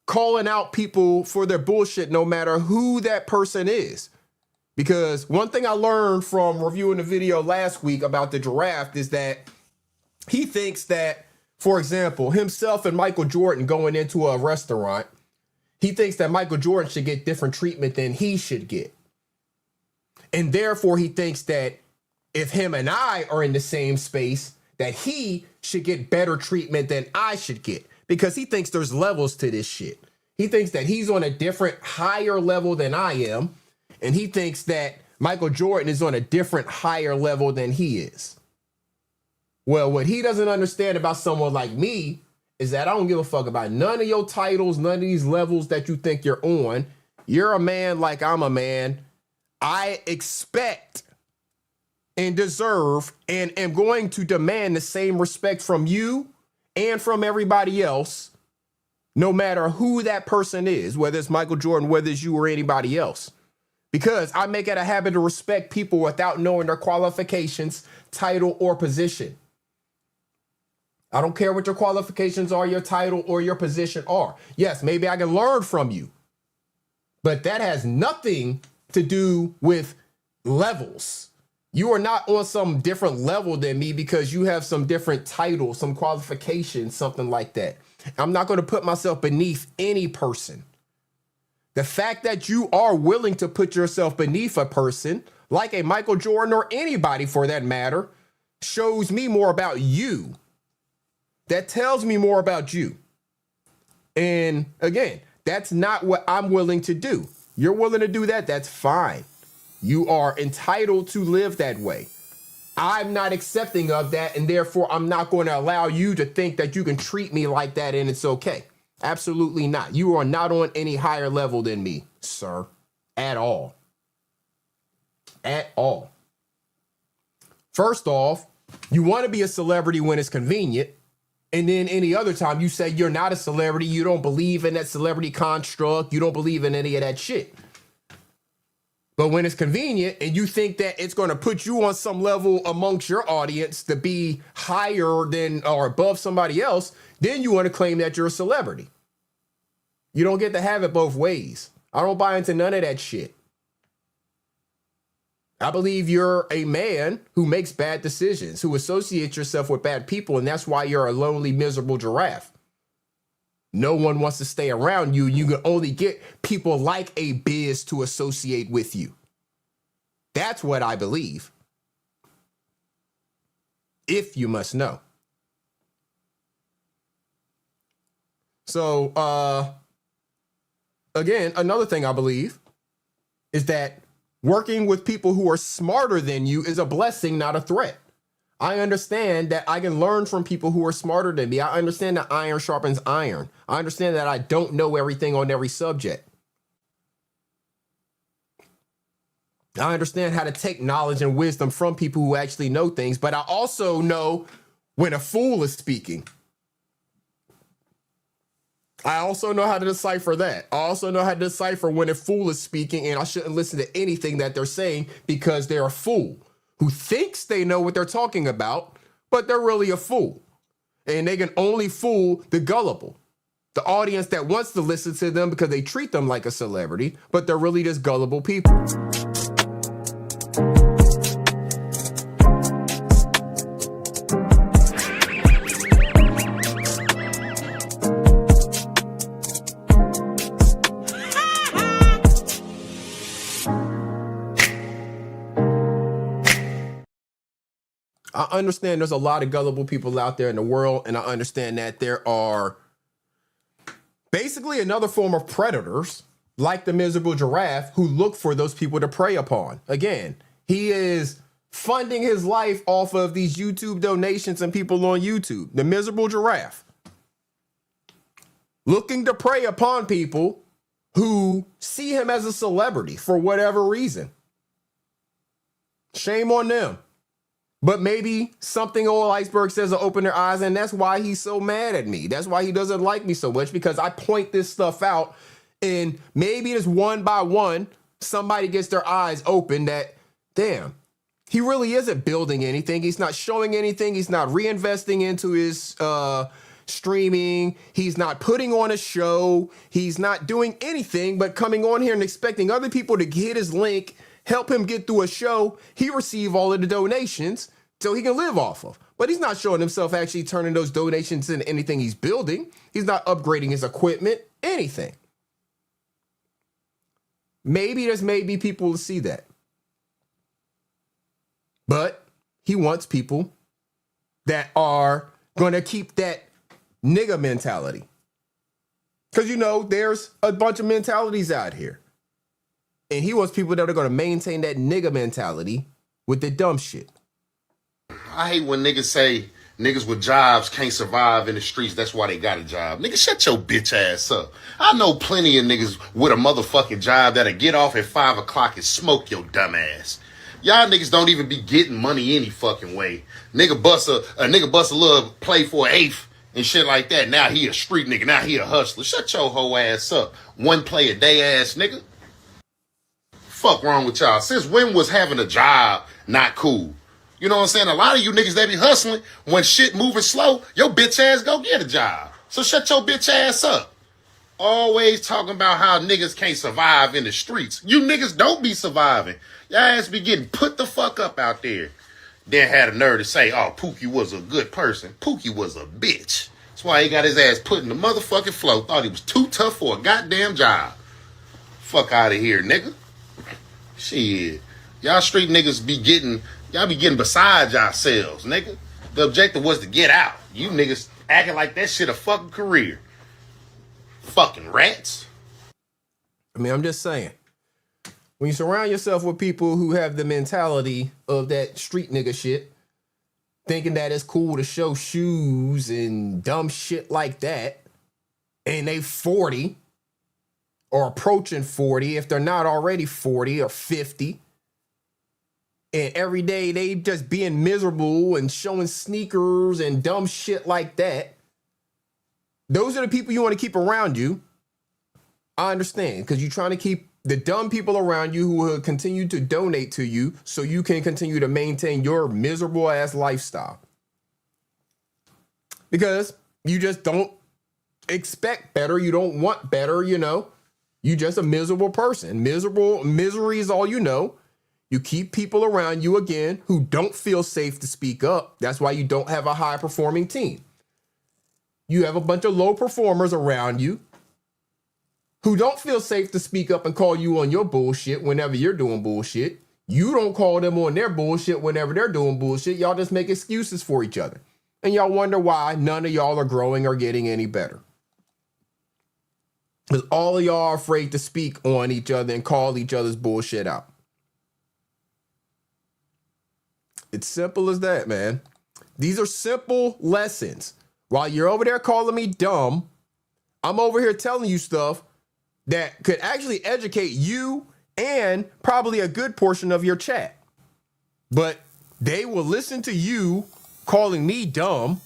calling out people for their bullshit no matter who that person is. Because one thing I learned from reviewing the video last week about the giraffe is that he thinks that, for example, himself and Michael Jordan going into a restaurant, he thinks that Michael Jordan should get different treatment than he should get. And therefore, he thinks that if him and I are in the same space, that he should get better treatment than I should get. Because he thinks there's levels to this shit. He thinks that he's on a different, higher level than I am. And he thinks that Michael Jordan is on a different, higher level than he is. Well, what he doesn't understand about someone like me is that I don't give a fuck about none of your titles, none of these levels that you think you're on. You're a man like I'm a man. I expect and deserve and am going to demand the same respect from you and from everybody else, no matter who that person is, whether it's Michael Jordan, whether it's you or anybody else. Because I make it a habit to respect people without knowing their qualifications, title, or position. I don't care what your qualifications are, your title, or your position are. Yes, maybe I can learn from you. But that has nothing to do with levels. You are not on some different level than me because you have some different title, some qualifications, something like that. I'm not going to put myself beneath any person. The fact that you are willing to put yourself beneath a person, like a Michael Jordan or anybody for that matter, shows me more about you. That tells me more about you. And again, that's not what I'm willing to do. You're willing to do that, that's fine. You are entitled to live that way. I'm not accepting of that, and therefore I'm not going to allow you to think that you can treat me like that and it's okay. Absolutely not. You are not on any higher level than me, sir. At all. At all. First off, you want to be a celebrity when it's convenient. And then any other time you say you're not a celebrity, you don't believe in that celebrity construct, you don't believe in any of that shit. But when it's convenient and you think that it's going to put you on some level amongst your audience to be higher than or above somebody else, then you want to claim that you're a celebrity. You don't get to have it both ways. I don't buy into none of that shit. I believe you're a man who makes bad decisions, who associates yourself with bad people, and that's why you're a lonely, miserable giraffe. No one wants to stay around you. You can only get people like a Biz to associate with you. That's what I believe. If you must know. So, again, another thing I believe is that working with people who are smarter than you is a blessing, not a threat. I understand that I can learn from people who are smarter than me. I understand that iron sharpens iron. I understand that I don't know everything on every subject. I understand how to take knowledge and wisdom from people who actually know things, but I also know when a fool is speaking. I also know how to decipher that. I also know how to decipher when a fool is speaking and I shouldn't listen to anything that they're saying because they're a fool who thinks they know what they're talking about, but they're really a fool. And they can only fool the gullible, the audience that wants to listen to them because they treat them like a celebrity, but they're really just gullible people. I understand there's a lot of gullible people out there in the world, and I understand that there are basically another form of predators like the miserable giraffe who look for those people to prey upon. Again, he is funding his life off of these YouTube donations and people on YouTube. The miserable giraffe looking to prey upon people who see him as a celebrity for whatever reason. Shame on them. But maybe something old Iceberg says will open their eyes, and that's why he's so mad at me. That's why he doesn't like me so much, because I point this stuff out, and maybe just one by one, somebody gets their eyes open that, damn, he really isn't building anything. He's not showing anything. He's not reinvesting into his streaming. He's not putting on a show. He's not doing anything but coming on here and expecting other people to hit his link, help him get through a show, he receive all of the donations so he can live off of. But he's not showing himself actually turning those donations into anything he's building. He's not upgrading his equipment, anything. Maybe there's people to see that. But he wants people that are going to keep that nigga mentality. Because, there's a bunch of mentalities out here. And he wants people that are going to maintain that nigga mentality with the dumb shit.
I hate when niggas say niggas with jobs can't survive in the streets. That's why they got a job. Nigga, shut your bitch ass up. I know plenty of niggas with a motherfucking job that'll get off at 5 o'clock and smoke your dumb ass. Y'all niggas don't even be getting money any fucking way. Nigga bust a little play for an eighth and shit like that. Now he a street nigga. Now he a hustler. Shut your hoe ass up. One play a day ass nigga. Fuck wrong with y'all? Since when was having a job not cool? You know what I'm saying? A lot of you niggas that be hustling, when shit moving slow, your bitch ass go get a job. So shut your bitch ass up. Always talking about how niggas can't survive in the streets. You niggas don't be surviving. Y'all ass be getting put the fuck up out there. Then had a nerve to say, oh, Pookie was a good person. Pookie was a bitch. That's why he got his ass put in the motherfucking flow. Thought he was too tough for a goddamn job. Fuck out of here, nigga. Shit. Y'all street niggas be getting beside yourselves, nigga. The objective was to get out. You niggas acting like that shit a fucking career. Fucking rats.
I mean, I'm just saying. When you surround yourself with people who have the mentality of that street nigga shit, thinking that it's cool to show shoes and dumb shit like that, and they 40 or approaching 40, if they're not already 40 or 50, and every day they just being miserable and showing sneakers and dumb shit like that, those are the people you want to keep around you. I understand, because you're trying to keep the dumb people around you who will continue to donate to you so you can continue to maintain your miserable ass lifestyle. Because you just don't expect better. You don't want better, you know. You just a miserable person. Misery is all you know. You keep people around you, again, who don't feel safe to speak up. That's why you don't have a high-performing team. You have a bunch of low performers around you who don't feel safe to speak up and call you on your bullshit whenever you're doing bullshit. You don't call them on their bullshit whenever they're doing bullshit. Y'all just make excuses for each other. And y'all wonder why none of y'all are growing or getting any better. Because all of y'all are afraid to speak on each other and call each other's bullshit out. It's simple as that, man. These are simple lessons. While you're over there calling me dumb, I'm over here telling you stuff that could actually educate you and probably a good portion of your chat. But they will listen to you calling me dumb,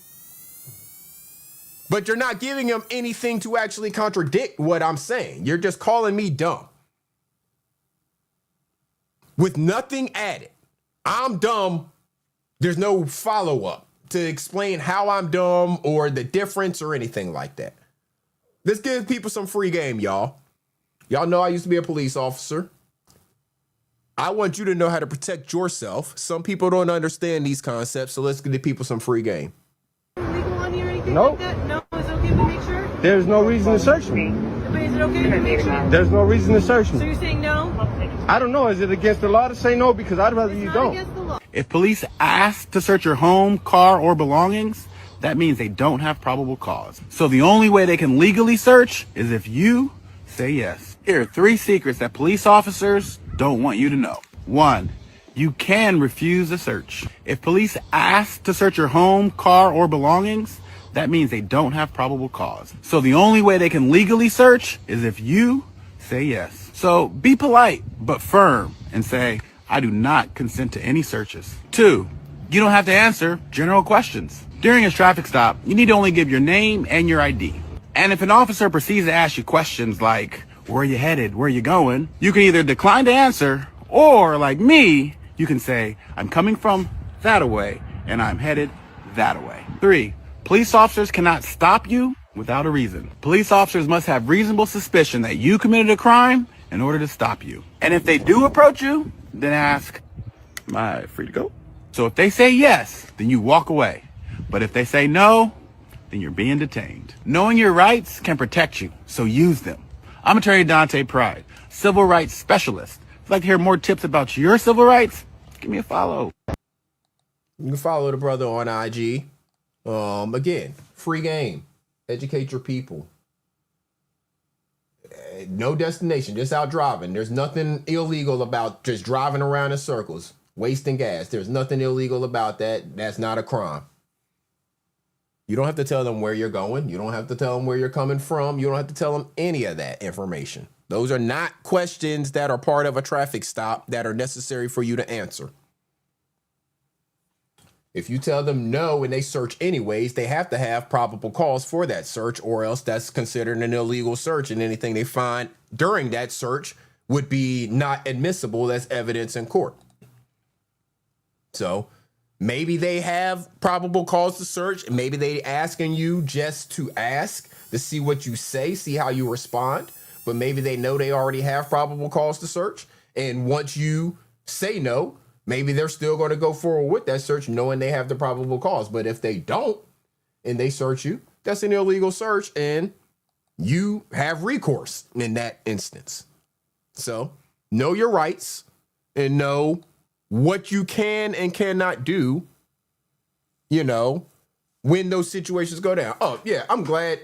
but you're not giving them anything to actually contradict what I'm saying. You're just calling me dumb with nothing added. I'm dumb. There's no follow-up to explain how I'm dumb or the difference or anything like that. Let's give people some free game, y'all. Y'all know I used to be a police officer. I want you to know how to protect yourself. Some people don't understand these concepts, so let's give the people some free game.
Illegal on here or anything
Nope.
like that? No, it's okay to make sure?
There's no reason to search me.
But is it okay to make sure?
There's no reason to search
So
me.
you're saying no?
I don't know. Is it against the law to say no? Because I'd rather
It's
you
not
don't.
against the law.
If police ask to search your home, car, or belongings, that means they don't have probable cause. So the only way they can legally search is if you say yes. Here are 3 secrets that police officers don't want you to know. 1, you can refuse a search. If police ask to search your home, car, or belongings, that means they don't have probable cause. So the only way they can legally search is if you say yes. So be polite, but firm, and say, I do not consent to any searches. 2, you don't have to answer general questions. During a traffic stop, you need to only give your name and your ID. And if an officer proceeds to ask you questions like, where are you headed, where are you going, you can either decline to answer, or like me, you can say, I'm coming from that away, and I'm headed that away. 3, police officers cannot stop you without a reason. Police officers must have reasonable suspicion that you committed a crime in order to stop you. And if they do approach you, then ask, am I free to go? So if they say yes, then you walk away. But if they say no, then you're being detained. Knowing your rights can protect you, so use them. I'm Attorney Dante Pride, civil rights specialist. If you'd like to hear more tips about your civil rights, give me a follow.
You can follow the brother on IG. Again, free game. Educate your people. No destination, just out driving. There's nothing illegal about just driving around in circles, wasting gas. There's nothing illegal about that. That's not a crime. You don't have to tell them where you're going. You don't have to tell them where you're coming from. You don't have to tell them any of that information. Those are not questions that are part of a traffic stop that are necessary for you to answer. If you tell them no and they search anyways, they have to have probable cause for that search, or else that's considered an illegal search, and anything they find during that search would be not admissible as evidence in court. So maybe they have probable cause to search. Maybe they asking you just to ask to see what you say, see how you respond. But maybe they know they already have probable cause to search. And once you say no, maybe they're still going to go forward with that search knowing they have the probable cause. But if they don't and they search you, that's an illegal search and you have recourse in that instance. So know your rights and know what you can and cannot do, you know, when those situations go down. Oh, yeah, I'm glad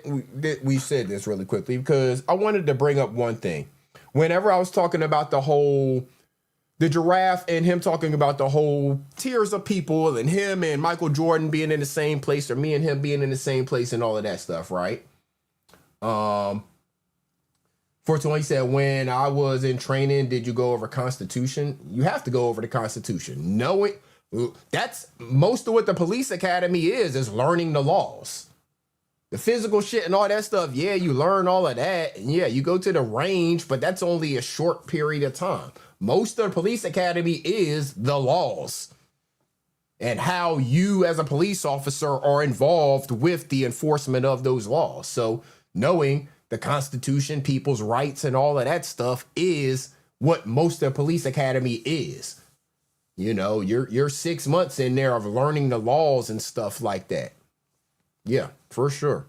we said this really quickly because I wanted to bring up one thing. Whenever I was talking about the giraffe and him talking about the whole tiers of people and him and Michael Jordan being in the same place or me and him being in the same place and all of that stuff, right? Fortunately, he said, when I was in training, did you go over Constitution? You have to go over the Constitution. That's most of what the police academy is learning the laws. The physical shit and all that stuff, yeah, you learn all of that. And yeah, you go to the range, but that's only a short period of time. Most of the police academy is the laws and how you as a police officer are involved with the enforcement of those laws. So knowing the Constitution, people's rights, and all of that stuff is what most of the police academy is. You know, you're 6 months in there of learning the laws and stuff like that. Yeah, for sure.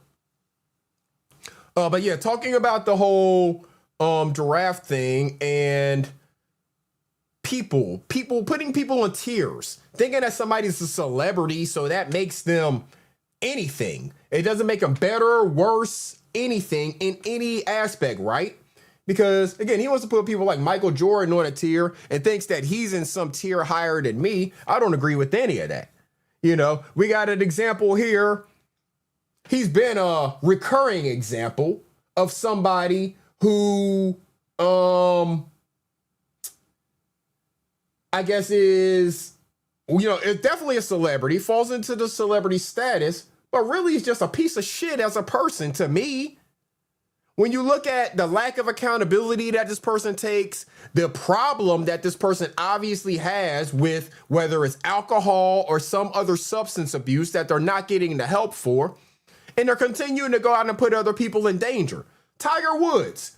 But yeah, talking about the whole giraffe thing and people putting people in tiers, thinking that somebody's a celebrity, so that makes them anything. It doesn't make them better, worse, anything in any aspect, right? Because again, he wants to put people like Michael Jordan on a tier and thinks that he's in some tier higher than me. I don't agree with any of that. You know, we got an example here. He's been a recurring example of somebody who, I guess is, you know, it's definitely a celebrity, falls into the celebrity status, but really is just a piece of shit as a person to me. When you look at the lack of accountability that this person takes, the problem that this person obviously has with whether it's alcohol or some other substance abuse that they're not getting the help for, and they're continuing to go out and put other people in danger. Tiger Woods,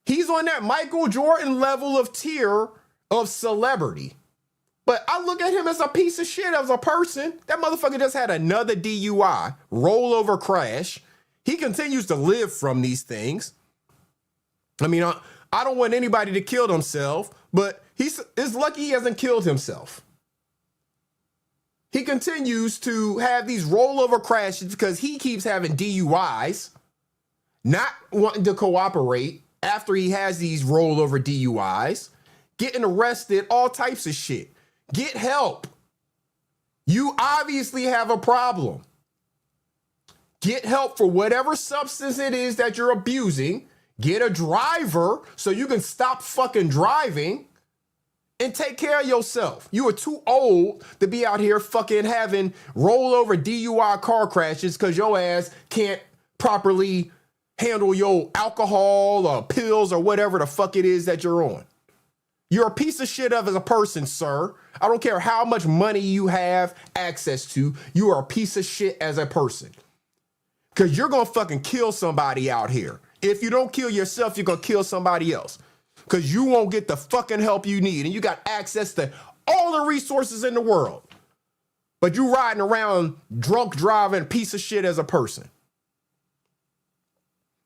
he's on that Michael Jordan level of tier of celebrity. But I look at him as a piece of shit as a person. That motherfucker just had another DUI, rollover crash. He continues to live from these things. I mean, I don't want anybody to kill themselves, but it's lucky he hasn't killed himself. He continues to have these rollover crashes because he keeps having DUIs, not wanting to cooperate after he has these rollover DUIs, getting arrested, all types of shit. Get help. You obviously have a problem. Get help for whatever substance it is that you're abusing. Get a driver so you can stop fucking driving. And take care of yourself. You are too old to be out here fucking having rollover DUI car crashes because your ass can't properly handle your alcohol or pills or whatever the fuck it is that you're on. You're a piece of shit as a person, sir. I don't care how much money you have access to. You are a piece of shit as a person. Because you're going to fucking kill somebody out here. If you don't kill yourself, you're going to kill somebody else. Because you won't get the fucking help you need. And you got access to all the resources in the world. But you riding around drunk driving piece of shit as a person.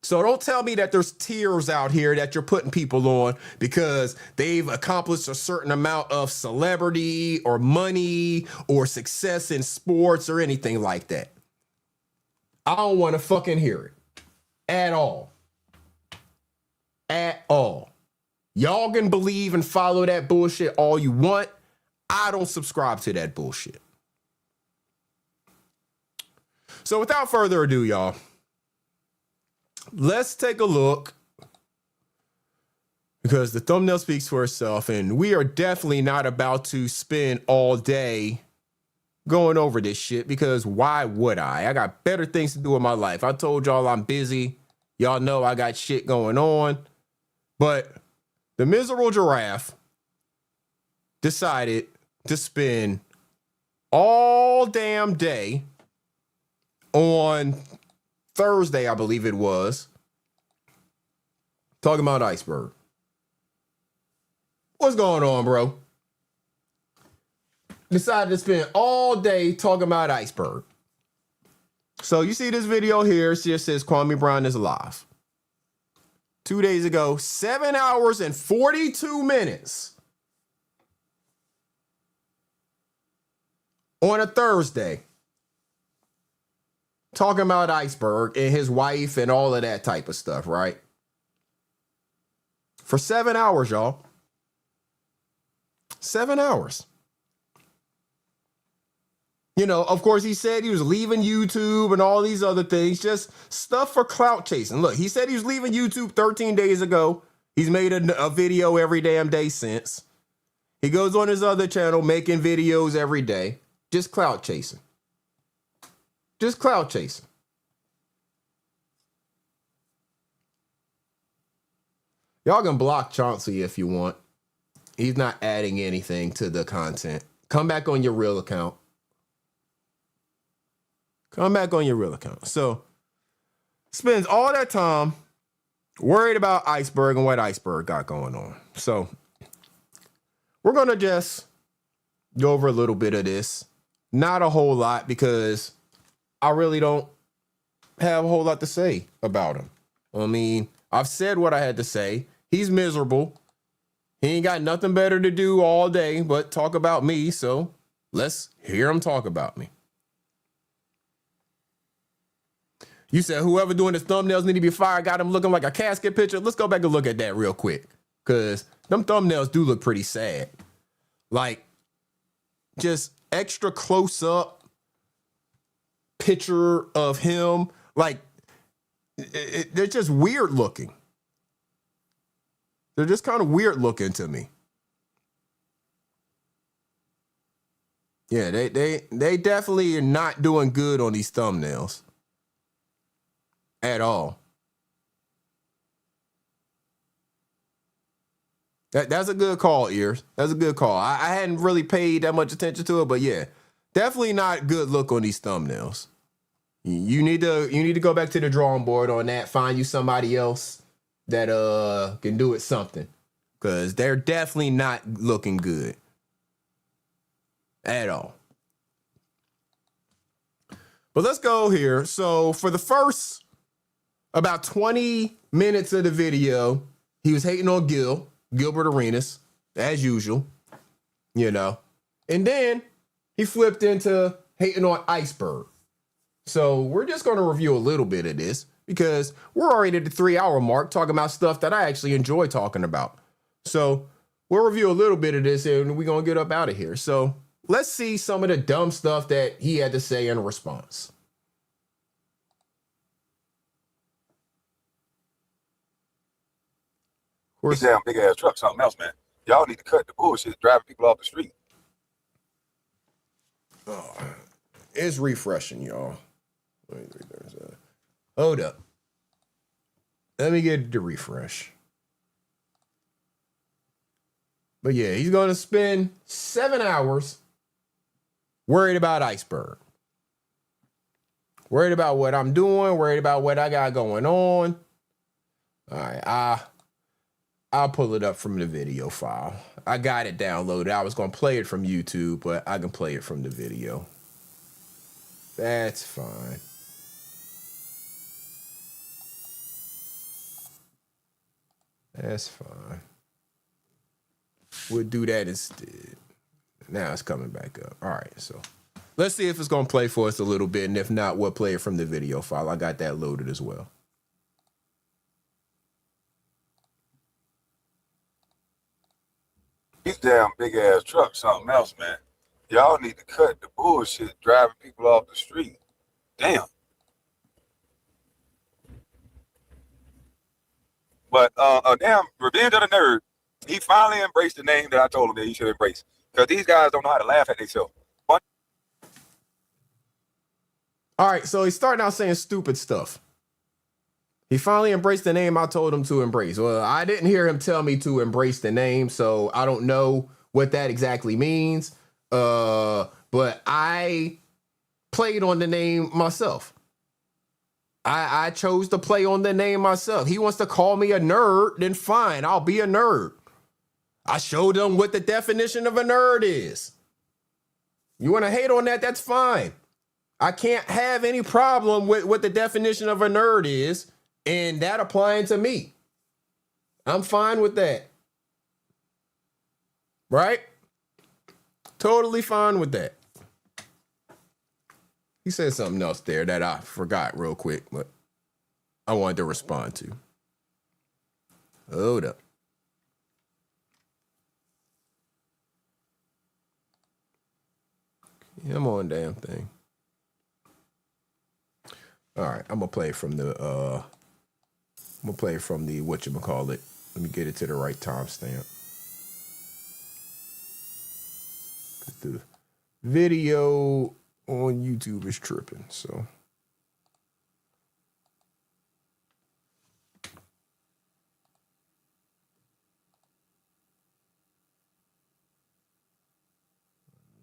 So don't tell me that there's tiers out here that you're putting people on because they've accomplished a certain amount of celebrity or money or success in sports or anything like that. I don't want to fucking hear it. At all. At all. Y'all can believe and follow that bullshit all you want. I don't subscribe to that bullshit. So without further ado, y'all, let's take a look because the thumbnail speaks for itself and we are definitely not about to spend all day going over this shit because why would I? I got better things to do in my life. I told y'all I'm busy. Y'all know I got shit going on, but the miserable giraffe decided to spend all damn day on Thursday, I believe it was, talking about Iceberg. What's going on, bro? Decided to spend all day talking about Iceberg. So you see this video here, it just says Kwame Brown is alive. 2 days ago, 7 hours and 42 minutes on a Thursday, talking about Iceberg and his wife and all of that type of stuff, right? For 7 hours, y'all. 7 hours. You know, of course, he said he was leaving YouTube and all these other things, just stuff for clout chasing. Look, he said he was leaving YouTube 13 days ago. He's made a video every damn day since. He goes on his other channel making videos every day, just clout chasing. Just cloud chasing. Y'all can block Chauncey if you want. He's not adding anything to the content. Come back on your real account. Come back on your real account. So, spends all that time worried about Iceberg and what Iceberg got going on. So, we're going to just go over a little bit of this. Not a whole lot because I really don't have a whole lot to say about him. I mean, I've said what I had to say. He's miserable. He ain't got nothing better to do all day but talk about me. So let's hear him talk about me. You said whoever doing his thumbnails need to be fired, got him looking like a casket picture. Let's go back and look at that real quick. Because them thumbnails do look pretty sad. Like, just extra close up picture of him. Like, they're just weird looking. They're just kind of weird looking to me. Yeah, they definitely are not doing good on these thumbnails. At all. That's a good call, Ears. That's a good call. I hadn't really paid that much attention to it, but yeah, definitely not good look on these thumbnails. You need to go back to the drawing board on that. Find you somebody else that can do it something, because they're definitely not looking good at all. But let's go here. So for the first about 20 minutes of the video, he was hating on Gilbert Arenas, as usual, you know. And then he flipped into hating on Iceberg. So we're just going to review a little bit of this because we're already at the 3-hour mark talking about stuff that I actually enjoy talking about. So we'll review a little bit of this and we're going to get up out of here. So let's see some of the dumb stuff that he had to say in response.
These damn big ass trucks, something else, man. Y'all need to cut the bullshit driving people off the street.
Oh, it's refreshing, y'all. Hold up. Let me get the refresh. But yeah, he's going to spend 7 hours worried about Iceberg. Worried about what I'm doing, worried about what I got going on. All right, I'll pull it up from the video file. I got it downloaded. I was going to play it from YouTube, but I can play it from the video. That's fine. That's fine. We'll do that instead. Now it's coming back up. All right, so let's see if it's going to play for us a little bit, and if not, we'll play it from the video file. I got that loaded as well.
These damn big ass trucks, something else, man. Y'all need to cut the bullshit driving people off the street. Damn. But damn, Revenge of the Nerd, he finally embraced the name that I told him that he should embrace. Because these guys don't know how to laugh at themselves.
All right, so he's starting out saying stupid stuff. He finally embraced the name I told him to embrace. Well, I didn't hear him tell me to embrace the name, so I don't know what that exactly means. But I played on the name myself. I chose to play on the name myself. He wants to call me a nerd, then fine, I'll be a nerd. I showed him what the definition of a nerd is. You want to hate on that? That's fine. I can't have any problem with what the definition of a nerd is, and that applying to me. I'm fine with that. Right? Totally fine with that. He said something else there that I forgot real quick, but I wanted to respond to. Hold up. Come on, damn thing. All right, I'm gonna play from the whatchamacallit. Let me get it to the right timestamp. The video on YouTube is tripping, so.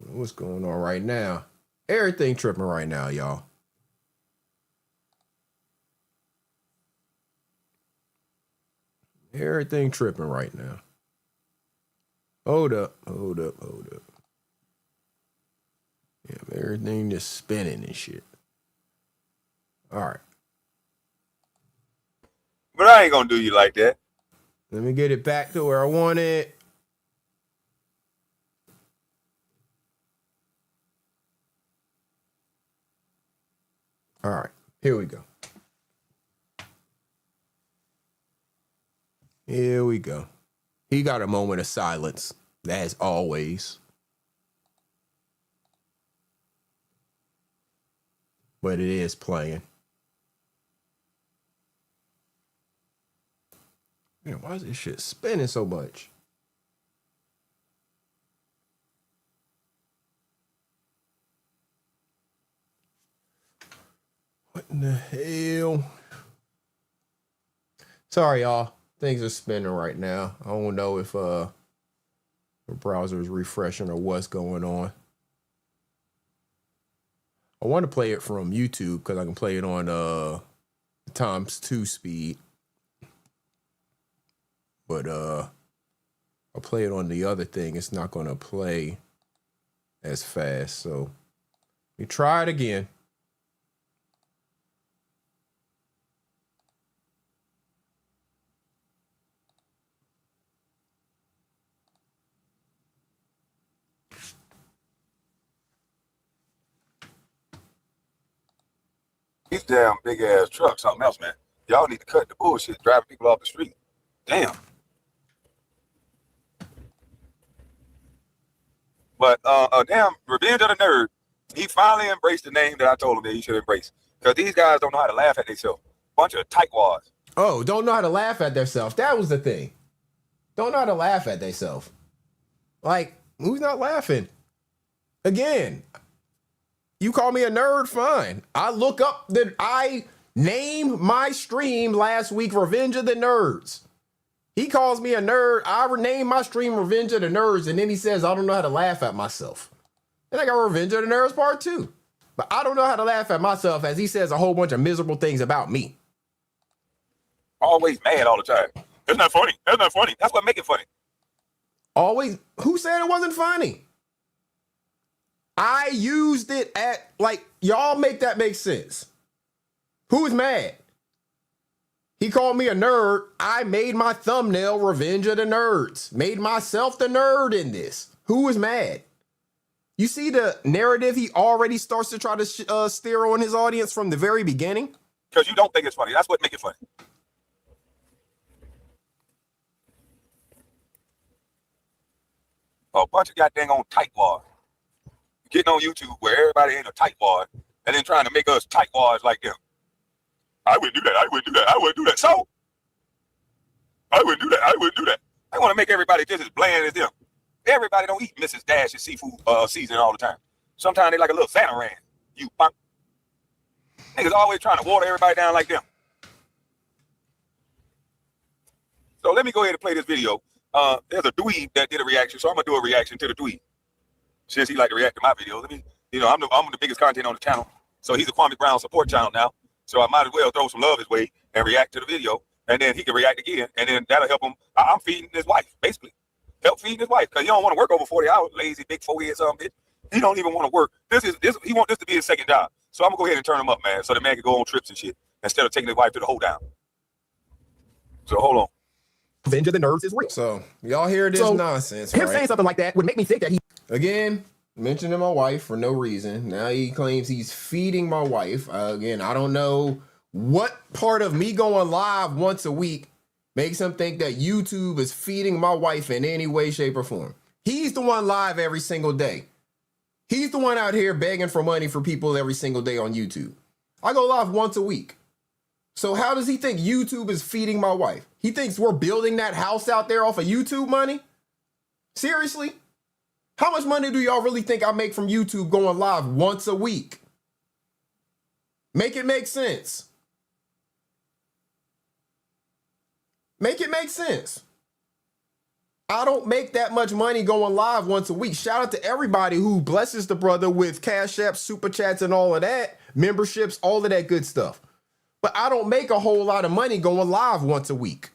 What's going on right now? Everything tripping right now, y'all. Everything tripping right now. Hold up. Yeah, everything just spinning and shit. All right.
But I ain't gonna do you like that.
Let me get it back to where I want it. All right, here we go. Here we go. He got a moment of silence, as always. But it is playing. Man, why is this shit spinning so much? What in the hell? Sorry, y'all. Things are spinning right now. I don't know if the browser is refreshing or what's going on. I want to play it from YouTube because I can play it on ×2 speed. But I'll play it on the other thing. It's not going to play as fast. So we try it again.
These damn big ass trucks, something else, man. Y'all need to cut the bullshit driving people off the street. Damn. But damn, Revenge of the Nerd, he finally embraced the name that I told him that he should embrace. Because these guys don't know how to laugh at themselves. Bunch of tightwads.
Oh, don't know how to laugh at themselves. That was the thing. Don't know how to laugh at themselves. Like, who's not laughing? Again, you call me a nerd, fine. I look up that I named my stream last week Revenge of the Nerds. He calls me a nerd. I renamed my stream Revenge of the Nerds, and then he says I don't know how to laugh at myself. And I got Revenge of the Nerds Part 2. But I don't know how to laugh at myself as he says a whole bunch of miserable things about me.
Always mad all the time. That's not funny. That's not funny. That's what make it funny.
Always. Who said it wasn't funny? I used it at, like, y'all make that make sense. Who's mad? He called me a nerd. I made my thumbnail Revenge of the Nerds. Made myself the nerd in this. Who is mad? You see the narrative he already starts to try to steer on his audience from the very beginning?
Because you don't think it's funny. That's what make it funny. A bunch of goddamn on tightwads. Getting on YouTube where everybody ain't a tightwad and then trying to make us tightwads like them. I wouldn't do that. I wouldn't do that. I wouldn't do that. So I wouldn't do that. I wouldn't do that. I want to make everybody just as bland as them. Everybody don't eat Mrs. Dash's seafood seasoning all the time. Sometimes they like a little Xanaran. You punk. Niggas always trying to water everybody down like them. So let me go ahead and play this video. There's a dweeb that did a reaction, so I'm gonna do a reaction to the dweeb. Since he like to react to my videos, I mean, you know, I'm the biggest content on the channel, so he's a Kwame Brown support channel now. So I might as well throw some love his way and react to the video, and then he can react again, and then that'll help him. I'm feeding his wife, basically. Help feeding his wife, because he don't want to work over 40 hours, lazy, big forehead, something. He don't even want to work. He want this to be his second job. So I'm gonna go ahead and turn him up, man, so the man can go on trips and shit instead of taking his wife to the hold down. So hold on.
Revenge of the Nerds is real. So y'all hear this nonsense,
Him
right?
saying something like that would make me think that he...
Again, mentioning my wife for no reason. Now he claims he's feeding my wife. Again, I don't know what part of me going live once a week makes him think that YouTube is feeding my wife in any way, shape, or form. He's the one live every single day. He's the one out here begging for money for people every single day on YouTube. I go live once a week. So how does he think YouTube is feeding my wife? He thinks we're building that house out there off of YouTube money? Seriously? How much money do y'all really think I make from YouTube going live once a week? Make it make sense. Make it make sense. I don't make that much money going live once a week. Shout out to everybody who blesses the brother with Cash Apps, Super Chats, and all of that, memberships, all of that good stuff. But I don't make a whole lot of money going live once a week.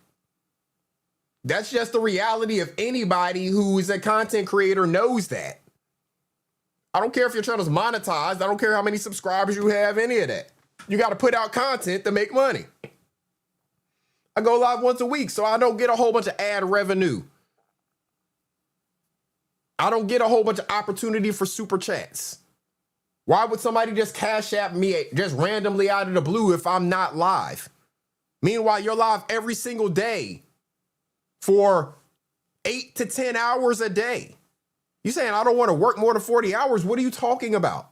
That's just the reality of anybody who is a content creator knows that. I don't care if your channel's monetized. I don't care how many subscribers you have, any of that. You got to put out content to make money. I go live once a week, so I don't get a whole bunch of ad revenue. I don't get a whole bunch of opportunity for super chats. Why would somebody just cash app me just randomly out of the blue if I'm not live? Meanwhile, you're live every single day for 8 to 10 hours a day. You saying I don't want to work more than 40 hours? What are you talking about?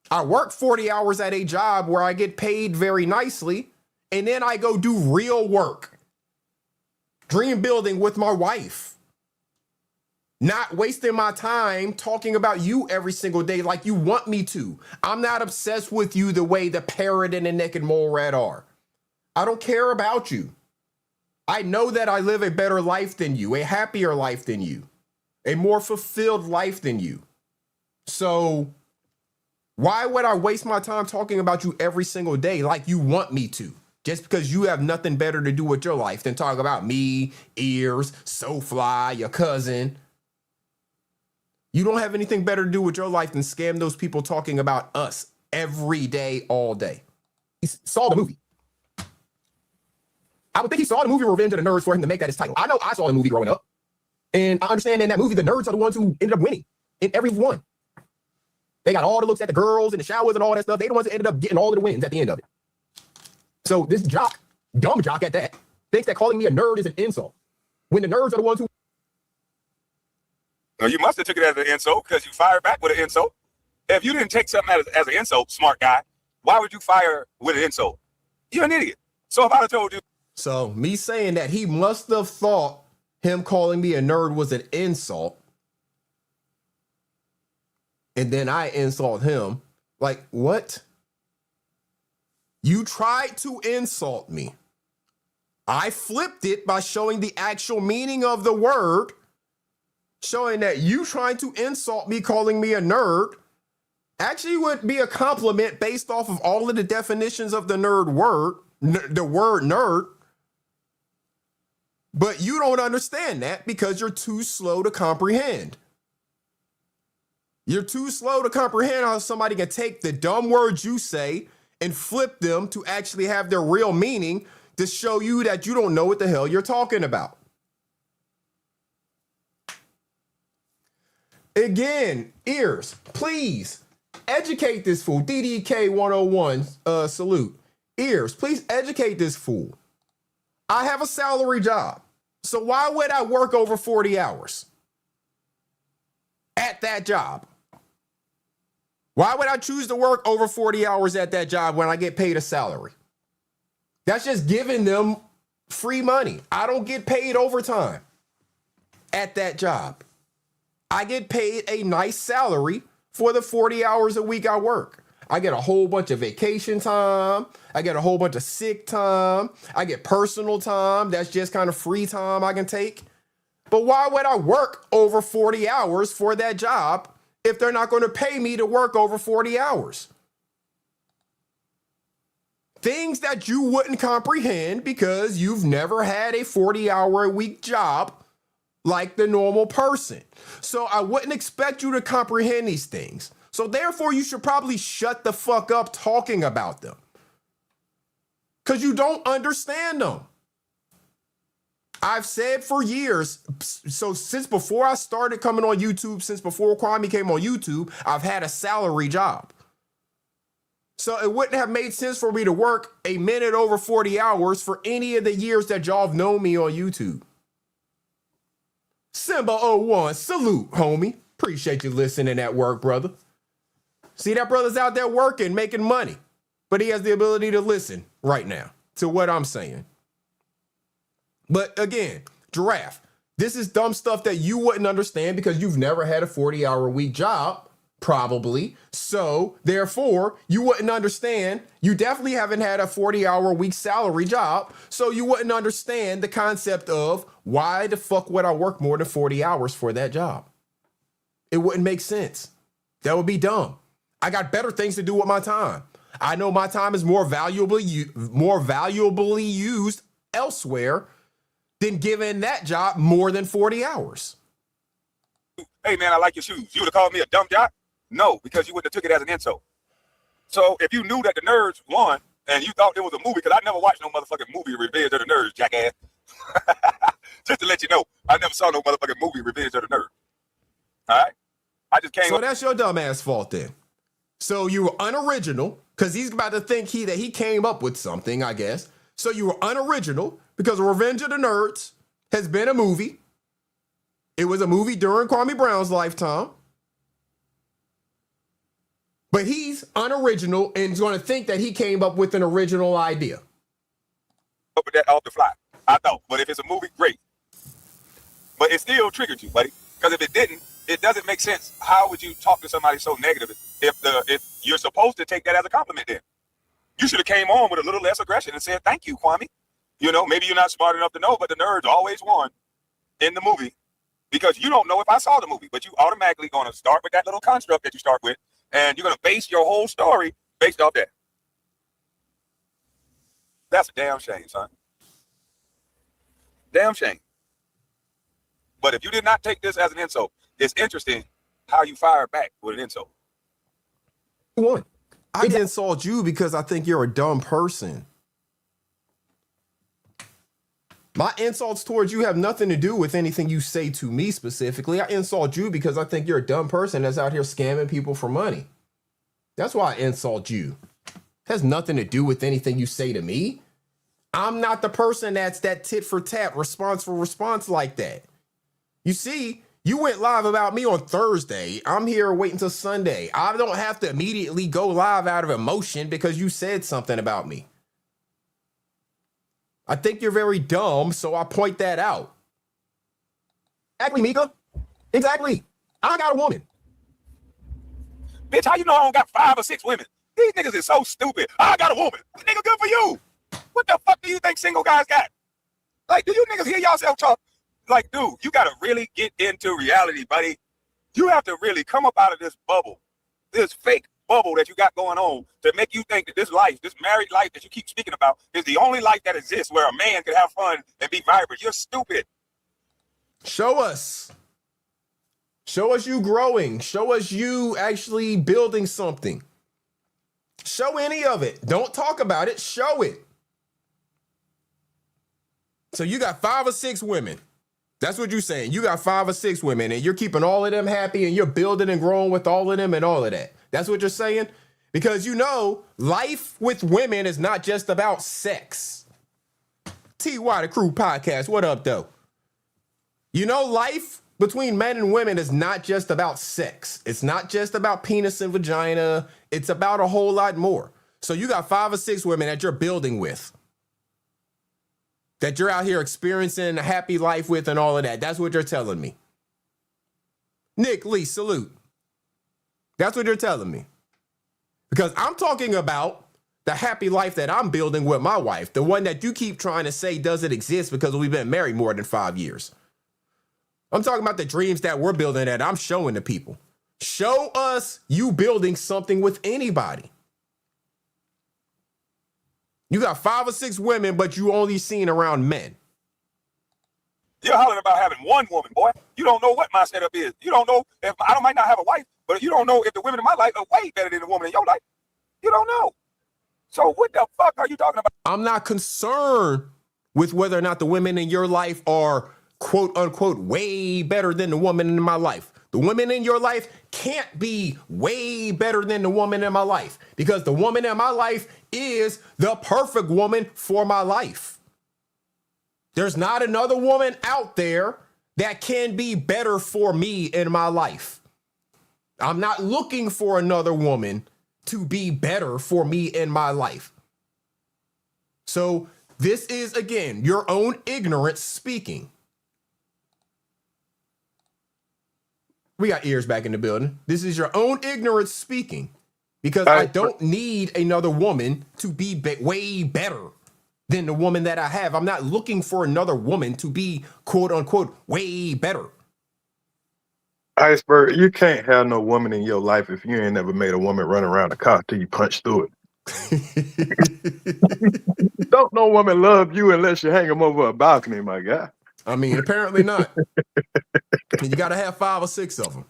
I work 40 hours at a job where I get paid very nicely, and then I go do real work. Dream building with my wife. Not wasting my time talking about you every single day like you want me to. I'm not obsessed with you the way the parrot and the naked mole rat are. I don't care about you. I know that I live a better life than you, a happier life than you, a more fulfilled life than you. So why would I waste my time talking about you every single day like you want me to? Just because you have nothing better to do with your life than talk about me, Ears, SoFly, your cousin. You don't have anything better to do with your life than scam those people talking about us every day, all day. He saw the movie. I would think he saw the movie Revenge of the Nerds for him to make that his title. I know I saw the movie growing up. And I understand in that movie, the nerds are the ones who ended up winning in every one. They got all the looks at the girls and the showers and all that stuff. They the ones that ended up getting all of the wins at the end of it. So this jock, dumb jock at that, thinks that calling me a nerd is an insult. When the nerds are the ones who...
No, you must have took it as an insult because you fired back with an insult. If you didn't take something as an insult, smart guy, why would you fire with an insult? You're an idiot. So if I had told you...
So me saying that he must have thought him calling me a nerd was an insult, and then I insult him, like, what? You tried to insult me. I flipped it by showing the actual meaning of the word, showing that you trying to insult me, calling me a nerd, actually would be a compliment based off of all of the definitions of the nerd word, the word nerd. But you don't understand that because you're too slow to comprehend. You're too slow to comprehend how somebody can take the dumb words you say and flip them to actually have their real meaning to show you that you don't know what the hell you're talking about. Again, Ears, please educate this fool. DDK 101, salute. Ears, please educate this fool. I have a salary job. So why would I work over 40 hours at that job? Why would I choose to work over 40 hours at that job when I get paid a salary? That's just giving them free money. I don't get paid overtime at that job. I get paid a nice salary for the 40 hours a week I work. I get a whole bunch of vacation time. I get a whole bunch of sick time. I get personal time. That's just kind of free time I can take. But why would I work over 40 hours for that job if they're not going to pay me to work over 40 hours? Things that you wouldn't comprehend because you've never had a 40-hour-a-week job like the normal person. So I wouldn't expect you to comprehend these things. So therefore, you should probably shut the fuck up talking about them. Because you don't understand them. I've said for years, so since before I started coming on YouTube, since before Kwame came on YouTube, I've had a salary job. So it wouldn't have made sense for me to work a minute over 40 hours for any of the years that y'all have known me on YouTube. Simba01, salute, homie. Appreciate you listening at work, brother. See, that brother's out there working, making money, but he has the ability to listen right now to what I'm saying. But again, Giraffe, This is dumb stuff that you wouldn't understand because you've never had a 40-hour-a-week job, probably. So, therefore, you wouldn't understand. You definitely haven't had a 40-hour-a-week salary job. So, you wouldn't understand the concept of why the fuck would I work more than 40 hours for that job? It wouldn't make sense. That would be dumb. I got better things to do with my time. I know my time is more valuably used elsewhere than giving that job more than 40 hours.
Hey, man, I like your shoes. You would have called me a dumb jock? No, because you wouldn't have took it as an insult. So if you knew that the nerds won and you thought it was a movie, because I never watched no motherfucking movie, Revenge of the Nerds, jackass. Just to let you know, I never saw no motherfucking movie, Revenge of the Nerds. All right? I just came
So that's your dumb ass fault then. So you were unoriginal, because he's about to think that he came up with something, I guess. So you were unoriginal because Revenge of the Nerds has been a movie. It was a movie during Kwame Brown's lifetime. But he's unoriginal and is going to think that he came up with an original idea.
With that off the fly. I know. But if it's a movie, great. But it still triggered you, buddy. Because if it didn't, it doesn't make sense. How would you talk to somebody so negative if you're supposed to take that as a compliment then? You should have came on with a little less aggression and said, thank you, Kwame. You know, maybe you're not smart enough to know, but the nerds always won in the movie because you don't know if I saw the movie, but you automatically going to start with that little construct that you start with, and you're going to base your whole story based off that. That's a damn shame, son. Damn shame. But if you did not take this as an insult, it's interesting how you fire back with an insult.
One, I insult you because I think you're a dumb person. My insults towards you have nothing to do with anything you say to me specifically. I insult you because I think you're a dumb person that's out here scamming people for money. That's why I insult you. It has nothing to do with anything you say to me. I'm not the person that's that tit for tat, response for response like that. You see, you went live about me on Thursday. I'm here waiting till Sunday. I don't have to immediately go live out of emotion because you said something about me. I think you're very dumb, so I point that out. Exactly, Mika. Exactly. I got a woman.
Bitch, how you know I don't got 5 or 6 women? These niggas is so stupid. I got a woman. Nigga, good for you. What the fuck do you think single guys got? Like, do you niggas hear yourself talk? Like, dude, you got to really get into reality, buddy. You have to really come up out of this bubble, this fake bubble that you got going on to make you think that this life, this married life that you keep speaking about is the only life that exists where a man can have fun and be vibrant. You're stupid.
Show us. Show us you growing. Show us you actually building something. Show any of it. Don't talk about it. Show it. So you got 5 or 6 women. That's what you're saying. You got 5 or 6 women and you're keeping all of them happy and you're building and growing with all of them and all of that. That's what you're saying? Because you know, life with women is not just about sex. TY, the Crew Podcast. What up, though? You know, life between men and women is not just about sex. It's not just about penis and vagina. It's about a whole lot more. So you got 5 or 6 women that you're building with, that you're out here experiencing a happy life with and all of that. That's what you're telling me. Nick Lee, salute. That's what you're telling me. Because I'm talking about the happy life that I'm building with my wife, the one that you keep trying to say doesn't exist because we've been married more than 5 years. I'm talking about the dreams that we're building that I'm showing to people. Show us you building something with anybody. You got 5 or 6 women, but you only seen around men.
You're hollering about having one woman, boy. You don't know what my setup is. You don't know if I might not have a wife, but you don't know if the women in my life are way better than the woman in your life. You don't know. So what the fuck are you talking about?
I'm not concerned with whether or not the women in your life are quote unquote way better than the woman in my life. The woman in your life can't be way better than the woman in my life because the woman in my life is the perfect woman for my life. There's not another woman out there that can be better for me in my life. I'm not looking for another woman to be better for me in my life. So this is, again, your own ignorance speaking. We got ears back in the building. This is your own ignorance speaking, because I don't need another woman to be way better than the woman that I have. I'm not looking for another woman to be quote unquote way better.
Iceberg, you can't have no woman in your life if you ain't never made a woman run around the car till you punch through it. Don't no woman love you unless you hang them over a balcony, my guy.
I mean, apparently not. You got to have 5 or 6 of them.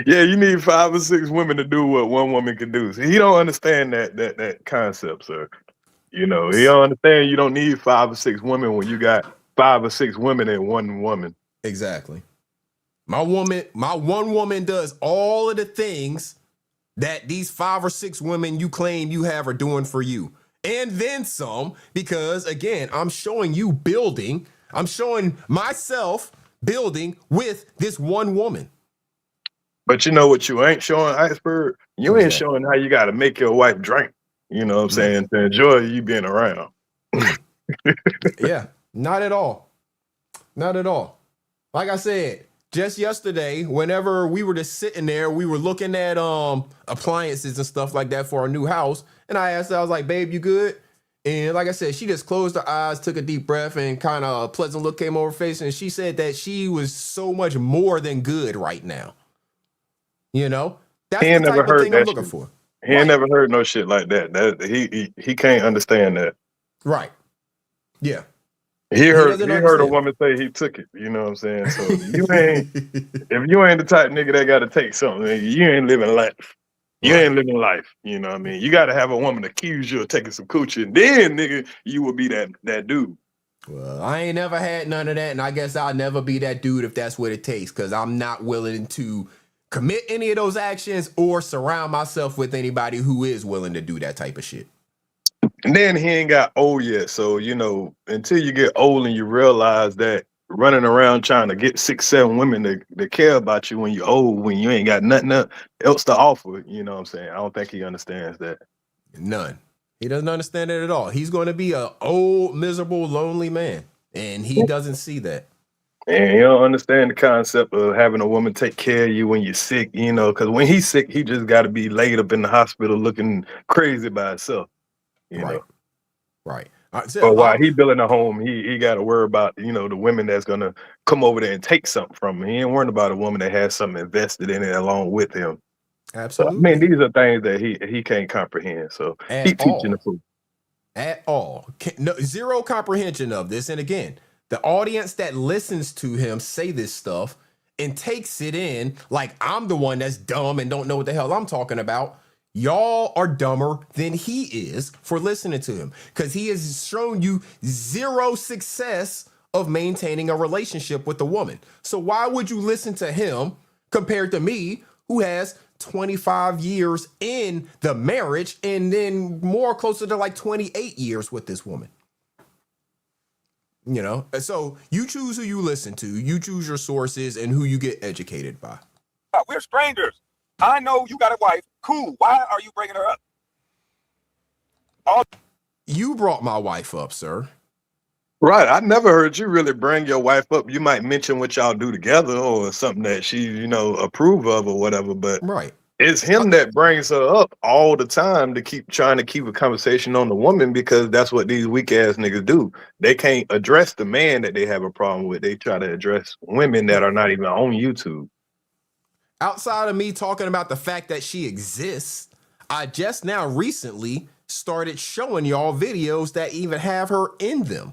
Yeah, you need 5 or 6 women to do what one woman can do. See, he don't understand that concept, sir. You know, he don't understand you don't need 5 or 6 women when you got 5 or 6 women in one woman.
Exactly. My one woman does all of the things that these 5 or 6 women you claim you have are doing for you. And then some, because again, I'm showing you building. I'm showing myself building with this one woman.
But you know what you ain't showing, Iceberg? You ain't showing how you got to make your wife drink. You know what I'm saying? To enjoy you being around.
Yeah, not at all. Not at all. Like I said, just yesterday, whenever we were just sitting there, we were looking at appliances and stuff like that for our new house. And I asked her, I was like, babe, you good? And like I said, she just closed her eyes, took a deep breath, and kind of a pleasant look came over her face. And she said that she was so much more than good right now. You know? That's the type of thing I'm looking for.
He ain't never heard no shit like that. He can't understand that.
Right. Yeah.
He heard a woman say he took it. You know what I'm saying? So if you ain't the type nigga that got to take something, you ain't living life. You ain't living life. You know what I mean? You got to have a woman accuse you of taking some coochie, and then nigga, you will be that dude.
Well, I ain't never had none of that, and I guess I'll never be that dude if that's what it takes, because I'm not willing to commit any of those actions or surround myself with anybody who is willing to do that type of shit.
And then he ain't got old yet. So, you know, until you get old and you realize that running around trying to get 6, 7 women to care about you when you're old, when you ain't got nothing else to offer, you know what I'm saying? I don't think he understands that.
None. He doesn't understand it at all. He's going to be an old, miserable, lonely man. And he doesn't see that.
And you don't understand the concept of having a woman take care of you when you're sick, you know, because when he's sick, he just got to be laid up in the hospital looking crazy by himself. You know?
Right.
But while he building a home, he got to worry about, you know, the women that's going to come over there and take something from him. He ain't worrying about a woman that has something invested in it along with him.
Absolutely.
So, I mean, these are things that he can't comprehend. So he's teaching the fool.
At all. No, zero comprehension of this. And again, the audience that listens to him say this stuff and takes it in like I'm the one that's dumb and don't know what the hell I'm talking about. Y'all are dumber than he is for listening to him, because he has shown you zero success of maintaining a relationship with a woman. So why would you listen to him compared to me, who has 25 years in the marriage and then more closer to like 28 years with this woman? You know, so you choose who you listen to, you choose your sources and who you get educated by.
We're strangers. I know you got a wife. Cool. Why are you bringing her up?
You brought my wife up, sir.
Right. I never heard you really bring your wife up. You might mention what y'all do together or something that she, you know, approve of or whatever. But it's him that brings her up all the time to keep trying to keep a conversation on the woman, because that's what these weak ass niggas do. They can't address the man that they have a problem with. They try to address women that are not even on YouTube.
Outside of me talking about the fact that she exists, I just now recently started showing y'all videos that even have her in them.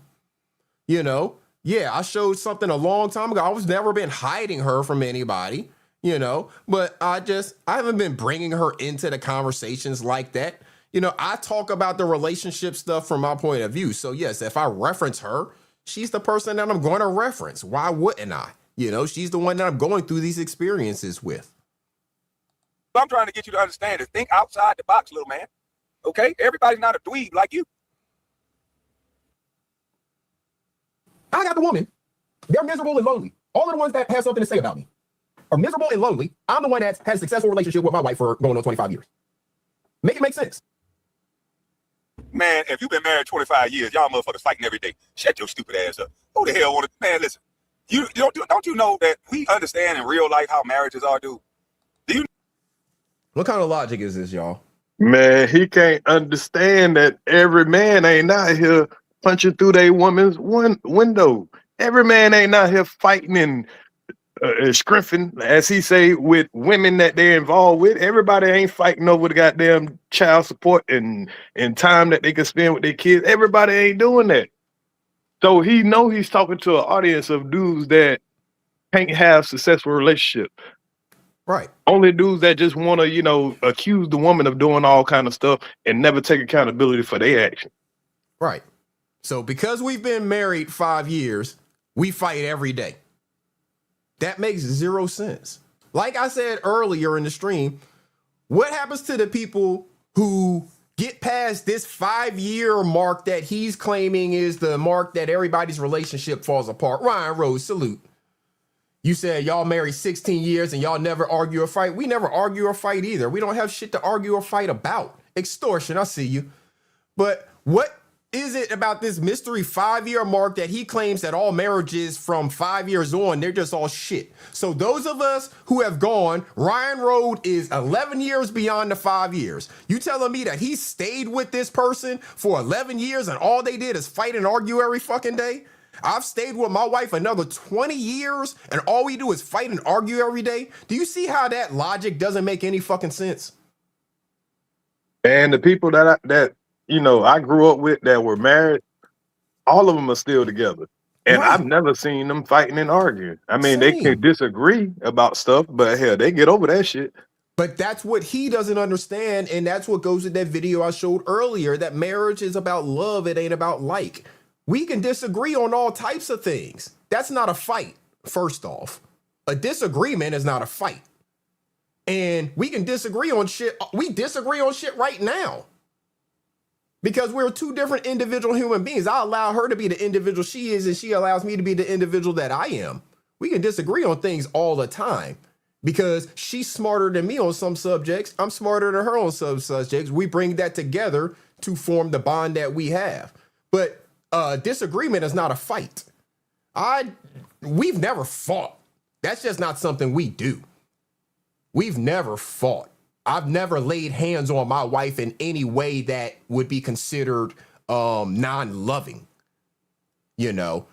You know, yeah, I showed something a long time ago. I was never been hiding her from anybody, you know, but I haven't been bringing her into the conversations like that. You know, I talk about the relationship stuff from my point of view. So yes, if I reference her, she's the person that I'm going to reference. Why wouldn't I? You know, she's the one that I'm going through these experiences with.
What I'm trying to get you to understand is think outside the box, little man. Okay? Everybody's not a dweeb like you.
I got the woman. They're miserable and lonely. All of the ones that have something to say about me are miserable and lonely. I'm the one that has a successful relationship with my wife for going on 25 years. Make it make sense.
Man, if you've been married 25 years, y'all motherfuckers fighting every day. Shut your stupid ass up. Who the hell wanted, man, listen. Don't you know that we understand in real life how marriages are, dude? Do you?
What kind of logic is this, y'all?
Man, he can't understand that every man ain't out here punching through their woman's window. Every man ain't out here fighting and scriffing, as he say, with women that they're involved with. Everybody ain't fighting over the goddamn child support and time that they can spend with their kids. Everybody ain't doing that. So he know he's talking to an audience of dudes that can't have successful relationships.
Right.
Only dudes that just want to, accuse the woman of doing all kind of stuff and never take accountability for their action.
Right. So because we've been married 5 years, we fight every day. That makes zero sense. Like I said earlier in the stream, what happens to the people who get past this 5-year mark that he's claiming is the mark that everybody's relationship falls apart? Ryan Rose, salute. You said y'all married 16 years and y'all never argue or fight. We never argue or fight either. We don't have shit to argue or fight about. Extortion, I see you. But what is it about this mystery 5-year mark that he claims that all marriages from 5 years on, they're just all shit? So those of us who have gone, Ryan Road is 11 years beyond the 5 years. You telling me that he stayed with this person for 11 years and all they did is fight and argue every fucking day? I've stayed with my wife another 20 years and all we do is fight and argue every day. Do you see how that logic doesn't make any fucking sense?
And the people that I grew up with that were married, all of them are still together. And right. I've never seen them fighting and arguing. I mean, they can disagree about stuff, but hell, they get over that shit.
But that's what he doesn't understand. And that's what goes with that video I showed earlier, that marriage is about love. It ain't about like. We can disagree on all types of things. That's not a fight, first off. A disagreement is not a fight. And we can disagree on shit. We disagree on shit right now. Because we're two different individual human beings. I allow her to be the individual she is, and she allows me to be the individual that I am. We can disagree on things all the time. Because she's smarter than me on some subjects. I'm smarter than her on some subjects. We bring that together to form the bond that we have. But disagreement is not a fight. We've never fought. That's just not something we do. We've never fought. I've never laid hands on my wife in any way that would be considered non-loving.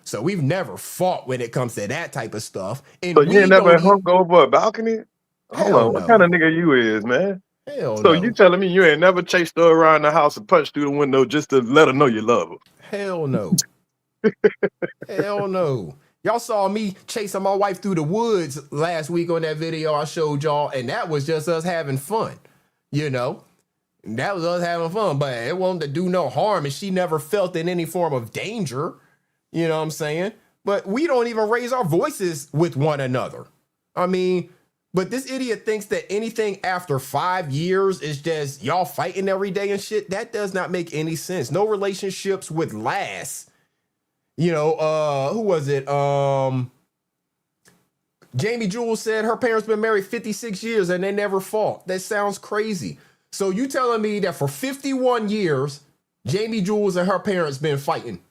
So we've never fought when it comes to that type of stuff. And
so you ain't never hung over a balcony? Hold on, what kind of nigga you is, man?
Hell
so
no.
You telling me you ain't never chased her around the house and punched through the window just to let her know you love her?
Hell no. Hell no. Y'all saw me chasing my wife through the woods last week on that video I showed y'all, and that was just us having fun. That was us having fun, but it wasn't to do no harm, and she never felt in any form of danger. You know what I'm saying? But we don't even raise our voices with one another. I mean, but this idiot thinks that anything after 5 years is just y'all fighting every day and shit. That does not make any sense. No relationships would last. Who was it? Jamie Jules said her parents been married 56 years and they never fought. That sounds crazy. So you telling me that for 51 years, Jamie Jules and her parents been fighting?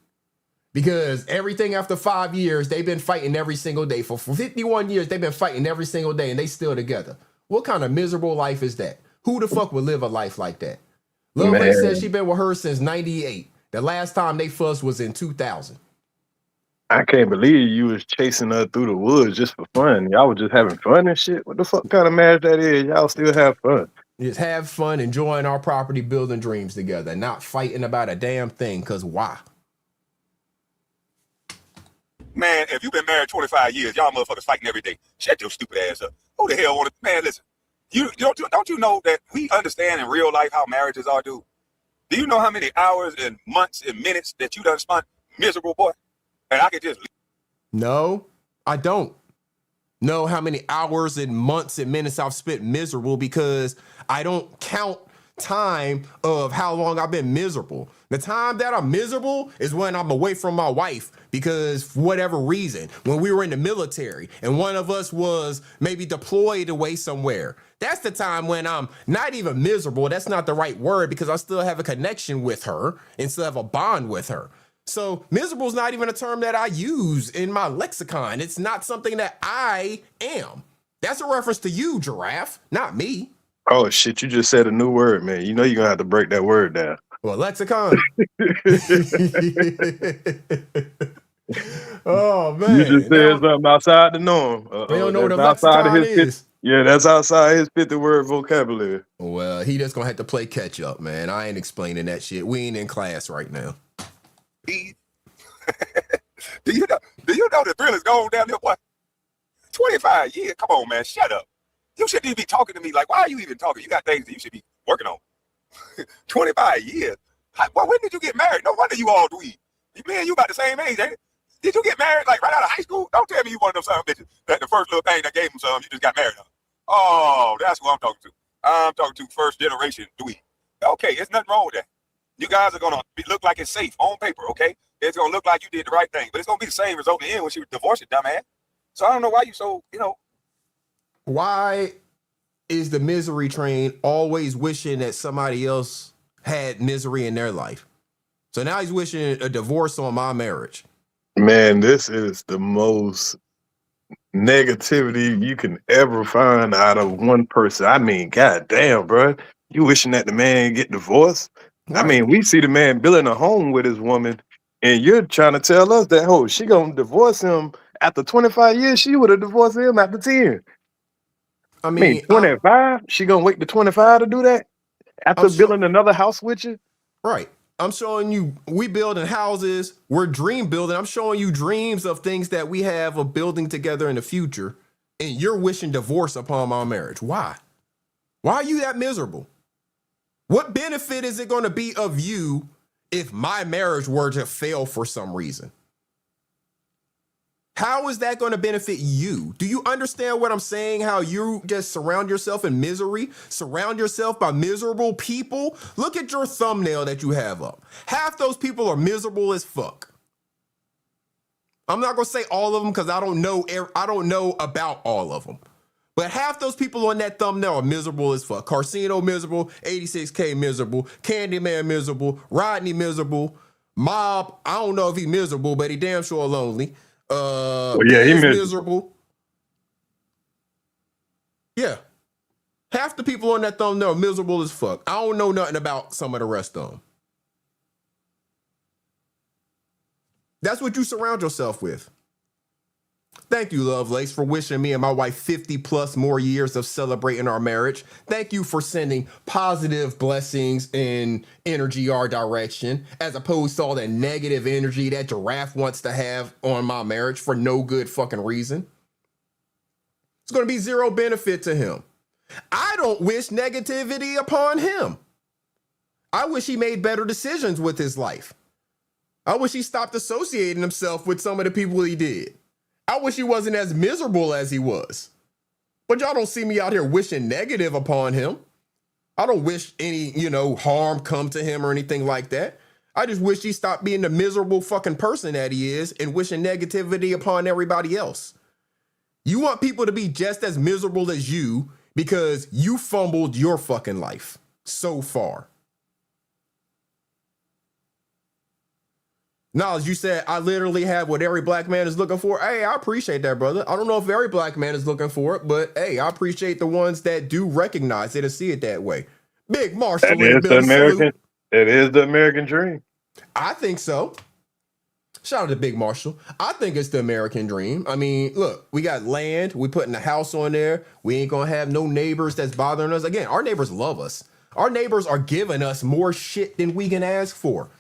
Because everything after 5 years, they've been fighting every single day. For 51 years, they've been fighting every single day and they still together. What kind of miserable life is that? Who the fuck would live a life like that? Lil Ray says she been with her since 98. The last time they fussed was in 2000.
I can't believe you was chasing her through the woods just for fun. Y'all was just having fun and shit. What the fuck kind of marriage that is? Y'all still have fun.
Just have fun, enjoying our property, building dreams together, not fighting about a damn thing, because why?
Man, if you've been married 25 years, y'all motherfuckers fighting every day. Shut your stupid ass up. Who the hell want to... Man, listen. Don't you know that we understand in real life how marriages are, dude? Do you know how many hours and months and minutes that you done spent miserable, boy? And I could just...
No, I don't know how many hours and months and minutes I've spent miserable, because I don't count time of how long I've been miserable. The time that I'm miserable is when I'm away from my wife, because for whatever reason, when we were in the military and one of us was maybe deployed away somewhere, that's the time when I'm not even miserable. That's not the right word, because I still have a connection with her and still have a bond with her. So miserable is not even a term that I use in my lexicon. It's not something that I am. That's a reference to you, Giraffe, not me.
Oh shit, you just said a new word, man. You know you're gonna have to break that word down.
Well, lexicon. Oh man.
You just said something outside the norm.
We don't know what a
That's outside of
lexicon
his
is.
Yeah, that's outside his 50-word vocabulary.
Well, he just gonna have to play catch up, man. I ain't explaining that shit. We ain't in class right now.
Do you know the thrill is gone down there, boy? 25 years. Come on, man. Shut up. You shouldn't even be talking to me. Like, why are you even talking? You got things that you should be working on. 25 years. Well, when did you get married? No wonder you all dweeb. Me and you about the same age, ain't it? Did you get married like right out of high school? Don't tell me you one of them son of bitches that the first little thing that gave him some, you just got married on. Oh, that's who I'm talking to. I'm talking to first generation dweeb. Okay, there's nothing wrong with that. You guys are gonna look like it's safe on paper, okay? It's gonna look like you did the right thing, but it's gonna be the same result in the end when she divorced it, dumbass. So I don't know why you so,
Why is the misery train always wishing that somebody else had misery in their life? So now he's wishing a divorce on my marriage.
Man, this is the most negativity you can ever find out of one person. I mean, goddamn, bro. You wishing that the man get divorced? Right. I mean, we see the man building a home with his woman, and you're trying to tell us that, she gonna divorce him after 25 years? She would have divorced him after 10. I mean 25? She gonna wait to 25 to do that? After building another house with you?
Right. I'm showing you, we building houses, we're dream building. I'm showing you dreams of things that we have of building together in the future, and you're wishing divorce upon my marriage. Why? Why are you that miserable? What benefit is it going to be of you if my marriage were to fail for some reason? How is that going to benefit you? Do you understand what I'm saying? How you just surround yourself in misery, surround yourself by miserable people? Look at your thumbnail that you have up. Half those people are miserable as fuck. I'm not going to say all of them because I don't know about all of them. But half those people on that thumbnail are miserable as fuck. Carcino miserable, 86K miserable, Candyman miserable, Rodney miserable, Mob, I don't know if he miserable, but he damn sure lonely. He's miserable. Yeah. Half the people on that thumbnail are miserable as fuck. I don't know nothing about some of the rest of them. That's what you surround yourself with. Thank you, Lovelace, for wishing me and my wife 50 plus more years of celebrating our marriage. Thank you for sending positive blessings and energy our direction, as opposed to all that negative energy that Giraffe wants to have on my marriage for no good fucking reason. It's going to be zero benefit to him. I don't wish negativity upon him. I wish he made better decisions with his life. I wish he stopped associating himself with some of the people he did. I wish he wasn't as miserable as he was. But y'all don't see me out here wishing negative upon him. I don't wish any, harm come to him or anything like that. I just wish he stopped being the miserable fucking person that he is and wishing negativity upon everybody else. You want people to be just as miserable as you because you fumbled your fucking life so far. Now, as you said, I literally have what every black man is looking for. Hey, I appreciate that, brother. I don't know if every black man is looking for it, but hey, I appreciate the ones that do recognize it and see it that way. Big Marshall in the building.
It is the American dream.
I think so. Shout out to Big Marshall. I think it's the American dream. I mean, look, we got land. We putting a house on there. We ain't going to have no neighbors that's bothering us. Again, our neighbors love us. Our neighbors are giving us more shit than we can ask for.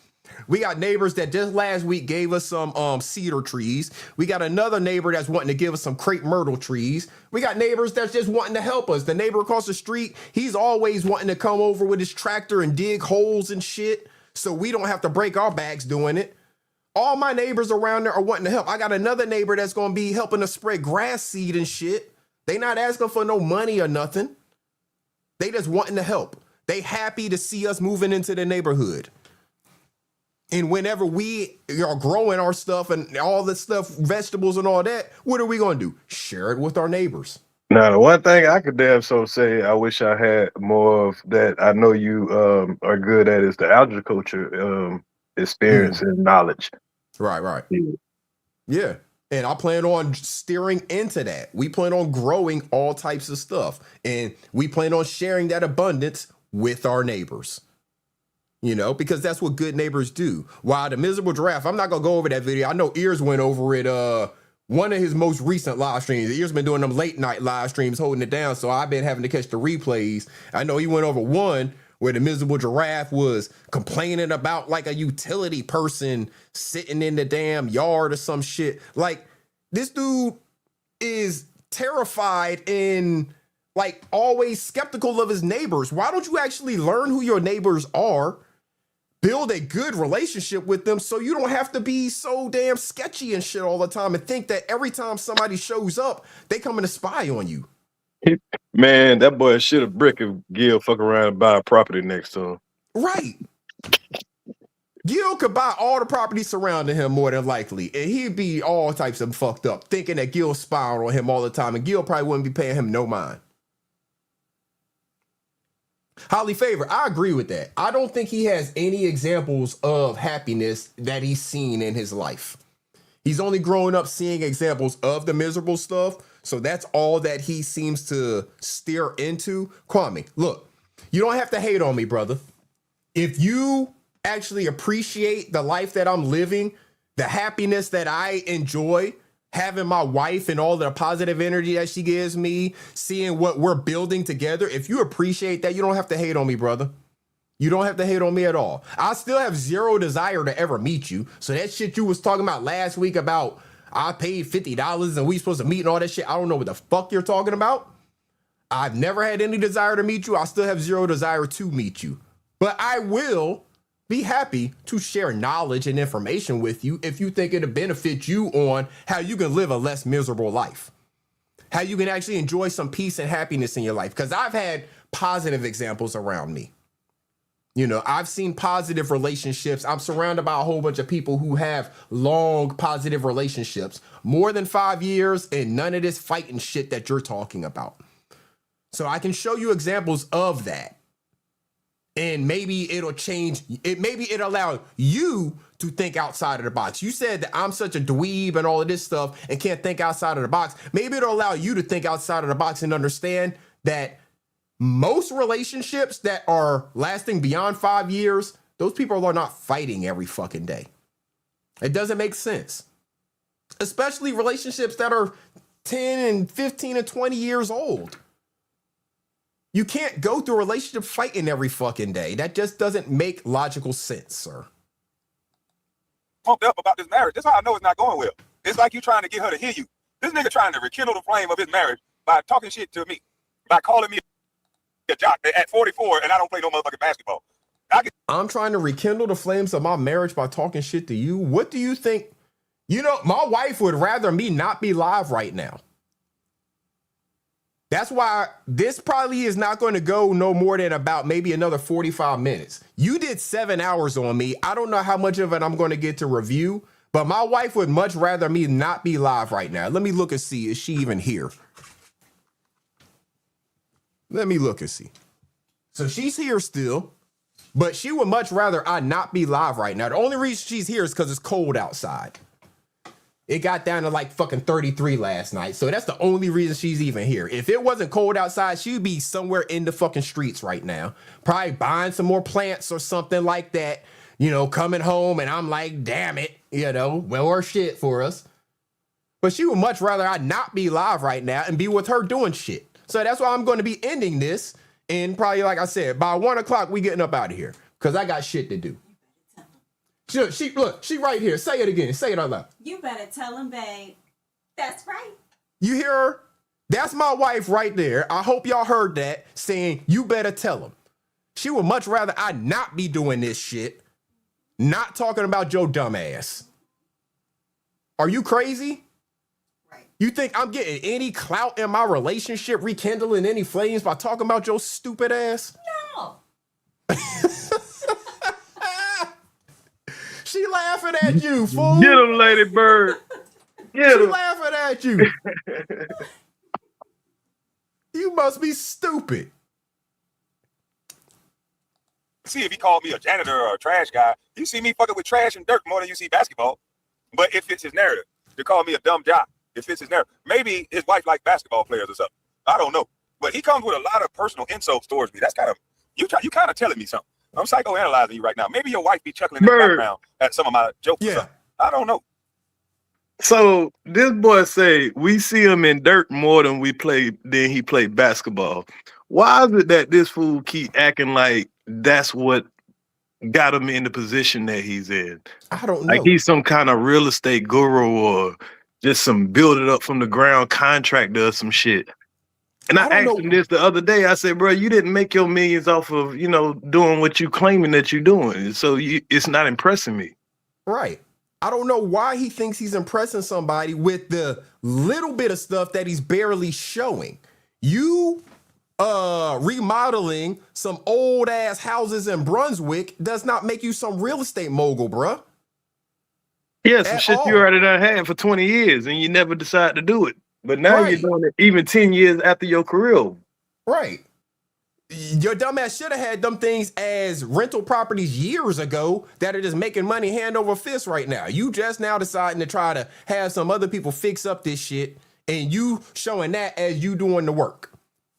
We got neighbors that just last week gave us some cedar trees. We got another neighbor that's wanting to give us some crepe myrtle trees. We got neighbors that's just wanting to help us. The neighbor across the street, he's always wanting to come over with his tractor and dig holes and shit so we don't have to break our backs doing it. All my neighbors around there are wanting to help. I got another neighbor that's going to be helping us spread grass seed and shit. They not asking for no money or nothing. They just wanting to help. They happy to see us moving into the neighborhood. And whenever we are growing our stuff and all this stuff, vegetables and all that, what are we going to do? Share it with our neighbors.
Now, the one thing I could damn so say I wish I had more of that I know you are good at is the agriculture experience and knowledge.
Right. Yeah. And I plan on steering into that. We plan on growing all types of stuff. And we plan on sharing that abundance with our neighbors. You know, because that's what good neighbors do. While the miserable giraffe, I'm not going to go over that video. I know Ears went over it. One of his most recent live streams. Ears been doing them late night live streams, holding it down. So I've been having to catch the replays. I know he went over one where the miserable giraffe was complaining about like a utility person sitting in the damn yard or some shit. Like, this dude is terrified and like always skeptical of his neighbors. Why don't you actually learn who your neighbors are? Build a good relationship with them so you don't have to be so damn sketchy and shit all the time and think that every time somebody shows up, they coming to spy on you.
Man, that boy shit a brick if Gil fuck around and buy a property next to him.
Right. Gil could buy all the property surrounding him more than likely, and he'd be all types of fucked up, thinking that Gil's spying on him all the time, and Gil probably wouldn't be paying him no mind. Holly Favor, I agree with that. I don't think he has any examples of happiness that he's seen in his life. He's only growing up seeing examples of the miserable stuff, so that's all that he seems to steer into. Kwame, look, you don't have to hate on me, brother. If you actually appreciate the life that I'm living, the happiness that I enjoy, having my wife and all the positive energy that she gives me, seeing what we're building together, if you appreciate that, you don't have to hate on me, brother. You don't have to hate on me at all. I still have zero desire to ever meet you. So that shit you was talking about last week about I paid $50 and we supposed to meet and all that shit, I don't know what the fuck you're talking about. I've never had any desire to meet you. I still have zero desire to meet you. But I will be happy to share knowledge and information with you if you think it'll benefit you on how you can live a less miserable life. How you can actually enjoy some peace and happiness in your life. Because I've had positive examples around me. You know, I've seen positive relationships. I'm surrounded by a whole bunch of people who have long positive relationships, more than 5 years, and none of this fighting shit that you're talking about. So I can show you examples of that. And maybe it'll change it. Maybe it'll allow you to think outside of the box. You said that I'm such a dweeb and all of this stuff and can't think outside of the box. Maybe it'll allow you to think outside of the box and understand that most relationships that are lasting beyond 5 years, those people are not fighting every fucking day. It doesn't make sense. Especially relationships that are 10 and 15 and 20 years old. You can't go through a relationship fighting every fucking day. That just doesn't make logical sense, sir.
Pumped up about this marriage. That's how I know it's not going well. It's like you trying to get her to hear you. This nigga trying to rekindle the flame of his marriage by talking shit to me, by calling me a jock at 44 and I don't play no motherfucking basketball.
I'm trying to rekindle the flames of my marriage by talking shit to you. What do you think? You know, my wife would rather me not be live right now. That's why this probably is not going to go no more than about maybe another 45 minutes. You did 7 hours on me. I don't know how much of it I'm going to get to review, but my wife would much rather me not be live right now. Let me look and see. Is she even here? Let me look and see. So she's here still, but she would much rather I not be live right now. The only reason she's here is because it's cold outside. It got down to like fucking 33 last night. So that's the only reason she's even here. If it wasn't cold outside, she'd be somewhere in the fucking streets right now. Probably buying some more plants or something like that. You know, coming home and I'm like, damn it, you know, more shit for us. But she would much rather I not be live right now and be with her doing shit. So that's why I'm going to be ending this. And probably, like I said, by 1 o'clock, we getting up out of here. Because I got shit to do. Look, she right here. Say it again. Say it out loud.
You better tell him, babe. That's right.
You hear her? That's my wife right there. I hope y'all heard that saying, you better tell him. She would much rather I not be doing this shit. Not talking about your dumb ass. Are you crazy? Right. You think I'm getting any clout in my relationship, rekindling any flames by talking about your stupid ass?
No.
She laughing at you, fool.
Get him, Lady Bird. Get him.
She laughing at you. You must be stupid.
see if he called me a janitor or a trash guy. You see me fucking with trash and dirt more than you see basketball. But it fits his narrative to call me a dumb jock. It fits his narrative. Maybe his wife likes basketball players or something. I don't know. But he comes with a lot of personal insults towards me. That's kind of, you kind of telling me something. I'm psychoanalyzing you right now. Maybe your wife be chuckling in the background at some of my jokes or something. I don't know.
So this boy say we see him in dirt more than he played basketball. Why is it that this fool keep acting like that's what got him in the position that he's in?
I don't know.
Like he's some kind of real estate guru or just some build it up from the ground contractor or some shit. And I asked him this the other day. I said, bro, you didn't make your millions off of, doing what you claiming that you're doing. So it's not impressing me.
Right. I don't know why he thinks he's impressing somebody with the little bit of stuff that he's barely showing. You remodeling some old ass houses in Brunswick does not make you some real estate mogul, bruh.
Yeah, some shit you already done had for 20 years and you never decide to do it. But now you're doing it even 10 years after your career.
Right. Your dumbass should have had them things as rental properties years ago that are just making money hand over fist right now. You just now deciding to try to have some other people fix up this shit and you showing that as you doing the work.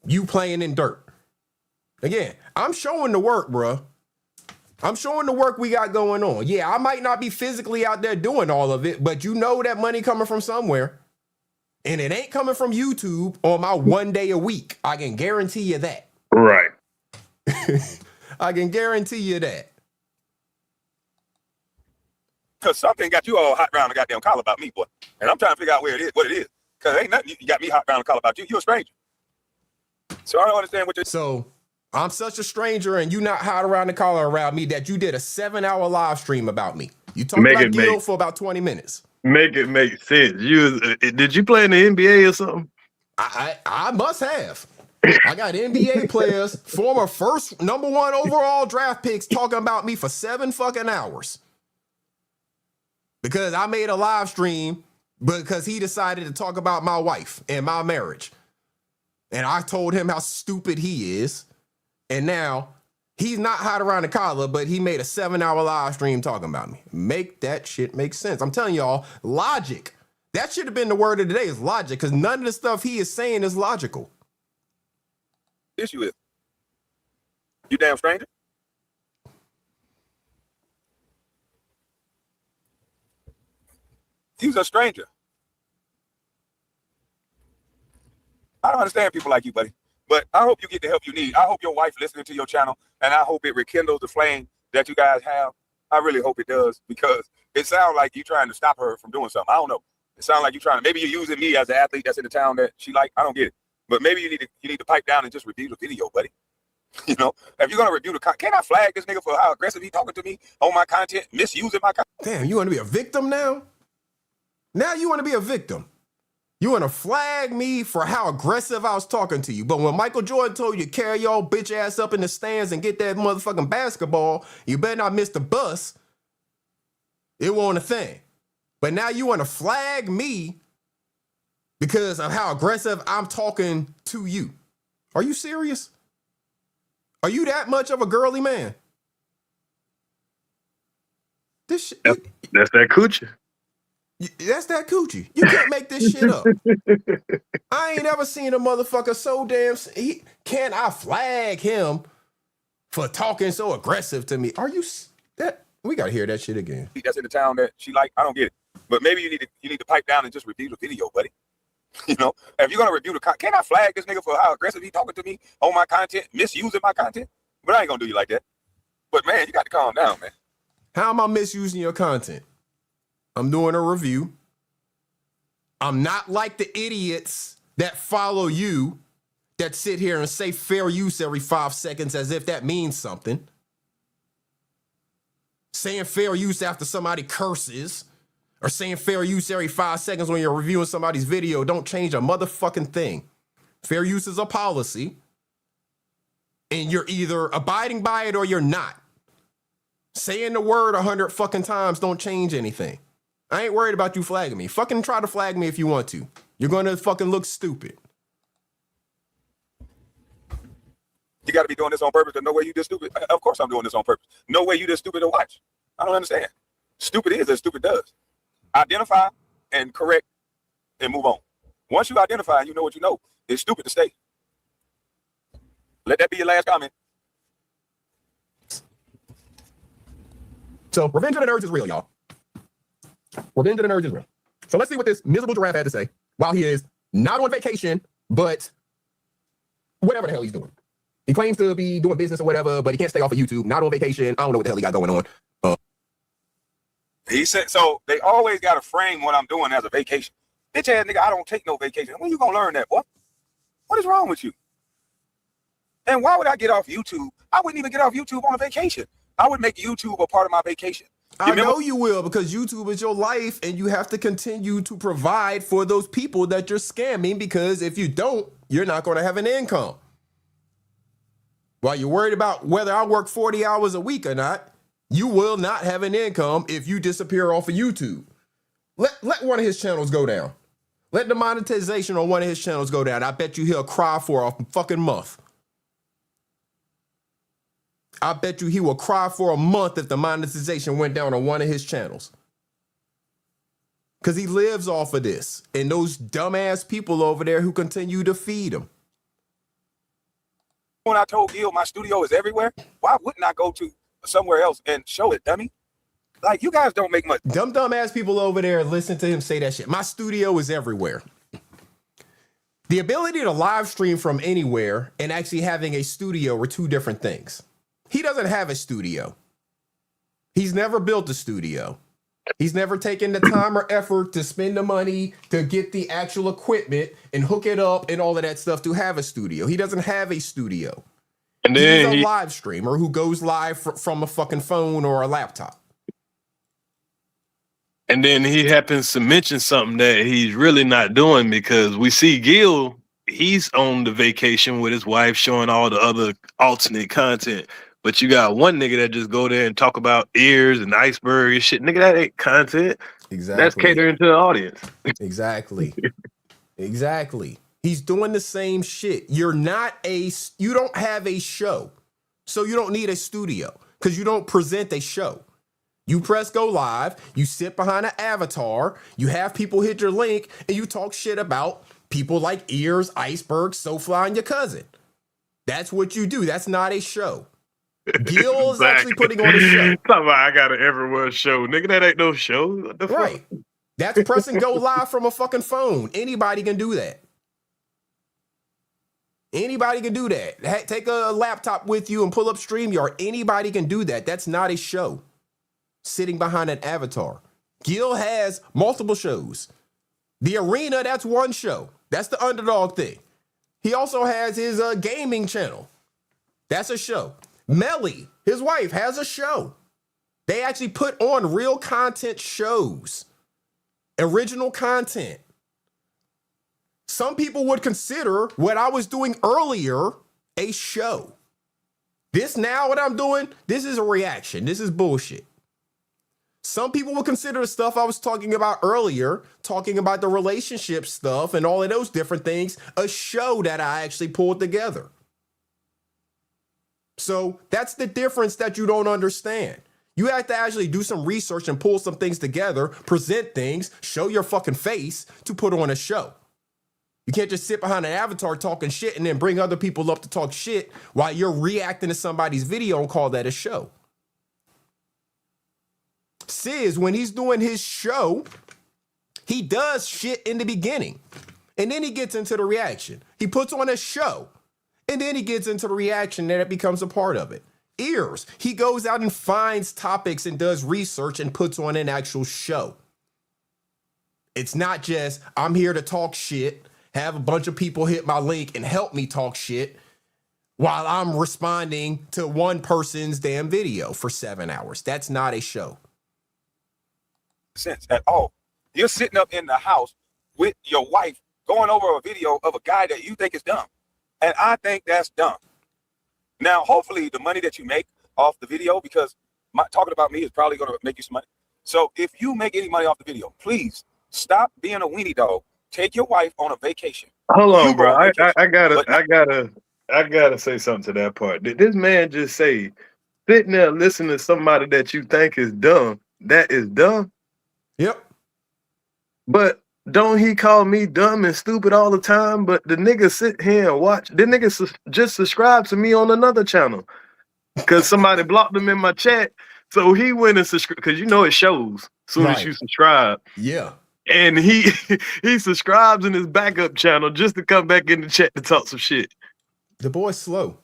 You playing in dirt. Again, I'm showing the work, bro. I'm showing the work we got going on. Yeah, I might not be physically out there doing all of it, but you know that money coming from somewhere. And it ain't coming from YouTube on my 1 day a week. I can guarantee you that.
Right.
I can guarantee you that.
Because something got you all hot round the goddamn collar about me, boy. And I'm trying to figure out where it is, what it is. Because ain't nothing you got me hot round the collar about you. You're a stranger. So I don't understand what you're...
So I'm such a stranger and you not hot around the collar around me that you did a 7-hour live stream about me. You talked about Gil for about 20 minutes.
Make it make sense. Did you play in the NBA or something?
I must have. I got NBA players, former first #1 overall draft picks talking about me for 7 fucking hours. Because I made a live stream because he decided to talk about my wife and my marriage. And I told him how stupid he is. And now he's not hot around the collar, but he made a 7-hour live stream talking about me. Make that shit make sense. I'm telling y'all, logic. That should have been the word of the day, is logic, because none of the stuff he is saying is logical.
Issue is, you damn stranger. He's a stranger. I don't understand people like you, buddy. But I hope you get the help you need. I hope your wife listening to your channel, and I hope it rekindles the flame that you guys have. I really hope it does, because it sounds like you trying to stop her from doing something. I don't know. It sounds like you trying to, maybe you're using me as an athlete that's in the town that she like. I don't get it. But maybe you need to pipe down and just review the video, buddy. If you're gonna review the content, can I flag this nigga for how aggressive he talking to me on my content, misusing my content?
Damn, you want to be a victim now? Now you want to be a victim. You want to flag me for how aggressive I was talking to you. But when Michael Jordan told you to carry your bitch ass up in the stands and get that motherfucking basketball, you better not miss the bus. It wasn't a thing. But now you want to flag me because of how aggressive I'm talking to you. Are you serious? Are you that much of a girly man? This shit,
that's that coochie.
That's that coochie. You can't make this shit up. I ain't ever seen a motherfucker so damn... Can I flag him for talking so aggressive to me? Are you... We gotta hear that shit again.
That's in the town that she like. I don't get it. But maybe you need to pipe down and just review the video, buddy. If you're gonna review the content, can I flag this nigga for how aggressive he talking to me on my content, misusing my content? But I ain't gonna do you like that. But man, you got to calm down, man.
How am I misusing your content? I'm doing a review. I'm not like the idiots that follow you that sit here and say fair use every 5 seconds as if that means something. Saying fair use after somebody curses or saying fair use every 5 seconds when you're reviewing somebody's video don't change a motherfucking thing. Fair use is a policy and you're either abiding by it or you're not. Saying the word 100 fucking times don't change anything. I ain't worried about you flagging me. Fucking try to flag me if you want to. You're going to fucking look stupid.
You got to be doing this on purpose. There's no way you just stupid. Of course I'm doing this on purpose. No way you just stupid to watch. I don't understand. Stupid is as stupid does. Identify and correct and move on. Once you identify and you know what you know, it's stupid to stay. Let that be your last comment.
So revenge of the nerds is real, y'all. Revenge of the nerds is real. So let's see what this miserable giraffe had to say while he is not on vacation, but whatever the hell he's doing. He claims to be doing business or whatever, but he can't stay off of YouTube, not on vacation. I don't know what the hell he got going on.
He said, so they always got to frame what I'm doing as a vacation. Bitch ass nigga, I don't take no vacation. When you gonna learn that, boy? What is wrong with you? And why would I get off YouTube? I wouldn't even get off YouTube on a vacation. I would make YouTube a part of my vacation.
I know you will, because YouTube is your life and you have to continue to provide for those people that you're scamming, because if you don't, you're not going to have an income. While you're worried about whether I work 40 hours a week or not, you will not have an income if you disappear off of YouTube. Let one of his channels go down. Let the monetization on one of his channels go down. I bet you he'll cry for a fucking month. I bet you he will cry for a month if the monetization went down on one of his channels. Because he lives off of this. And those dumbass people over there who continue to feed him.
When I told Gil my studio is everywhere, why wouldn't I go to somewhere else and show it, dummy? Like, you guys don't make much.
Dumbass people over there listen to him say that shit. My studio is everywhere. The ability to live stream from anywhere and actually having a studio are two different things. He doesn't have a studio. He's never built a studio. He's never taken the time or effort to spend the money to get the actual equipment and hook it up and all of that stuff to have a studio. He doesn't have a studio. And then he's a live streamer who goes live from a fucking phone or a laptop.
And then he happens to mention something that he's really not doing, because we see Gil, he's on the vacation with his wife showing all the other alternate content. But you got one nigga that just go there and talk about ears and iceberg and shit. Nigga, that ain't content.
Exactly.
That's catering to the audience.
Exactly. Exactly. He's doing the same shit. You don't have a show. So you don't need a studio because you don't present a show. You press go live, you sit behind an avatar, you have people hit your link, and you talk shit about people like Ears, Iceberg, SoFly, and your cousin. That's what you do. That's not a show. Gil is actually putting on a show.
Talking about I got an everywhere show. Nigga, that ain't no show. What the
right. Fuck? That's pressing go live from a fucking phone. Anybody can do that. Anybody can do that. Take a laptop with you and pull up StreamYard. Anybody can do that. That's not a show. Sitting behind an avatar. Gil has multiple shows. The Arena, that's one show. That's the underdog thing. He also has his gaming channel. That's a show. Melly, his wife, has a show. They actually put on real content shows. Original content. Some people would consider what I was doing earlier a show. This now, what I'm doing, this is a reaction. This is bullshit. Some people would consider the stuff I was talking about earlier, talking about the relationship stuff and all of those different things, a show that I actually pulled together. So that's the difference that you don't understand. You have to actually do some research and pull some things together, present things, show your fucking face to put on a show. You can't just sit behind an avatar talking shit and then bring other people up to talk shit while you're reacting to somebody's video and call that a show. Sis, when he's doing his show, he does shit in the beginning. And then he gets into the reaction. He puts on a show. And then he gets into the reaction and it becomes a part of it. Ears, he goes out and finds topics and does research and puts on an actual show. It's not just, I'm here to talk shit, have a bunch of people hit my link and help me talk shit while I'm responding to one person's damn video for 7 hours. That's not a show.
Sense at all. You're sitting up in the house with your wife going over a video of a guy that you think is dumb. And I think that's dumb. Now, hopefully the money that you make off the video, because talking about me is probably going to make you some money. So if you make any money off the video, please stop being a weenie dog. Take your wife on a vacation.
Hold on, bro. I gotta I gotta say something to that part. Did this man just say, sitting there listening to somebody that you think is dumb, that is dumb?
Yep.
But don't he call me dumb and stupid all the time? But the nigga sit here and watch. The nigga just subscribe to me on another channel because somebody blocked him in my chat. So he went and subscribed because you know it shows as soon as you subscribe.
Yeah.
And he subscribes in his backup channel just to come back in the chat to talk some shit.
The boy's slow.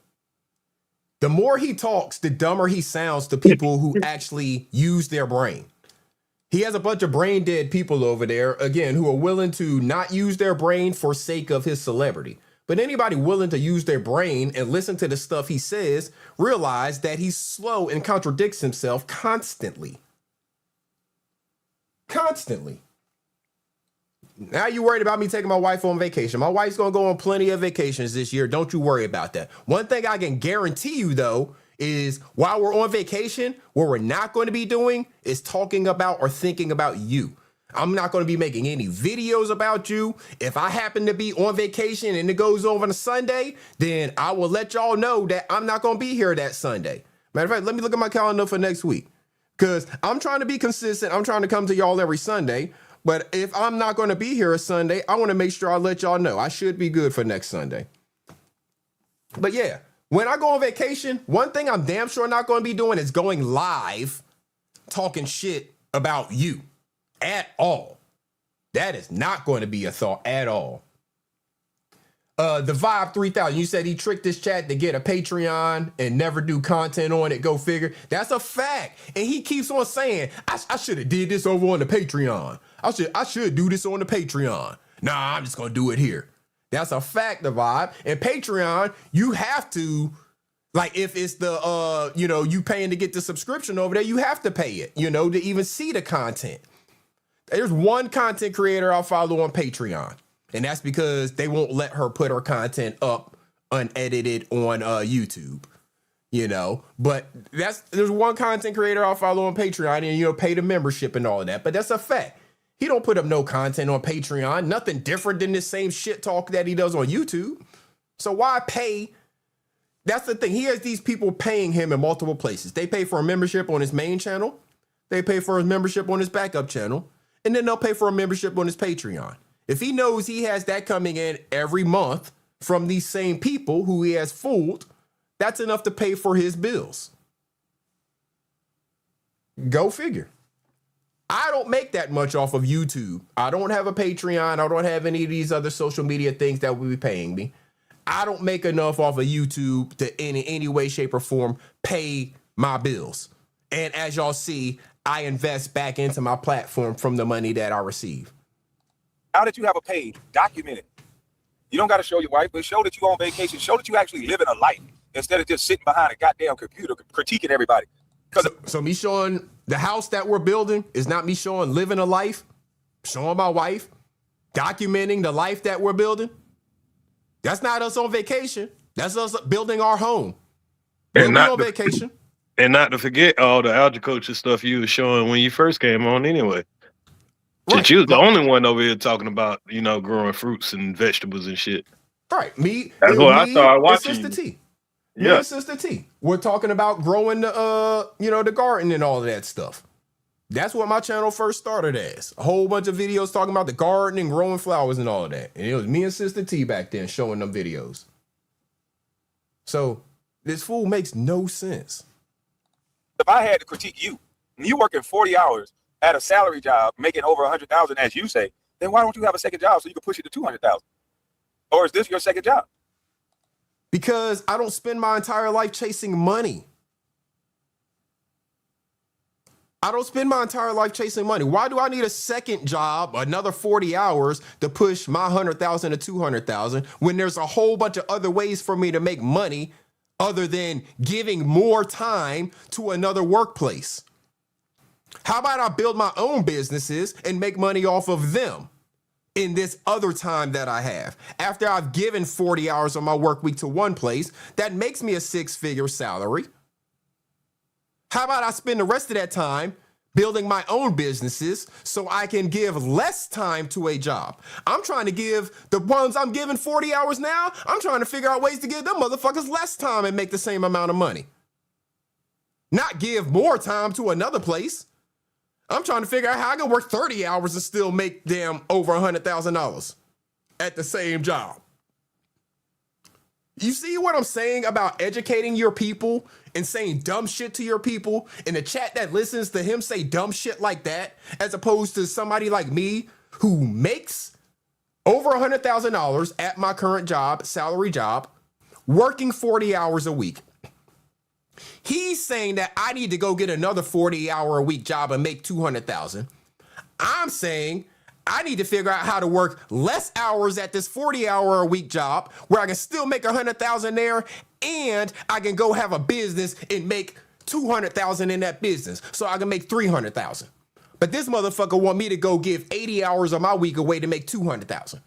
The more he talks, the dumber he sounds to people who actually use their brain. He has a bunch of brain dead people over there, again, who are willing to not use their brain for sake of his celebrity. But anybody willing to use their brain and listen to the stuff he says, realize that he's slow and contradicts himself constantly. Constantly. Now you worried about me taking my wife on vacation. My wife's going to go on plenty of vacations this year. Don't you worry about that. One thing I can guarantee you, though, is while we're on vacation, what we're not going to be doing is talking about or thinking about you. I'm not going to be making any videos about you. If I happen to be on vacation and it goes over on a Sunday, then I will let y'all know that I'm not going to be here that Sunday. Matter of fact, let me look at my calendar for next week because I'm trying to be consistent. I'm trying to come to y'all every Sunday. But if I'm not going to be here a Sunday, I want to make sure I let y'all know. I should be good for next Sunday. But yeah, when I go on vacation, one thing I'm damn sure not going to be doing is going live talking shit about you at all. That is not going to be a thought at all. The Vibe 3000, you said he tricked this chat to get a Patreon and never do content on it. Go figure. That's a fact. And he keeps on saying, I should have did this over on the Patreon. I should do this on the Patreon. Nah, I'm just going to do it here. That's a fact, the Vibe. And Patreon, you have to, like if it's the, you paying to get the subscription over there, you have to pay it, to even see the content. There's one content creator I'll follow on Patreon. And that's because they won't let her put her content up unedited on YouTube, But there's one content creator I'll follow on Patreon and, pay the membership and all of that. But that's a fact. He don't put up no content on Patreon. Nothing different than the same shit talk that he does on YouTube. So why pay? That's the thing. He has these people paying him in multiple places. They pay for a membership on his main channel. They pay for his membership on his backup channel. And then they'll pay for a membership on his Patreon. If he knows he has that coming in every month from these same people who he has fooled, that's enough to pay for his bills. Go figure. I don't make that much off of YouTube. I don't have a Patreon. I don't have any of these other social media things that will be paying me. I don't make enough off of YouTube to in any way, shape, or form pay my bills. And as y'all see, I invest back into my platform from the money that I receive.
Now that you have a page, document it. You don't got to show your wife, but show that you're on vacation. Show that you actually living a life instead of just sitting behind a goddamn computer critiquing everybody.
So me showing the house that we're building is not me showing living a life, showing my wife, documenting the life that we're building. That's not us on vacation. That's us building our home. We're on vacation.
And not to forget all the agriculture stuff you were showing when you first came on anyway. Right. You was the only one over here talking about, growing fruits and vegetables and shit.
Right.
That's what I started watching.
Sister T. Yeah. Sister T. We're talking about growing the garden and all of that stuff. That's what my channel first started as. A whole bunch of videos talking about the garden and growing flowers and all of that. And it was me and Sister T back then showing them videos. So this fool makes no sense.
If I had to critique you, and you working 40 hours at a salary job, making over 100,000, as you say, then why don't you have a second job so you can push it to 200,000? Or is this your second job?
Because I don't spend my entire life chasing money. I don't spend my entire life chasing money. Why do I need a second job, another 40 hours to push my 100,000 to 200,000 when there's a whole bunch of other ways for me to make money other than giving more time to another workplace? How about I build my own businesses and make money off of them in this other time that I have? After I've given 40 hours of my work week to one place, that makes me a 6-figure salary. How about I spend the rest of that time building my own businesses so I can give less time to a job. I'm trying to give the ones I'm giving 40 hours now, I'm trying to figure out ways to give them motherfuckers less time and make the same amount of money. Not give more time to another place. I'm trying to figure out how I can work 30 hours and still make them over $100,000 at the same job. You see what I'm saying about educating your people and saying dumb shit to your people in the chat that listens to him say dumb shit like that, as opposed to somebody like me who makes over $100,000 at my current job, salary job, working 40 hours a week. He's saying that I need to go get another 40-hour-a-week job and make $200,000. I'm saying I need to figure out how to work less hours at this 40-hour-a-week job where I can still make $100,000 there, and I can go have a business and make $200,000 in that business, so I can make $300,000. But this motherfucker want me to go give 80 hours of my week away to make $200,000.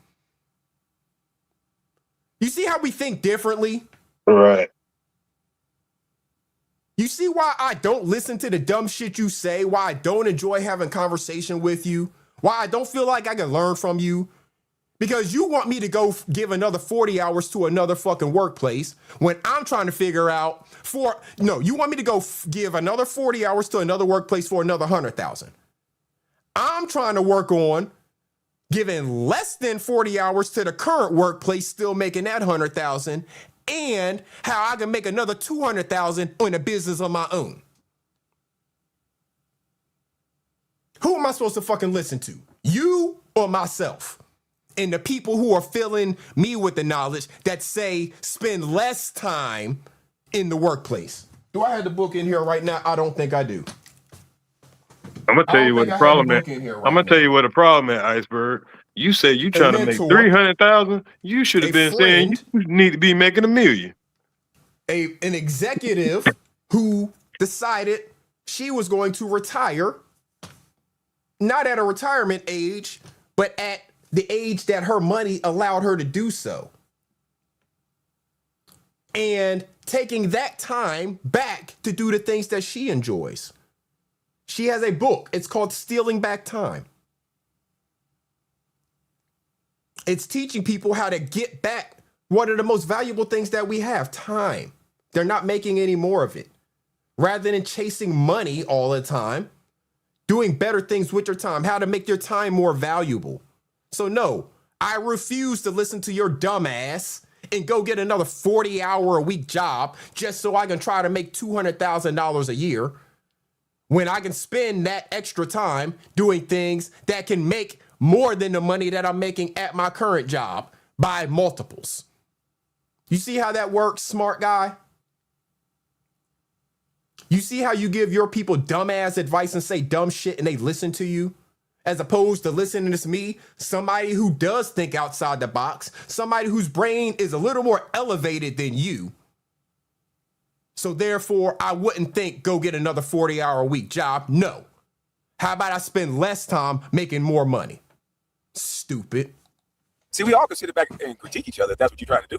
You see how we think differently?
Right.
You see why I don't listen to the dumb shit you say, why I don't enjoy having conversation with you, why I don't feel like I can learn from you? Because you want me to go give another 40 hours to another fucking workplace when I'm trying to figure out you want me to go give another 40 hours to another workplace for another 100,000. I'm trying to work on giving less than 40 hours to the current workplace, still making that 100,000, and how I can make another 200,000 in a business of my own. Who am I supposed to fucking listen to? You or myself? And the people who are filling me with the knowledge that say spend less time in the workplace. Do I have the book in here right now? I don't think I do.
I'm gonna tell you what the problem is. I'm gonna tell you what the problem is, Iceberg. You say you trying to make 300,000. You should have been saying you need to be making $1 million.
An executive who decided she was going to retire, not at a retirement age, but at the age that her money allowed her to do so. And taking that time back to do the things that she enjoys. She has a book. It's called Stealing Back Time. It's teaching people how to get back one of the most valuable things that we have, time. They're not making any more of it. Rather than chasing money all the time, doing better things with your time, how to make your time more valuable. So no, I refuse to listen to your dumb ass and go get another 40-hour-a-week job just so I can try to make $200,000 a year when I can spend that extra time doing things that can make more than the money that I'm making at my current job by multiples. You see how that works, smart guy? You see how you give your people dumbass advice and say dumb shit and they listen to you? As opposed to listening to me, somebody who does think outside the box, somebody whose brain is a little more elevated than you. So therefore, I wouldn't think go get another 40-hour-a-week job. No. How about I spend less time making more money? Stupid.
See, we all can sit back and critique each other if that's what you're trying to do.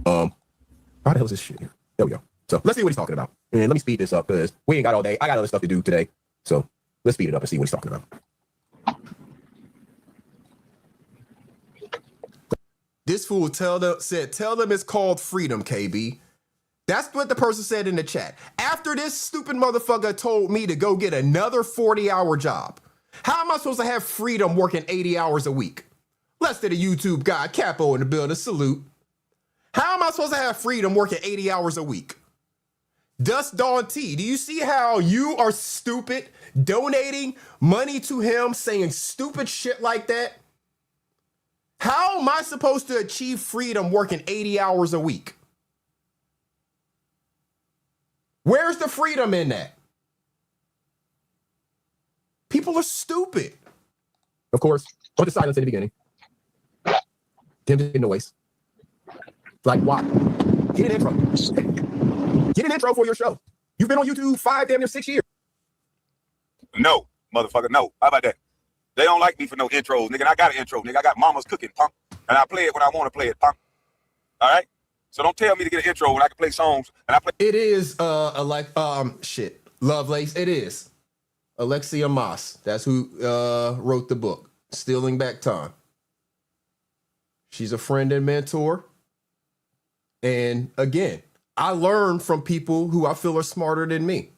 How the hell is this shit here? There we go. So let's see what he's talking about. And let me speed this up because we ain't got all day. I got other stuff to do today. So let's speed it up and see what he's talking about. This fool said, tell them it's called freedom, KB. That's what the person said in the chat. After this stupid motherfucker told me to go get another 40-hour job, how am I supposed to have freedom working 80 hours a week? Less than a YouTube guy, Capo in the building, salute. How am I supposed to have freedom working 80 hours a week? Dust Dawn T, do you see how you are stupid donating money to him, saying stupid shit like that? How am I supposed to achieve freedom working 80 hours a week? Where's the freedom in that? People are stupid. Of course, put the silence in the beginning. Tim just noise. Like, why? Get an intro. Get an intro for your show. You've been on YouTube 5, damn near 6 years.
No, motherfucker, no. How about that? They don't like me for no intros, nigga. I got an intro, nigga. I got Mama's Cooking, punk. And I play it when I want to play it, punk. All right? So don't tell me to get an intro when I can play songs and I play.
It is Lovelace. It is Alexia Moss. That's who wrote the book, Stealing Back Time. She's a friend and mentor. And again, I learn from people who I feel are smarter than me.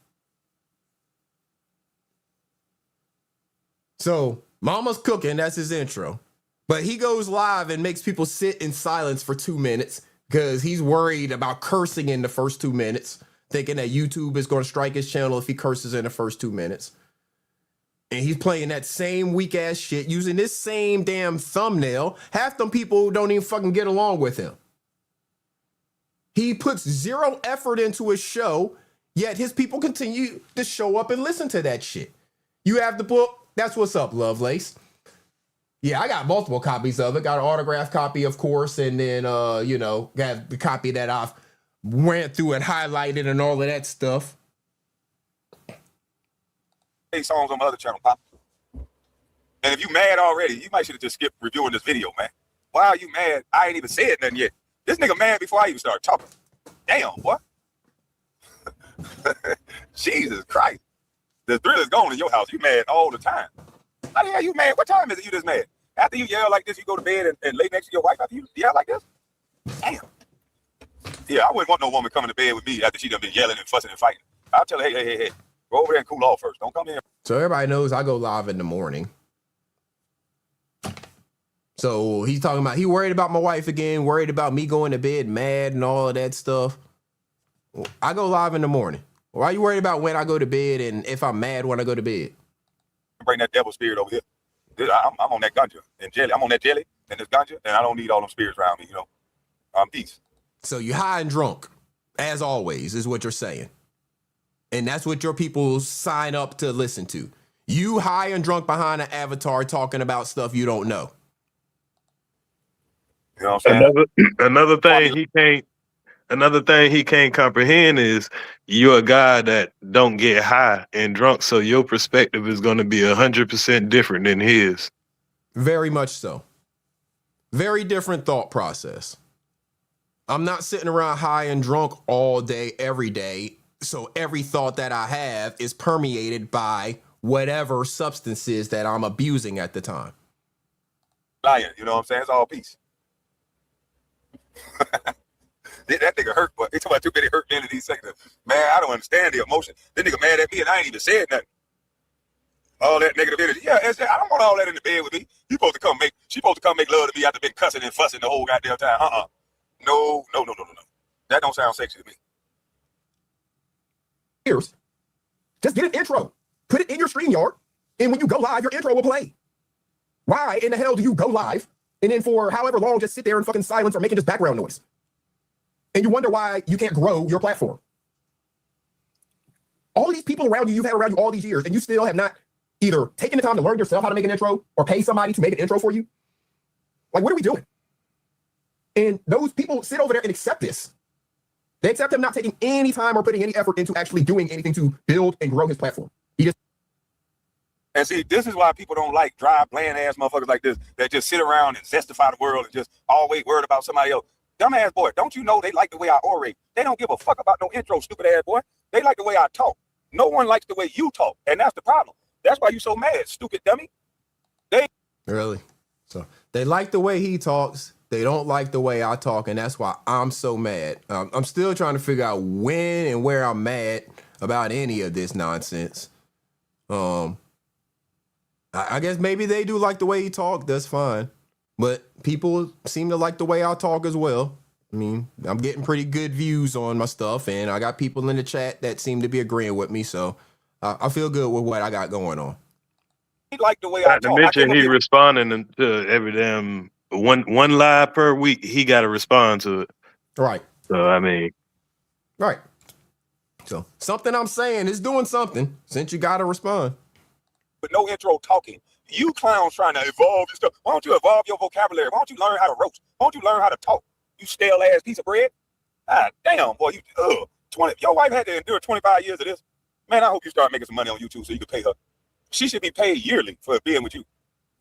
So Mama's Cooking, that's his intro. But he goes live and makes people sit in silence for 2 minutes because he's worried about cursing in the first 2 minutes, thinking that YouTube is going to strike his channel if he curses in the first 2 minutes. And he's playing that same weak ass shit using this same damn thumbnail. Half them people don't even fucking get along with him. He puts zero effort into his show, yet his people continue to show up and listen to that shit. You have the book. That's what's up, Lovelace. Yeah, I got multiple copies of it. Got an autographed copy, of course, and then, got the copy that I've went through and highlighted and all of that stuff.
Hey, songs on my other channel, Pop. And if you mad already, you might should have just skipped reviewing this video, man. Why are you mad? I ain't even said nothing yet. This nigga mad before I even start talking. Damn, what? Jesus Christ. The thrill is gone in your house. You mad all the time. How the hell you mad? What time is it you just mad? After you yell like this, you go to bed and lay next to your wife after you yell like this? Damn. Yeah, I wouldn't want no woman coming to bed with me after she done been yelling and fussing and fighting. I'll tell her, hey, go over there and cool off first. Don't come in.
So everybody knows I go live in the morning. So he's talking about, he worried about my wife again, worried about me going to bed mad and all of that stuff. I go live in the morning. Why are you worried about when I go to bed and if I'm mad when I go to bed?
Bring that devil spirit over here. I'm on that ganja and jelly. I'm on that jelly and this ganja, and I don't need all them spirits around me, you know. I'm peace.
So you're high and drunk, as always, is what you're saying. And that's what your people sign up to listen to. You high and drunk behind an avatar talking about stuff you don't know.
You know what I'm saying?
Another thing he can't comprehend is you're a guy that don't get high and drunk, so your perspective is going to be 100% different than his.
Very much so. Very different thought process. I'm not sitting around high and drunk all day, every day. So every thought that I have is permeated by whatever substances that I'm abusing at the time.
Lying, you know what I'm saying? It's all peace. That nigga hurt, but it's about too many hurt men in these seconds. Man, I don't understand the emotion. This nigga mad at me and I ain't even said nothing. All that negative energy. Yeah, I don't want all that in the bed with me. She supposed to come make love to me after been cussing and fussing the whole goddamn time. No. That don't sound sexy to me.
Just get an intro. Put it in your StreamYard, and when you go live, your intro will play. Why in the hell do you go live, and then for however long just sit there in fucking silence or making just background noise? And you wonder why you can't grow your platform. All these people around you, you've had around you all these years, and you still have not either taken the time to learn yourself how to make an intro or pay somebody to make an intro for you. Like, what are we doing? And those people sit over there and accept this. They accept him not taking any time or putting any effort into actually doing anything to build and grow his platform.
And see, this is why people don't like dry, bland-ass motherfuckers like this that just sit around and zestify the world and just always worried about somebody else. Dumbass boy, don't you know they like the way I orate? They don't give a fuck about no intro, stupid ass boy. They like the way I talk. No one likes the way you talk, and that's the problem. That's why you so mad, stupid dummy.
Really? So they like the way he talks. They don't like the way I talk, and that's why I'm so mad. I'm still trying to figure out when and where I'm mad about any of this nonsense. I guess maybe they do like the way he talks. That's fine. But people seem to like the way I talk as well. I mean, I'm getting pretty good views on my stuff, and I got people in the chat that seem to be agreeing with me, so I feel good with what I got going on.
He like the way I talk.
Not to mention he responding to every damn one live per week. He got to respond to it.
Right.
So I mean,
right. So something I'm saying is doing something since you got to respond.
With no intro talking. You clowns trying to evolve your stuff. Why don't you evolve your vocabulary? Why don't you learn how to roast? Why don't you learn how to talk? You stale ass piece of bread. Ah, damn, boy, you 20. Your wife had to endure 25 years of this. Man, I hope you start making some money on YouTube so you can pay her. She should be paid yearly for being with you.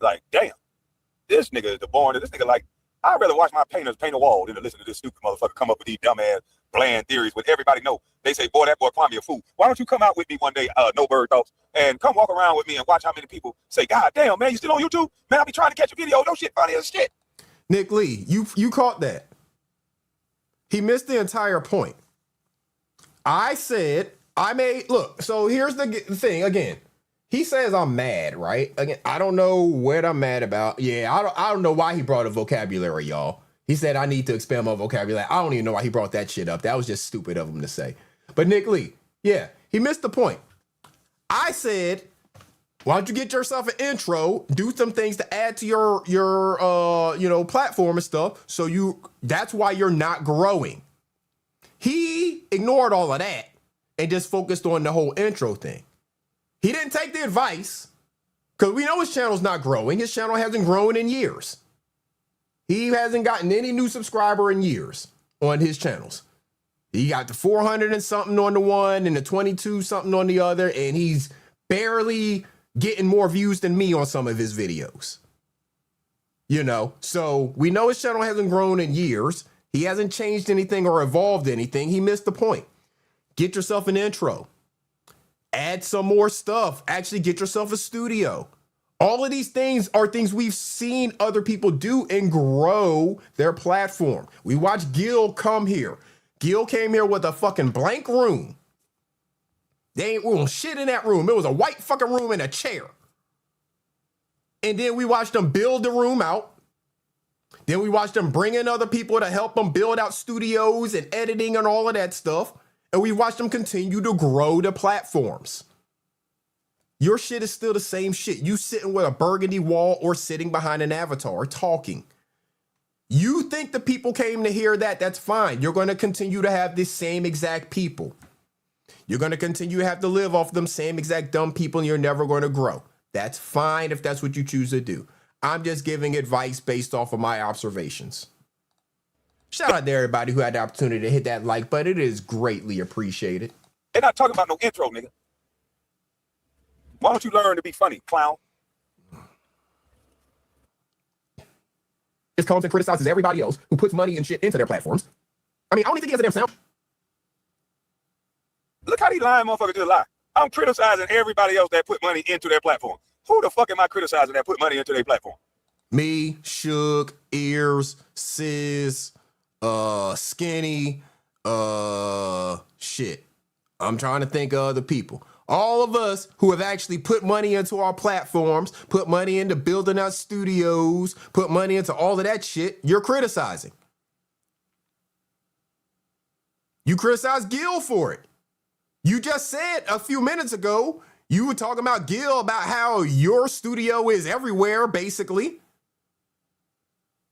Like, damn, this nigga is the born. This nigga like, I'd rather watch my painters paint a wall than to listen to this stupid motherfucker come up with these dumbass bland theories when everybody know. They say, boy, that boy Kwame a fool. Why don't you come out with me one day, No Bird Thoughts, and come walk around with me and watch how many people say, God damn, man, you still on YouTube? Man, I be trying to catch a video. No shit funny as shit.
Nick Lee, you caught that. He missed the entire point. I said, look, so here's the thing again. He says I'm mad, right? Again, I don't know what I'm mad about. Yeah, I don't know why he brought a vocabulary, y'all. He said I need to expand my vocabulary. I don't even know why he brought that shit up. That was just stupid of him to say. But Nick Lee, yeah, he missed the point. I said, why don't you get yourself an intro, do some things to add to your platform and stuff. So that's why you're not growing. He ignored all of that and just focused on the whole intro thing. He didn't take the advice because we know his channel's not growing. His channel hasn't grown in years. He hasn't gotten any new subscriber in years on his channels. He got the 400 and something on the one and the 22 something on the other, and he's barely getting more views than me on some of his videos. You know, so we know his channel hasn't grown in years. He hasn't changed anything or evolved anything. He missed the point. Get yourself an intro. Add some more stuff. Actually get yourself a studio. All of these things are things we've seen other people do and grow their platform. We watched Gil come here. Gil came here with a fucking blank room. They ain't room shit in that room. It was a white fucking room and a chair. And then we watched them build the room out. Then we watched them bring in other people to help them build out studios and editing and all of that stuff. And we watched them continue to grow the platforms. Your shit is still the same shit. You sitting with a burgundy wall or sitting behind an avatar talking. You think the people came to hear that, that's fine. You're going to continue to have the same exact people. You're going to continue to have to live off them same exact dumb people and you're never going to grow. That's fine if that's what you choose to do. I'm just giving advice based off of my observations. Shout out to everybody who had the opportunity to hit that like button. It is greatly appreciated.
They're not talking about no intro, nigga. Why don't you learn to be funny, clown?
Just comes and criticizes everybody else who puts money and shit into their platforms. I mean, I don't even think he has a damn sound.
Look how these lying motherfuckers just lie. I'm criticizing everybody else that put money into their platform. Who the fuck am I criticizing that put money into their platform?
Me, Suge, Ears, Sis, Skinny, shit. I'm trying to think of other people. All of us who have actually put money into our platforms, put money into building out studios, put money into all of that shit, you're criticizing. You criticize Gil for it. You just said a few minutes ago, you were talking about Gil, about how your studio is everywhere, basically.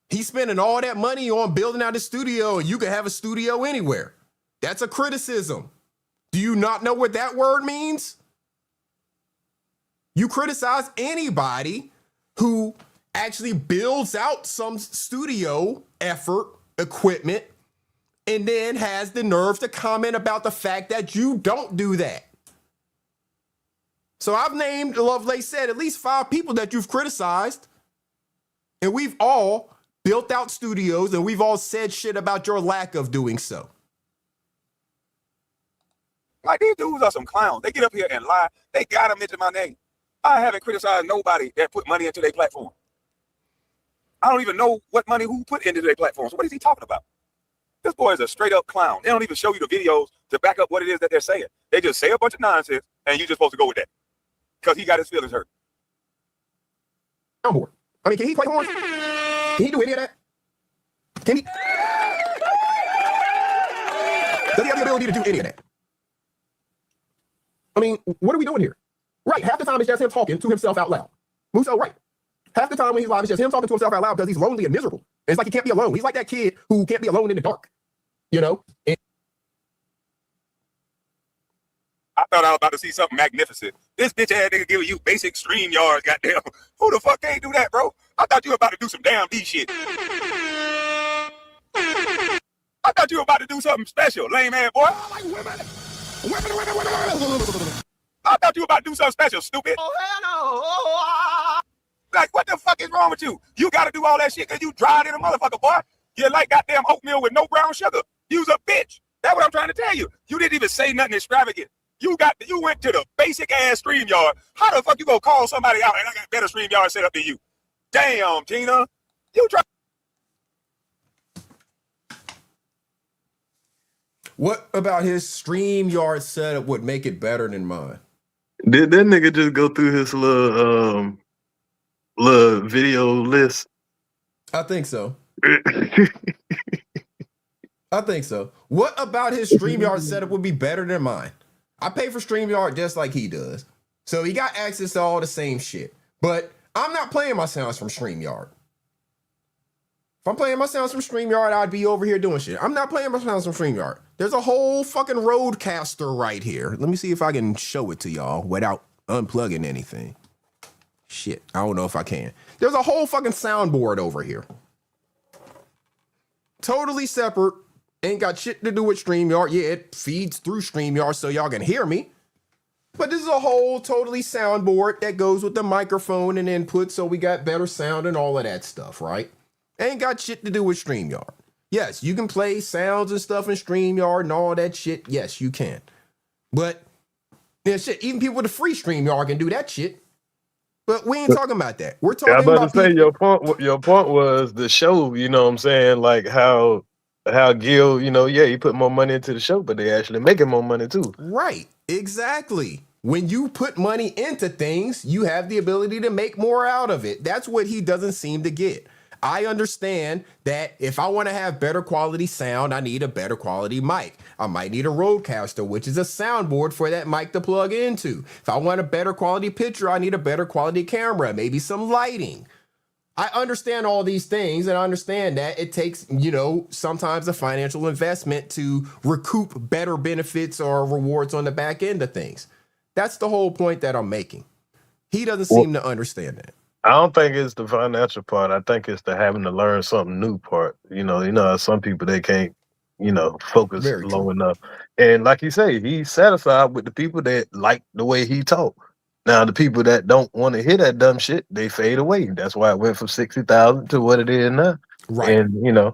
He's spending all that money on building out a studio, and you can have a studio anywhere. That's a criticism. Do you not know what that word means? You criticize anybody who actually builds out some studio effort, equipment, and then has the nerve to comment about the fact that you don't do that. So I've named, Lovelace said, at least 5 people that you've criticized, and we've all built out studios, and we've all said shit about your lack of doing so.
Like, these dudes are some clowns. They get up here and lie. They gotta mention my name. I haven't criticized nobody that put money into their platform. I don't even know what money who put into their platform. So what is he talking about? This boy is a straight up clown. They don't even show you the videos to back up what it is that they're saying. They just say a bunch of nonsense, and you're just supposed to go with that. Because he got his feelings hurt.
I'm bored. I mean, can he play horns? Can he do any of that? Can he? Does he have the ability to do any of that? I mean, what are we doing here? Right, half the time it's just him talking to himself out loud. Muso, right. Half the time when he's live, it's just him talking to himself out loud because he's lonely and miserable. And it's like he can't be alone. He's like that kid who can't be alone in the dark. You know?
I thought I was about to see something magnificent. This bitch ass nigga giving you basic stream yards, goddamn. Who the fuck can't do that, bro? I thought you were about to do some damn D shit. I thought you were about to do something special, lame ass boy. I like women. I thought you were about to do something special, stupid. Oh, hell no. Like, what the fuck is wrong with you? You got to do all that shit because you dried in a motherfucker, boy. You're like goddamn oatmeal with no brown sugar. You's a bitch. That's what I'm trying to tell you. You didn't even say nothing extravagant. You went to the basic ass StreamYard. How the fuck you gonna call somebody out and I got better StreamYard set up than you? Damn, Tina. You try.
What about his StreamYard setup would make it better than mine?
Did that nigga just go through his little video list?
I think so. I think so. What about his StreamYard setup would be better than mine? I pay for StreamYard just like he does. So he got access to all the same shit. But I'm not playing my sounds from StreamYard. If I'm playing my sounds from StreamYard, I'd be over here doing shit. I'm not playing my sounds from StreamYard. There's a whole fucking roadcaster right here. Let me see if I can show it to y'all without unplugging anything. Shit, I don't know if I can. There's a whole fucking soundboard over here. Totally separate. Ain't got shit to do with StreamYard. Yeah, it feeds through StreamYard so y'all can hear me. But this is a whole totally soundboard that goes with the microphone and input so we got better sound and all of that stuff, right? Ain't got shit to do with StreamYard. Yes, you can play sounds and stuff in StreamYard and all that shit. Yes, you can. But, yeah, shit, even people with a free StreamYard can do that shit. But we ain't talking about that. We're talking
about to say
people.
your point was the show, you know what I'm saying? Like how Gil, he put more money into the show, but they actually making more money too.
Right. Exactly. When you put money into things, you have the ability to make more out of it. That's what he doesn't seem to get. I understand that if I want to have better quality sound, I need a better quality mic. I might need a Rodecaster, which is a soundboard for that mic to plug into. If I want a better quality picture, I need a better quality camera, maybe some lighting. I understand all these things, and I understand that it takes, sometimes a financial investment to recoup better benefits or rewards on the back end of things. That's the whole point that I'm making. He doesn't seem to understand that.
I don't think it's the financial part. I think it's the having to learn something new part. Some people, they can't, focus long enough. And like you say, he's satisfied with the people that like the way he talk. Now, the people that don't want to hear that dumb shit, they fade away. That's why it went from 60,000 to what it is now.
Right.
And,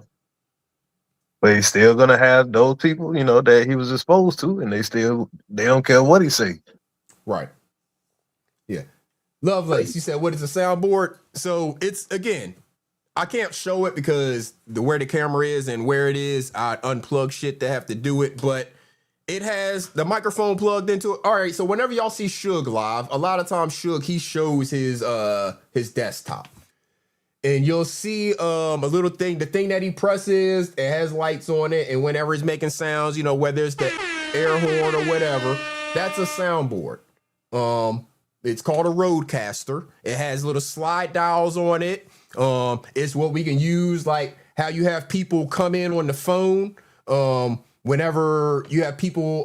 but he's still going to have those people, that he was exposed to, and they don't care what he say.
Right. Yeah. Lovelace, you said, what is a soundboard? So it's, again, I can't show it because where the camera is and where it is, I unplug shit to have to do it, but it has the microphone plugged into it. All right, so whenever y'all see Suge live, a lot of times Suge, he shows his desktop. And you'll see a little thing, the thing that he presses, it has lights on it, and whenever it's making sounds, whether it's the air horn or whatever, that's a soundboard. It's called a Rodecaster. It has little slide dials on it. It's what we can use, like how you have people come in on the phone. Whenever you have people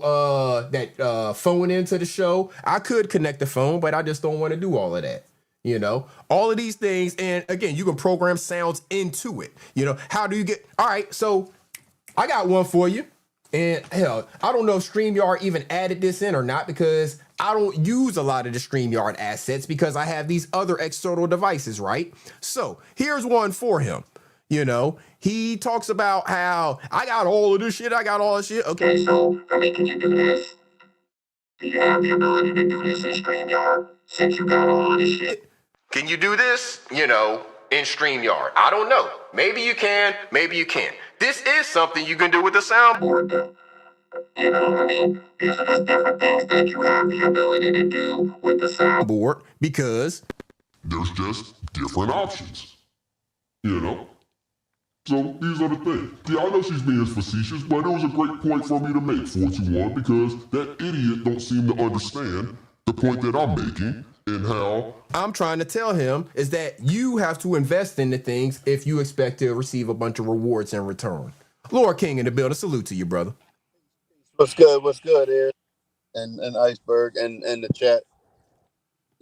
that phone into the show, I could connect the phone, but I just don't want to do all of that. All of these things. And again, you can program sounds into it. How do you get? All right, so I got one for you. And hell, I don't know if StreamYard even added this in or not because I don't use a lot of the StreamYard assets because I have these other external devices, right? So here's one for him. He talks about how I got all of this shit. I got all this shit. Okay, so I mean, can you do this? Do you have the ability to do this in StreamYard since you got all of this shit? Can you do this, in StreamYard? I don't know. Maybe you can, maybe you can't. This is something you can do with the soundboard, though. These are different things that you have the ability to do with the soundboard because
there's just different options. So these are the things. Yeah, I know she's being facetious, but it was a great point for me to make, 421, because that idiot don't seem to understand the point that I'm making and how
I'm trying to tell him is that you have to invest in the things if you expect to receive a bunch of rewards in return. Lord King in the building, salute to you, brother.
What's good, Eric and Iceberg and the chat.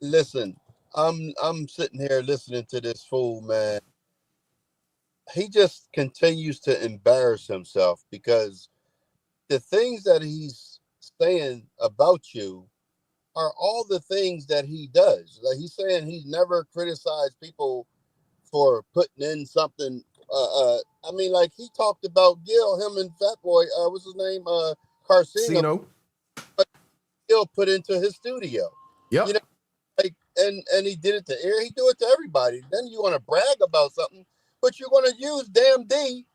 Listen, I'm sitting here listening to this fool, man. He just continues to embarrass himself because the things that he's saying about you are all the things that he does. Like he's saying he's never criticized people for putting in something. I mean, like he talked about Gil, him and Fat Boy, what's his name? Carcino. Gil put into his studio.
Yep.
You know, like, and he did it to air. He do it to everybody. Then you want to brag about something, but you're going to use Damn D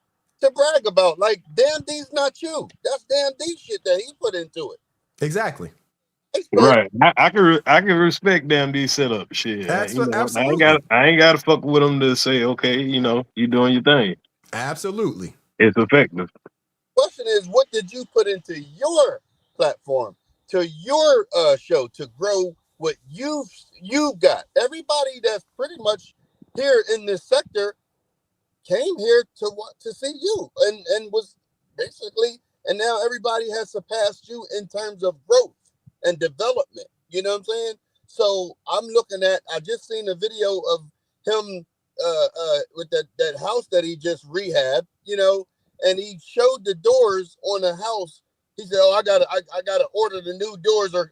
to brag about. Like, Damn D's not you. That's Damn D shit that he put into it.
Exactly.
Right. I can respect Damn D setup shit.
Absolutely.
I ain't gotta fuck with them to say, okay, you know, you doing your thing.
Absolutely.
It's effective.
Question is, what did you put into your platform, to your show, to grow what you've got? Everybody that's pretty much here in this sector came here to see you and was basically, and now everybody has surpassed you in terms of growth and development. You know what I'm saying? So I'm looking at, I just seen a video of him with that house that he just rehabbed, you know, and he showed the doors on the house. He said, "Oh, I gotta order the new doors or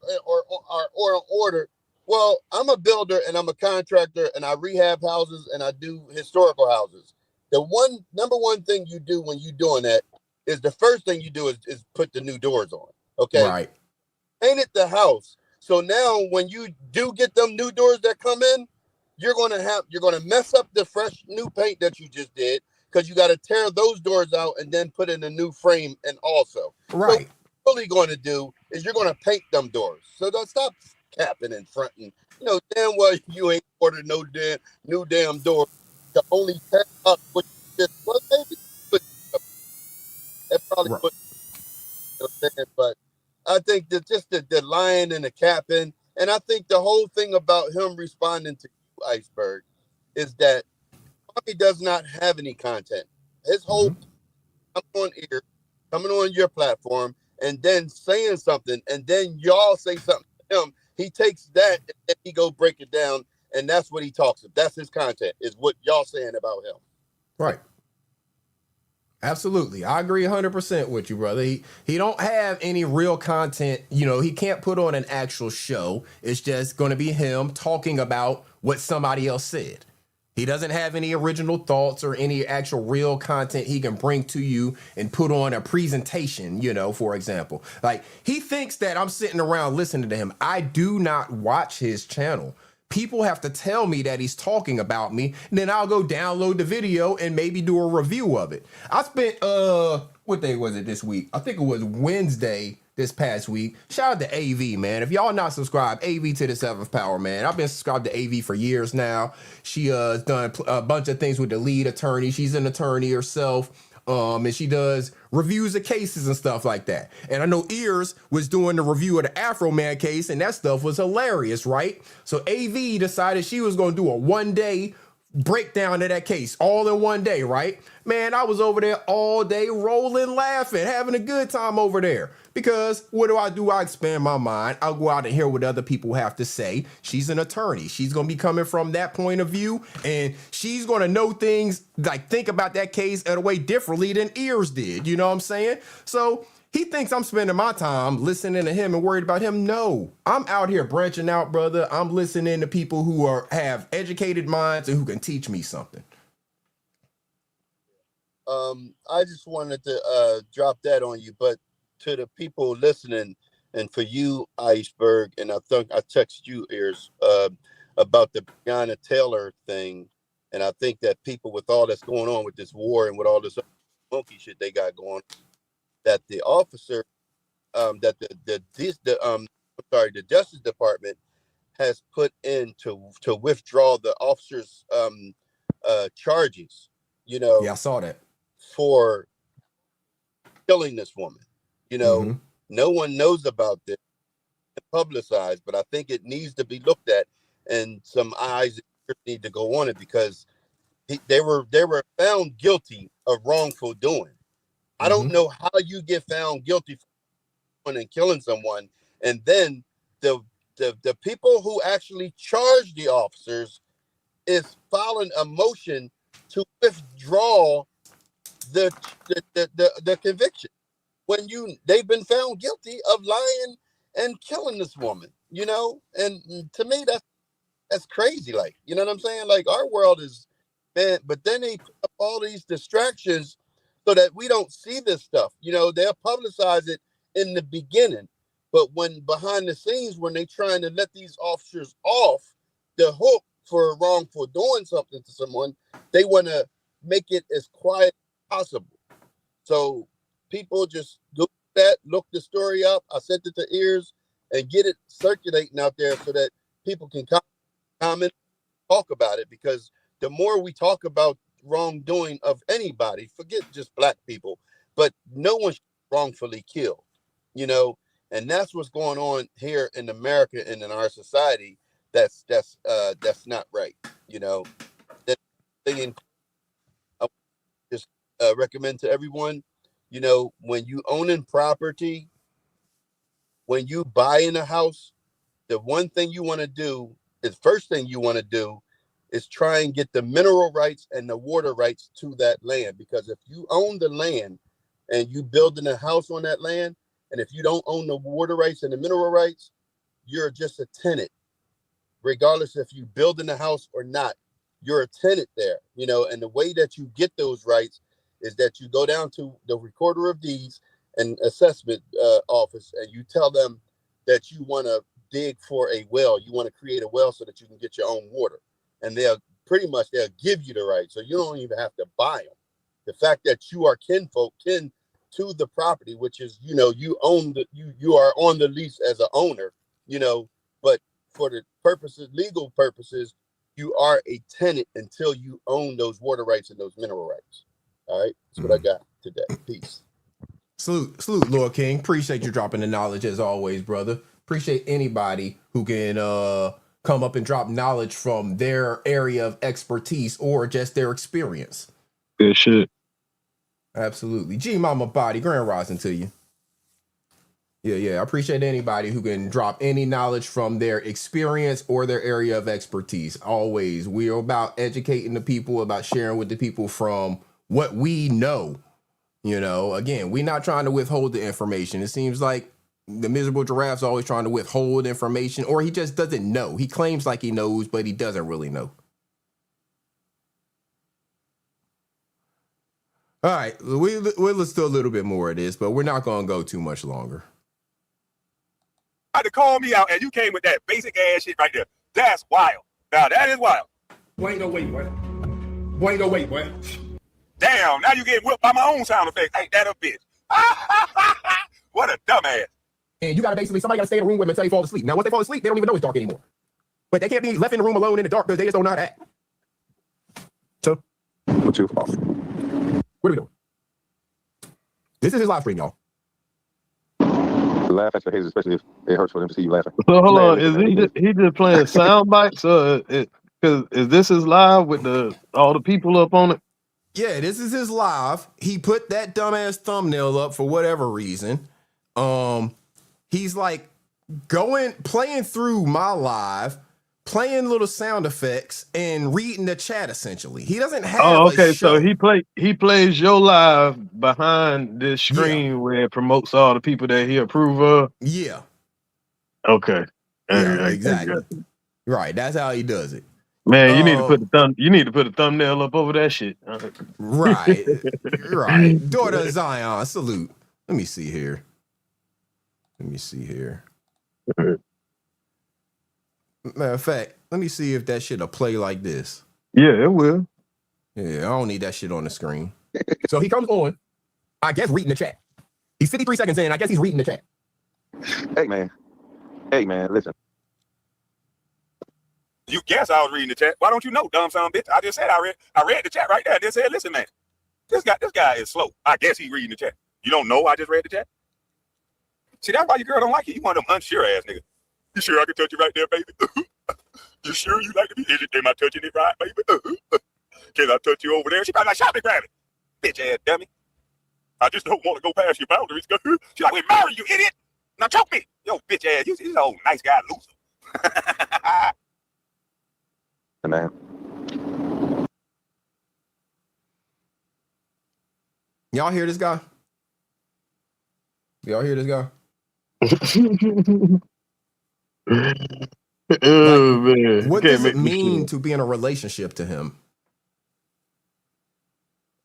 order." Well, I'm a builder and I'm a contractor and I rehab houses and I do historical houses. The number one thing you do when you're doing that is the first thing you do is put the new doors on. Okay.
Right.
Painted the house. So now when you do get them new doors that come in, you're gonna mess up the fresh new paint that you just did, because you got to tear those doors out and then put in a new frame. And also,
right.
So what you're really going to do is you're going to paint them doors. So don't stop capping and fronting. You know damn well you ain't ordered no new damn door to only tear up what you just, well, maybe it probably
Right.
put, you know what I'm saying? But I think that just the lying and the capping, and I think the whole thing about him responding to you, Iceberg, is that Tommy does not have any content. His whole coming on your platform, and then saying something, and then y'all say something to him. He takes that and he go break it down, and that's what he talks about. That's his content, is what y'all saying about him.
Right. Absolutely. I agree 100% with you, brother. He don't have any real content. You know, he can't put on an actual show. It's just going to be him talking about what somebody else said. He doesn't have any original thoughts or any actual real content he can bring to you and put on a presentation, you know, for example. Like, he thinks that I'm sitting around listening to him. I do not watch his channel. People have to tell me that he's talking about me, and then I'll go download the video and maybe do a review of it. I spent, what day was it this week? I think it was Wednesday this past week. Shout out to AV, man. If y'all not subscribed, AV to the 7th Power, man. I've been subscribed to AV for years now. She done a bunch of things with the lead attorney. She's an attorney herself. And she does reviews of cases and stuff like that. And I know Ears was doing the review of the Afro Man case, and that stuff was hilarious, right? So AV decided she was going to do a one-day breakdown of that case, all in one day, right? Man, I was over there all day rolling, laughing, having a good time over there. Because what do? I expand my mind. I'll go out and hear what other people have to say. She's an attorney. She's going to be coming from that point of view, and she's going to know things, like think about that case in a way differently than Ears did. You know what I'm saying? So he thinks I'm spending my time listening to him and worried about him. No, I'm out here branching out, brother. I'm listening to people who have educated minds and who can teach me something.
I just wanted to drop that on you, but to the people listening, and for you, Iceberg, and I think I texted you, Ears, about the Breonna Taylor thing, and I think that people, with all that's going on with this war and with all this monkey shit they got going, that the officer, that the Justice Department has put in to withdraw the officer's charges. You know,
yeah, I saw that,
for killing this woman. You know, no one knows about this, publicized, but I think it needs to be looked at, and some eyes need to go on it, because they were found guilty of wrongful doing. I don't know how you get found guilty for killing someone, and then the people who actually charged the officers is filing a motion to withdraw the conviction, when they've been found guilty of lying and killing this woman. you know, and to me that's crazy. Like, you know what I'm saying? Like, our world is, man, but then they put up all these distractions so that we don't see this stuff. You know, they'll publicize it in the beginning, but when behind the scenes, when they trying to let these officers off the hook for wrongful doing something to someone, they want to make it as quiet as possible. So people just look that, look the story up. I sent it to ears and get it circulating out there so that people can comment, talk about it, because the more we talk about wrongdoing of anybody, forget just black people, but no one should be wrongfully killed, you know, and that's what's going on here in America and in our society. That's not right, you know. That thing I just recommend to everyone, you know, when you owning property, when you buying a house, the one thing you want to do is first thing you want to do is try and get the mineral rights and the water rights to that land. Because if you own the land and you building a house on that land, and if you don't own the water rights and the mineral rights, you're just a tenant. Regardless if you building a house or not, you're a tenant there, you know. And the way that you get those rights is that you go down to the recorder of deeds and assessment office, and you tell them that you want to dig for a well. You want to create a well so that you can get your own water, and they'll give you the right, so you don't even have to buy them. The fact that you are kin to the property, which is, you know, you own you are on the lease as an owner, you know, but for the purposes, legal purposes, you are a tenant until you own those water rights and those mineral rights. All right, that's what I got today. Peace.
Salute, Lord King. Appreciate you dropping the knowledge as always, brother. Appreciate anybody who can come up and drop knowledge from their area of expertise or just their experience.
Good shit.
Absolutely. G Mama Body, grand rising to you. Yeah. I appreciate anybody who can drop any knowledge from their experience or their area of expertise. Always. We're about educating the people, about sharing with the people from what we know. You know, again, we're not trying to withhold the information. It seems like the miserable giraffe's always trying to withhold information, or he just doesn't know. He claims like he knows, but he doesn't really know. All right, we'll let's do a little bit more of this, but we're not going to go too much longer.
Tried to call me out, and you came with that basic ass shit right there. That's wild. Now that is wild.
Boy, ain't no way, boy. Boy, ain't no way, boy.
Damn, now you getting whipped by my own sound effects. Ain't that a bitch? What a dumbass.
And you got to basically, somebody got to stay in the room with them until they fall asleep. Now, once they fall asleep, they don't even know it's dark anymore. But they can't be left in the room alone in the dark because they just don't know how to act. So, what are we doing? This is his live stream, y'all.
Laugh at your haters, especially if it hurts for them to see you laughing.
So hold on, is he just playing sound bites? Because is this his live with all the people up on it?
Yeah, this is his live. He put that dumbass thumbnail up for whatever reason. He's like playing through my live, playing little sound effects and reading the chat essentially. He doesn't have a show.
So he plays your live behind this screen where it promotes all the people that he approve of.
Yeah.
Okay.
Yeah, exactly. Right. That's how he does it.
Man, you need to put a thumbnail up over that shit.
Right. Right. Daughter of Zion, salute. Let me see here. Matter of fact, let me see if that shit'll play like this.
Yeah, it will.
Yeah, I don't need that shit on the screen. So he comes on, I guess reading the chat. He's 53 seconds in, I guess he's reading the chat.
Hey man, listen.
You guess I was reading the chat. Why don't you know, dumb son bitch? I just said I read the chat right there. I just said, listen, man, this guy is slow. I guess he's reading the chat. You don't know I just read the chat? See, that's why your girl don't like you. You one of them unsure ass niggas. You sure I can touch you right there, baby? You sure you like to be? Am I touching it right, baby? Can I touch you over there? She probably like, shot me, grab it. Bitch ass dummy. I just don't want to go past your boundaries. She like, we marry you, idiot. Now choke me. Yo, bitch ass. You're an old nice guy loser.
Man.
Y'all hear this guy? Y'all hear this guy?
Oh man,
What
can't
does it
make this shit
mean
up.
to be in a relationship to him?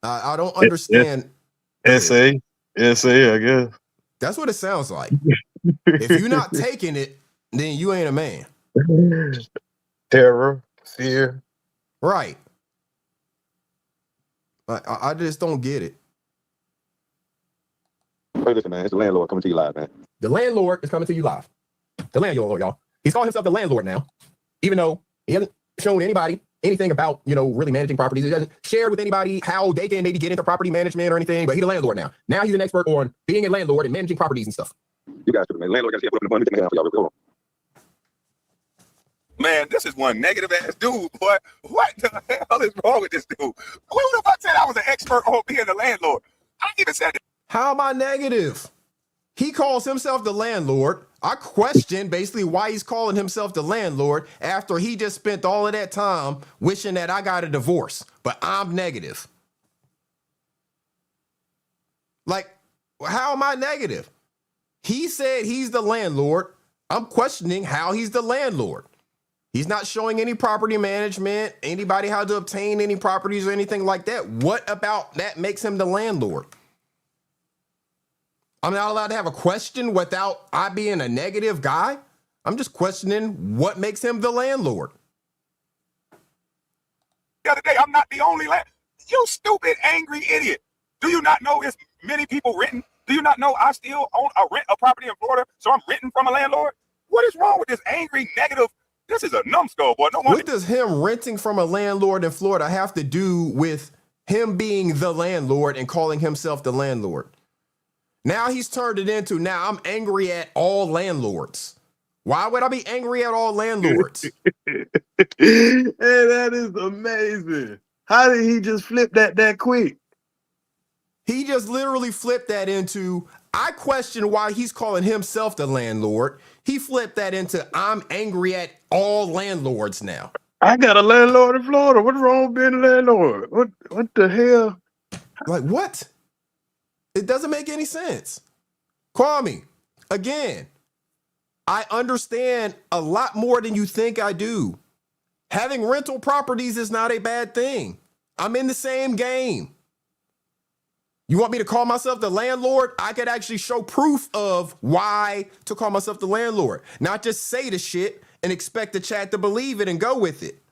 I don't understand.
SA, I guess.
That's what it sounds like. If you're not taking it, then you ain't a man.
Terror, fear.
Right. I just don't get it.
Hey, listen, man, it's the landlord coming to you live, man.
The landlord is coming to you live. The landlord, y'all. He's calling himself the landlord now, even though he hasn't shown anybody anything about, really managing properties. He hasn't shared with anybody how they can maybe get into property management or anything, but he's a landlord now. Now he's an expert on being a landlord and managing properties and stuff.
You guys, man, landlord got to put up in the money to make it for y'all. Go on.
Man, this is one negative ass dude, boy. What the hell is wrong with this dude? Who the fuck said I was an expert on being a landlord? I even said it.
How am I negative? He calls himself the landlord. I question basically why he's calling himself the landlord after he just spent all of that time wishing that I got a divorce. But I'm negative. Like, how am I negative? He said he's the landlord. I'm questioning how he's the landlord. He's not showing any property management, anybody how to obtain any properties or anything like that. What about that makes him the landlord? I'm not allowed to have a question without I being a negative guy. I'm just questioning what makes him the landlord.
The other day, I'm not the only You stupid, angry idiot. Do you not know it's many people renting? Do you not know I still own a property in Florida, so I'm renting from a landlord? What is wrong with this angry, negative? This is a numbskull, boy. No wonder.
What does him renting from a landlord in Florida have to do with him being the landlord and calling himself the landlord? Now he's turned it into, now I'm angry at all landlords. Why would I be angry at all landlords?
Hey, that is amazing. How did he just flip that quick?
He just literally flipped that into, I question why he's calling himself the landlord. He flipped that into, I'm angry at all landlords now.
I got a landlord in Florida. What's wrong with being a landlord? What the hell?
Like, what? It doesn't make any sense. Kwame, again, I understand a lot more than you think I do. Having rental properties is not a bad thing. I'm in the same game. You want me to call myself the landlord? I could actually show proof of why to call myself the landlord. Not just say the shit and expect the chat to believe it and go with it.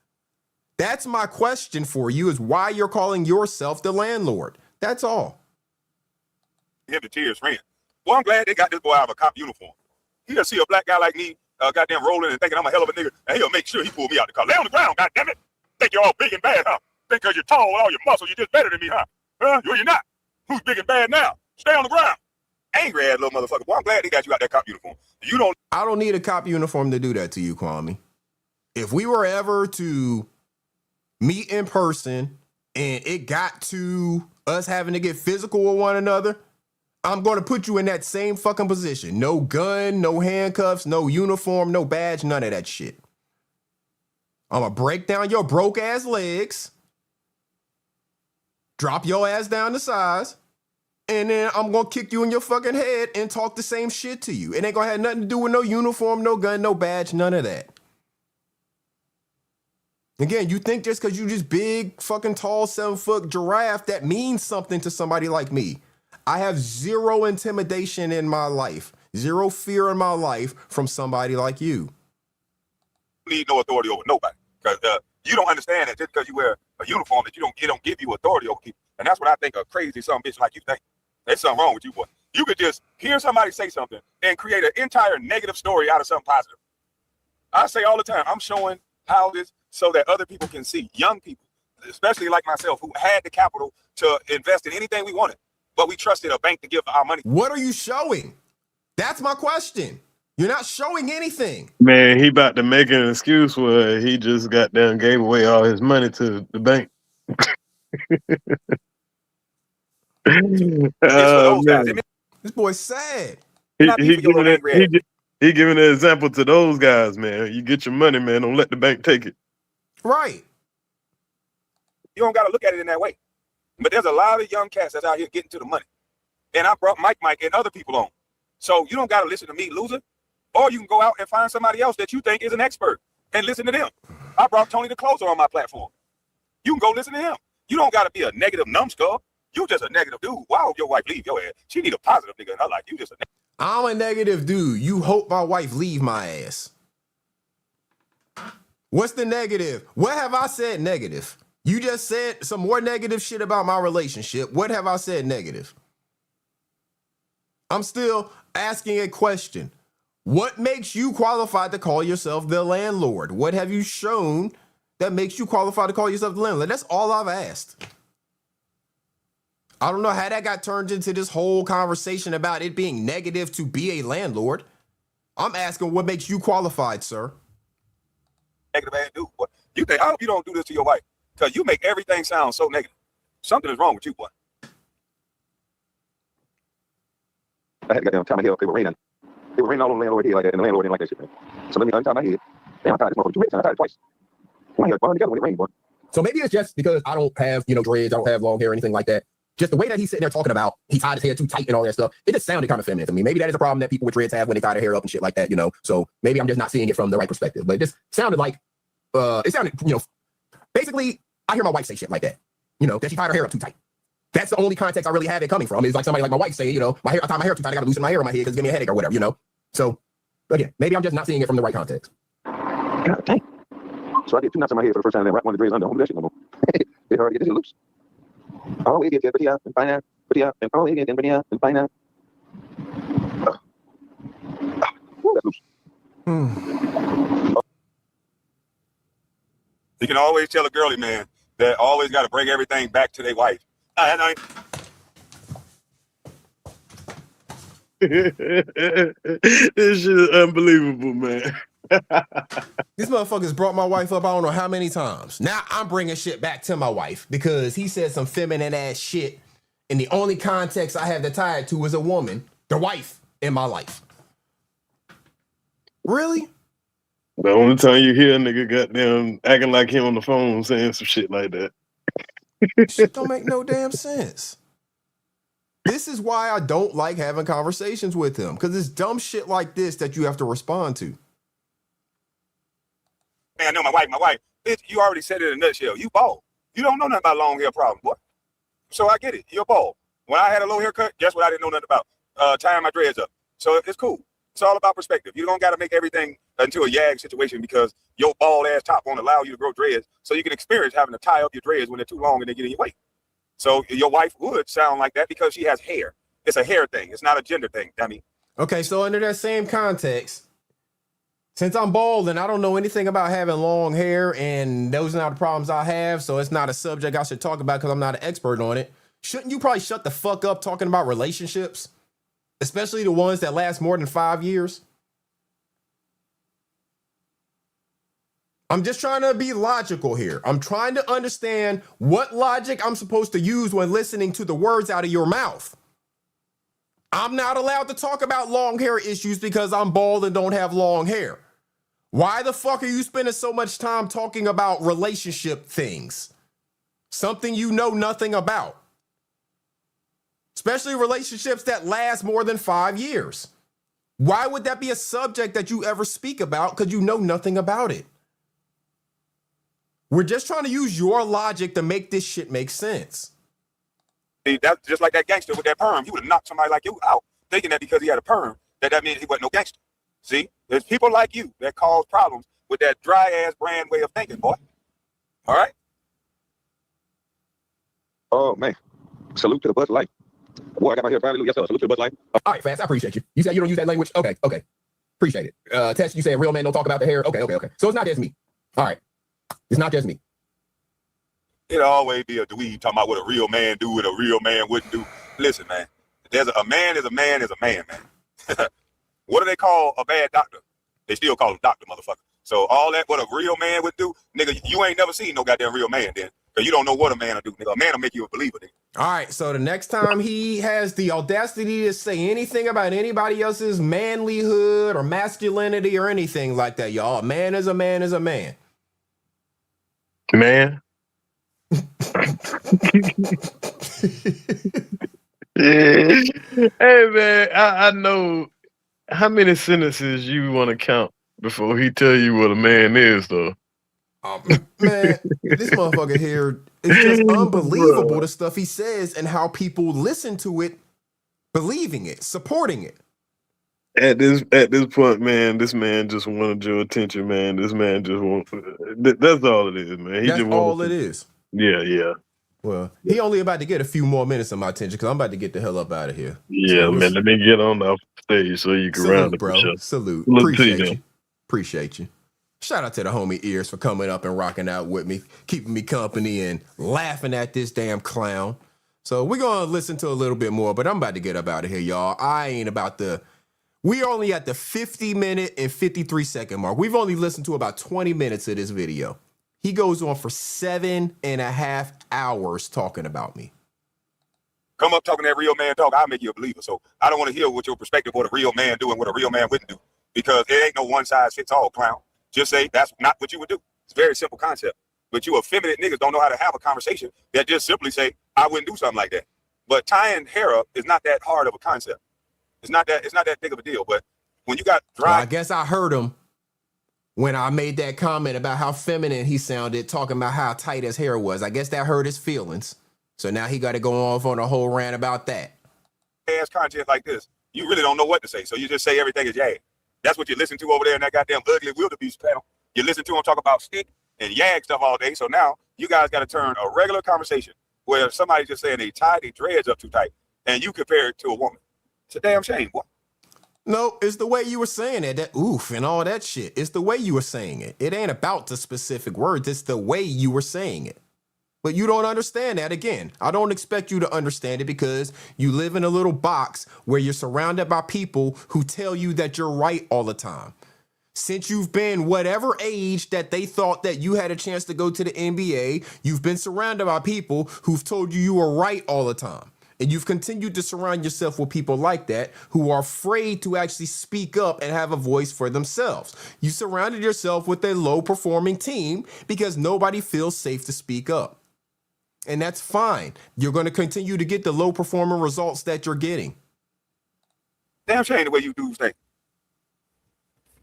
That's my question for you, is why you're calling yourself the landlord. That's all.
Him to tears ran. Well, I'm glad they got this boy out of a cop uniform. He'll see a black guy like me, goddamn rolling and thinking I'm a hell of a nigga, and he'll make sure he pull me out the car. Lay on the ground, goddammit. Think you're all big and bad, huh? Think because you're tall with all your muscles, you're just better than me, huh? Huh? You're not. Who's big and bad now? Stay on the ground. Angry ass little motherfucker. Well, I'm glad they got you out that cop uniform.
I don't need a cop uniform to do that to you, Kwame. If we were ever to meet in person and it got to us having to get physical with one another, I'm going to put you in that same fucking position. No gun, no handcuffs, no uniform, no badge, none of that shit. I'm going to break down your broke ass legs, drop your ass down to size, and then I'm going to kick you in your fucking head and talk the same shit to you. It ain't going to have nothing to do with no uniform, no gun, no badge, none of that. Again, you think just because you just big, fucking tall, 7-foot giraffe, that means something to somebody like me. I have zero intimidation in my life, zero fear in my life from somebody like you.
Need no authority over nobody, because you don't understand that just because you wear a uniform that it don't give you authority over people. And that's what I think a crazy some bitch like you think. There's something wrong with you, boy. You could just hear somebody say something and create an entire negative story out of something positive. I say all the time, I'm showing how this so that other people can see, young people, especially like myself, who had the capital to invest in anything we wanted, but we trusted a bank to give our money.
What are you showing? That's my question. You're not showing anything.
Man, he about to make an excuse where he just got down, gave away all his money to the bank.
This boy's sad.
He giving an example to those guys, man. You get your money, man. Don't let the bank take it.
Right.
You don't got to look at it in that way. But there's a lot of young cats that's out here getting to the money. And I brought Mike and other people on. So you don't got to listen to me, loser. Or you can go out and find somebody else that you think is an expert and listen to them. I brought Tony the Closer on my platform. You can go listen to him. You don't got to be a negative numbskull. You just a negative dude. Why would your wife leave your ass? She need a positive nigga in her life. You just a negative.
I'm a negative dude. You hope my wife leave my ass. What's the negative? What have I said negative? You just said some more negative shit about my relationship. What have I said negative? I'm still asking a question. What makes you qualified to call yourself the landlord? What have you shown that makes you qualified to call yourself the landlord? That's all I've asked. I don't know how that got turned into this whole conversation about it being negative to be a landlord. I'm asking what makes you qualified, sir.
Negative ass dude, boy. You think, I hope you don't do this to your wife, because you make everything sound so negative. Something is wrong with you, boy.
I had to goddamn tie my head up. It was raining. It was raining all on the landlord head like that, and the landlord didn't like that shit, man. So let me untie my head. Damn, I tied this motherfucker 2 weeks. I tied it twice. My hair burned together when it rained, boy.
So maybe it's just because I don't have, dreads, I don't have long hair or anything like that. Just the way that he's sitting there talking about he tied his hair too tight and all that stuff, it just sounded kind of feminine to me. Maybe that is a problem that people with dreads have when they tie their hair up and shit like that, So maybe I'm just not seeing it from the right perspective. But it just sounded like, basically, I hear my wife say shit like that, that she tied her hair up too tight. That's the only context I really have it coming from. It's like somebody like my wife say, I tie my hair too tight, I got to loosen my hair in my head because it gives me a headache or whatever, So, again, maybe I'm just not seeing it from the right context.
God dang. So I did 2 knots in my head for the first time and then wrapped one of the dreads under. I don't do that shit no more. It's hard to get this shit loose. Oh, it gets pretty out and fine out, pretty out, and oh, it gets pretty out and fine out. That's loose.
You can always tell a girly man that always got to bring everything back to their wife.
This shit is unbelievable, man.
This motherfucker's brought my wife up I don't know how many times. Now I'm bringing shit back to my wife because he said some feminine ass shit, and the only context I have to tie it to is a woman, the wife in my life. Really?
The only time you hear a nigga goddamn acting like him on the phone saying some shit like that.
Shit don't make no damn sense. This is why I don't like having conversations with him, because it's dumb shit like this that you have to respond to.
Man, I know my wife. Bitch, you already said it in a nutshell. You bald. You don't know nothing about long hair problems, boy. So I get it. You're bald. When I had a low haircut, guess what I didn't know nothing about? Tying my dreads up. So it's cool. It's all about perspective. You don't got to make everything into a yag situation because your bald ass top won't allow you to grow dreads. So you can experience having to tie up your dreads when they're too long and they get in your way. So your wife would sound like that because she has hair. It's a hair thing. It's not a gender thing, dummy.
Okay, so under that same context, since I'm bald and I don't know anything about having long hair and those are not the problems I have, so it's not a subject I should talk about because I'm not an expert on it, shouldn't you probably shut the fuck up talking about relationships? Especially the ones that last more than 5 years? I'm just trying to be logical here. I'm trying to understand what logic I'm supposed to use when listening to the words out of your mouth. I'm not allowed to talk about long hair issues because I'm bald and don't have long hair. Why the fuck are you spending so much time talking about relationship things? Something you know nothing about. Especially relationships that last more than 5 years. Why would that be a subject that you ever speak about? Because you know nothing about it. We're just trying to use your logic to make this shit make sense.
See, that's just like that gangster with that perm. He would have knocked somebody like you out, thinking that because he had a perm, that means he wasn't no gangster. See, there's people like you that cause problems with that dry ass brand way of thinking, boy. All right?
Oh, man. Salute to the Bud Light. Boy, I got my hair finally. Yes, sir. Salute to the Bud Light.
All right, Fast, I appreciate you. You said you don't use that language? Okay. Appreciate it. Tess, you said real men don't talk about the hair? Okay. So it's not just me. All right. It's not just me.
It'll always be a dweeb talking about what a real man do, what a real man wouldn't do. Listen, man. A man is a man, man. What do they call a bad doctor? They still call him doctor, motherfucker. So all that, what a real man would do, nigga, you ain't never seen no goddamn real man then. Because you don't know what a man will do, nigga. A man will make you a believer, nigga.
All right, so the next time he has the audacity to say anything about anybody else's manlyhood or masculinity or anything like that, y'all, a man is a man is a man.
Man. Hey, man, I know How many sentences you want to count before he tell you what a man is, though?
Man, this motherfucker here is just unbelievable, the stuff he says and how people listen to it, believing it, supporting it.
At this point, man, this man just wanted your attention, man. This man just wants. That's all it is, man.
That's all it is.
Yeah.
Well, he only about to get a few more minutes of my attention because I'm about to get the hell up out of here.
Yeah, so man. Let me get on the stage so you can round up,
bro. Salute. Appreciate you. Shout out to the homie Ears for coming up and rocking out with me, keeping me company and laughing at this damn clown. So we're going to listen to a little bit more, but I'm about to get up out of here, y'all. We're only at the 50-minute and 53-second mark. We've only listened to about 20 minutes of this video. He goes on for 7.5 hours talking about me.
Come up talking that real man talk, I'll make you a believer. So I don't want to hear what your perspective what a real man do and what a real man wouldn't do. Because it ain't no one size fits all, clown. Just say that's not what you would do. It's a very simple concept. But you effeminate niggas don't know how to have a conversation that just simply say, I wouldn't do something like that. But tying hair up is not that hard of a concept. It's not that big of a deal. But when you got dry...
Well, I guess I heard him when I made that comment about how feminine he sounded, talking about how tight his hair was. I guess that hurt his feelings. So now he got to go off on a whole rant about that.
Ass content like this, you really don't know what to say. So you just say everything is yag. That's what you listen to over there in that goddamn ugly wildebeest panel. You listen to him talk about stick and yag stuff all day. So now you guys got to turn a regular conversation where somebody's just saying they tied their dreads up too tight and you compare it to a woman. It's a damn shame, boy.
No, it's the way you were saying it, that oof and all that shit. It's the way you were saying it. It ain't about the specific words. It's the way you were saying it. But you don't understand that. Again, I don't expect you to understand it because you live in a little box where you're surrounded by people who tell you that you're right all the time. Since you've been whatever age that they thought that you had a chance to go to the NBA, you've been surrounded by people who've told you were right all the time. And you've continued to surround yourself with people like that who are afraid to actually speak up and have a voice for themselves. You surrounded yourself with a low-performing team because nobody feels safe to speak up. And that's fine. You're going to continue to get the low-performing results that you're getting.
Damn shame the way you dudes think.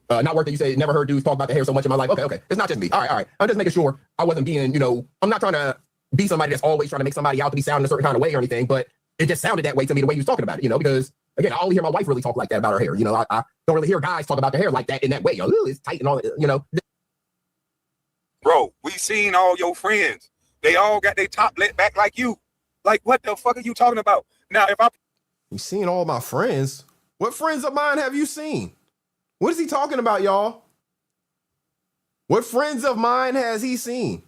Not worth it. You say never heard dudes talk about the hair so much in my life. Okay. It's not just me. All right. I'm just making sure I wasn't being, I'm not trying to be somebody that's always trying to make somebody out to be sounding a certain kind of way or anything, but it just sounded that way to me the way he was talking about it, because, again, I only hear my wife really talk like that about her hair. I don't really hear guys talk about their hair like that in that way. It's tight and all that,
Bro, we seen all your friends. They all got their top let back like you. Like, what the fuck are you talking about? Now,
You seen all my friends? What friends of mine have you seen? What is he talking about, y'all? What friends of mine has he seen?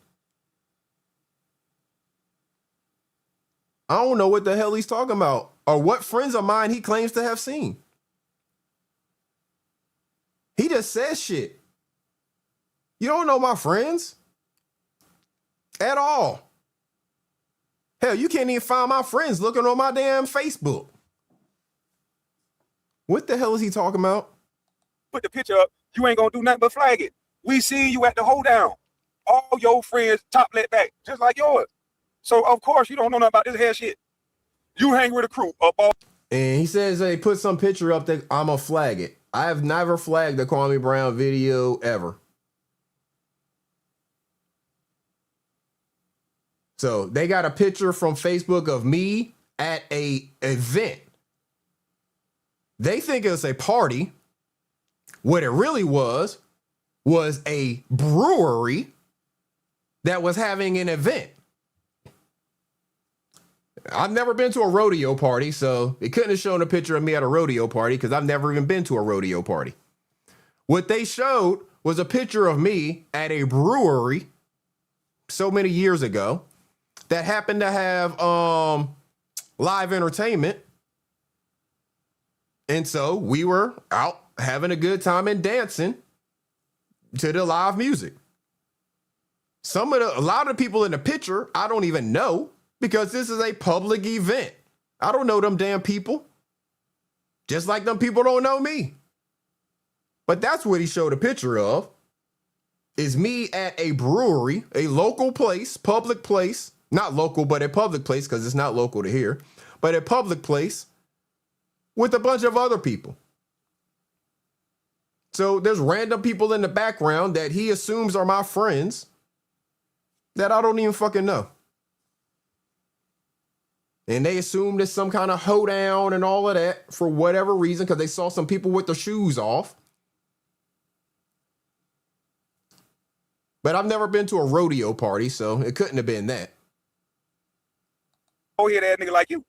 I don't know what the hell he's talking about or what friends of mine he claims to have seen. He just says shit. You don't know my friends at all. Hell, you can't even find my friends looking on my damn Facebook. What the hell is he talking about?
Put the picture up, you ain't gonna do nothing but flag it. We see you at the hold down. All your friends top let back, just like yours. So, of course, you don't know nothing about this hair shit. You hang with a crew up all...
And he says, hey, put some picture up that I'm going to flag it. I have never flagged the Kwame Brown video ever. So they got a picture from Facebook of me at a event. They think it's a party. What it really was a brewery that was having an event. I've never been to a rodeo party, so it couldn't have shown a picture of me at a rodeo party because I've never even been to a rodeo party. What they showed was a picture of me at a brewery so many years ago that happened to have live entertainment. And so we were out having a good time and dancing to the live music. A lot of the people in the picture, I don't even know. Because this is a public event. I don't know them damn people. Just like them people don't know me. But that's what he showed a picture of. Is me at a brewery, a local place, public place. Not local, but a public place because it's not local to here. But a public place with a bunch of other people. So there's random people in the background that he assumes are my friends that I don't even fucking know. And they assume there's some kind of hoedown and all of that for whatever reason, because they saw some people with their shoes off. But I've never been to a rodeo party, so it couldn't have been that.
Oh, yeah, that nigga like you.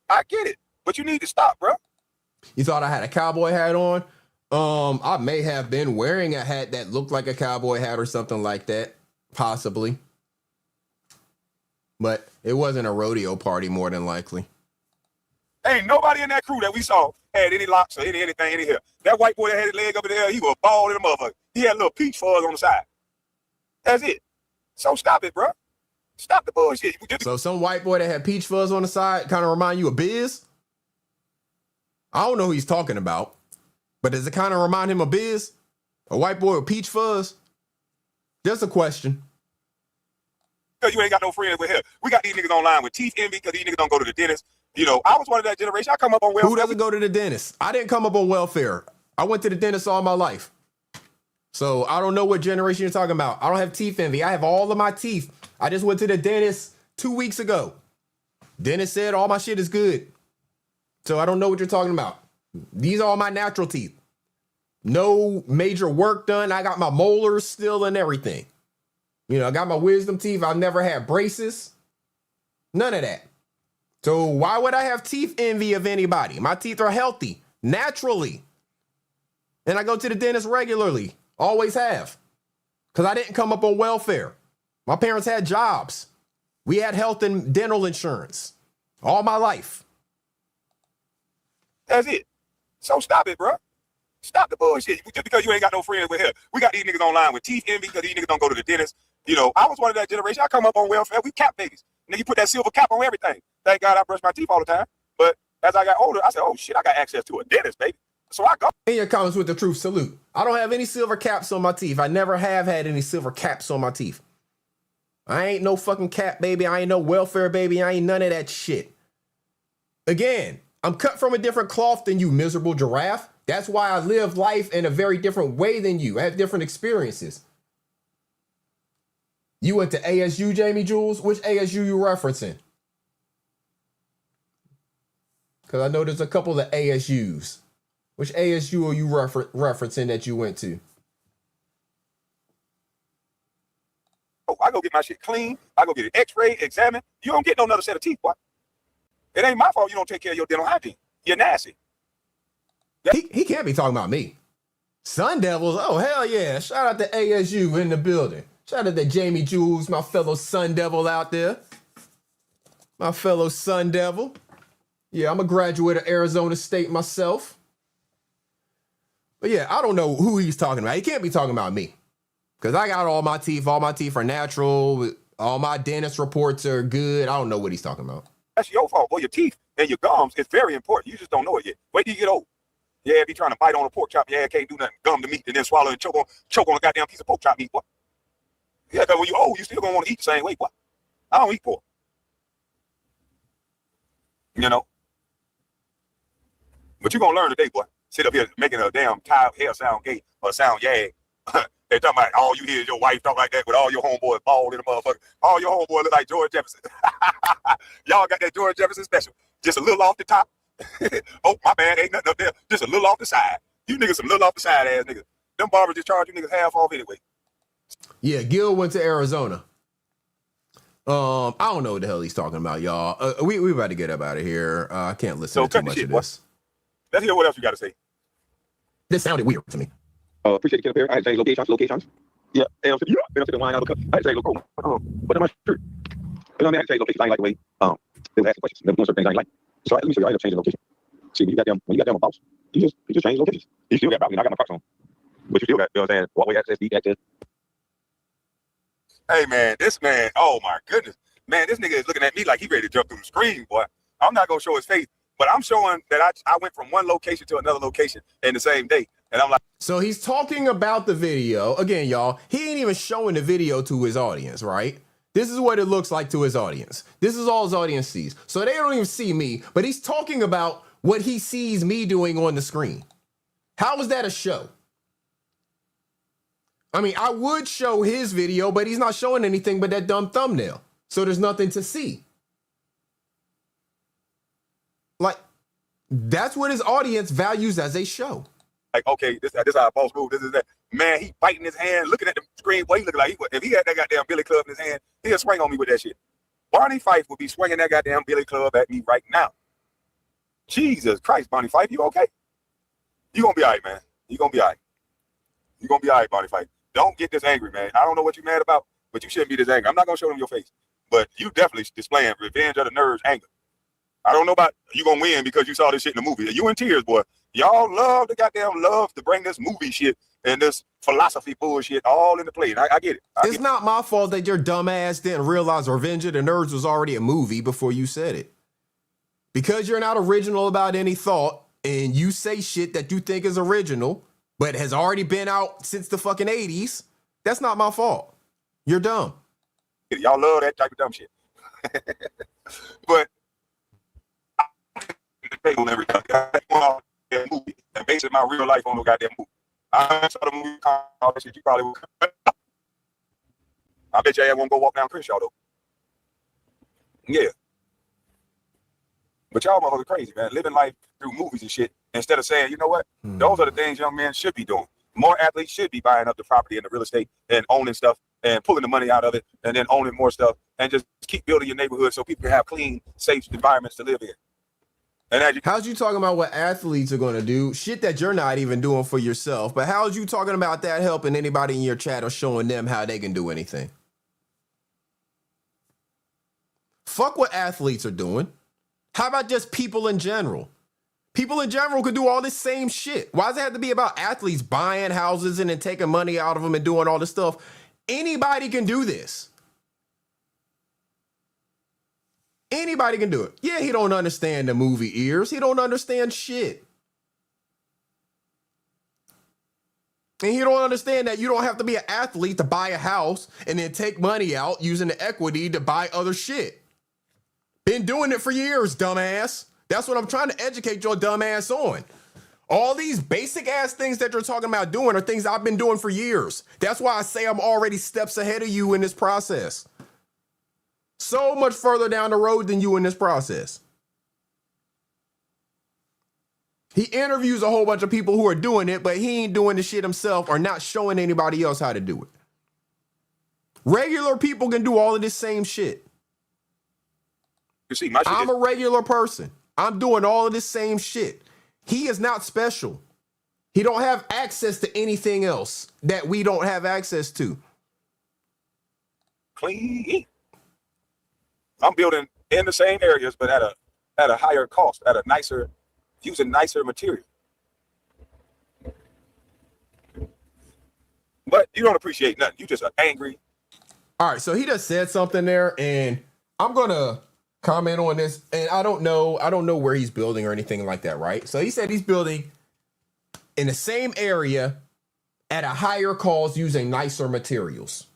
I get it, but you need to stop, bro.
You thought I had a cowboy hat on? I may have been wearing a hat that looked like a cowboy hat or something like that, possibly. But it wasn't a rodeo party, more than likely.
Ain't nobody in that crew that we saw had any locks or anything in here. That white boy that had his leg up in the air, he was bald in the motherfucker. He had a little peach fuzz on the side. That's it. So stop it, bro. Stop the bullshit.
So some white boy that had peach fuzz on the side kind of remind you of Biz? I don't know who he's talking about, but does it kind of remind him of Biz? A white boy with peach fuzz? Just a question.
Because you ain't got no friends with him. We got these niggas online with teeth envy because these niggas don't go to the dentist. You know, I was one of that generation. I come up on welfare.
Who doesn't go to the dentist? I didn't come up on welfare. I went to the dentist all my life. So I don't know what generation you're talking about. I don't have teeth envy. I have all of my teeth. I just went to the dentist 2 weeks ago. Dentist said all my shit is good. So I don't know what you're talking about. These are all my natural teeth. No major work done. I got my molars still and everything. You know, I got my wisdom teeth. I've never had braces. None of that. So why would I have teeth envy of anybody? My teeth are healthy, naturally. And I go to the dentist regularly. Always have. Because I didn't come up on welfare. My parents had jobs. We had health and dental insurance. All my life.
That's it. So stop it, bro. Stop the bullshit. Just because you ain't got no friends with him. We got these niggas online with teeth envy because these niggas don't go to the dentist. You know, I was one of that generation. I come up on welfare. We cap babies. And then you put that silver cap on everything. Thank God I brush my teeth all the time. But as I got older, I said, oh shit, I got access to a dentist, baby. So I go.
In your comments with the truth salute. I don't have any silver caps on my teeth. I never have had any silver caps on my teeth. I ain't no fucking cap baby. I ain't no welfare baby. I ain't none of that shit. Again, I'm cut from a different cloth than you, miserable giraffe. That's why I live life in a very different way than you. I have different experiences. You went to ASU, Jamie Jules? Which ASU you referencing? Because I know there's a couple of ASUs. Which ASU are you referencing that you went to?
Oh, I go get my shit clean. I go get an x-ray, examine. You don't get no another set of teeth, boy. It ain't my fault you don't take care of your dental hygiene. You're nasty.
He can't be talking about me. Sun Devils? Oh, hell yeah. Shout out to ASU in the building. Shout out to Jamie Jules, my fellow Sun Devil out there. My fellow Sun Devil. Yeah, I'm a graduate of Arizona State myself. But yeah, I don't know who he's talking about. He can't be talking about me. Because I got all my teeth. All my teeth are natural. All my dentist reports are good. I don't know what he's talking about.
That's your fault, boy. Your teeth and your gums is very important. You just don't know it yet. Wait till you get old. Yeah, be trying to bite on a pork chop. Yeah, can't do nothing. Gum the meat and then swallow and choke on a goddamn piece of pork chop meat, boy. Yeah, because when you're old, you still gonna want to eat the same way, boy. I don't eat pork. You know? But you're gonna learn today, boy. Sit up here making a damn tile hair sound gay or sound yag. They talking about all you hear is your wife talk like that with all your homeboys bald in the motherfucker. All your homeboys look like George Jefferson. Y'all got that George Jefferson special. Just a little off the top. Oh, my bad, ain't nothing up there. Just a little off the side. You niggas some little off the side ass niggas. Them barbers just charge you niggas half off anyway.
Yeah, Gil went to Arizona. I don't know what the hell he's talking about, y'all. We about to get up out of here. I can't listen to too much of this.
Let's hear what else you got to say.
This sounded weird to me.
Appreciate the care. I had to change locations. Yeah, and I'm sitting wine out of the cup. I had to change location. But in my shirt. You know what I mean? I had to change locations. I ain't like the way they were asking questions. They were doing certain things I ain't like. So let me show you. I ended up changing location. See, when you got them a boss, you just change locations. You still got I got my Crocs on. But you still got, you know what I'm saying, walkway access, deep access.
Hey man, this man, oh my goodness. Man, this nigga is looking at me like he ready to jump through the screen, boy. I'm not gonna show his face, but I'm showing that I went from one location to another location in the same day. And I'm like,
so he's talking about the video. Again, y'all, he ain't even showing the video to his audience, right? This is what it looks like to his audience. This is all his audience sees. So they don't even see me, but he's talking about what he sees me doing on the screen. How is that a show? I mean, I would show his video, but he's not showing anything but that dumb thumbnail. So there's nothing to see. Like, that's what his audience values as a show.
Like, okay, this how a boss move. This is that. Man, he biting his hand, looking at the screen. Boy, he look like if he had that goddamn billy club in his hand, he'll swing on me with that shit. Barney Fife would be swinging that goddamn billy club at me right now. Jesus Christ, Barney Fife, you okay? You gonna be all right, man. You gonna be all right. You gonna be all right, Barney Fife. Don't get this angry, man. I don't know what you're mad about, but you shouldn't be this angry. I'm not gonna show them your face, but you definitely displaying revenge of the nerves, anger. I don't know about you gonna win because you saw this shit in the movie. You in tears, boy. Y'all love to bring this movie shit and this philosophy bullshit all into play. I get it.
It's not my fault that your dumb ass didn't realize Revenge of the Nerds was already a movie before you said it. Because you're not original about any thought and you say shit that you think is original, but has already been out since the fucking 80s, that's not my fault. You're dumb.
Y'all love that type of dumb shit. But on every goddamn movie and basing my real life on no goddamn movie. I saw the movie, all that shit, you probably would. I bet you won't go walk down Crenshaw though. Yeah. But y'all motherfuckers crazy, man. Living life through movies and shit instead of saying, you know what? Those are the things young men should be doing. More athletes should be buying up the property and the real estate and owning stuff and pulling the money out of it and then owning more stuff and just keep building your neighborhood so people can have clean, safe environments to live in. And
how's you talking about what athletes are going to do? Shit that you're not even doing for yourself. But how's you talking about that helping anybody in your chat or showing them how they can do anything? Fuck what athletes are doing. How about just people in general? People in general could do all this same shit. Why does it have to be about athletes buying houses and then taking money out of them and doing all this stuff? Anybody can do this. Anybody can do it. Yeah, he don't understand the movie ears. He don't understand shit. And he don't understand that you don't have to be an athlete to buy a house and then take money out using the equity to buy other shit. Been doing it for years, dumbass. That's what I'm trying to educate your dumbass on. All these basic ass things that you're talking about doing are things I've been doing for years. That's why I say I'm already steps ahead of you in this process. So much further down the road than you in this process. He interviews a whole bunch of people who are doing it, but he ain't doing the shit himself or not showing anybody else how to do it. Regular people can do all of this same shit.
You see, my shit
I'm a regular person. I'm doing all of this same shit. He is not special. He don't have access to anything else that we don't have access to.
Clean. I'm building in the same areas, but at a higher cost, at a nicer, using nicer material. But you don't appreciate nothing. You just are angry.
All right, so he just said something there, and I'm gonna comment on this. And I don't know where he's building or anything like that, right? So he said he's building in the same area at a higher cost using nicer materials.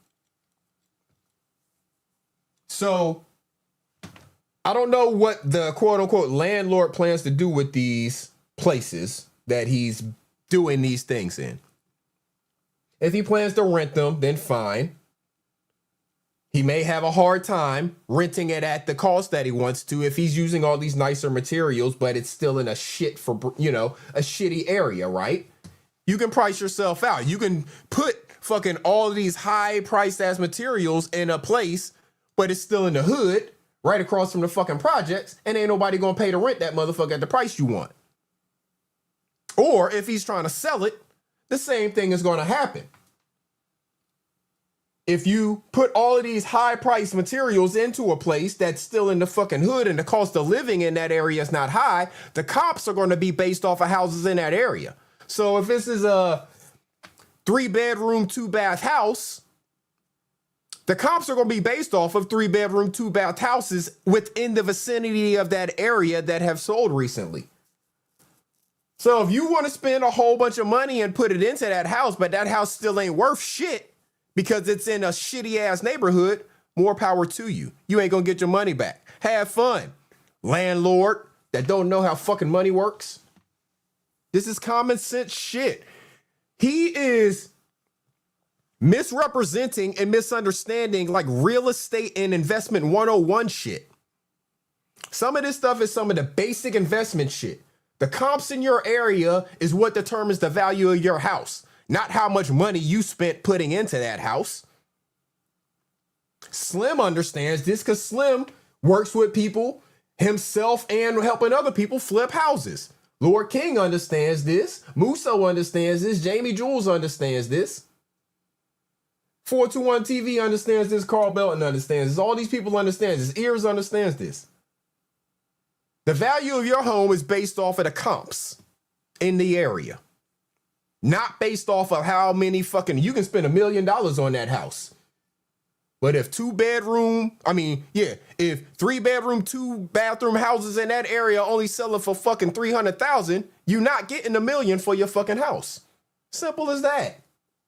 So I don't know what the quote unquote landlord plans to do with these places that he's doing these things in. If he plans to rent them, then fine. He may have a hard time renting it at the cost that he wants to if he's using all these nicer materials, but it's still in a shitty area, right? You can price yourself out. You can put fucking all of these high priced ass materials in a place, but it's still in the hood, right across from the fucking projects, and ain't nobody gonna pay to rent that motherfucker at the price you want. Or if he's trying to sell it, the same thing is gonna happen. If you put all of these high priced materials into a place that's still in the fucking hood and the cost of living in that area is not high, the comps are gonna be based off of houses in that area. So if this is a 3-bedroom, 2-bath house, the comps are going to be based off of 3-bedroom, 2-bath houses within the vicinity of that area that have sold recently. So if you want to spend a whole bunch of money and put it into that house, but that house still ain't worth shit because it's in a shitty ass neighborhood, more power to you. You ain't going to get your money back. Have fun, landlord that don't know how fucking money works. This is common sense shit. He is misrepresenting and misunderstanding like real estate and investment 101 shit. Some of this stuff is some of the basic investment shit. The comps in your area is what determines the value of your house, not how much money you spent putting into that house. Slim understands this because Slim works with people himself and helping other people flip houses. Lord King understands this. Muso understands this. Jamie Jules understands this. 421 TV understands this. Carl Belton understands this. All these people understand this. Ears understands this. The value of your home is based off of the comps in the area. Not based off of how many fucking, you can spend $1 million on that house. But if 3-bedroom, if 3-bedroom, 2-bathroom houses in that area only selling for fucking $300,000, you're not getting $1 million for your fucking house. Simple as that.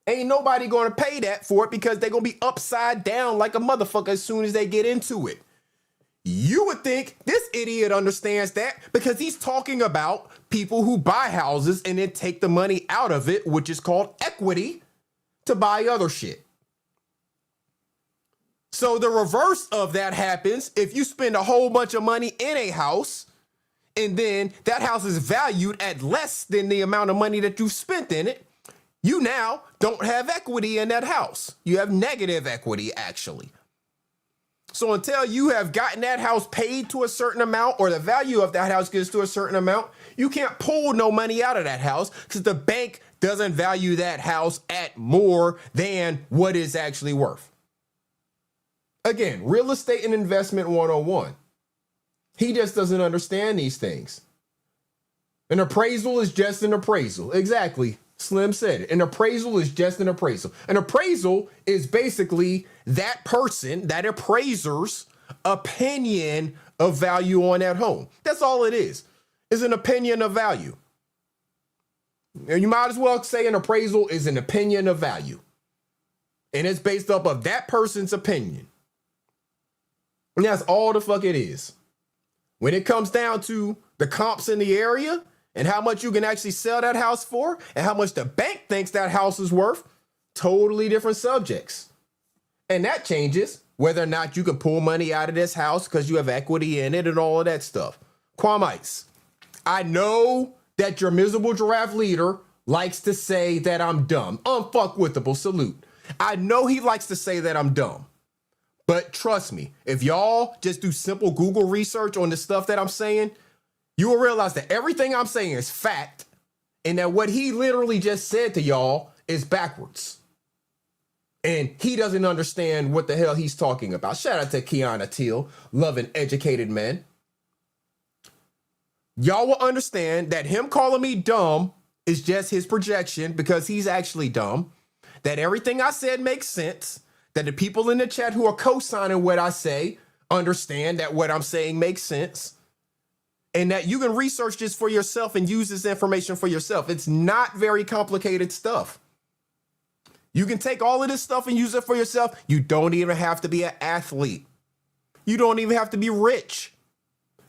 Ain't nobody going to pay that for it because they're going to be upside down like a motherfucker as soon as they get into it. You would think this idiot understands that because he's talking about people who buy houses and then take the money out of it, which is called equity, to buy other shit. So the reverse of that happens if you spend a whole bunch of money in a house and then that house is valued at less than the amount of money that you've spent in it. You now don't have equity in that house. You have negative equity, actually. So until you have gotten that house paid to a certain amount or the value of that house gets to a certain amount, you can't pull no money out of that house because the bank doesn't value that house at more than what it's actually worth. Again, real estate and investment 101. He just doesn't understand these things. An appraisal is just an appraisal. Exactly. Slim said it. An appraisal is just an appraisal. An appraisal is basically that person, that appraiser's opinion of value on that home. That's all it is an opinion of value. And you might as well say an appraisal is an opinion of value. And it's based off of that person's opinion. And that's all the fuck it is. When it comes down to the comps in the area and how much you can actually sell that house for and how much the bank thinks that house is worth, totally different subjects. And that changes whether or not you can pull money out of this house because you have equity in it and all of that stuff. Quamites, I know that your miserable giraffe leader likes to say that I'm dumb. Unfuckwithable, salute. I know he likes to say that I'm dumb. But trust me, if y'all just do simple Google research on the stuff that I'm saying, you will realize that everything I'm saying is fact and that what he literally just said to y'all is backwards. And he doesn't understand what the hell he's talking about. Shout out to Kiana Teal, loving educated men. Y'all will understand that him calling me dumb is just his projection because he's actually dumb. That everything I said makes sense. That the people in the chat who are co-signing what I say understand that what I'm saying makes sense. And that you can research this for yourself and use this information for yourself. It's not very complicated stuff. You can take all of this stuff and use it for yourself. You don't even have to be an athlete. You don't even have to be rich.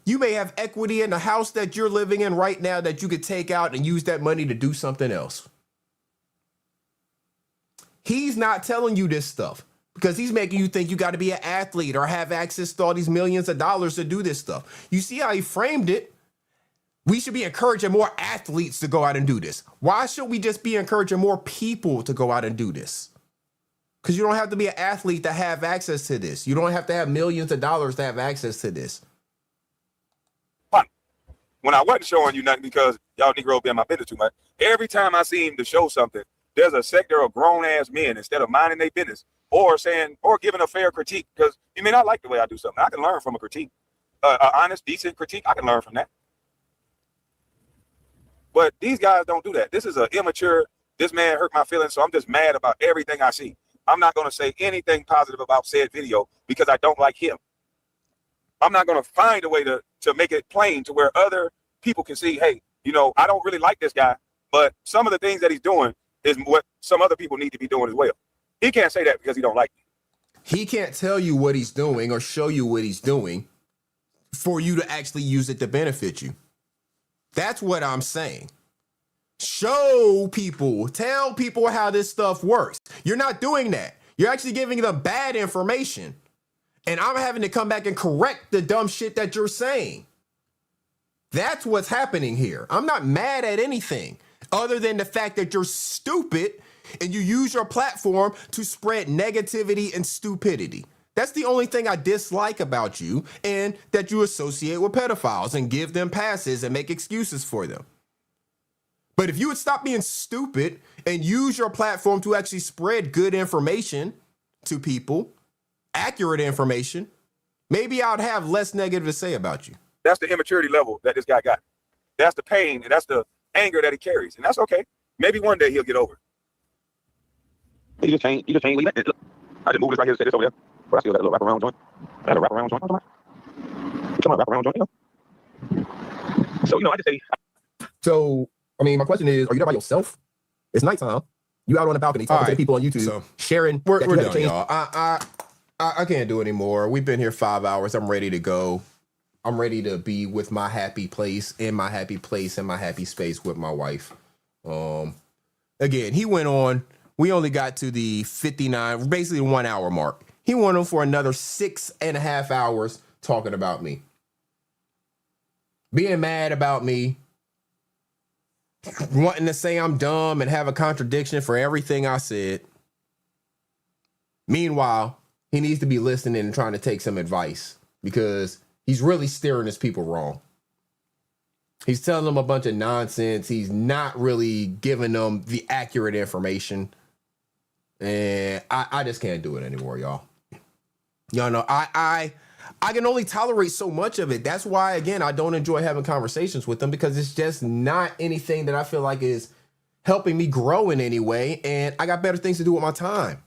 You may have equity in the house that you're living in right now that you could take out and use that money to do something else. He's not telling you this stuff because he's making you think you got to be an athlete or have access to all these millions of dollars to do this stuff. You see how he framed it? We should be encouraging more athletes to go out and do this. Why should we just be encouraging more people to go out and do this? Because you don't have to be an athlete to have access to this. You don't have to have millions of dollars to have access to this.
When I wasn't showing you nothing because y'all Negro be in my business too much, every time I see him to show something, there's a sector of grown-ass men instead of minding their business or saying or giving a fair critique because you may not like the way I do something. I can learn from a critique. An honest, decent critique, I can learn from that. But these guys don't do that. This is an immature, this man hurt my feelings, so I'm just mad about everything I see. I'm not going to say anything positive about said video because I don't like him. I'm not going to find a way to make it plain to where other people can see, hey, you know, I don't really like this guy, but some of the things that he's doing is what some other people need to be doing as well. He can't say that because he don't like me.
He can't tell you what he's doing or show you what he's doing for you to actually use it to benefit you. That's what I'm saying. Show people, tell people how this stuff works. You're not doing that. You're actually giving them bad information. And I'm having to come back and correct the dumb shit that you're saying. That's what's happening here. I'm not mad at anything other than the fact that you're stupid and you use your platform to spread negativity and stupidity. That's the only thing I dislike about you, and that you associate with pedophiles and give them passes and make excuses for them. But if you would stop being stupid and use your platform to actually spread good information to people, accurate information, maybe I'd have less negative to say about you.
That's the immaturity level that this guy got. That's the pain and that's the anger that he carries. And that's okay. Maybe one day he'll get over it.
You just change. I just move this right here, set this over there. But I still got a little wraparound joint. I got a wraparound joint. Come on, wraparound joint. So, I just say.
So, I mean, my question is, are you there by yourself? It's nighttime. You out on the balcony talking to the people on YouTube, sharing. We're done, y'all. I can't do anymore. We've been here 5 hours. I'm ready to go. I'm ready to be with my happy place, in my happy place, in my happy space with my wife. Again, he went on. We only got to the 59, basically 1 hour mark. He went on for another 6.5 hours talking about me. Being mad about me. Wanting to say I'm dumb and have a contradiction for everything I said. Meanwhile, he needs to be listening and trying to take some advice because he's really steering his people wrong. He's telling them a bunch of nonsense. He's not really giving them the accurate information. And I just can't do it anymore, y'all. Y'all know, I can only tolerate so much of it. That's why, again, I don't enjoy having conversations with them because it's just not anything that I feel like is helping me grow in any way. And I got better things to do with my time.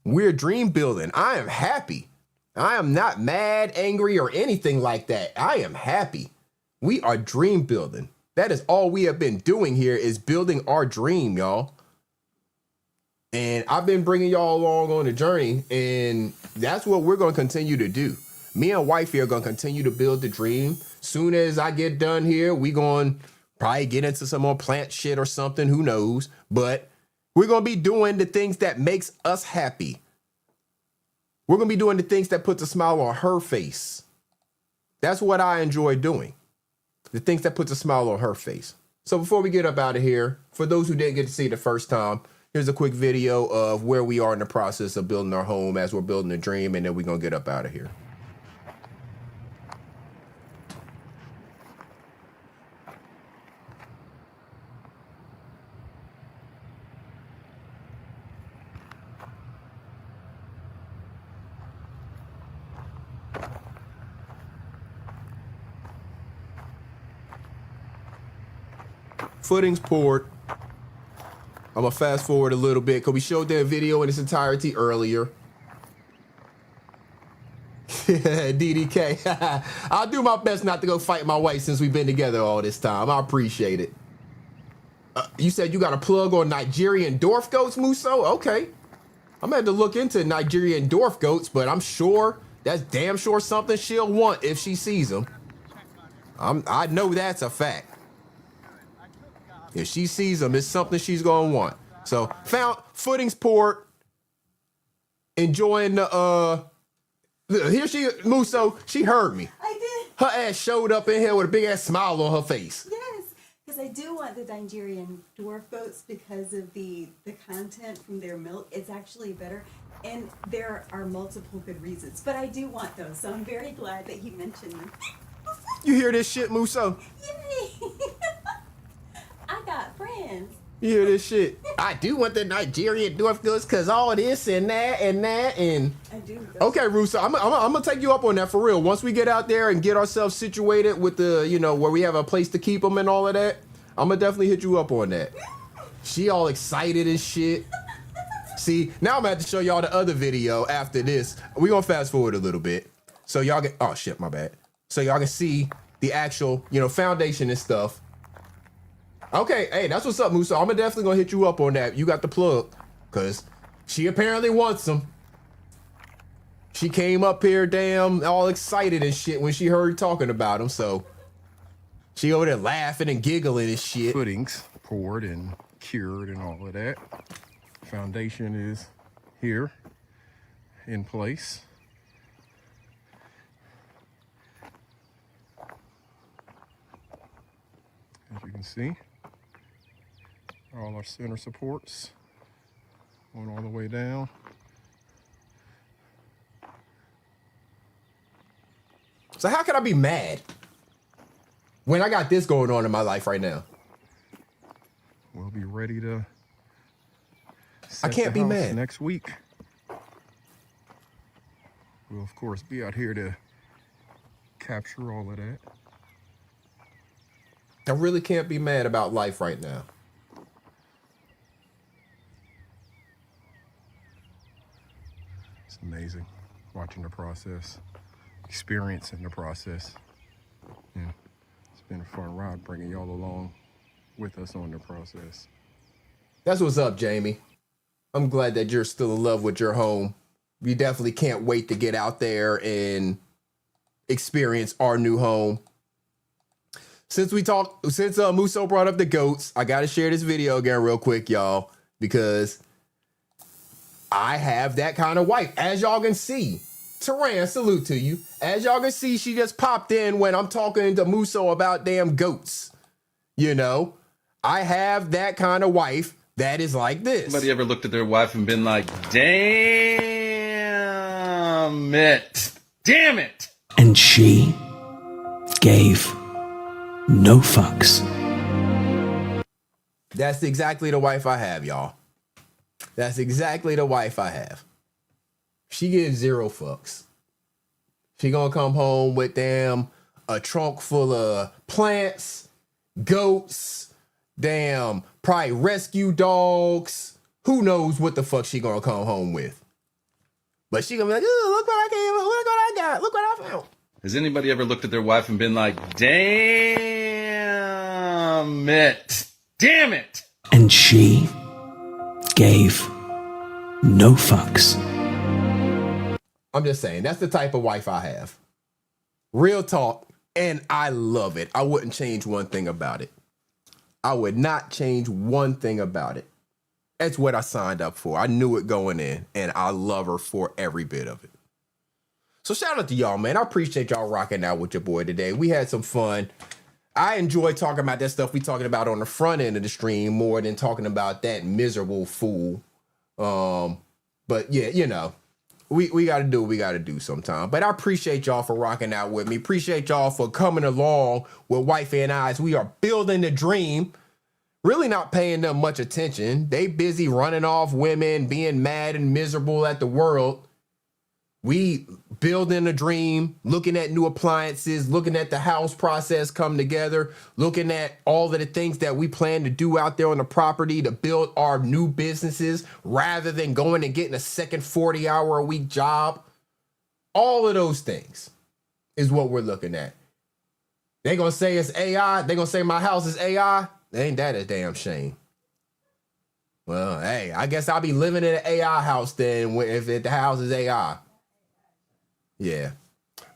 We're dream building. I am happy. I am not mad, angry, or anything like that. I am happy. We are dream building. That is all we have been doing here is building our dream, y'all. And I've been bringing y'all along on the journey, and that's what we're going to continue to do. Me and wifey are going to continue to build the dream. Soon as I get done here, we going to probably get into some more plant shit or something. Who knows? But we're going to be doing the things that makes us happy. We're going to be doing the things that puts a smile on her face. That's what I enjoy doing. The things that puts a smile on her face. So before we get up out of here, for those who didn't get to see it the first time, here's a quick video of where we are in the process of building our home as we're building a dream, and then we're going to get up out of here. Footings poured. I'm gonna fast forward a little bit because we showed that video in its entirety earlier. DDK. I'll do my best not to go fight my wife since we've been together all this time. I appreciate it. You said you got a plug on Nigerian dwarf goats, Muso? Okay. I'm gonna have to look into Nigerian dwarf goats, but I'm sure that's damn sure something she'll want if she sees them. I know that's a fact. If she sees them, it's something she's gonna want. So found footings poured. Enjoying the here she Muso, she heard me.
I did.
Her ass showed up in here with a big ass smile on her face.
Yes, because I do want the Nigerian dwarf goats because of the content from their milk. It's actually better. And there are multiple good reasons. But I do want those, so I'm very glad that he mentioned them.
You hear this shit, Muso?
Yay! I got friends.
You hear this shit? I do want the Nigerian dwarf goats because all this and that and that and.
I do.
Okay, Russo, I'm gonna take you up on that for real. Once we get out there and get ourselves situated with the, where we have a place to keep them and all of that, I'm gonna definitely hit you up on that. She all excited and shit. See, now I'm gonna have to show y'all the other video after this. We're gonna fast forward a little bit. So y'all get, oh shit, my bad. So y'all can see the actual, foundation and stuff. Okay, hey, that's what's up, Musa. I'm definitely gonna hit you up on that. You got the plug, cause she apparently wants them. She came up here, damn, all excited and shit when she heard talking about them. So She over there laughing and giggling and shit.
Footings poured and cured and all of that. Foundation is here in place. As you can see, all our center supports going all the way down.
So how can I be mad when I got this going on in my life right now?
We'll be ready to
I can't be mad
next week. We'll of course be out here to capture all of that.
I really can't be mad about life right now.
It's amazing watching the process, experiencing the process. Yeah, it's been a fun ride bringing y'all along with us on the process.
That's what's up, Jamie. I'm glad that you're still in love with your home. You definitely can't wait to get out there and experience our new home. Since Muso brought up the goats, I got to share this video again real quick, y'all, because I have that kind of wife. As y'all can see, Taran, salute to you. As y'all can see, she just popped in when I'm talking to Muso about damn goats. You know, I have that kind of wife that is like this.
Anybody ever looked at their wife and been like, damn it, damn it?
And she gave no fucks.
That's exactly the wife I have, y'all. That's exactly the wife I have. She gives zero fucks. She gonna come home with damn a trunk full of plants, goats, damn probably rescue dogs. Who knows what the fuck she gonna come home with? But she gonna be like, oh, look what I came, look what I got, look what I found.
Has anybody ever looked at their wife and been like, damn it, damn it?
And she gave no fucks.
I'm just saying, that's the type of wife I have. Real talk, and I love it. I wouldn't change one thing about it. I would not change one thing about it. That's what I signed up for. I knew it going in, and I love her for every bit of it. So shout out to y'all, man. I appreciate y'all rocking out with your boy today. We had some fun. I enjoy talking about that stuff we talking about on the front end of the stream more than talking about that miserable fool. But yeah, you know, we got to do what we got to do sometime. But I appreciate y'all for rocking out with me. Appreciate y'all for coming along with Wifey and I as we are building the dream. Really not paying them much attention. They busy running off women, being mad and miserable at the world. We building a dream, looking at new appliances, looking at the house process come together, looking at all of the things that we plan to do out there on the property to build our new businesses rather than going and getting a second 40-hour-a-week job. All of those things is what we're looking at. They gonna say it's AI. They gonna say my house is AI. Ain't that a damn shame? Well, hey, I guess I'll be living in an AI house then if the house is AI. Yeah.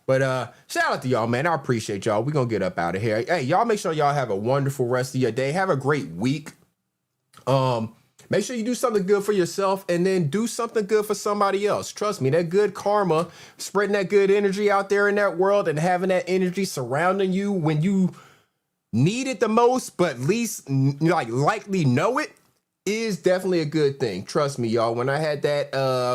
But shout out to y'all, man. I appreciate y'all. We're going to get up out of here. Hey, y'all make sure y'all have a wonderful rest of your day. Have a great week. Make sure you do something good for yourself and then do something good for somebody else. Trust me, that good karma, spreading that good energy out there in that world and having that energy surrounding you when you need it the most, but least likely know it, is definitely a good thing. Trust me, y'all. When I had that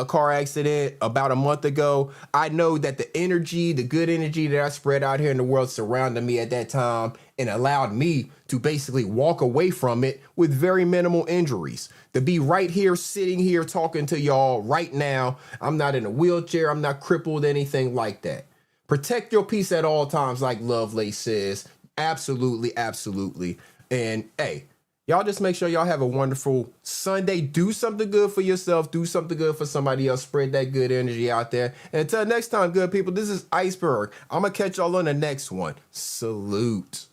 car accident about a month ago, I know that the energy, the good energy that I spread out here in the world surrounded me at that time and allowed me to basically walk away from it with very minimal injuries. To be right here, sitting here, talking to y'all right now, I'm not in a wheelchair, I'm not crippled, anything like that. Protect your peace at all times, like Lovelace says. Absolutely, absolutely. And hey, y'all just make sure y'all have a wonderful Sunday. Do something good for yourself. Do something good for somebody else. Spread that good energy out there. And until next time, good people, this is Iceberg. I'm going to catch y'all on the next one. Salute.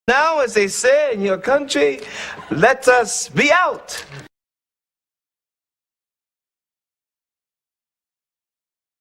Now, as they say in your country, let us be out.